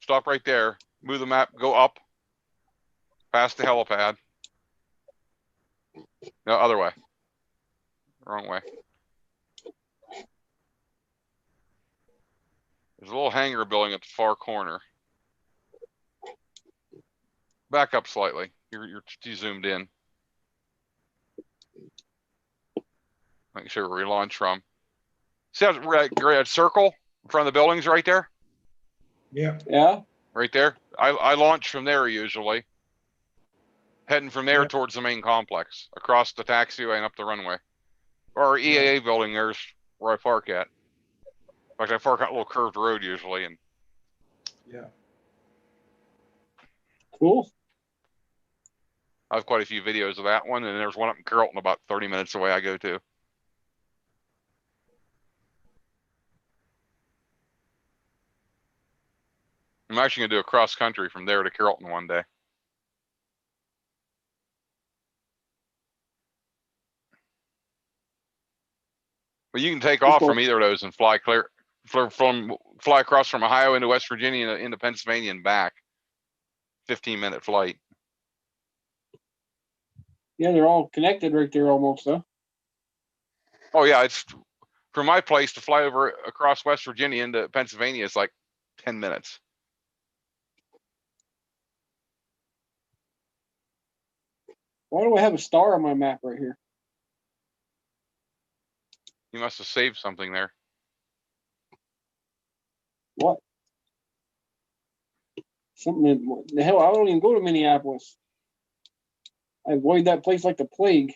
Stop right there, move the map, go up, past the helipad. No, other way. Wrong way. There's a little hangar building at the far corner. Back up slightly. You're too zoomed in. Make sure where you launch from. See that red circle in front of the buildings right there? Yeah. Yeah. Right there. I launch from there usually. Heading from there Yep. towards the main complex, across the taxiway and up the runway. Or EAA building, there's where I park at. In fact, I park on a little curved road usually, and Yeah. Cool. I have quite a few videos of that one, and there's one up in Carrollton about 30 minutes away I go to. I'm actually gonna do a cross country from there to Carrollton one day. But you can take off from either of those and fly clear fly across from Ohio into West Virginia into Pennsylvania and back. 15-minute flight. Yeah, they're all connected right there almost, huh? Oh yeah, it's from my place to fly over across West Virginia into Pennsylvania is like 10 minutes. Why do I have a star on my map right here? You must have saved something there. What? Something. The hell, I don't even go to Minneapolis. I avoid that place like the plague.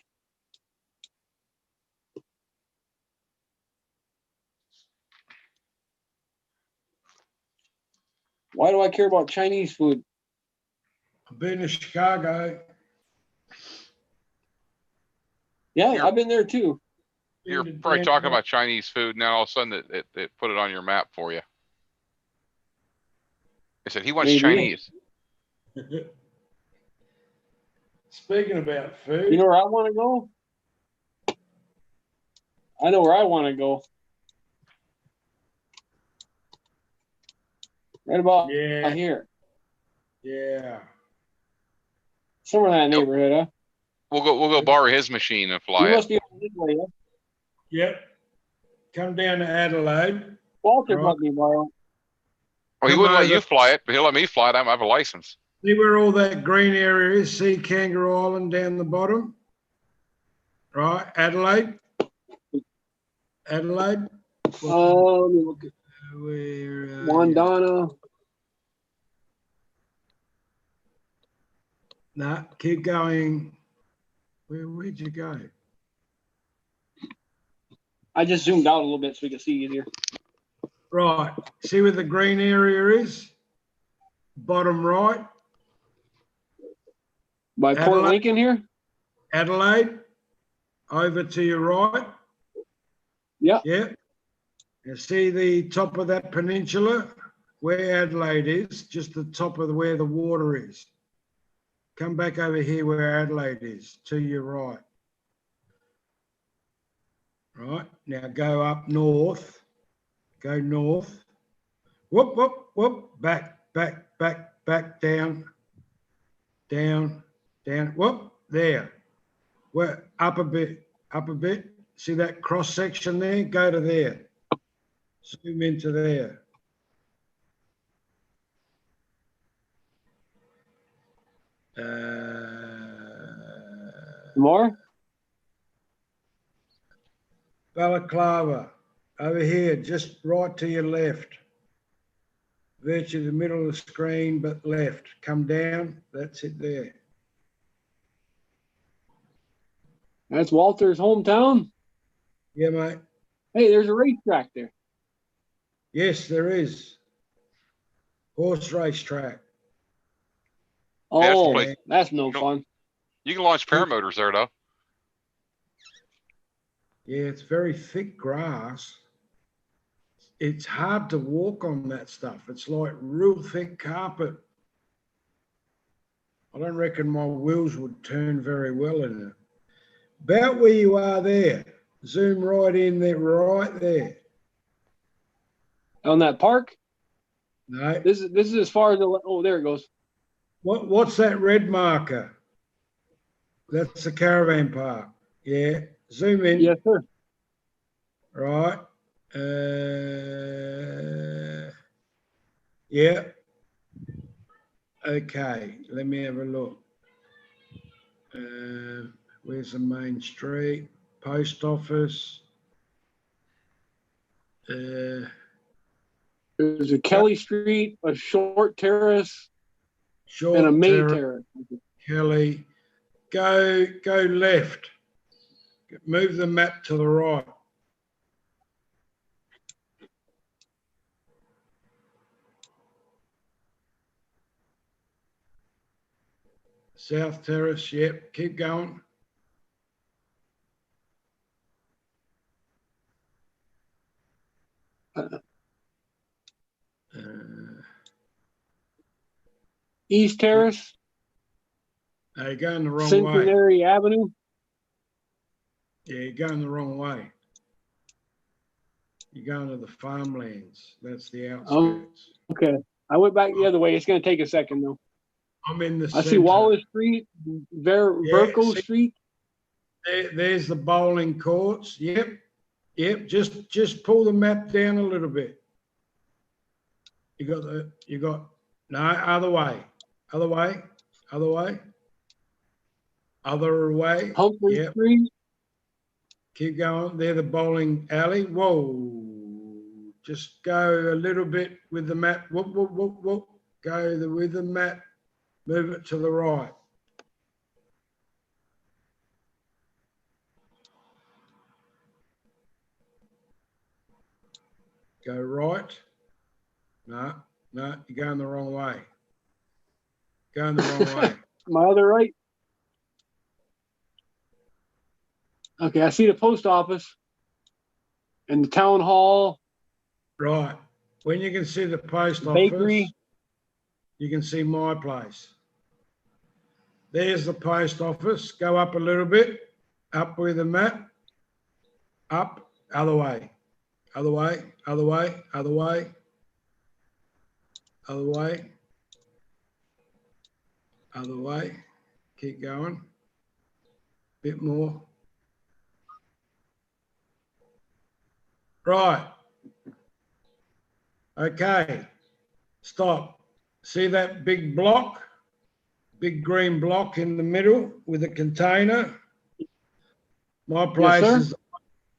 Why do I care about Chinese food? I've been to Chicago. Yeah, You're- I've been there too. You're Been to probably talking Denver. about Chinese food. Now all of a sudden it put it on your map for you. I said he wants Maybe. Chinese. Speaking about food, You know where I want to go? I know where I want to go. Right about yeah, here. yeah. Somewhere in that neighborhood, huh? We'll go borrow his machine and You fly it. must be over this way, huh? Yep. Come down to Adelaide. Walter Right. let me borrow. Well, he Come wouldn't let over. you fly it, but he'll let me fly it. I have a license. See where all that green area is? See Kangaroo Island down the bottom? Right, Adelaide? Adelaide? Let me look at Where are you? Wandana. Nah, keep going. Where'd you go? I just zoomed out a little bit so we can see easier. Right, see where the green area is? Bottom right, By Port Adelaide. Lincoln here? Adelaide, over to your right. Yeah. Yeah. You see the top of that peninsula where Adelaide is, just the top of where the water is. Come back over here where Adelaide is, to your right. Right, now go up north. Go north. Whoop, whoop, whoop. Back, down. Down, down. Whoop, there. Well, up a bit. See that cross section there? Go to there. Zoom into there. More? Balaclava, over here, just right to your left. Virtually the middle of the screen, but left. Come down, that's it there. That's Walter's hometown. Yeah, mate. Hey, there's a racetrack there. Yes, there is. Horse race track. that's the Oh, place. that's no You don't- fun. You can launch paramotors there though. Yeah, it's very thick grass. It's hard to walk on that stuff. It's like real thick carpet. I don't reckon my wheels would turn very well in it. About where you are there. Zoom right in there, right there. On that park? No. This is as far as the, oh, there it goes. What's that red marker? That's the caravan park. Yeah. Zoom in. Yes, sir. Right. Yeah. Okay, let me have a look. Where's the main street? Post office. There's a Kelly Street, a Short Terrace, and a Short May Terrace, Terrace. Kelly. Go left. Move the map to the right. South Terrace, yep, keep going. East Terrace, No, you're going the wrong way. Centenary Avenue. Yeah, you're going the wrong way. You're going to the farmlands. That's the outskirts. Okay. I went back the other way. It's going to take a second, though. I'm in the I see center. Wallace Street, Verco see- Street. There's the bowling courts. Yep. Just pull the map down a little bit. No, other way. Other way. Humphrey Yep. Street. Keep going. They're the bowling alley. Whoa. Just go a little bit with the map. Whoop. Go with the map. Move it to the right. Go right. No, you're going the wrong way. Going the wrong way. My other right. Okay, I see the post office and the town hall. Right. When you can see the post Bakery. office, you can see my place. There's the post office. Go up a little bit. Up with the map. Up. Other way. Other way. Keep going. Bit more. Right. Okay. Stop. See that big block? Big green block in the middle with a container? My place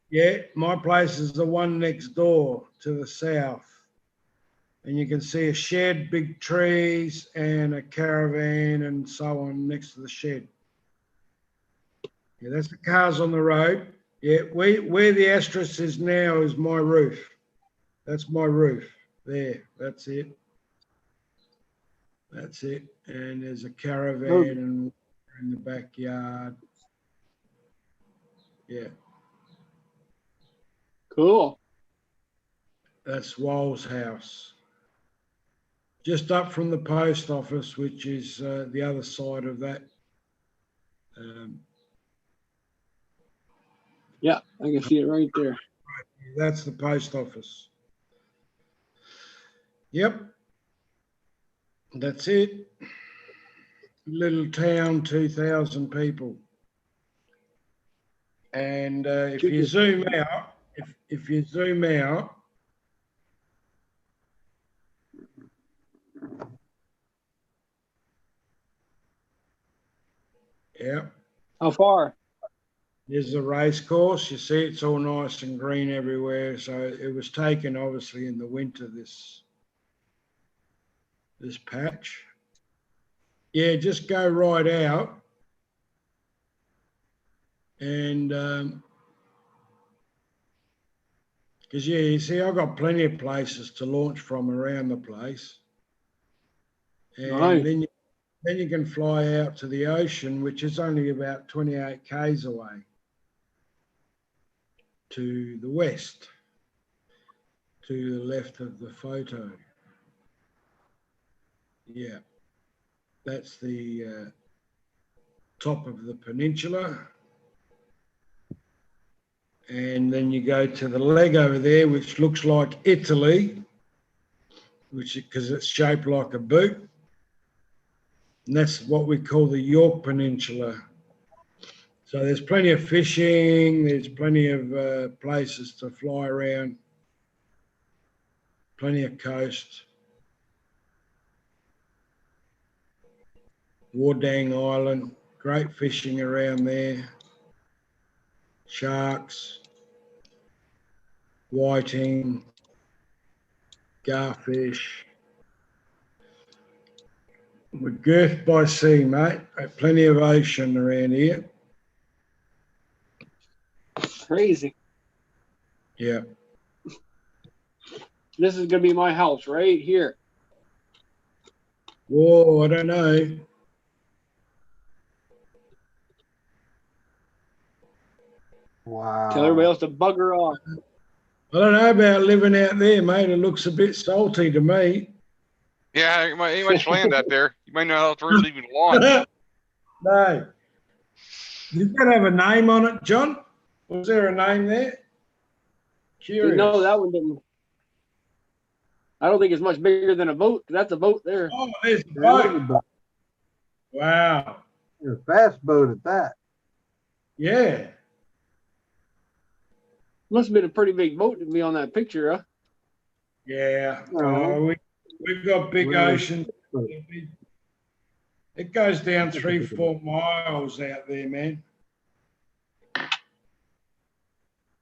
Yes, sir. my place is the one next door to the south. And you can see a shed, big trees, and a caravan and so on next to the shed. Yeah, that's the cars on the road. Yeah, where the asterisk is now is my roof. That's my roof. There, that's it. And there's a caravan in the backyard. Yeah. Cool. That's Wal's house. Just up from the post office, which is the other side of that. Yeah, I can see it right there. That's the post office. Yep. That's it. Little town, 2,000 people. And if you zoom out, if you zoom out, yeah. How far? There's a race course. You see, it's all nice and green everywhere. So it was taken, obviously, in the winter. This patch. Yeah, just go right out, and because you see, I've got plenty of places to launch from around the place, and Nice. then you can fly out to the ocean, which is only about 28 k's away to the west, to the left of the photo. Yeah, that's the top of the peninsula. And then you go to the leg over there, which looks like Italy, because it's shaped like a boot. And that's what we call the York Peninsula. So there's plenty of fishing, there's plenty of places to fly around, plenty of coast. Wardang Island, great fishing around there. Sharks, whiting, garfish. We're girthed by sea, mate. Plenty of ocean around here. Crazy. Yeah. This is gonna be my house right here. Whoa, I don't know. Wow. Tell everybody else to bugger off. I don't know about living out there, mate. It looks a bit salty to me. Yeah, ain't much land out there. You might not have to really even launch. No. Did that have a name on it, John? Was there a name there? Curious. No, that one didn't. I don't think it's much bigger than a boat. That's a boat there. Oh, there's a There is a boat. boat. Wow. A fast boat at that. Yeah. Must have been a pretty big boat to be on that picture, huh? Yeah. No. We've got big Where is ocean. it? It goes down 3-4 miles out there, man.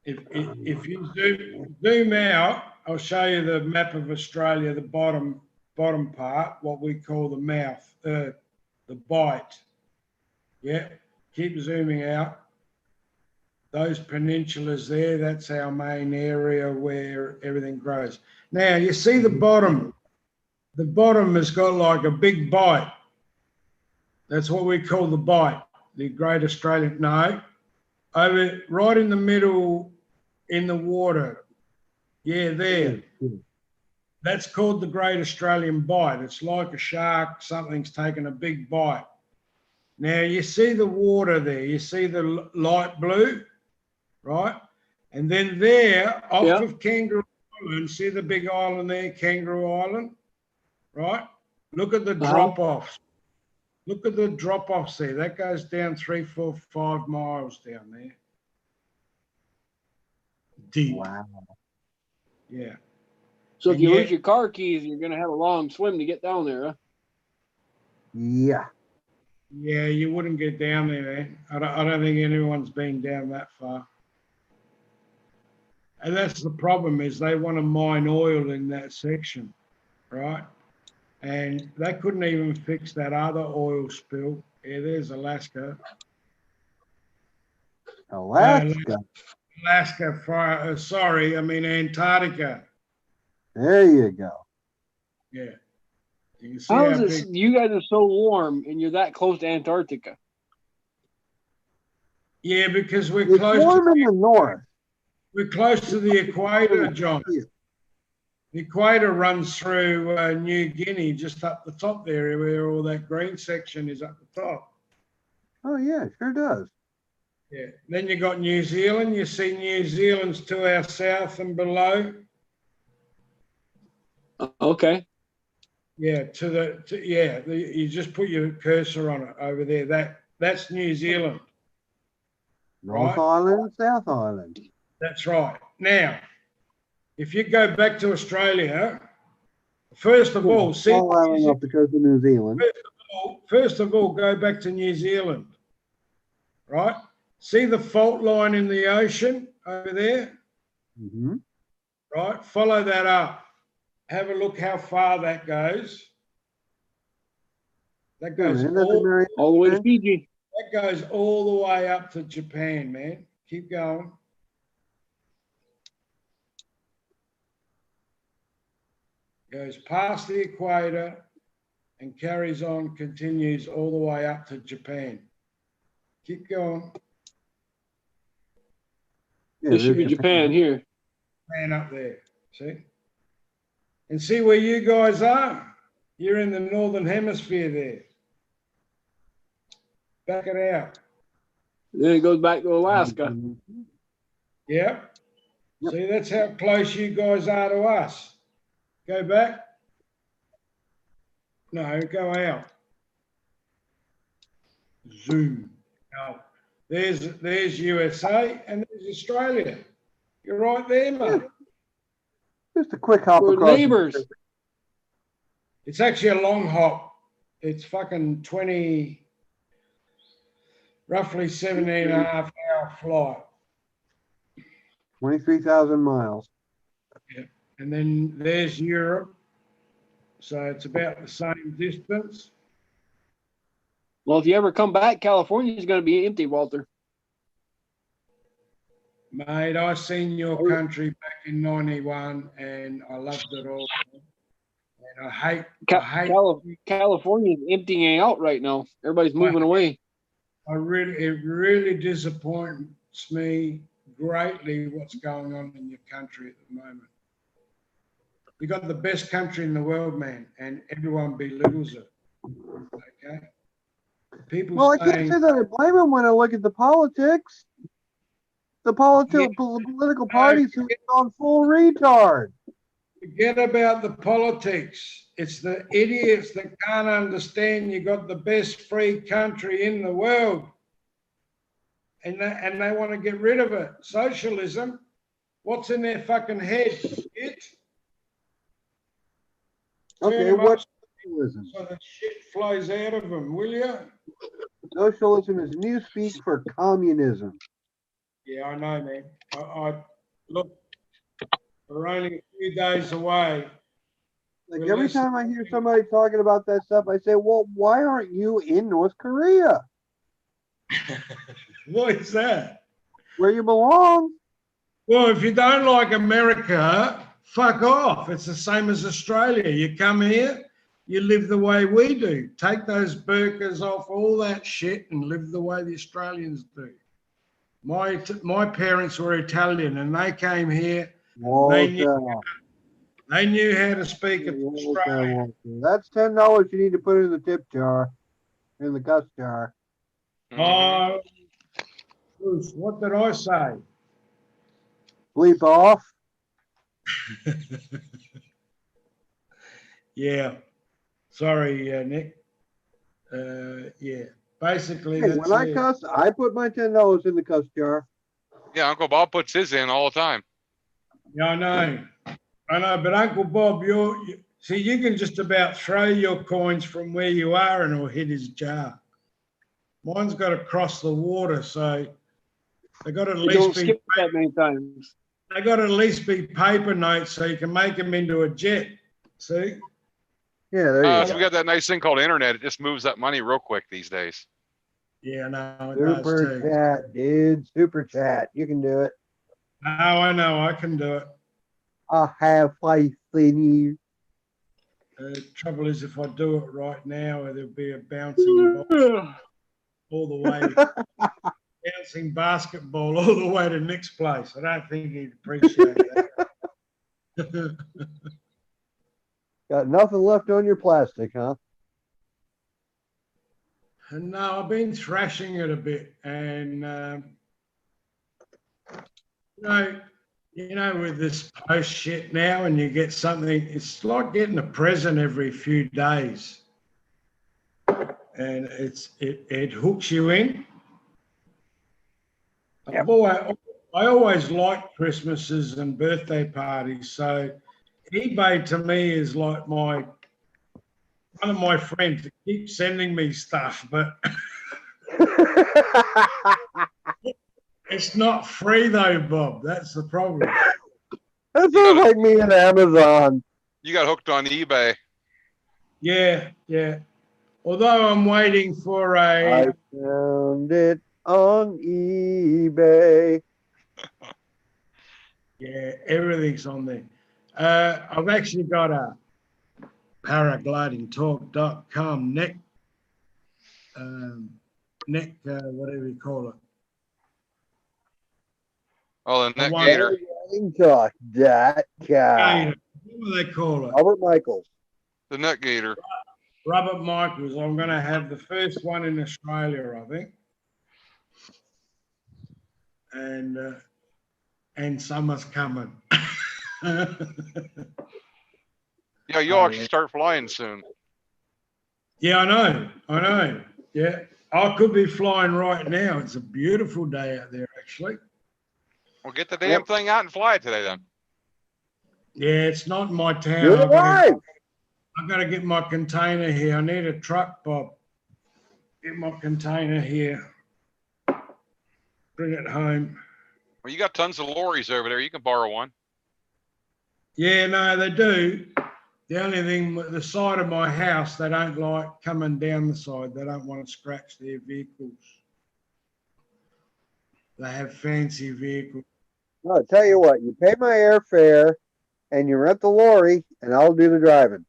If you zoom out, I'll show you the map of Australia, the bottom part, what we call the mouth, the bite. Yeah, keep zooming out. Those peninsulas there, that's our main area where everything grows. Now, you see the bottom. The bottom has got like a big bite. That's what we call the bite, the Great Australian. No, over right in the middle in the water. Yeah, there. That's called the Great Australian Bite. It's like a shark, something's taken a big bite. Now, you see the water there. You see the light blue, right? And then there, off of Kangaroo Island, see the big island there, Kangaroo Island, right? Look at the drop-offs. Look at the drop-offs there. That goes down 3, 4, 5 miles down there. Deep. Wow. Yeah. So if And you yet- lose your car keys, you're gonna have a long swim to get down there, huh? Yeah. Yeah, you wouldn't get down there, man. I don't think anyone's been down that far. And that's the problem, is they want to mine oil in that section, right? And they couldn't even fix that other oil spill. Yeah, there's Alaska. Alaska. Alaska fire. Sorry, I mean Antarctica. There you go. Yeah. You can see How how is this? big. You guys are so warm and you're that close to Antarctica. Yeah, because we're It's close. warm in the north. We're close to the equator, John. Yeah. The equator runs through New Guinea, just up the top there, where all that green section is up the top. Oh yeah, sure does. Yeah. Then you got New Zealand. You see New Zealand's to our south and below. Okay. Yeah, you just put your cursor on it over there. That's New Zealand. North Right. Island, South Island. That's right. Now, if you go back to Australia, first of all, see. Small island off the coast of New Zealand. First of all, go back to New Zealand, right? See the fault line in the ocean over there, Mm-hmm. right? Follow that up. Have a look how far that goes. That goes All the way to Fiji. that goes all the way up to Japan, man. Keep going. Goes past the equator and carries on, continues all the way up to Japan. Keep going. Yeah, This should be there's Japan here. Man up there, see? And see where you guys are? You're in the northern hemisphere there. Back it out. Then it goes back to Alaska. Yep. Yep. See, that's how close you guys are to us. Go back. No, go out. Zoom out. There's USA and there's Australia. You're right there, mate. Just a quick hop We're across. neighbors. It's actually a long hop. It's fucking roughly 17.5 hour flight. 23,000 miles. And then there's Europe. So it's about the same distance. Well, if you ever come back, California's going to be empty, Walter. Mate, I seen your country back in 91 and I loved it all. And I hate California's emptying out right now. Everybody's moving away. It really disappoints me greatly what's going on in your country at the moment. You got the best country in the world, man, and everyone belittles it. Okay. People Well, I can't say that I blame them when I look at the politics. The political parties have gone full retard. Forget about the politics. It's the idiots that can't understand you got the best free country in the world. And they want to get rid of it. Socialism, what's in their fucking head? Okay, what's socialism? So the shit flows out of them, will you? Socialism is newspeak for communism. Yeah, I know, man. I look, we're only a few days away. Like every time I hear somebody talking about that stuff, I say, well, why aren't you in North Korea? What is that? Where you belong. Well, if you don't like America, fuck off. It's the same as Australia. You come here, you live the way we do. Take those burqas off, all that shit, and live the way the Australians do. My parents were Italian, and they came here. They knew how to speak Australian. That's $10 you need to put in the tip jar, in the cuss jar. Oh, Bruce, what did I say? Bleep off. Yeah. Sorry, Nick. Yeah. Basically, Hey, when I cuss, I put my $10 in the cuss jar. Yeah, Uncle Bob puts his in all the time. Yeah, I know, but Uncle Bob, you can just about throw your coins from where you are and it'll hit his jar. Mine's got to cross the water, so they got to at least be skip that many times. They got to at least be paper notes so you can make them into a jet. See? Yeah, there you So go. we got that nice thing called internet. It just moves that money real quick these days. Yeah, no, it Super does too. chat, dude. Super chat. You can do it. No, I know. I can do it. I have faith in you. The trouble is, if I do it right now, there'll be a bouncing ball all the way, bouncing basketball all the way to Nick's place. I don't think he'd appreciate that. Got nothing left on your plastic, huh? No, I've been thrashing it a bit, and you know, with this post shit now, and you get something. It's like getting a present every few days, and it hooks you in. Yep. I always liked Christmases and birthday parties, so eBay to me is like one of my friends that keeps sending me stuff, but it's not free though, Bob. That's the problem. That sounds like me and Amazon. You got hooked on eBay. Yeah. Although I'm waiting for I found it on eBay. Yeah, everything's on there. I've actually got a paraglidingtalk.com neck, whatever you call it. Oh, the net one- gator. Talk.com. What do they call it? Robert Michaels. The net gator. Robert Michaels. I'm going to have the first one in Australia, I think. And summer's coming. Yeah, you'll actually start flying soon. Yeah, I know. Yeah, I could be flying right now. It's a beautiful day out there, actually. Well, get the damn thing out and fly it today then. Yeah, it's not in my town. You're I've got alive. I got to get my container here. I need a truck, Bob. Get my container here. Bring it home. Well, you got tons of lorries over there. You can borrow one. Yeah, no, they do. The only thing with the side of my house, they don't like coming down the side. They don't want to scratch their vehicles. They have fancy vehicles. No, I'll tell you what, you pay my airfare and you rent the lorry and I'll do the driving.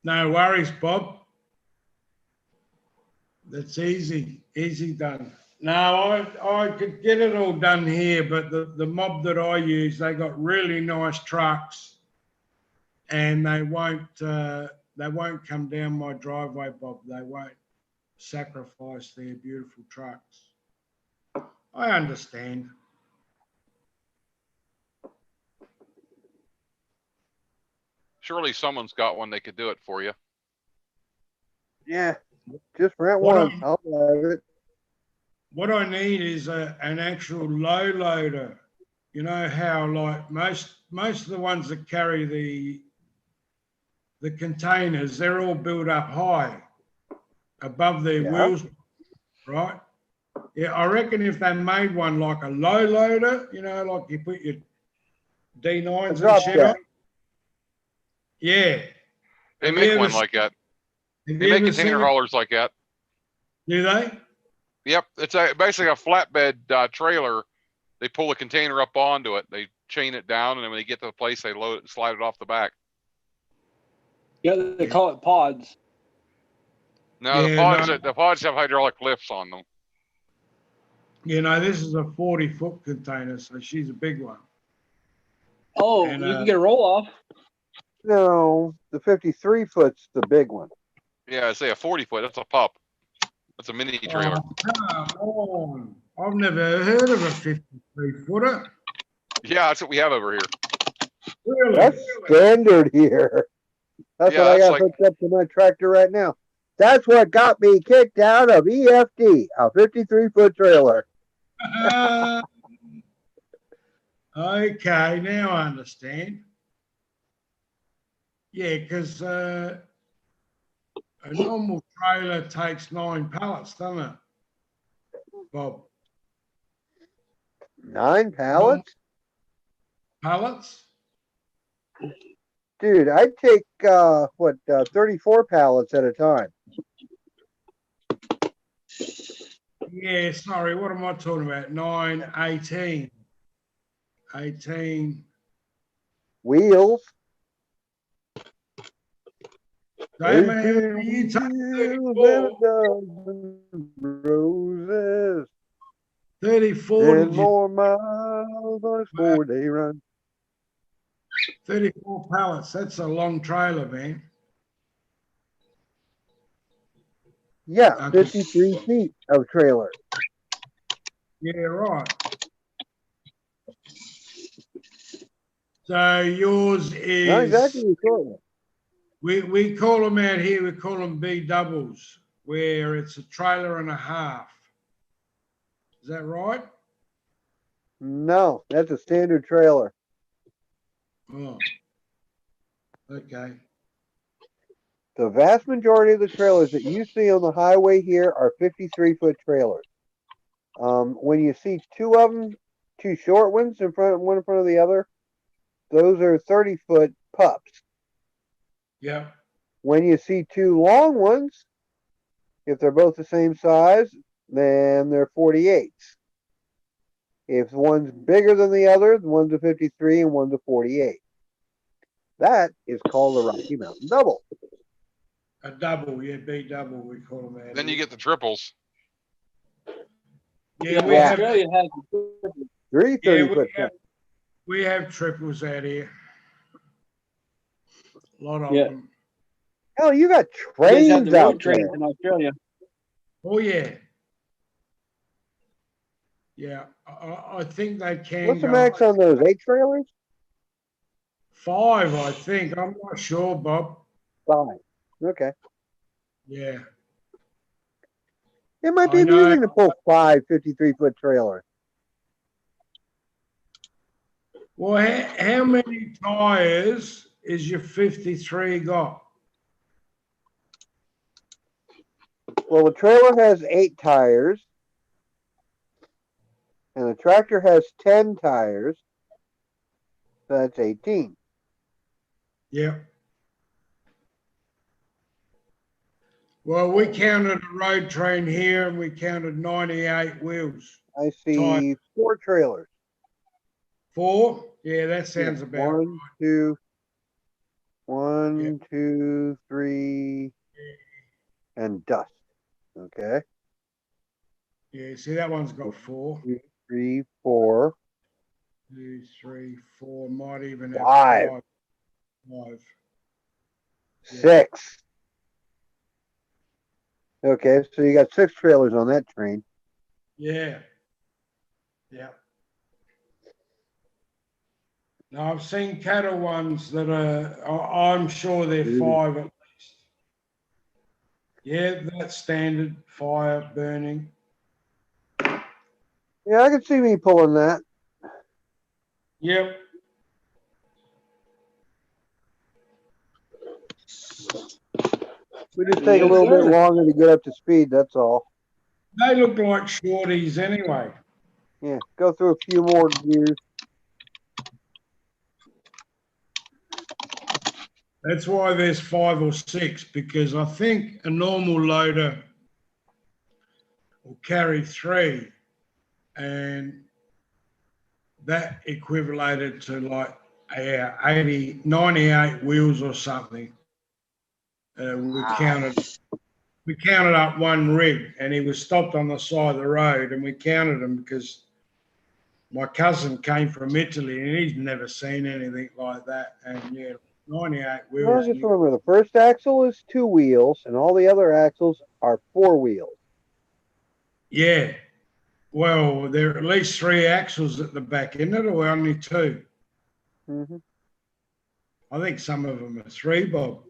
No worries, Bob. That's easy. Easy done. No, I could get it all done here, but the mob that I use, they got really nice trucks and they won't come down my driveway, Bob. They won't sacrifice their beautiful trucks. I understand. Surely someone's got one. They could do it for you. Yeah, just rent What one. I- I'll drive it. What I need is an actual low loader. You know how like most of the ones that carry the containers, they're all built up high above their Yeah. wheels, right? Yeah, I reckon if they made one like a low loader, you know, like you put your D9s and drop shit deck. on. Yeah. They Have you make ever one seen- like that. Have They you make ever container seen it? haulers like that. Do they? Yep, it's basically a flatbed trailer. They pull the container up onto it. They chain it down, and then when they get to the place, they load it and slide it off the back. Yeah, they call it pods. No, Yeah, the pods have hydraulic lifts on them. You know, this is a 40-foot container, so she's a big one. Oh, And, you can get a roll off. No, the 53 foot's the big one. Yeah, I say a 40-foot. That's a pup. That's a mini trailer. Oh, come on. I've never heard of a 53-footer. Yeah, that's what we have over here. Really? That's standard here. That's Yeah, what I that's got like- hooked up to my tractor right now. That's what got me kicked out of EFD, a 53-foot trailer. Okay, now I understand. Yeah, because a normal trailer takes 9 pallets, doesn't it, Bob? 9 pallets? Pallets? Dude, I take, 34 pallets at a time. Yeah, sorry, what am I talking about? 9, 18. 18. Wheels. Damon, how 18 many you take wheels 34? and a dozen roses. 34, 10 did you, more miles on a 4-day run. 34 pallets. That's a long trailer, man. Yeah, Okay. 53 feet of trailer. Yeah, right. So yours Not is, exactly the short one. we call them out here, we call them B doubles, where it's a trailer and a half. Is that right? No, that's a standard trailer. Oh, okay. The vast majority of the trailers that you see on the highway here are 53-foot trailers. When you see two of them, two short ones one in front of the other, those are 30-foot pups. Yeah. When you see two long ones, if they're both the same size, then they're 48s. If one's bigger than the other, one's a 53 and one's a 48. That is called a Rocky Mountain Double. A double, yeah, B double, we call them out Then you here. get the triples. Yeah, we Yeah. have, Australia has. Three yeah, 30-foot trucks. we have triples out here. A lot of Yeah. them. Hell, you got You guys have trains the out road trains there. in Australia. Oh, yeah. Yeah, I think they can What's the go max on those? 8 trailers? 5, I think. I'm not sure, Bob. 5. Okay. Yeah. It might I be know. amusing to pull 5 53-foot trailers. Well, how many tires is your 53 got? Well, the trailer has 8 tires, and the tractor has 10 tires. So that's 18. Yeah. Well, we counted a road train here and we counted 98 wheels. I see 4 trailers. 4? Yeah, that sounds Yeah, about right. 1, 2, 3, and dust. Okay. Yeah, see, that one's got 4. 2, 3, 4. 2, 3, 4. Might even have 5. 5. 5. 6. Okay, so you got 6 trailers on that train. Yeah. Yeah. Now, I've seen cattle ones that I'm sure they're 5 at least. Yeah, that's standard, fire burning. Yeah, I can see me pulling that. Yep. We just take a Yes, little bit sir. longer to get up to speed, that's all. They look like shorties anyway. Yeah, go through a few more gears. That's why there's 5 or 6, because I think a normal loader will carry 3, and that equivalated to like 98 wheels or something. We counted up one rig, and he was stopped on the side of the road, and we counted them because my cousin came from Italy and he's never seen anything like that. And yeah, 98 Well, wheels. just remember, the first axle is 2 wheels, and all the other axles are 4 wheels. Yeah. Well, there are at least 3 axles at the back, isn't it, or only 2? Mm-hmm. I think some of them are 3, Bob.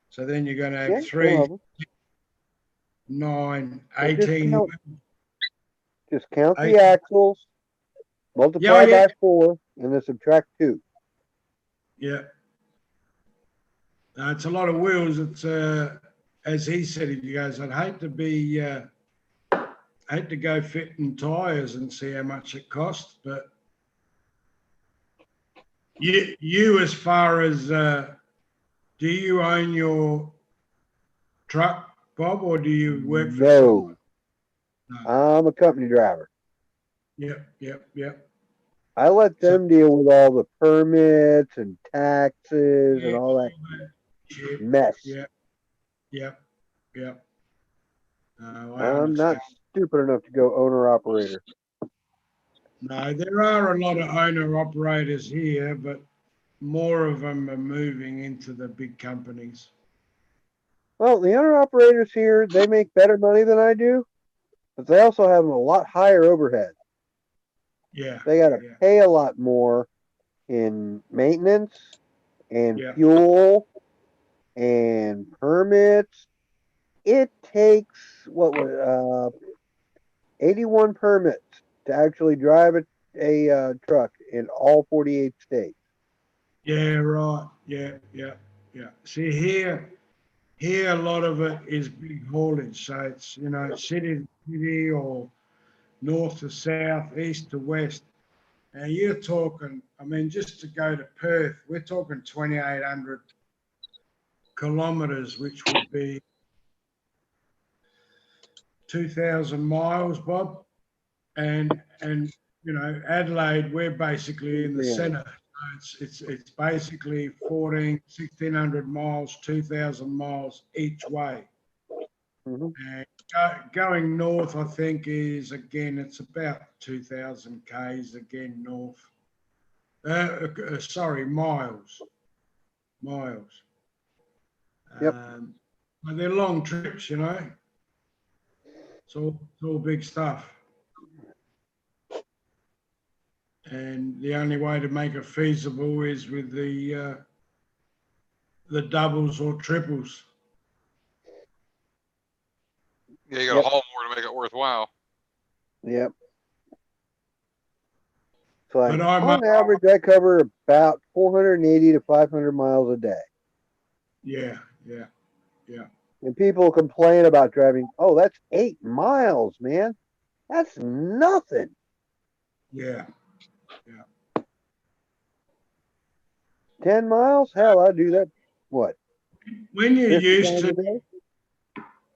So then you're going to have Yeah, some 3, of them. 9, So 18. Just count the 18. axles, multiply Yeah. by 4, and then subtract 2. Yeah. It's a lot of wheels. It's as he said, he goes, I'd hate to go fitting tires and see how much it costs, but you as far as do you own your truck, Bob, or do you work for someone? No, I'm a company driver. Yep. I let them deal with all the permits and taxes Yeah, and all that shit. mess. Yep. No, I I'm not understand. stupid enough to go owner operator. No, there are a lot of owner operators here, but more of them are moving into the big companies. Well, the owner operators here, they make better money than I do, but they also have a lot higher overhead. Yeah. They got to pay a lot more in maintenance and fuel and permits. It takes 81 permits to actually drive a truck in all 48 states. Yeah, right. Yeah. See, here a lot of it is big haulage. So it's, city to city or north to south, east to west. Now you're talking, I mean, just to go to Perth, we're talking 2,800 kilometres, which would be 2,000 miles, Bob. And Adelaide, we're basically in the centre. It's basically 1,600 miles, 2,000 miles each way. Mm-hmm. And going north, I think it's about 2,000 k's again north. Sorry, miles. Yep. But they're long trips, It's all big stuff. And the only way to make it feasible is with the doubles or triples. Yeah, you got to haul more to make it worthwhile. Yep. So But on average, I cover about 480 to 500 miles a day. Yeah. And people complain about driving. Oh, that's 8 miles, man. That's nothing. Yeah. 10 miles? Hell, I do that. What? When you're 50 used times to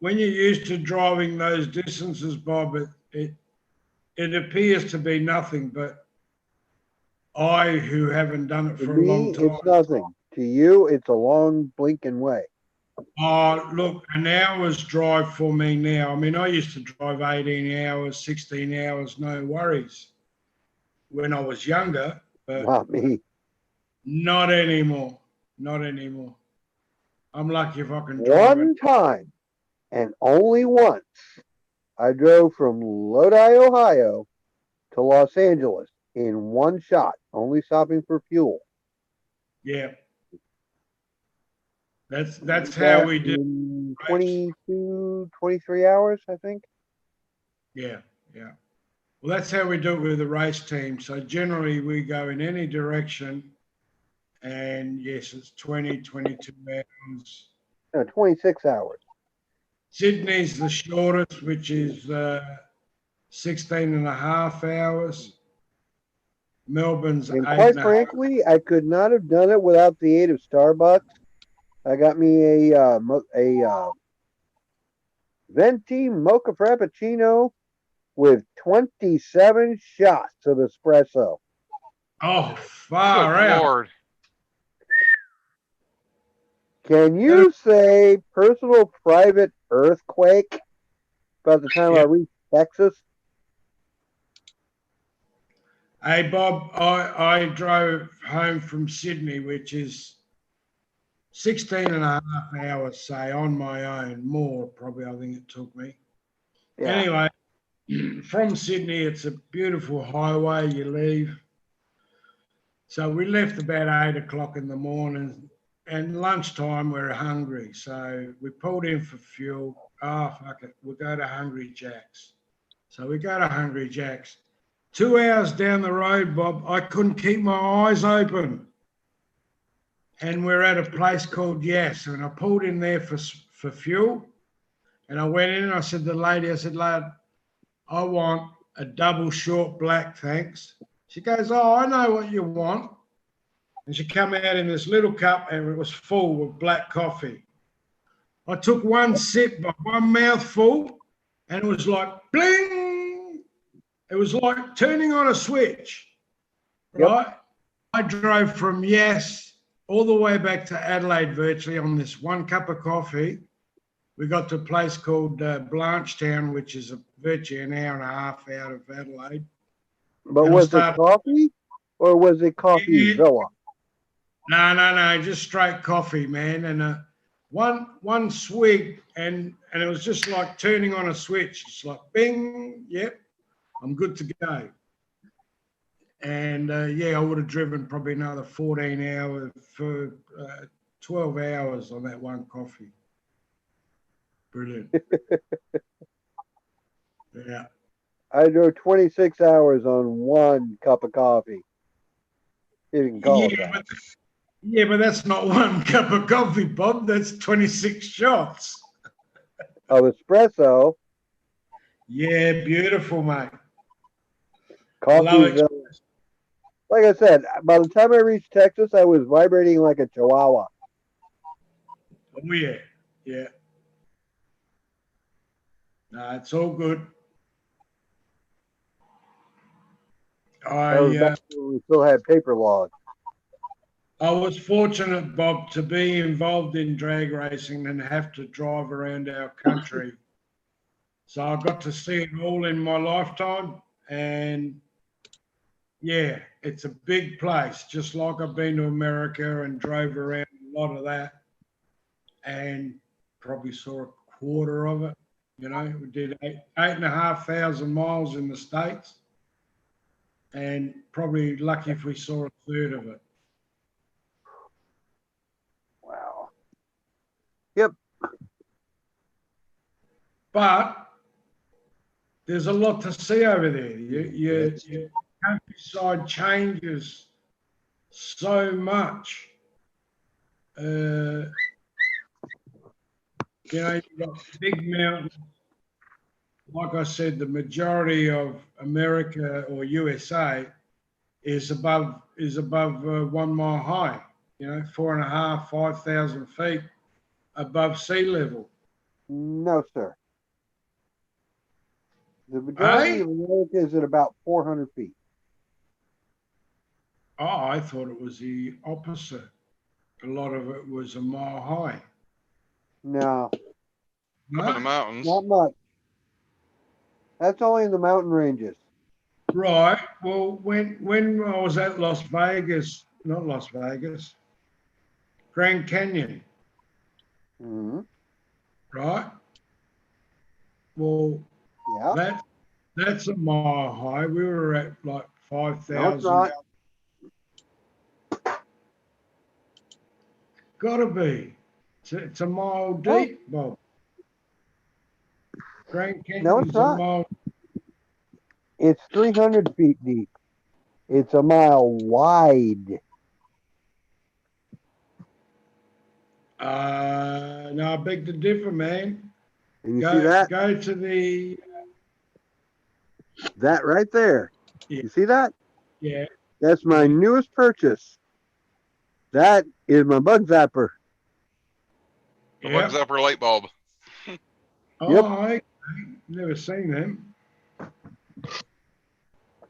a day? driving those distances, Bob, it appears to be nothing. But I, who haven't done it To for a long me, time, it's nothing. To you, it's a long blinking way. oh, look, an hour's drive for me now. I mean, I used to drive 18 hours, 16 hours, no worries when I was younger, but Not me. not anymore. Not anymore. I'm lucky if I can drive it. One time, and only once, I drove from Lodi, Ohio to Los Angeles in one shot, only stopping for fuel. Yeah. That's Did how that we did. in 22, 23 hours, I think. Yeah, yeah. Well, that's how we do it with the race team. So generally we go in any direction, and yes, it's 20, 22 hours. No, 26 hours. Sydney's the shortest, which is 16 and a half hours. Melbourne's And eight quite and a half. frankly, I could not have done it without the aid of Starbucks. I got me a venti mocha frappuccino with 27 shots of espresso. Oh, Good far out. Lord. Can you say personal private earthquake about the time I Yep. reached Texas? Hey, Bob, I drove home from Sydney, which is 16 and a half hours, say, on my own. More, probably, I think it took me. Yeah. Anyway, from Sydney, it's a beautiful highway. You leave. So we left about 8 o'clock in the morning, and lunchtime we're hungry. So we pulled in for fuel. Oh, fuck it. We'll go to Hungry Jack's. So we go to Hungry Jack's. 2 hours down the road, Bob, I couldn't keep my eyes open. And we're at a place called Yes. And I pulled in there for fuel. And I went in and I said to the lady, I said, lad, I want a double short black, thanks. She goes, oh, I know what you want. And she came out in this little cup and it was full of black coffee. I took one sip, one mouthful, and it was like bling. It was like turning on a switch, right? Yep. I drove from Yes all the way back to Adelaide virtually on this one cup of coffee. We got to a place called Blanchetown, which is virtually an hour and a half out of Adelaide. But was it coffee or was it coffee Villa? No, just straight coffee, man. And one swig, and it was just like turning on a switch. It's like bing, yep, I'm good to go. And yeah, I would have driven probably another 14 hours for 12 hours on that one coffee. Brilliant. Yeah. I drove 26 hours on one cup of coffee. You can call it that. But that's not one cup of coffee, Bob. That's 26 shots. Of espresso. Yeah, beautiful, mate. Coffee. Like I said, by the time I reached Texas, I was vibrating like a chihuahua. Oh, yeah. Yeah. No, it's all good. We still had paper logs. I was fortunate, Bob, to be involved in drag racing and have to drive around our country. So I got to see it all in my lifetime. And yeah, it's a big place, just like I've been to America and drove around a lot of that and probably saw a quarter of it. You know, we did 8,500 miles in the States and probably lucky if we saw a third of it. Wow. Yep. But there's a lot to see over there. Your countryside changes so much. You know, you've got big mountains. Like I said, the majority of America or USA is above 1 mile high. You know, 4.5, 5,000 feet above sea level. No, sir. The majority Hey? of America is at about 400 feet. Oh, I thought it was the opposite. A lot of it was a mile high. No, Up in the Huh? mountains. not much. That's only in the mountain ranges. Right. Well, when I was at Las Vegas, not Las Vegas, Grand Canyon, Hmm. right? Well, Yeah. that's a mile high. We were at like No, it's 5,000. not. Gotta be. It's a mile No. deep, Bob. Grand No, it's Canyon's a not. mile. It's 300 feet deep. It's a mile wide. No, I beg to differ, man. And you see that? Go to the That right there. Yeah. You see that? yeah. That's my Yeah. newest purchase. That is my bug zapper. The Yep. bug zapper light bulb. Oh, Yep. I never seen them.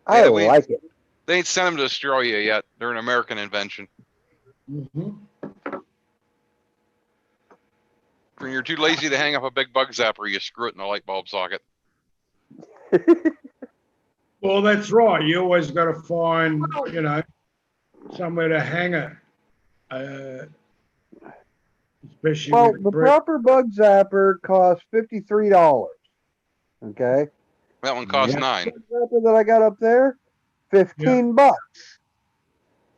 I Yeah, like it. They ain't sent them to Australia yet. They're an American invention. Mm-hmm. When you're too lazy to hang up a big bug zapper, you screw it in the light bulb socket. Well, that's right. You always got to find, you know, somewhere to hang it. Especially Well, with the brick. proper bug zapper costs $53. Okay. That one costs Yeah. $9. Bug zapper that I got up there, $15.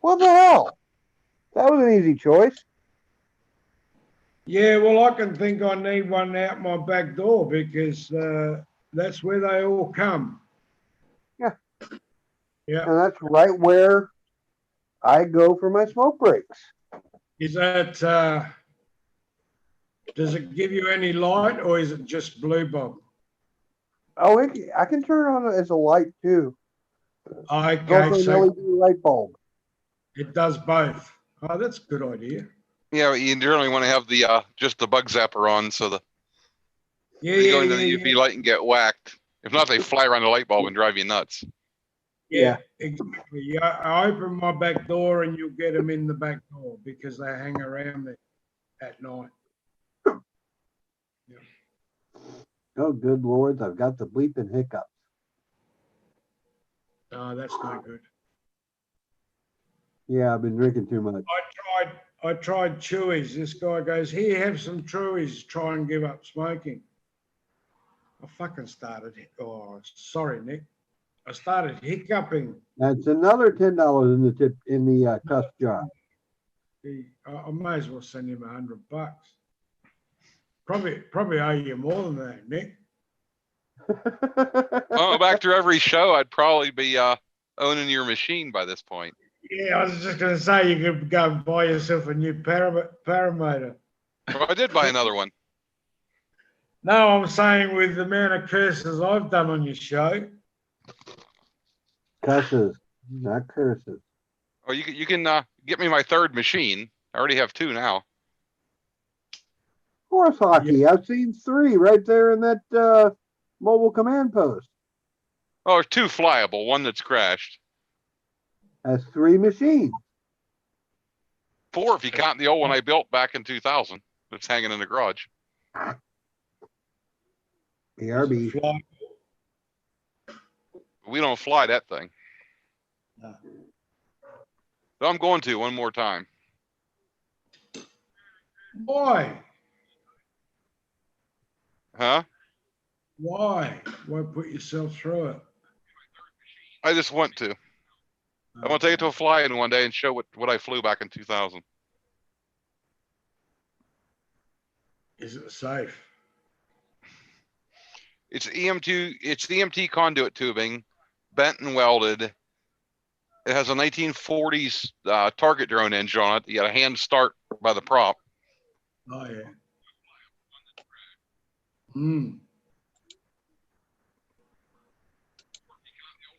What the hell? That was an easy choice. Yeah, well, I can think I need one out my back door because that's where they all come. Yeah. Yeah. And that's right where I go for my smoke breaks. Is that, does it give you any light or is it just blue bulb? Oh, I can turn it on as a light too. It's Okay, also an so LED light bulb. it does both. Oh, that's a good idea. Yeah, but you generally want to have the just the bug zapper on so Yeah, they go yeah, into the yeah, UV light and get whacked. If not, they fly around the light bulb and drive you nuts. yeah, exactly. Yeah, I open my back door and you'll get them in the back door because they hang around there at night. Oh, good lords, I've got the bleeping hiccups. Oh, that's no good. Yeah, I've been drinking too much. I tried Chewies. This guy goes, here, have some Chewies, try and give up smoking. I fucking started, oh, sorry, Nick. I started hiccuping. That's another $10 in the tip in the cuss jar. I may as well send him $100. Probably owe you more than that, Nick. Well, back to every show, I'd probably be owning your machine by this point. Yeah, I was just going to say you could go and buy yourself a new parameter. Well, I did buy another one. No, I'm saying with the amount of curses I've done on your show. Cusses, not curses. Or you can get me my third machine. I already have 2 now. Horse hockey. I've seen 3 right there in that mobile command post. Oh, there's 2 flyable, one that's crashed. That's 3 machines. 4 if you count the old one I built back in 2000. That's hanging in the garage. BRB. Fly. We don't fly that thing. No. So I'm going to one more time. Why? Huh? Why? Why put yourself through it? I just want to. I want to take it to a fly-in one day and show what I flew back in 2000. Is it safe? It's EMT conduit tubing, bent and welded. It has a 1940s target drone engine on it. You got a hand start by the prop. Oh, yeah. Mm.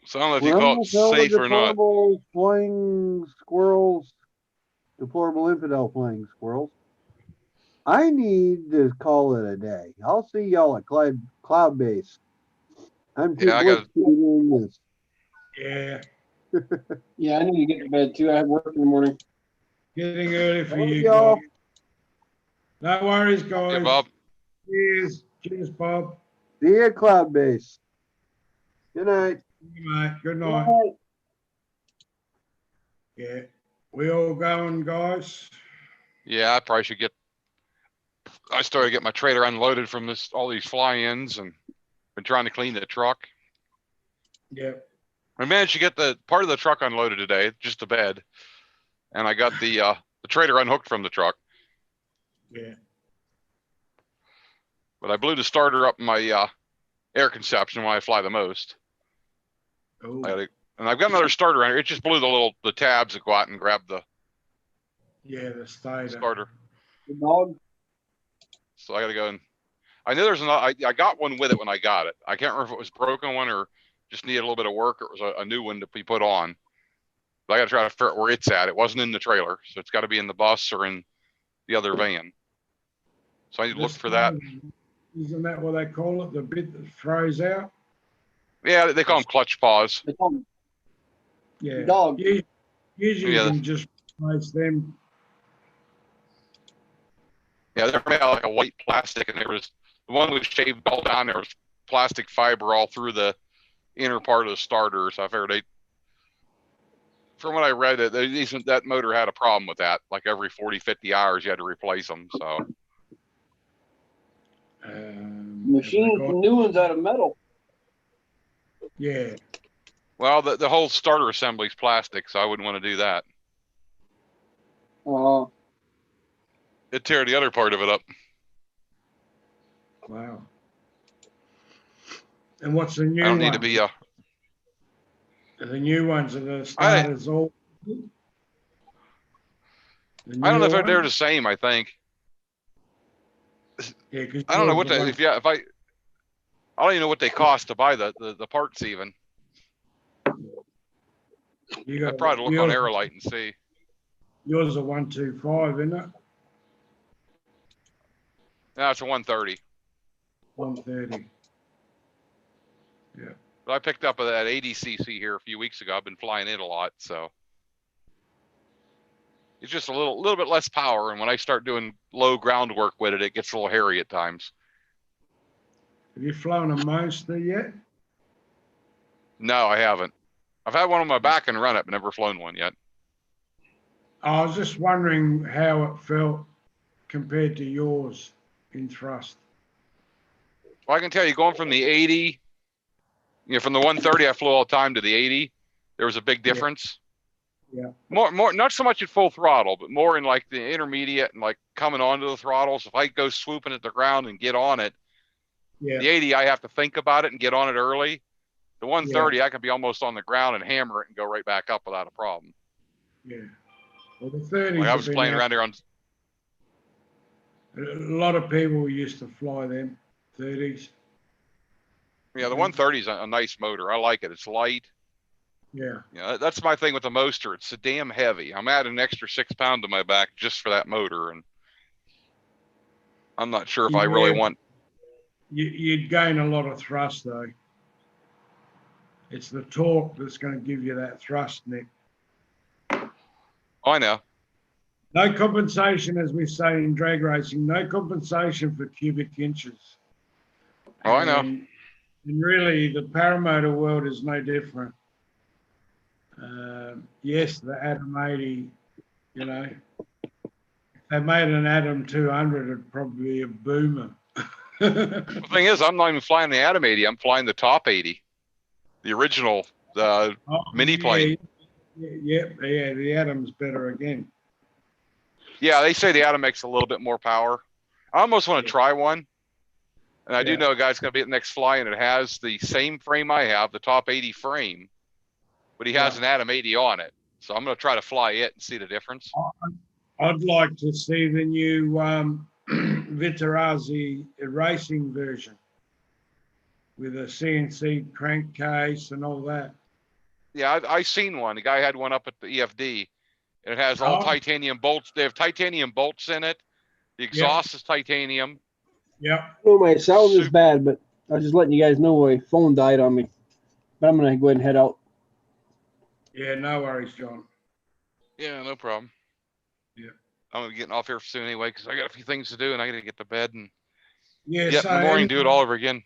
So I don't know if you When call I'm it with all the safe or not. deplorable flying squirrels, deplorable infidel flying squirrels, I need to call it a day. I'll see y'all at Cloud Base. I'm too Yeah, I got. blitzed to be doing this. Yeah, Yeah, I need to get to bed too. I have work in the morning. getting early for Love you y'all. guys. No worries, Yeah, guys. Bob. Cheers. Cheers, Bob. See you at Cloud Base. Good night. Good night. Good night. Yeah. We all going, guys? Yeah, I probably should get. I started to get my trailer unloaded from all these fly-ins, and been trying to clean the truck. Yeah. I managed to get the part of the truck unloaded today, just the bed, and I got the trailer unhooked from the truck. Yeah. But I blew the starter up in my air conception when I fly the most. Oh. And I've got another starter on here. It just blew the tabs that go out and grab the Yeah, the stator. starter. The dog. So I got to go and I knew there's another. I got one with it when I got it. I can't remember if it was a broken one or just needed a little bit of work, or it was a new one to be put on. But I got to try to figure out where it's at. It wasn't in the trailer, so it's got to be in the bus or in the other van. So I need to look for that. Isn't that what they call it? The bit that throws out? Yeah, they call them clutch paws. They call 'em Yeah. dog. Usually Yeah. you can just replace them. Yeah, they're made out of like a white plastic, and there was the one was shaved all down. There was plastic fiber all through the inner part of the starter. So I figured from what I read, that motor had a problem with that. Like every 40, 50 hours, you had to replace them. So Machines, the new ones out of metal. Yeah. well, the whole starter assembly is plastic, so I wouldn't want to do that. It'd tear the other part of it up. Wow. And what's the new I don't one? need to be The new ones are the starters all. I don't know if they're the same. I think. Yeah, I don't know what I don't even know what they cost to buy the parts even. I'd probably look on Aerolite and see. Yours are 125, isn't it? No, it's a 130. 130. Yeah. But I picked up that 80cc here a few weeks ago. I've been flying it a lot, so it's just a little bit less power. And when I start doing low groundwork with it, it gets a little hairy at times. Have you flown a Monster yet? No, I haven't. I've had one on my back and run it, but never flown one yet. I was just wondering how it felt compared to yours in thrust. Well, I can tell you, going from the 80, from the 130 I flew all the time to the 80, there was a big difference. Yeah. More, not so much at full throttle, but more in like the intermediate and like coming onto the throttles. If I go swooping at the ground and get on it, the 80 I have to think about it and get on it early. The 130 I can be almost on the ground and hammer it and go right back up without a problem. Yeah. Well, the 30s. Like I was playing around here on. A lot of people used to fly them 30s. Yeah, the 130 is a nice motor. I like it. It's light. Yeah. Yeah, that's my thing with the Moster. It's so damn heavy. I'm adding an extra 6 pounds to my back just for that motor, and I'm not sure if I really want. You'd gain a lot of thrust though. It's the torque that's going to give you that thrust, Nick. Oh, I know. No compensation, as we say in drag racing, no compensation for cubic inches. Oh, I know. And really, the paramotor world is no different. Yes, the Atom 80, if they made an Atom 200, it'd probably be a boomer. The thing is, I'm not even flying the Atom 80. I'm flying the Top 80, the original mini plane. Yeah, the Atom's better again. Yeah, they say the Atom makes a little bit more power. I almost want to try one. And I do know a guy's going to be at the next fly, and it has the same frame I have, the Top 80 frame, but he has an Atom 80 on it. So I'm going to try to fly it and see the difference. I'd like to see the new Viterazzi racing version with a CNC crankcase and all that. Yeah, I seen one. The guy had one up at the EFD, and it has all Oh. titanium bolts. They have titanium bolts in it. The exhaust is titanium. Yep. Oh, my sound is Super- bad, but I was just letting you guys know my phone died on me. But I'm gonna go ahead and head out. Yeah, no worries, John. Yeah, no problem. Yeah. I'm gonna be getting off here soon anyway because I got a few things to do and I gotta get to bed and Yeah, get up in the morning, do it all over again.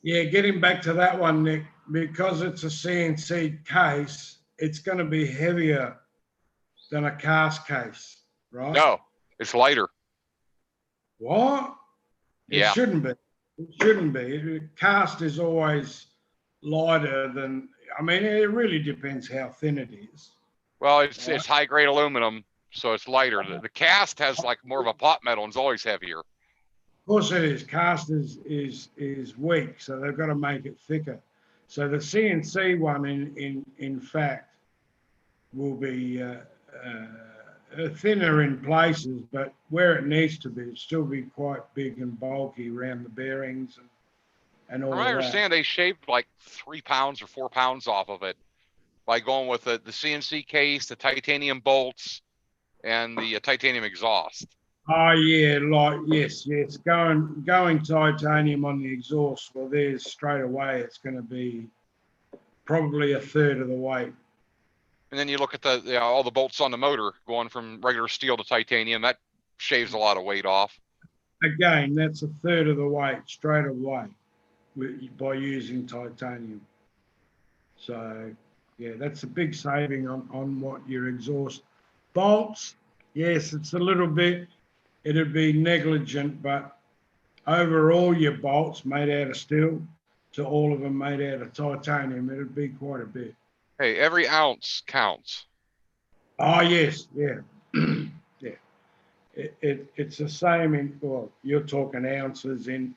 Yeah, getting back to that one, Nick, because it's a CNC case, it's going to be heavier than a cast case, right? No, it's lighter. What? It Yeah. shouldn't be. It shouldn't be. Cast is always lighter than, I mean, it really depends how thin it is. Well, it's high grade aluminum, so it's lighter. The cast has like more of a pot metal and is always heavier. Of course it is. Cast is weak, so they've got to make it thicker. So the CNC one, in fact, will be thinner in places, but where it needs to be, it'll still be quite big and bulky around the bearings and all From what I of that. understand, they shaved like 3 pounds or 4 pounds off of it by going with the CNC case, the titanium bolts, and the titanium exhaust. Oh yeah, like yes, going titanium on the exhaust. Well, there's straight away it's going to be probably a third of the weight. And then you look at the all the bolts on the motor going from regular steel to titanium. That shaves a lot of weight off. Again, that's a third of the weight straight away by using titanium. So yeah, that's a big saving on what your exhaust bolts. Yes, it's a little bit. It'd be negligent, but overall your bolts made out of steel to all of them made out of titanium, it'd be quite a bit. Hey, every ounce counts. Oh yes, yeah, yeah. It's the same in, well, you're talking ounces in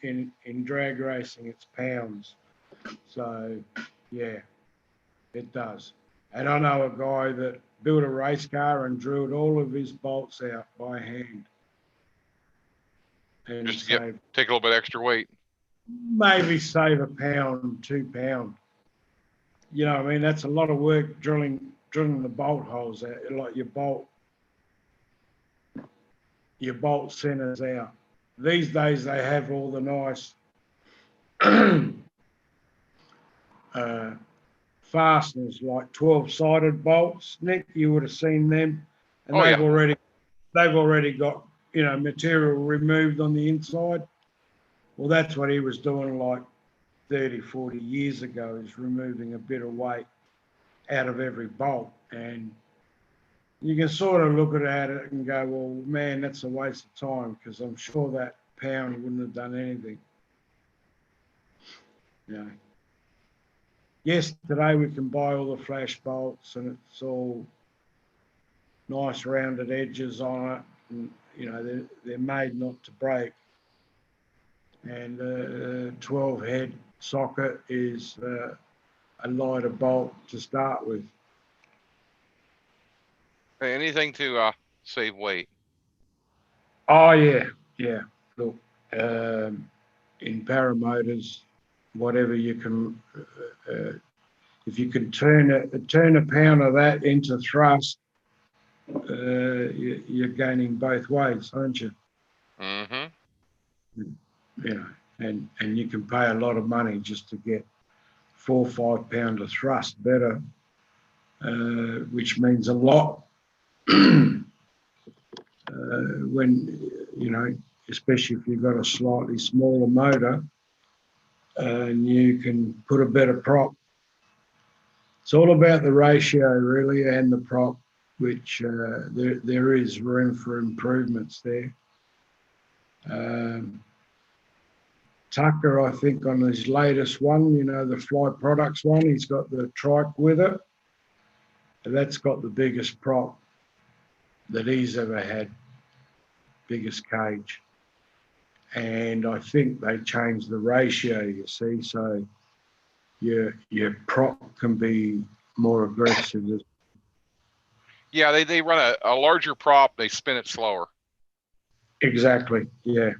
drag racing, it's pounds. So yeah, it does. And I know a guy that built a race car and drilled all of his bolts out by hand. And Just to take a little bit extra weight. maybe save a pound, 2 pounds. You know, I mean, that's a lot of work drilling the bolt holes out, like your bolt centers out. These days they have all the nice fasteners, like 12-sided bolts. Nick, you would have seen them, and they've already got, you know, material removed on the inside. Well, that's what he was doing like 30, 40 years ago, is removing a bit of weight out of every bolt. And you can sort of look at it and go, well, man, that's a waste of time, because I'm sure that pound wouldn't have done anything. You know. Yes, today we can buy all the flash bolts and it's all nice rounded edges on it. And, you know, they're made not to break. And a 12 head socket is a lighter bolt to start with. Hey, anything to save weight. Oh yeah, yeah. Look, in paramotors, whatever you can, if you can turn a pound of that into thrust, you're gaining both ways, aren't you? Mm-hmm. You know, and you can pay a lot of money just to get 4 or 5 pound of thrust better, which means a lot. When, you know, especially if you've got a slightly smaller motor and you can put a better prop. It's all about the ratio really and the prop, which there is room for improvements there. Tucker, I think on his latest one, you know, the Fly Products one, he's got the trike with it. And that's got the biggest prop that he's ever had, biggest cage. And I think they changed the ratio, you see, so your prop can be more aggressive. Yeah, they run a larger prop, they spin it slower. Exactly. Yeah.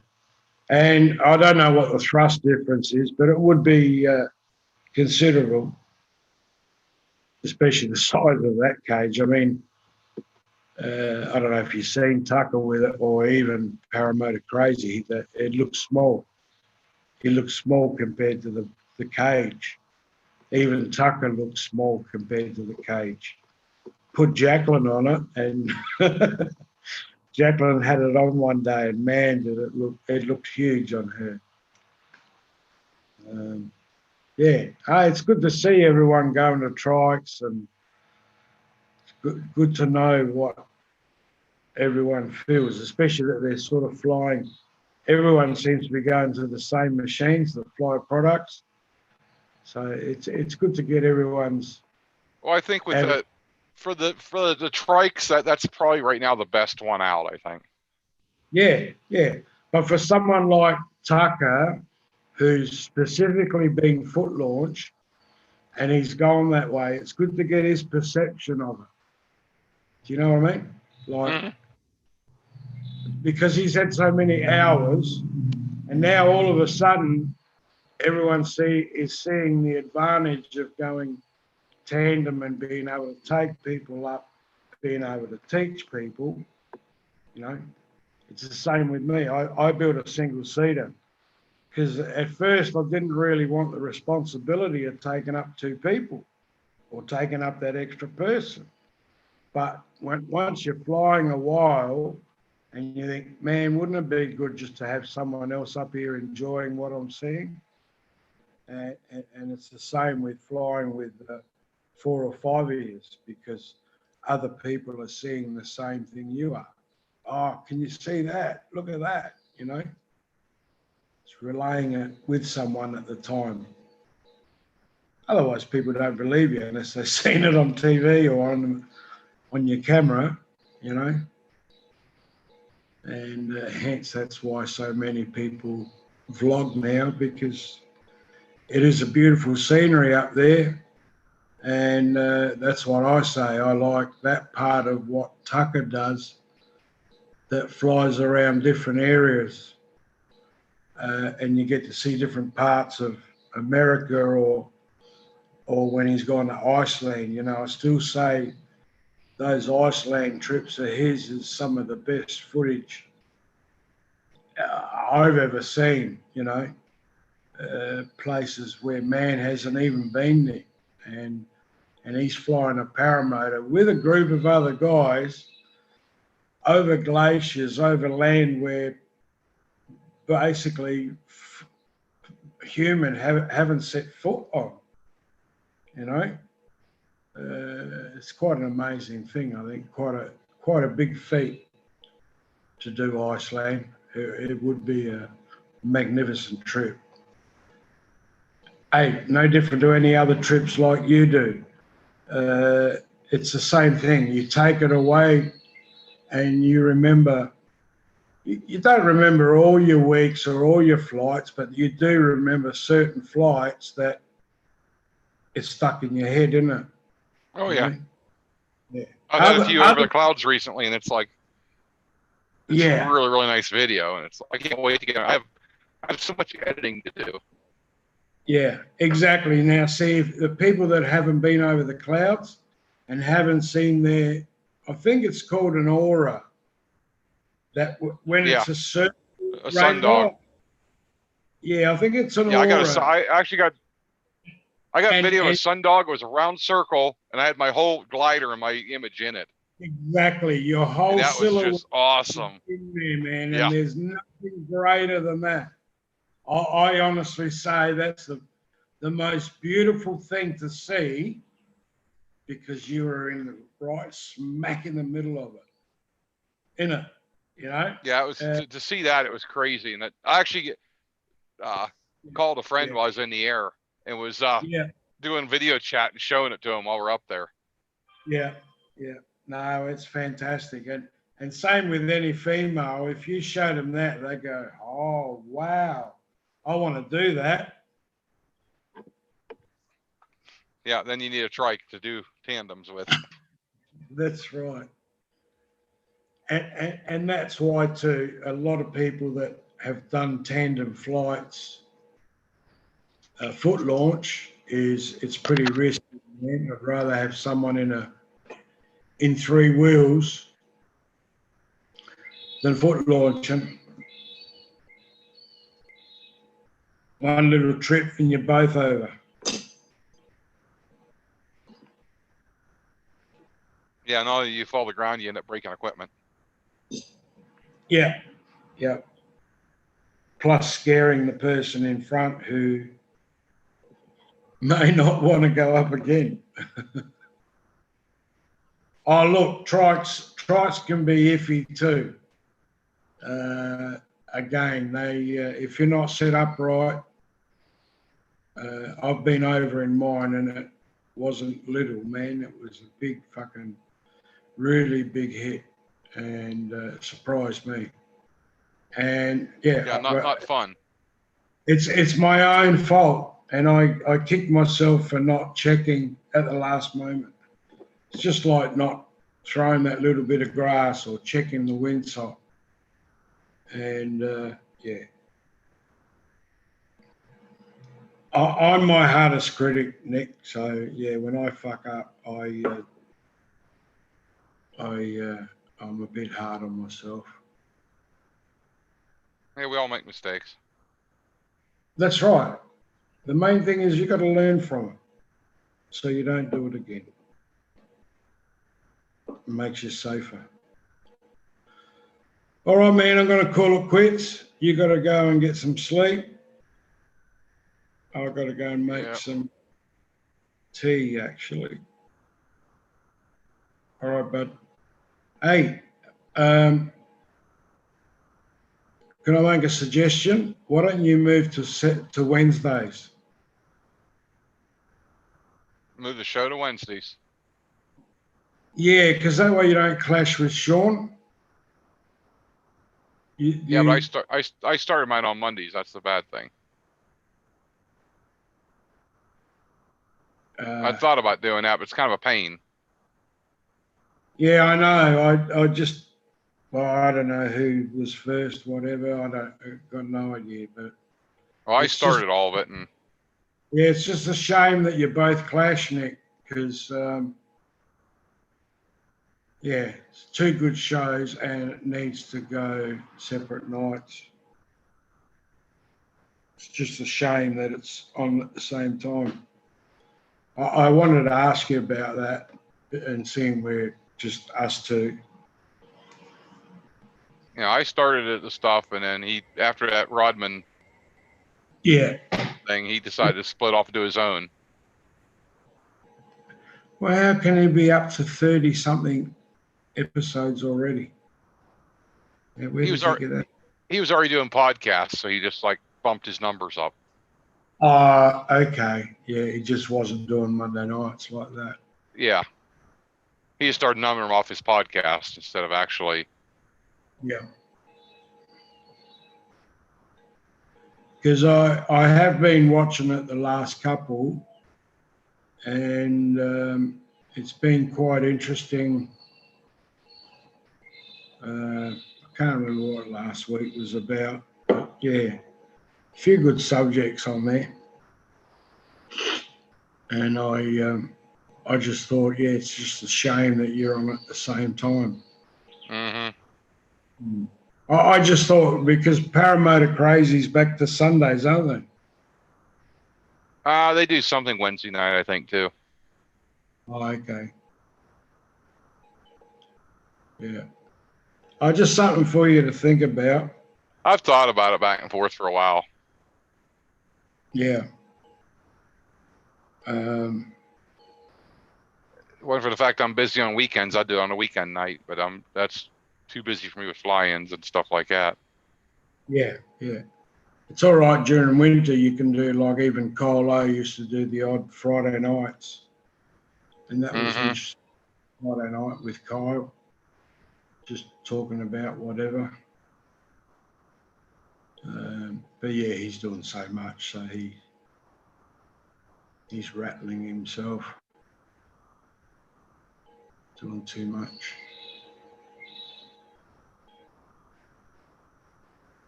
And I don't know what the thrust difference is, but it would be considerable, especially the size of that cage. I mean, I don't know if you've seen Tucker with it or even Paramotor Crazy. That it looks small. It looks small compared to the cage. Even Tucker looks small compared to the cage. Put Jacqueline on it, and Jacqueline had it on one day, and man, did it look! It looked huge on her. Yeah, hey, it's good to see everyone going to trikes, and it's good to know what everyone feels, especially that they're sort of flying. Everyone seems to be going to the same machines that fly products, so it's good to get everyone's. Well, I think with the for the trikes, that's probably right now the best one out, I think. Yeah. But for someone like Tucker, who's specifically being foot launched, and he's gone that way, it's good to get his perception of it. Do you know what I mean? Like, because he's had so many hours, and now all of a sudden, everyone is seeing the advantage of going tandem and being able to take people up, being able to teach people. You know, it's the same with me. I built a single seater because at first I didn't really want the responsibility of taking up two people or taking up that extra person. But once you're flying a while and you think, man, wouldn't it be good just to have someone else up here enjoying what I'm seeing? And it's the same with flying with 4 or 5 years, because other people are seeing the same thing you are. Oh, can you see that? Look at that, you know? It's relaying it with someone at the time. Otherwise, people don't believe you unless they've seen it on TV or on your camera, you know? And hence, that's why so many people vlog now, because it is a beautiful scenery up there. And that's what I say. I like that part of what Tucker does, that flies around different areas, and you get to see different parts of America, or when he's gone to Iceland. You know, I still say those Iceland trips of his is some of the best footage I've ever seen. You know, places where man hasn't even been there, and he's flying a paramotor with a group of other guys over glaciers, over land where basically human haven't set foot on. You know, it's quite an amazing thing. I think quite a big feat to do Iceland. It would be a magnificent trip. Hey, no different to any other trips like you do. It's the same thing. You take it away and you remember, you don't remember all your weeks or all your flights, but you do remember certain flights that it's stuck in your head, isn't it? Oh, You yeah. know? Yeah. I've had a few over the clouds recently, and it's like, it's Yeah. a really, really nice video. And it's, I can't wait to get it. I have so much editing to do. Yeah, exactly. Now, see, if the people that haven't been over the clouds and haven't seen their, I think it's called an aura, that when it's a certain a sundog. Yeah, I think it's an aura. I got video of a sundog. It was a round circle, and I had my whole glider and my image in it. Exactly, your whole that silhouette was just awesome. in there, man, and there's nothing greater than that. I honestly say that's the most beautiful thing to see, because you were in the right smack in the middle of it, in it, you know. Yeah, it was to see that, it was crazy. And that I actually called a friend while I was in the air and was doing video chat and showing it to him while we're up there. Yeah. No, it's fantastic. And same with any female. If you show them that, they go, oh, wow, I want to do that. Yeah, then you need a trike to do tandems with. That's right. And that's why too, a lot of people that have done tandem flights, foot launch it's pretty risky. Man. I'd rather have someone in three wheels than foot launching. One little trip and you're both over. Yeah, not only you fall to the ground, you end up breaking equipment. Yeah, yeah. Plus scaring the person in front who may not want to go up again. Oh, look, trikes can be iffy too. Again, they if you're not set up right, I've been over in mine and it wasn't little, man. It was a big fucking, really big hit, and surprised me. And Yeah, not fun. It's my own fault, and I kicked myself for not checking at the last moment. It's just like not throwing that little bit of grass or checking the windsock. And yeah, I'm my hardest critic, Nick. So yeah, when I fuck up, I'm a bit hard on myself. Yeah, we all make mistakes. That's right. The main thing is you got to learn from it, so you don't do it again. It makes you safer. All right, man. I'm going to call it quits. You got to go and get some sleep. I've got to go and make some tea, actually. All right, bud. Hey, can I make a suggestion? Why don't you move to Wednesdays? Move the show to Wednesdays. Yeah, because that way you don't clash with Sean. Yeah, but I started mine on Mondays. That's the bad thing. I thought about doing that, but it's kind of a pain. Yeah, I know. I just, well, I don't know who was first, whatever. I've got no idea, but. Well, I started all of it, and. Yeah, it's just a shame that you both clash, Nick, because, yeah, it's two good shows and it needs to go separate nights. It's just a shame that it's on at the same time. I wanted to ask you about that and seeing where just us two. You know, I started at the stuff, and then after that Rodman thing, he decided to split off and do his own. Well, how can he be up to 30-something episodes already? Yeah, He was already doing podcasts, so he just like bumped his numbers up. Okay. Yeah, he just wasn't doing Monday nights like that. Yeah. He just started numbering them off his podcast instead of actually. Yeah. Because I have been watching it the last couple, and it's been quite interesting. I can't remember what last week was about, but yeah, a few good subjects on there. And I just thought, yeah, it's just a shame that you're on at the same time. Mm-hmm. I just thought because Parramatta Crazy's back to Sundays, aren't they? They do something Wednesday night, I think, too. Oh, okay. Yeah. Just something for you to think about. I've thought about it back and forth for a while. Yeah. Well, for the fact I'm busy on weekends, I'd do it on a weekend night, but that's too busy for me with fly-ins and stuff like that. Yeah, yeah. It's all right during winter. You can do like even Colo used to do the odd Friday nights, and that was interesting. Friday night with Kyle, just talking about whatever. But yeah, he's doing so much, so he's rattling himself, doing too much.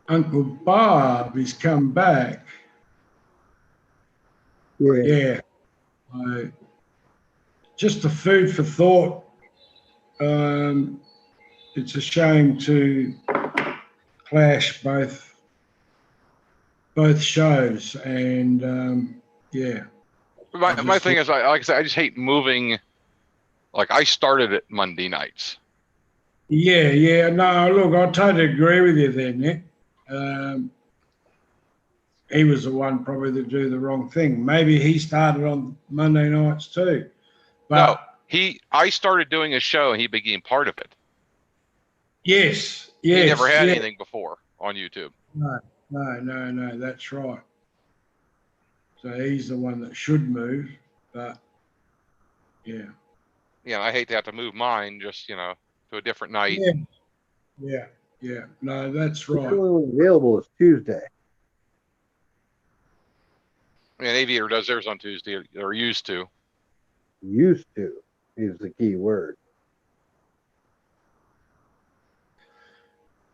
Uncle Bob is come back. Yeah. Just a food for thought. It's a shame to clash both shows, and yeah. My thing is, like I said, I just hate moving. Like I started it Monday nights. Yeah. No, look, I totally agree with you there, Nick. He was the one probably that do the wrong thing. Maybe he started on Monday nights too. But no, I started doing a show and he became part of it. Yes. He never had anything before on YouTube. No, that's right. So he's the one that should move, but yeah. Yeah, I hate to have to move mine just, to a different night. Yeah. No, that's The right. only one available is Tuesday. And Aviator does theirs on Tuesday, or used to. Used to is the key word.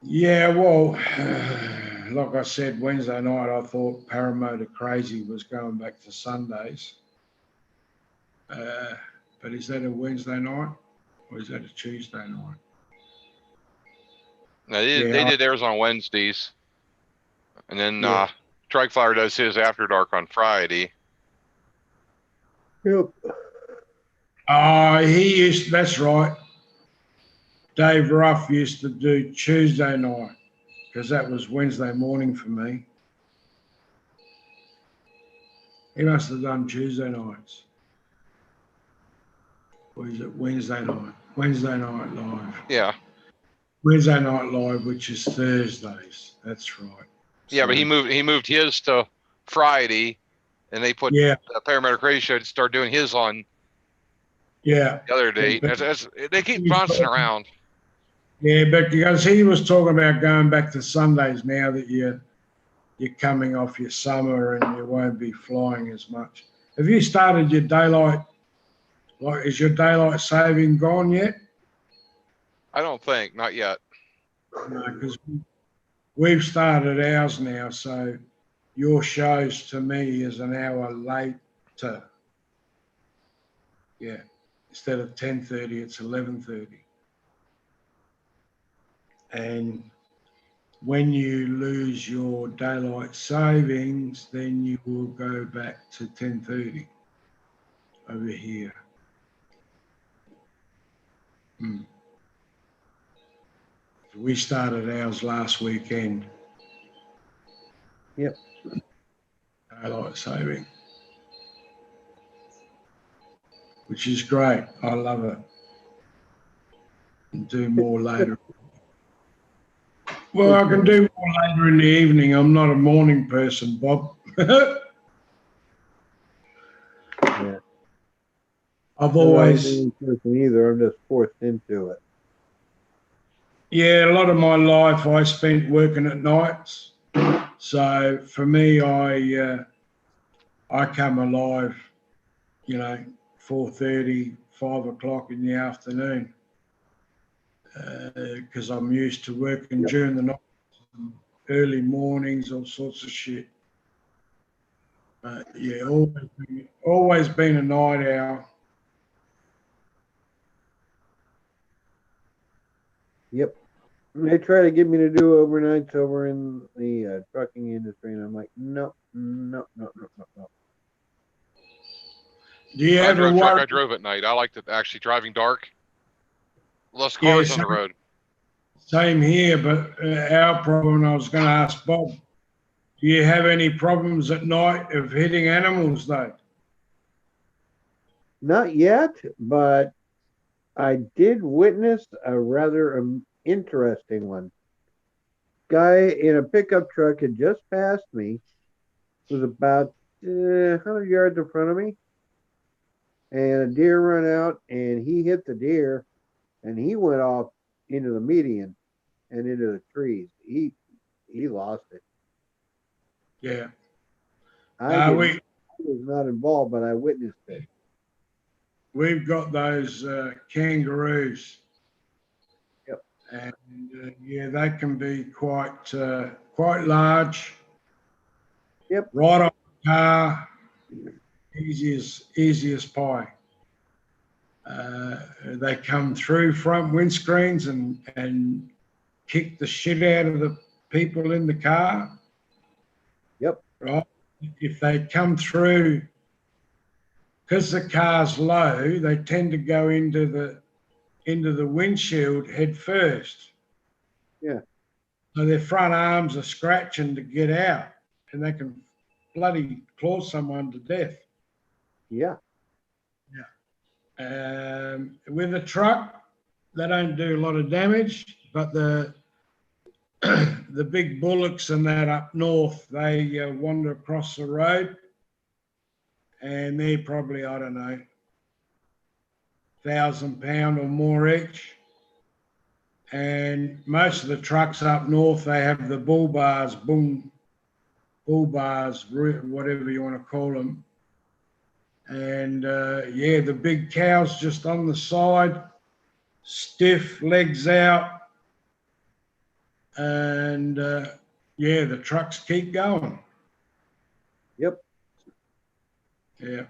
Yeah, well, like I said, Wednesday night, I thought Paramotor Crazy was going back to Sundays. But is that a Wednesday night or is that a Tuesday night? No, they did theirs on Wednesdays. And then Trike Flyer does his After Dark on Friday. Yep. That's right. Dave Ruff used to do Tuesday night because that was Wednesday morning for me. He must have done Tuesday nights. Or is it Wednesday night? Wednesday Night Live. Yeah. Wednesday Night Live, which is Thursdays. That's right. Yeah, but he moved his to Friday, and they put the Paramedic Crazy Show to start doing his on the other day. They keep bouncing around. Yeah, but because he was talking about going back to Sundays now that you're coming off your summer and you won't be flying as much. Have you started your daylight? Like, is your daylight saving gone yet? I don't think, not yet. No, because we've started ours now, so your shows to me is an hour later. Yeah, instead of 10:30, it's 11:30. And when you lose your daylight savings, then you will go back to 10:30 over here. We started ours last weekend. Yep. Daylight saving, which is great. I love it. And do more later. Well, I can do more later in the evening. I'm not a morning person, Bob. Yeah. I've always. I'm not a person either. I'm just forced into it. Yeah, a lot of my life I spent working at nights. So for me, I come alive, 4:30, 5 o'clock in the afternoon, because I'm used to working during the night, early mornings, all sorts of shit. Yeah, always been a night owl. Yep. They try to get me to do overnights over in the trucking industry, and I'm like, no. Do you I ever drove truck, I worry? drove at night. I liked it actually driving dark. Less cars on the road. Same here, but our problem, I was going to ask Bob, do you have any problems at night of hitting animals though? Not yet, but I did witness a rather interesting one. Guy in a pickup truck had just passed me. It was about 100 yards in front of me. And a deer ran out, and he hit the deer, and he went off into the median and into the trees. He lost it. Yeah. I was not involved, but I witnessed it. We've got those kangaroos. Yep. And yeah, they can be quite quite large. Yep. Right on the car, easy as pie. They come through front windscreens and kick the shit out of the people in the car. Yep. Right. If they come through, because the car's low, they tend to go into the windshield head first. Yeah. So their front arms are scratching to get out, and they can bloody claw someone to death. Yeah. With a truck, they don't do a lot of damage, but the the big bullocks and that up north, they wander across the road, and they're probably, I don't know, 1,000 pound or more each. And most of the trucks up north, they have the bull bars, whatever you want to call them. And yeah, the big cows just on the side, stiff, legs out. And yeah, the trucks keep going. Yep. Yeah.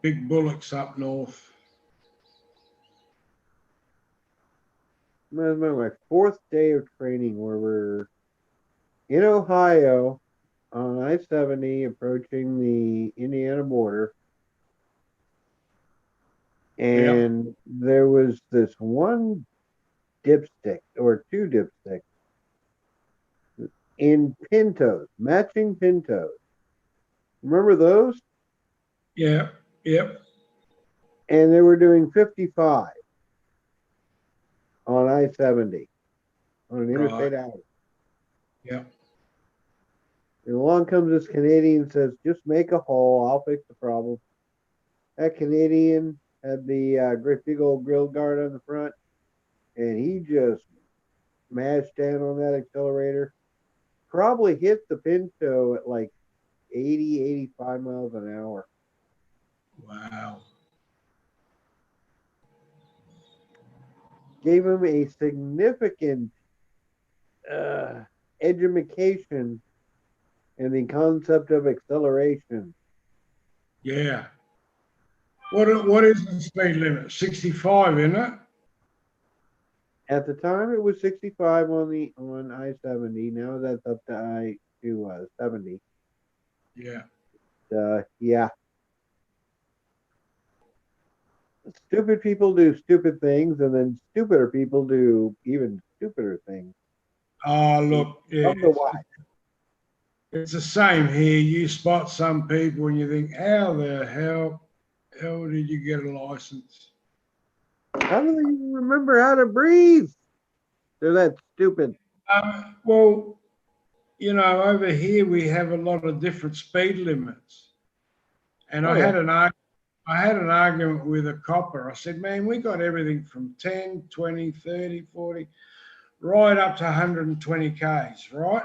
Big bullocks up north. It was my 4th day of training where we're in Ohio on I-70 approaching the Indiana border. And there was this one dipstick or two dipsticks in Pintos, matching Pintos. Remember those? Yeah. Yep. And they were doing 55 on I-70 on an interstate highway. Yeah. And along comes this Canadian and says, just make a hole, I'll fix the problem. That Canadian had the great big old grill guard on the front, and he just mashed down on that accelerator. Probably hit the Pinto at like 80, 85 miles an hour. Wow. Gave him a significant education in the concept of acceleration. Yeah. What is the speed limit? 65, isn't it? At the time, it was 65 on I-70. Now that's up to 70. Yeah. Yeah. Stupid people do stupid things, and then stupider people do even stupider things. Oh, look, yeah, Wonder why. it's the same here. You spot some people and you think, how the hell did you get a license? How do they even remember how to breathe? They're that stupid. Well, you know, over here we have a lot of different speed limits. And I had an argument with a copper. I said, man, we got everything from 10, 20, 30, 40, right up to 120 Ks, right?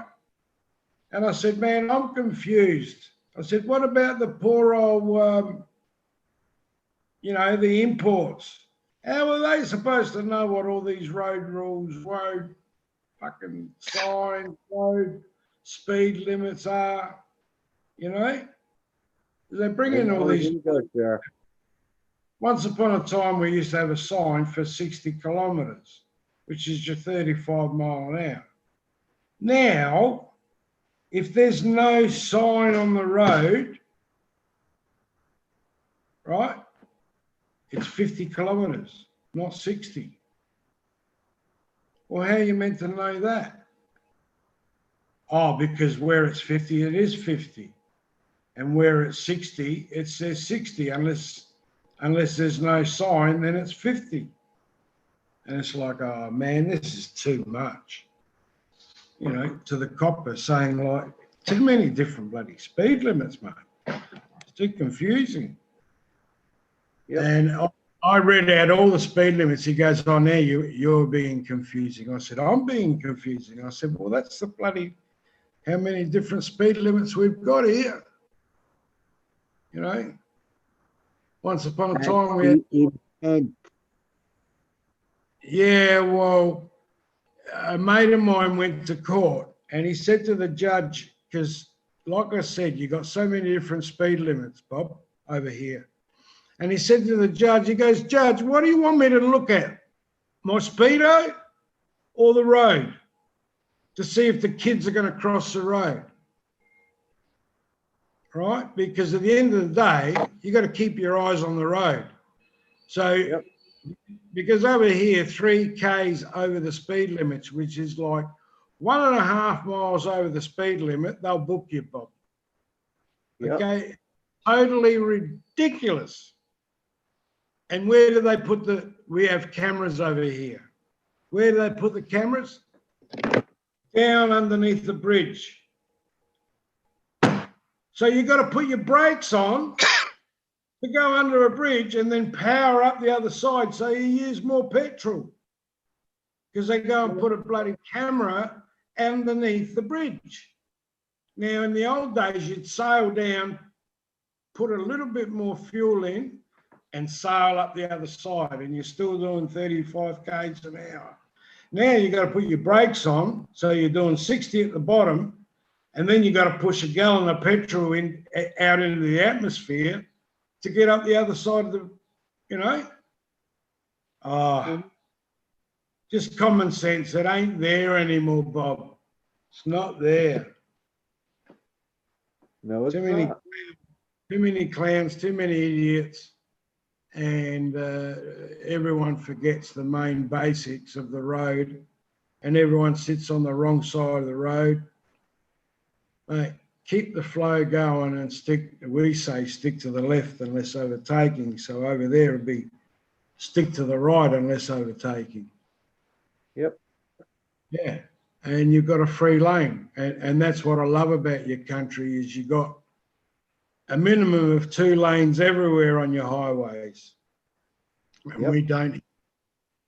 And I said, man, I'm confused. I said, what about the poor old, you know, the imports? How are they supposed to know what all these road rules, road fucking signs, road speed limits are? You know? They bring in all these. Once upon a time, we used to have a sign for 60 kilometres, which is your 35 mile an hour. Now, if there's no sign on the road, right, it's 50 kilometres, not 60. Well, how are you meant to know that? Oh, because where it's 50, it is 50. And where it's 60, it says 60. Unless there's no sign, then it's 50. And it's like, oh, man, this is too much. You know, to the copper saying, like, too many different bloody speed limits, mate. It's too confusing. Yep. And I read out all the speed limits. He goes, oh, now you're being confusing. I said, I'm being confusing. I said, well, that's the bloody, how many different speed limits we've got here. You know, once upon a time we had, Yeah, well, a mate of mine went to court and he said to the judge, because like I said, you got so many different speed limits, Bob, over here. And he said to the judge, he goes, Judge, what do you want me to look at? My speedo or the road? To see if the kids are going to cross the road. Right? Because at the end of the day, you got to keep your eyes on the road. So, because over here, 3Ks over the speed limits, which is like 1.5 miles over the speed limit, they'll book you, Bob. Okay? Totally ridiculous. And where do they put we have cameras over here. Where do they put the cameras? Down underneath the bridge. So you've got to put your brakes on to go under a bridge and then power up the other side so you use more petrol. Because they go and put a bloody camera underneath the bridge. Now, in the old days, you'd sail down, put a little bit more fuel in and sail up the other side, and you're still doing 35 k's an hour. Now you've got to put your brakes on, so you're doing 60 at the bottom, and then you've got to push a gallon of petrol out into the atmosphere to get up the other side of the, you know. Just common sense. It ain't there anymore, Bob. It's not there. No, it's Too many, not. too many clowns, too many idiots, and everyone forgets the main basics of the road, and everyone sits on the wrong side of the road. Mate, keep the flow going and stick to the left unless overtaking. So over there it'd be stick to the right unless overtaking. Yep. Yeah. And you've got a free lane. And that's what I love about your country is you got a minimum of 2 lanes everywhere on your highways. And we don't.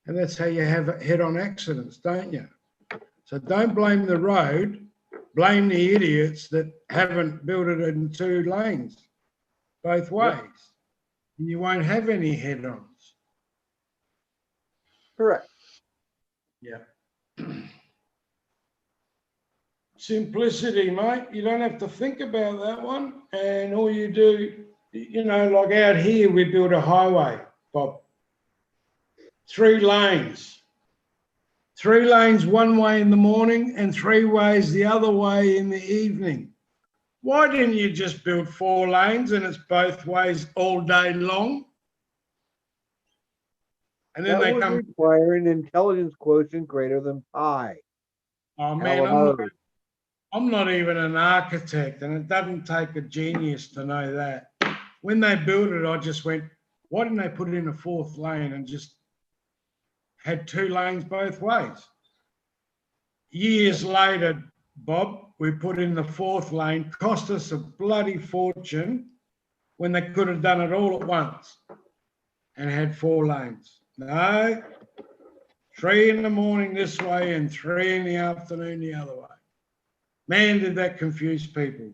And that's how you have head-on accidents, don't you? So don't blame the road. Blame the idiots that haven't built it in 2 lanes both ways. And you won't have any head-ons. Correct. Yeah. Simplicity, mate. You don't have to think about that one. And all you do, you know, like out here, we build a highway, Bob. 3 lanes. 3 lanes one way in the morning and 3 ways the other way in the evening. Why didn't you just build 4 lanes and it's both ways all day long? And then That would require an intelligence quotient greater than pi. Oh man, I'm not even an architect, and it doesn't take a genius to know that. When they built it, I just went, why didn't they put in a 4th lane and just had 2 lanes both ways? Years later, Bob, we put in the 4th lane, cost us a bloody fortune when they could have done it all at once and had 4 lanes. No, 3 in the morning this way and 3 in the afternoon the other way. Man, did that confuse people.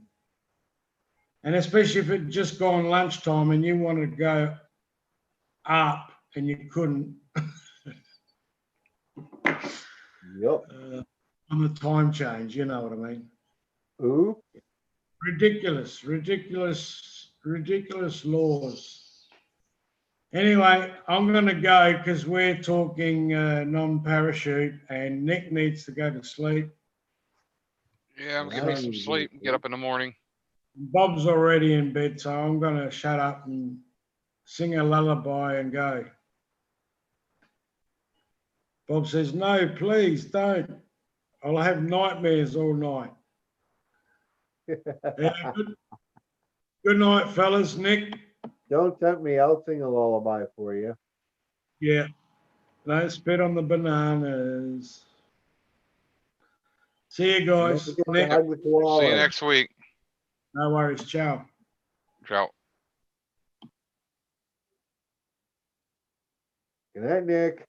And especially if it just gone lunchtime and you wanted to go up and you couldn't. Yep. On the time change, you know what I mean. Ooh. Ridiculous laws. Anyway, I'm going to go because we're talking non-parachute and Nick needs to go to sleep. Yeah, I'm getting me some sleep and get up in the morning. Bob's already in bed, so I'm going to shut up and sing a lullaby and go. Bob says, no, please don't. I'll have nightmares all night. Yeah, good night, fellas. Nick? Don't tempt me. I'll sing a lullaby for you. Yeah. No, spit on the bananas. See you guys. See you next week. No worries. Ciao. Ciao. Good night, Nick.